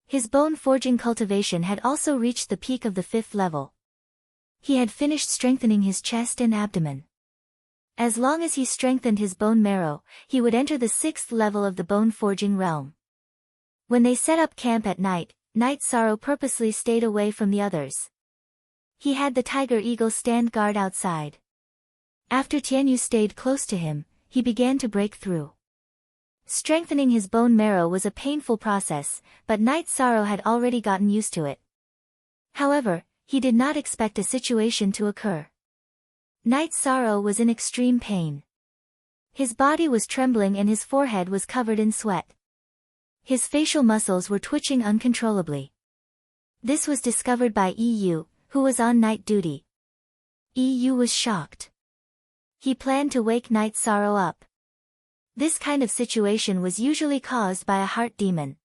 His bone forging cultivation had also reached the peak of the 5th level. He had finished strengthening his chest and abdomen. As long as he strengthened his bone marrow, he would enter the 6th level of the bone forging realm. When they set up camp at night, Night Sorrow purposely stayed away from the others. He had the tiger eagle stand guard outside. After Tianyu stayed close to him, he began to break through. Strengthening his bone marrow was a painful process, but Night Sorrow had already gotten used to it. However, he did not expect a situation to occur. Night Sorrow was in extreme pain. His body was trembling and his forehead was covered in sweat. His facial muscles were twitching uncontrollably. This was discovered by Yu, who was on night duty. Yu was shocked. He planned to wake Night Sorrow up. This kind of situation was usually caused by a heart demon.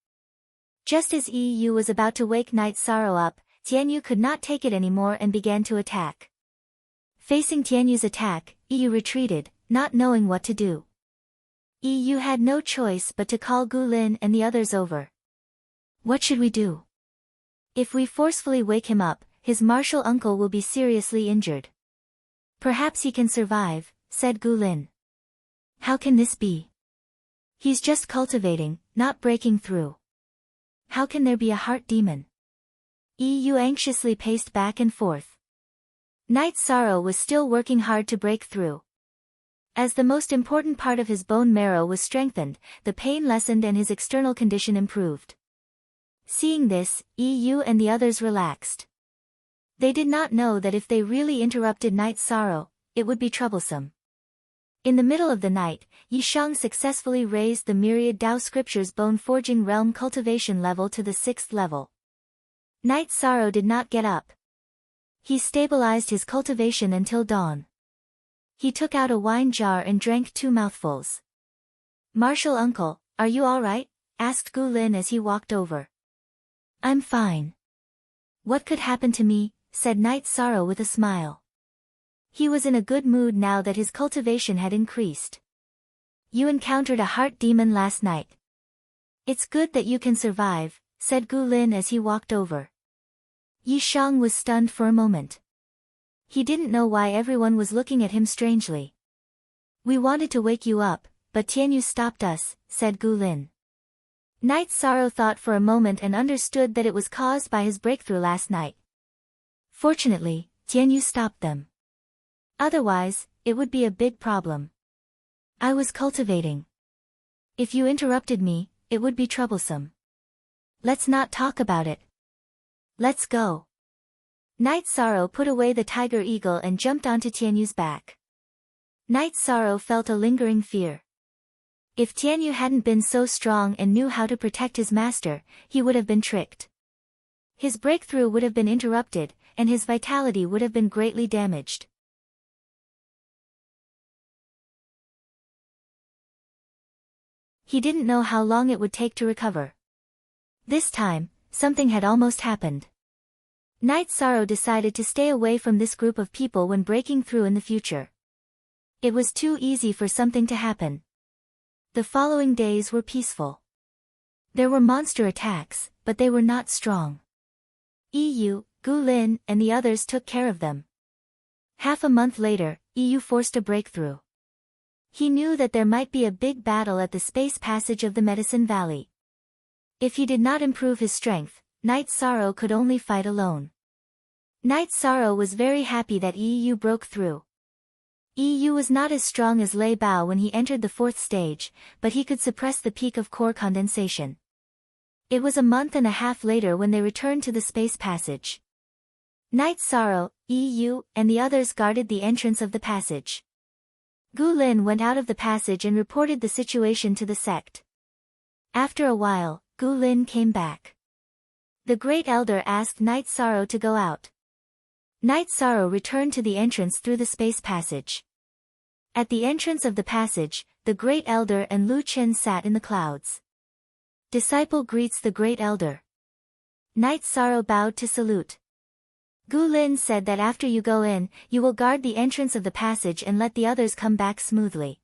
Just as Yu was about to wake Night Sorrow up, Tianyu could not take it anymore and began to attack. Facing Tianyu's attack, Yu retreated, not knowing what to do. Yu had no choice but to call Gu Lin and the others over. What should we do? If we forcefully wake him up, his martial uncle will be seriously injured. Perhaps he can survive, said Gu Lin. How can this be? He's just cultivating, not breaking through. How can there be a heart demon? Yu anxiously paced back and forth. Night Sorrow was still working hard to break through. As the most important part of his bone marrow was strengthened, the pain lessened and his external condition improved. Seeing this, Yu and the others relaxed. They did not know that if they really interrupted Night Sorrow, it would be troublesome. In the middle of the night, Yishang successfully raised the myriad Tao scriptures bone forging realm cultivation level to the 6th level. Night Sorrow did not get up. He stabilized his cultivation until dawn. He took out a wine jar and drank 2 mouthfuls. Martial Uncle, are you all right? Asked Gu Lin as he walked over. I'm fine. What could happen to me? Said Night Sorrow with a smile. He was in a good mood now that his cultivation had increased. You encountered a heart demon last night. It's good that you can survive, said Gu Lin as he walked over. Yishang was stunned for a moment. He didn't know why everyone was looking at him strangely. We wanted to wake you up, but Tianyu stopped us, said Gu Lin. Night Sorrow thought for a moment and understood that it was caused by his breakthrough last night. Fortunately, Tianyu stopped them. Otherwise, it would be a big problem. I was cultivating. If you interrupted me, it would be troublesome. Let's not talk about it. Let's go. Night Sorrow put away the tiger eagle and jumped onto Tianyu's back. Night Sorrow felt a lingering fear. If Tianyu hadn't been so strong and knew how to protect his master, he would have been tricked. His breakthrough would have been interrupted, and his vitality would have been greatly damaged. He didn't know how long it would take to recover. This time, something had almost happened. Night Sorrow decided to stay away from this group of people when breaking through in the future. It was too easy for something to happen. The following days were peaceful. There were monster attacks, but they were not strong. EU, Gu Lin, and the others took care of them. Half a month later, EU forced a breakthrough. He knew that there might be a big battle at the space passage of the Medicine Valley. If he did not improve his strength, Night Sorrow could only fight alone. Night Sorrow was very happy that EU broke through. EU was not as strong as Lei Bao when he entered the 4th stage, but he could suppress the peak of core condensation. It was a month and a half later when they returned to the space passage. Night Sorrow, EU, and the others guarded the entrance of the passage. Gu Lin went out of the passage and reported the situation to the sect. After a while, Gu Lin came back. The Great Elder asked Night Sorrow to go out. Night Sorrow returned to the entrance through the space passage. At the entrance of the passage, the Great Elder and Lu Chen sat in the clouds. Disciple greets the Great Elder. Night Sorrow bowed to salute. Gu Lin said that after you go in, you will guard the entrance of the passage and let the others come back smoothly.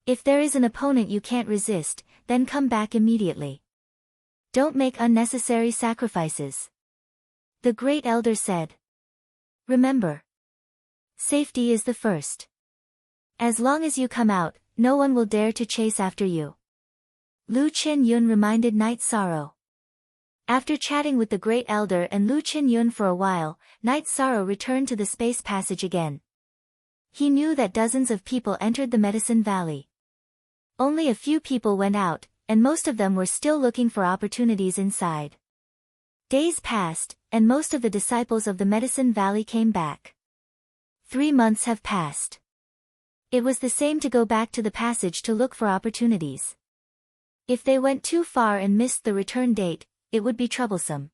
If there is an opponent you can't resist, then come back immediately. Don't make unnecessary sacrifices. The Great Elder said. Remember, safety is the first. As long as you come out, no one will dare to chase after you. Lu Chen Yun reminded Night Sorrow. After chatting with the Great Elder and Lu Chen Yun for a while, Night Sorrow returned to the space passage again. He knew that dozens of people entered the Medicine Valley. Only a few people went out, and most of them were still looking for opportunities inside. Days passed, and most of the disciples of the Medicine Valley came back. 3 months have passed. It was the same to go back to the passage to look for opportunities. If they went too far and missed the return date, it would be troublesome.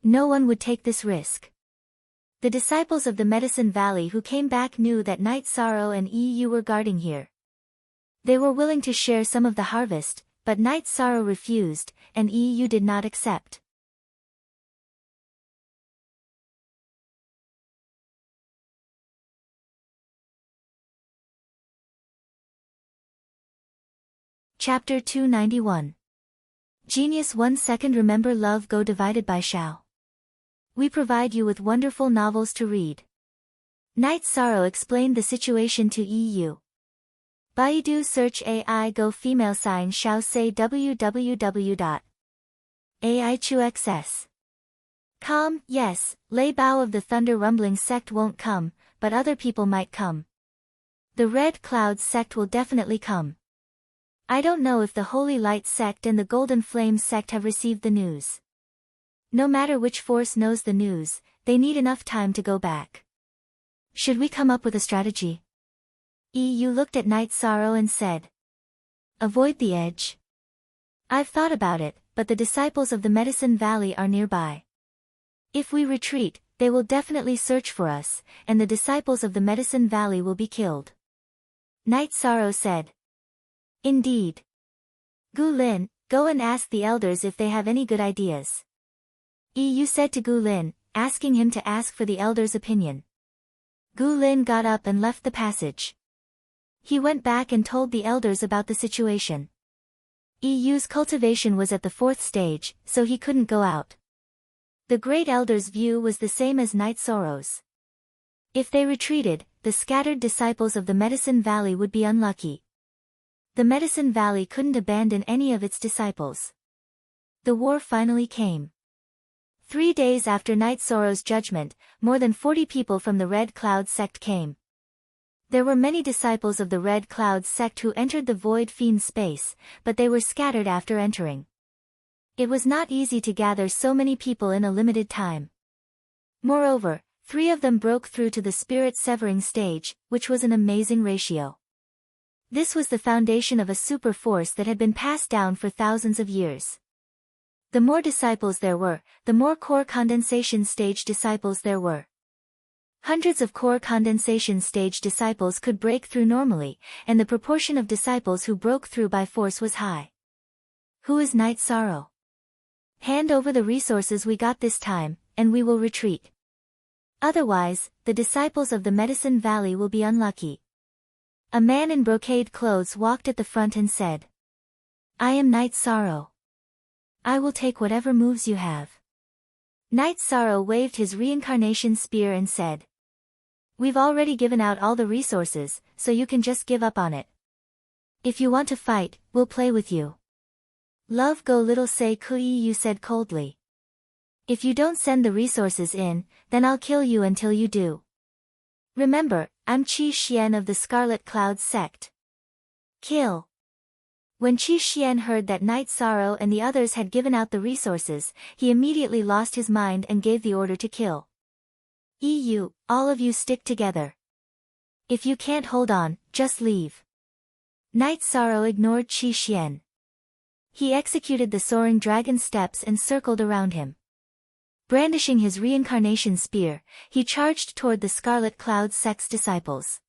No one would take this risk. The disciples of the Medicine Valley who came back knew that Night Sorrow and EU were guarding here. They were willing to share some of the harvest, but Night Sorrow refused, and EU did not accept. Chapter 291. Genius 1 second. Remember love go divided by Shao. We provide you with wonderful novels to read. Night Sorrow explained the situation to EU. Baidu search AI go female sign Shao say www.aichuxs.com. Yes, Lei Bao of the Thunder Rumbling sect won't come, but other people might come. The Red Clouds sect will definitely come. I don't know if the Holy Light sect and the Golden Flames sect have received the news. No matter which force knows the news, they need enough time to go back. Should we come up with a strategy? EU looked at Night Sorrow and said. Avoid the edge. I've thought about it, but the disciples of the Medicine Valley are nearby. If we retreat, they will definitely search for us, and the disciples of the Medicine Valley will be killed. Night Sorrow said. Indeed. Gu Lin, go and ask the elders if they have any good ideas. EU said to Gu Lin, asking him to ask for the elders' opinion. Gu Lin got up and left the passage. He went back and told the elders about the situation. EU's cultivation was at the 4th stage, so he couldn't go out. The Great Elder's view was the same as Night Sorrow's. If they retreated, the scattered disciples of the Medicine Valley would be unlucky. The Medicine Valley couldn't abandon any of its disciples. The war finally came. 3 days after Night Sorrow's judgment, more than 40 people from the Red Cloud sect came. There were many disciples of the Red Cloud sect who entered the Void Fiend space, but they were scattered after entering. It was not easy to gather so many people in a limited time. Moreover, 3 of them broke through to the Spirit Severing stage, which was an amazing ratio. This was the foundation of a super force that had been passed down for thousands of years. The more disciples there were, the more core condensation stage disciples there were. Hundreds of core condensation stage disciples could break through normally, and the proportion of disciples who broke through by force was high. Who is Night Sorrow? Hand over the resources we got this time, and we will retreat. Otherwise, the disciples of the Medicine Valley will be unlucky. A man in brocade clothes walked at the front and said, I am Night Sorrow. I will take whatever moves you have. Night Sorrow waved his reincarnation spear and said, We've already given out all the resources, so you can just give up on it. If you want to fight, we'll play with you. Love go little say kui, you said coldly. If you don't send the resources in, then I'll kill you until you do. Remember, I'm Qi Xian of the Scarlet Cloud sect. Kill. When Qi Xian heard that Night Sorrow and the others had given out the resources, he immediately lost his mind and gave the order to kill. All of you stick together. If you can't hold on, just leave. Night Sorrow ignored Qi Xian. He executed the soaring dragon steps and circled around him. Brandishing his reincarnation spear, he charged toward the Scarlet Cloud sect's disciples.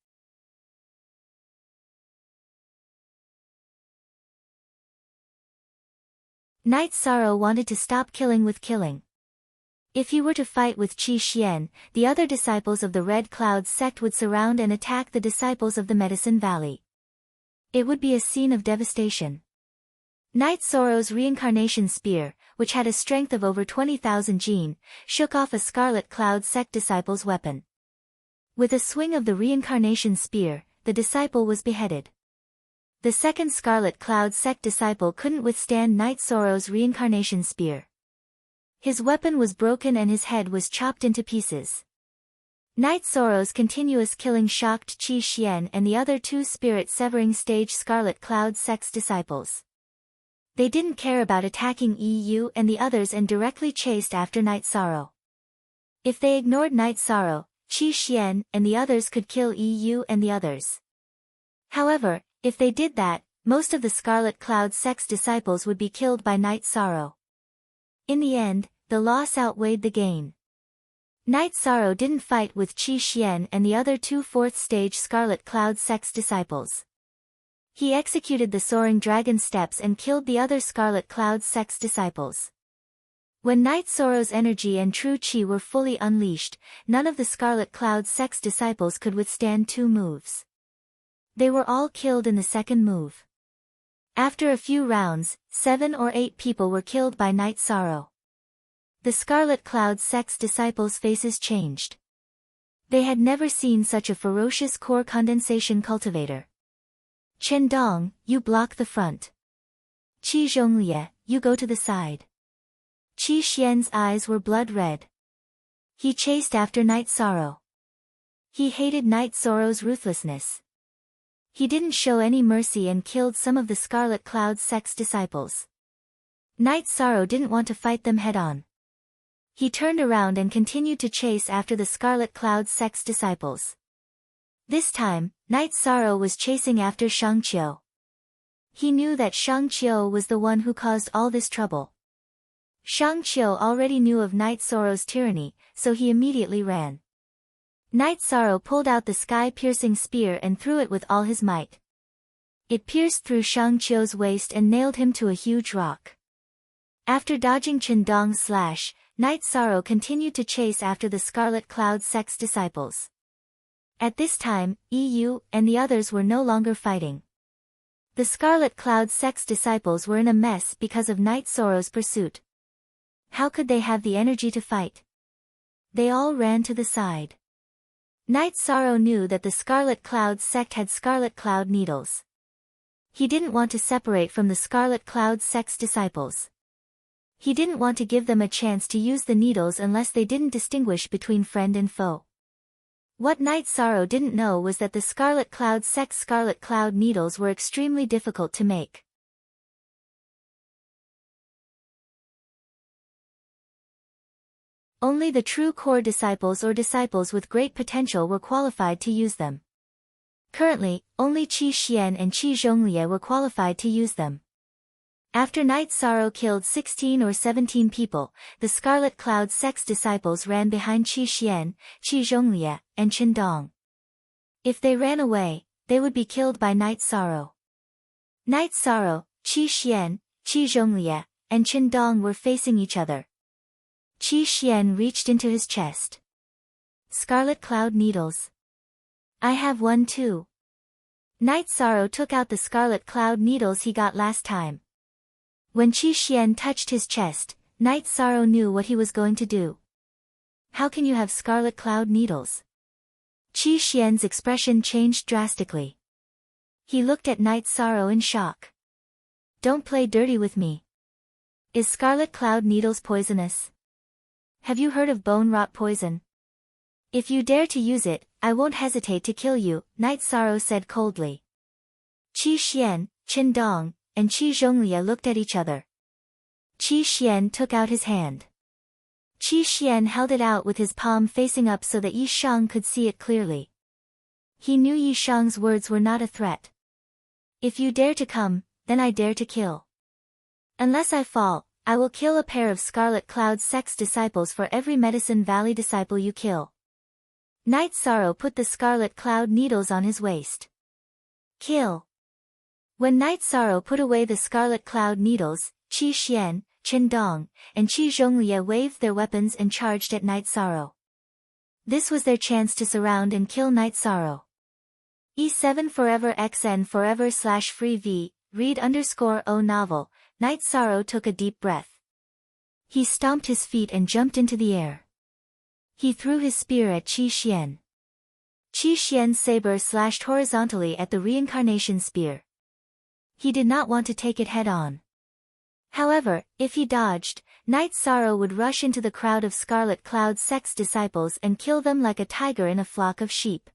Night Sorrow wanted to stop killing with killing. If he were to fight with Qi Xian, the other disciples of the Red Cloud sect would surround and attack the disciples of the Medicine Valley. It would be a scene of devastation. Night Sorrow's reincarnation spear, which had a strength of over 20,000 jin, shook off a Scarlet Cloud sect disciple's weapon. With a swing of the reincarnation spear, the disciple was beheaded. The second Scarlet Cloud sect disciple couldn't withstand Night Sorrow's reincarnation spear. His weapon was broken and his head was chopped into pieces. Night Sorrow's continuous killing shocked Qi Xian and the other two spirit-severing stage Scarlet Cloud sect's disciples. They didn't care about attacking EU and the others and directly chased after Night Sorrow. If they ignored Night Sorrow, Qi Xian and the others could kill EU and the others. However, if they did that, most of the Scarlet Cloud sect's disciples would be killed by Night Sorrow. In the end, the loss outweighed the gain. Night Sorrow didn't fight with Qi Xian and the other two fourth-stage Scarlet Cloud sect's disciples. He executed the soaring dragon steps and killed the other Scarlet Cloud sect's disciples. When Night Sorrow's energy and true Qi were fully unleashed, none of the Scarlet Cloud sect's disciples could withstand two moves. They were all killed in the second move. After a few rounds, 7 or 8 people were killed by Night Sorrow. The Scarlet Cloud sect's disciples' faces changed. They had never seen such a ferocious core condensation cultivator. Chen Dong, you block the front. Qi Zhonglie, you go to the side. Qi Xian's eyes were blood red. He chased after Night Sorrow. He hated Night Sorrow's ruthlessness. He didn't show any mercy and killed some of the Scarlet Cloud sect's disciples. Night Sorrow didn't want to fight them head-on. He turned around and continued to chase after the Scarlet Cloud sect's disciples. This time, Night Sorrow was chasing after Shang Qiu. He knew that Shang Qiu was the one who caused all this trouble. Shang Qiu already knew of Night Sorrow's tyranny, so he immediately ran. Night Sorrow pulled out the sky-piercing spear and threw it with all his might. It pierced through Shang Qiu's waist and nailed him to a huge rock. After dodging Chen Dong's slash, Night Sorrow continued to chase after the Scarlet Cloud sect's disciples. At this time, EU and the others were no longer fighting. The Scarlet Cloud sect's disciples were in a mess because of Night Sorrow's pursuit. How could they have the energy to fight? They all ran to the side. Night Sorrow knew that the Scarlet Cloud sect had Scarlet Cloud needles. He didn't want to separate from the Scarlet Cloud sect's disciples. He didn't want to give them a chance to use the needles unless they didn't distinguish between friend and foe. What Night Sorrow didn't know was that the Scarlet Cloud sect's Scarlet Cloud needles were extremely difficult to make. Only the true core disciples or disciples with great potential were qualified to use them. Currently, only Qi Xian and Qi Zhonglie were qualified to use them. After Night Sorrow killed 16 or 17 people, the Scarlet Cloud's sex disciples ran behind Qi Xian, Qi Zhonglie, and Qin Dong. If they ran away, they would be killed by Night Sorrow. Night Sorrow, Qi Xian, Qi Zhonglie, and Qin Dong were facing each other. Qi Xian reached into his chest. Scarlet Cloud needles. I have one too. Night Sorrow took out the Scarlet Cloud needles he got last time. When Qi Xian touched his chest, Night Sorrow knew what he was going to do. How can you have Scarlet Cloud needles? Qi Xian's expression changed drastically. He looked at Night Sorrow in shock. Don't play dirty with me. Is Scarlet Cloud needles poisonous? Have you heard of bone rot poison? If you dare to use it, I won't hesitate to kill you, Night Sorrow said coldly. Qi Xian, Qin Dong, and Qi Zhonglie looked at each other. Qi Xian took out his hand. Qi Xian held it out with his palm facing up so that Yi Shang could see it clearly. He knew Yi Shang's words were not a threat. If you dare to come, then I dare to kill. Unless I fall, I will kill a pair of Scarlet Cloud's sex disciples for every Medicine Valley disciple you kill. Night Sorrow put the Scarlet Cloud needles on his waist. Kill. When Night Sorrow put away the Scarlet Cloud needles, Qi Xian, Qin Dong, and Qi Zhonglie waved their weapons and charged at Night Sorrow. This was their chance to surround and kill Night Sorrow. E7 Forever XN Forever /free V, read_o novel, Night Sorrow took a deep breath. He stomped his feet and jumped into the air. He threw his spear at Qi Xian. Qi Xian's saber slashed horizontally at the reincarnation spear. He did not want to take it head-on. However, if he dodged, Night Sorrow would rush into the crowd of Scarlet Cloud's sex disciples and kill them like a tiger in a flock of sheep.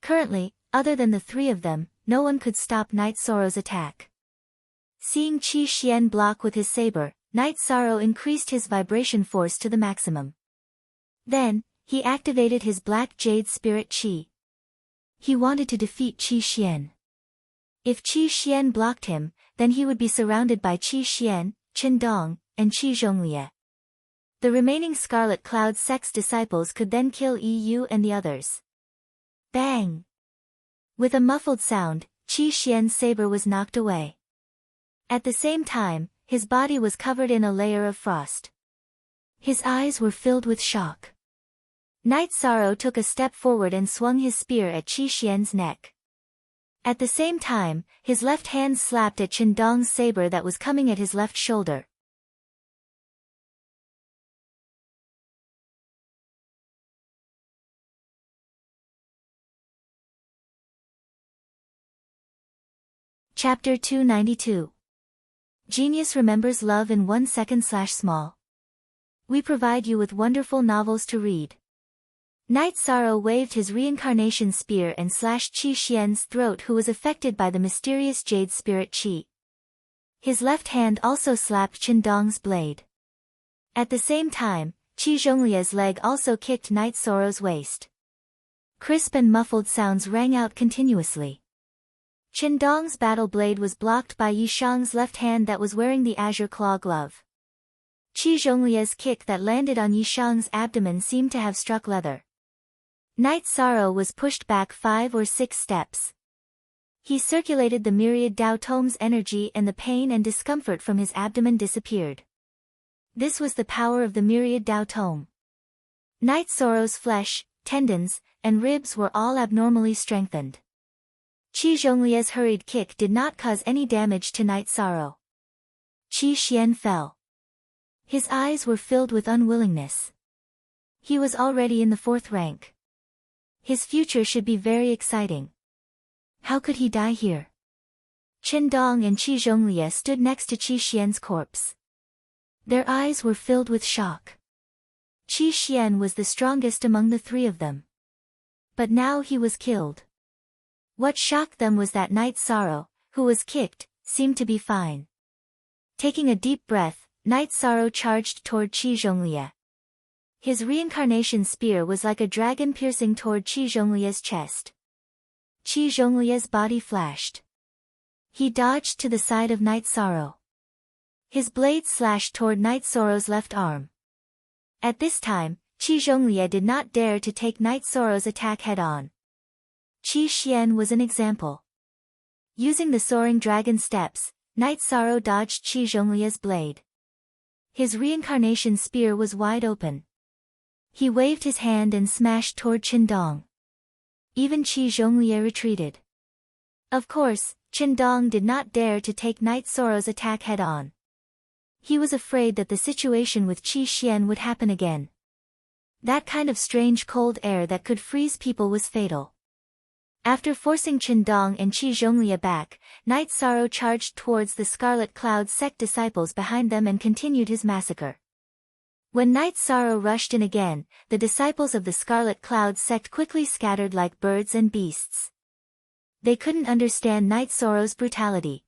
Currently, other than the three of them, no one could stop Night Sorrow's attack. Seeing Qi Xian block with his saber, Night Sorrow increased his vibration force to the maximum. Then, he activated his Black Jade Spirit Qi. He wanted to defeat Qi Xian. If Qi Xian blocked him, then he would be surrounded by Qi Xian, Qin Dong, and Qi Zhonglie. The remaining Scarlet Cloud sex disciples could then kill EU and the others. Bang! With a muffled sound, Qi Xian's saber was knocked away. At the same time, his body was covered in a layer of frost. His eyes were filled with shock. Night Sorrow took a step forward and swung his spear at Qi Xian's neck. At the same time, his left hand slapped at Qin Dong's saber that was coming at his left shoulder. Chapter 292. Genius remembers love in 1 second/small. We provide you with wonderful novels to read. Night Sorrow waved his reincarnation spear and slashed Qi Xian's throat, who was affected by the mysterious Jade Spirit Qi. His left hand also slapped Qin Dong's blade. At the same time, Qi Zhonglie's leg also kicked Night Sorrow's waist. Crisp and muffled sounds rang out continuously. Qin Dong's battle blade was blocked by Yi Shang's left hand that was wearing the azure claw glove. Qi Zhonglie's kick that landed on Yi Shang's abdomen seemed to have struck leather. Night Sorrow was pushed back 5 or 6 steps. He circulated the myriad Dao Tome's energy and the pain and discomfort from his abdomen disappeared. This was the power of the myriad Dao Tome. Night Sorrow's flesh, tendons, and ribs were all abnormally strengthened. Qi Zhonglie's hurried kick did not cause any damage to Night Sorrow. Qi Xian fell. His eyes were filled with unwillingness. He was already in the 4th rank. His future should be very exciting. How could he die here? Qin Dong and Qi Zhonglie stood next to Qi Xian's corpse. Their eyes were filled with shock. Qi Xian was the strongest among the 3 of them. But now he was killed. What shocked them was that Night Sorrow, who was kicked, seemed to be fine. Taking a deep breath, Night Sorrow charged toward Qi Zhonglie. His reincarnation spear was like a dragon piercing toward Qi Zhonglie's chest. Qi Zhonglie's body flashed. He dodged to the side of Night Sorrow. His blade slashed toward Night Sorrow's left arm. At this time, Qi Zhonglie did not dare to take Night Sorrow's attack head-on. Qi Xian was an example. Using the soaring dragon steps, Night Sorrow dodged Qi Zhonglie's blade. His reincarnation spear was wide open. He waved his hand and smashed toward Qindong. Even Qi Zhonglie retreated. Of course, Qindong did not dare to take Night Sorrow's attack head-on. He was afraid that the situation with Qi Xian would happen again. That kind of strange cold air that could freeze people was fatal. After forcing Qindong and Qi Zhonglie back, Night Sorrow charged towards the Scarlet Cloud sect disciples behind them and continued his massacre. When Night Sorrow rushed in again, the disciples of the Scarlet Cloud sect quickly scattered like birds and beasts. They couldn't understand Night Sorrow's brutality.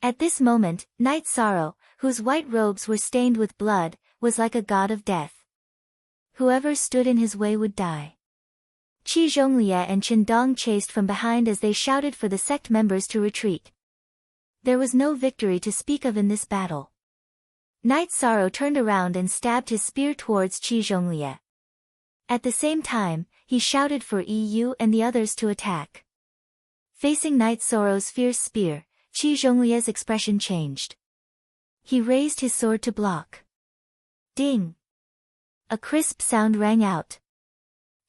At this moment, Night Sorrow, whose white robes were stained with blood, was like a god of death. Whoever stood in his way would die. Qi Zhonglie and Qindong chased from behind as they shouted for the sect members to retreat. There was no victory to speak of in this battle. Night Sorrow turned around and stabbed his spear towards Qi Zhonglie. At the same time, he shouted for Yu and the others to attack. Facing Night Sorrow's fierce spear, Qi Zhonglie's expression changed. He raised his sword to block. Ding! A crisp sound rang out.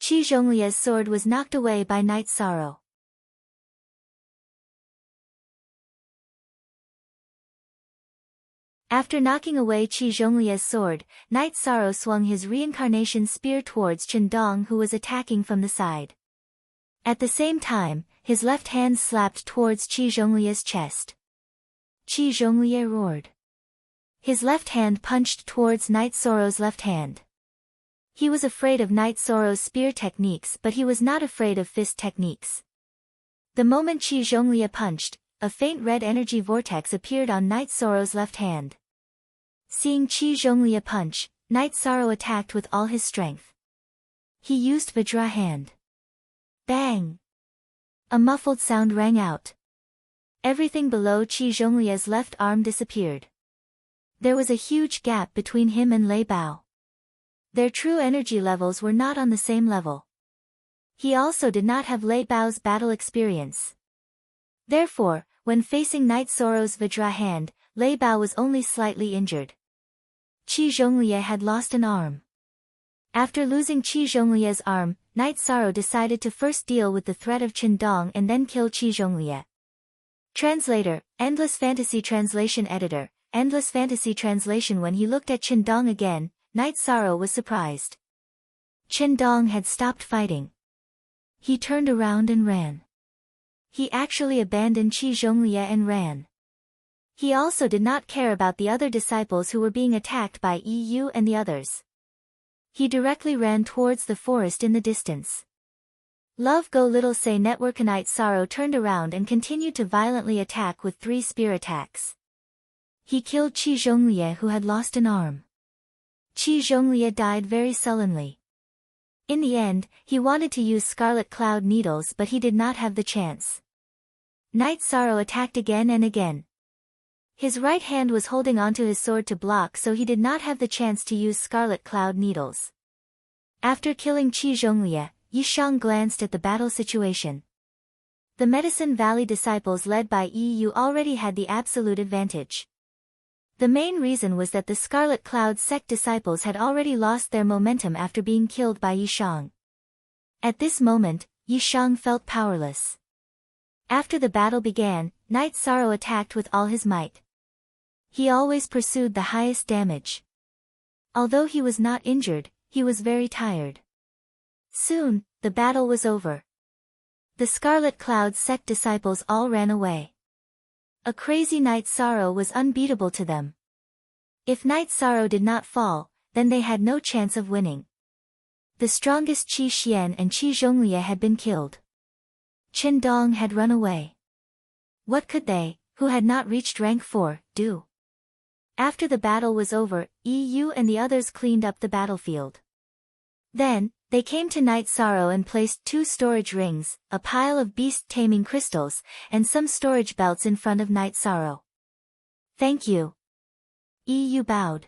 Qi Zhonglie's sword was knocked away by Night Sorrow. After knocking away Qi Zhonglie's sword, Night Sorrow swung his reincarnation spear towards Qindong, who was attacking from the side. At the same time, his left hand slapped towards Qi Zhonglie's chest. Qi Zhonglie roared. His left hand punched towards Night Sorrow's left hand. He was afraid of Night Sorrow's spear techniques, but he was not afraid of fist techniques. The moment Qi Zhonglie punched, a faint red energy vortex appeared on Night Sorrow's left hand. Seeing Qi Zhonglie punch, Night Sorrow attacked with all his strength. He used Vajra hand. Bang! A muffled sound rang out. Everything below Qi Zhonglie's left arm disappeared. There was a huge gap between him and Lei Bao. Their true energy levels were not on the same level. He also did not have Lei Bao's battle experience. Therefore, when facing Night Sorrow's Vajra hand, Lei Bao was only slightly injured. Qi Zhonglie had lost an arm. After losing Qi Zhonglie's arm, Night Sorrow decided to first deal with the threat of Qindong and then kill Qi Zhonglie. Translator, Endless Fantasy Translation Editor, Endless Fantasy Translation. When he looked at Qindong again, Night Sorrow was surprised. Qindong had stopped fighting. He turned around and ran. He actually abandoned Qi Zhonglie and ran. He also did not care about the other disciples who were being attacked by Yu and the others. He directly ran towards the forest in the distance. Love Go Little Say Network. Night Sorrow turned around and continued to violently attack with 3 spear attacks. He killed Qi Zhonglie, who had lost an arm. Qi Zhonglie died very sullenly. In the end, he wanted to use Scarlet Cloud Needles, but he did not have the chance. Night Sorrow attacked again and again. His right hand was holding onto his sword to block, so he did not have the chance to use Scarlet Cloud Needles. After killing Qi Zhonglie, Yishang glanced at the battle situation. The Medicine Valley disciples led by Yu already had the absolute advantage. The main reason was that the Scarlet Cloud sect disciples had already lost their momentum after being killed by Yishang. At this moment, Yishang felt powerless. After the battle began, Night Sorrow attacked with all his might. He always pursued the highest damage. Although he was not injured, he was very tired. Soon, the battle was over. The Scarlet Cloud sect disciples all ran away. A crazy Night Sorrow was unbeatable to them. If Night Sorrow did not fall, then they had no chance of winning. The strongest Qi Xian and Qi Zhonglie had been killed. Qindong had run away. What could they, who had not reached rank 4, do? After the battle was over, Yu and the others cleaned up the battlefield. Then, they came to Night Sorrow and placed 2 storage rings, a pile of beast-taming crystals, and some storage belts in front of Night Sorrow. Thank you. Yu bowed.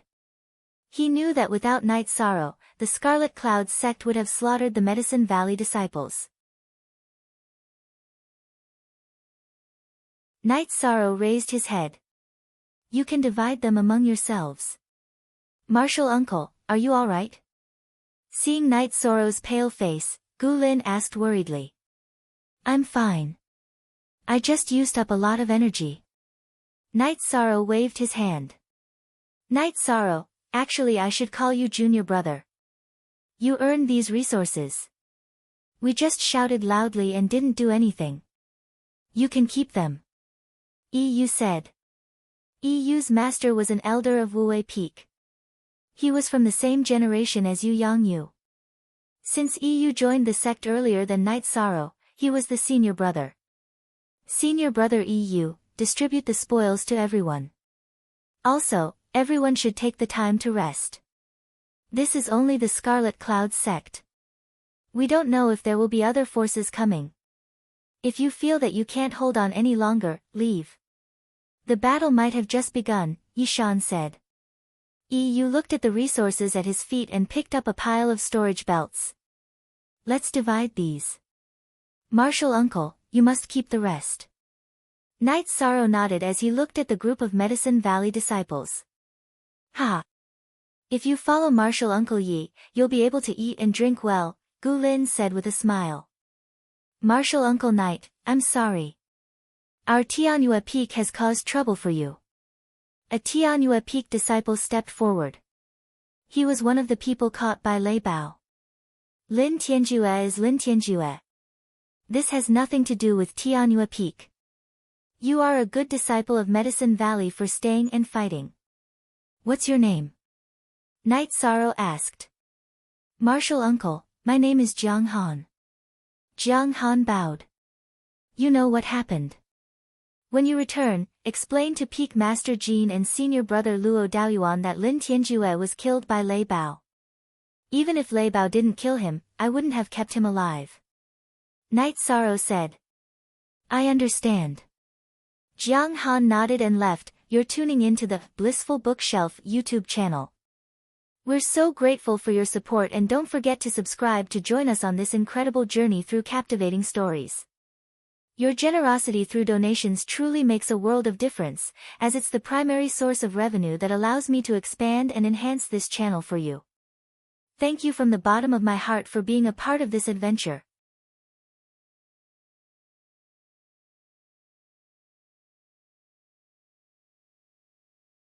He knew that without Night Sorrow, the Scarlet Cloud sect would have slaughtered the Medicine Valley disciples. Night Sorrow raised his head. You can divide them among yourselves. Martial Uncle, are you all right? Seeing Night Sorrow's pale face, Gu Lin asked worriedly. I'm fine. I just used up a lot of energy. Night Sorrow waved his hand. Night Sorrow, actually I should call you Junior Brother. You earned these resources. We just shouted loudly and didn't do anything. You can keep them. Yu said. Yu's master was an elder of Wuwei Peak. He was from the same generation as Yu Yangyu. Since Yu joined the sect earlier than Night Sorrow, he was the senior brother. Senior brother Yu, distribute the spoils to everyone. Also, everyone should take the time to rest. This is only the Scarlet Cloud sect. We don't know if there will be other forces coming. If you feel that you can't hold on any longer, leave. The battle might have just begun, Yishan said. Yu looked at the resources at his feet and picked up a pile of storage belts. Let's divide these. Martial Uncle, you must keep the rest. Night Sorrow nodded as he looked at the group of Medicine Valley disciples. Ha! If you follow Martial Uncle Yi, you'll be able to eat and drink well, Gu Lin said with a smile. Martial Uncle Night, I'm sorry. Our Tianyue Peak has caused trouble for you. A Tianyue Peak disciple stepped forward. He was one of the people caught by Lei Bao. Lin Tianjue is Lin Tianjue. This has nothing to do with Tianyue Peak. You are a good disciple of Medicine Valley for staying and fighting. What's your name? Night Sorrow asked. Martial Uncle, my name is Jiang Han. Jiang Han bowed. You know what happened. When you return, explain to Peak Master Jin and Senior Brother Luo Daoyuan that Lin Tianjue was killed by Lei Bao. Even if Lei Bao didn't kill him, I wouldn't have kept him alive. Night Sorrow said. I understand. Jiang Han nodded and left. You're tuning into the Blissful Bookshelf YouTube channel. We're so grateful for your support and don't forget to subscribe to join us on this incredible journey through captivating stories. Your generosity through donations truly makes a world of difference, as it's the primary source of revenue that allows me to expand and enhance this channel for you. Thank you from the bottom of my heart for being a part of this adventure.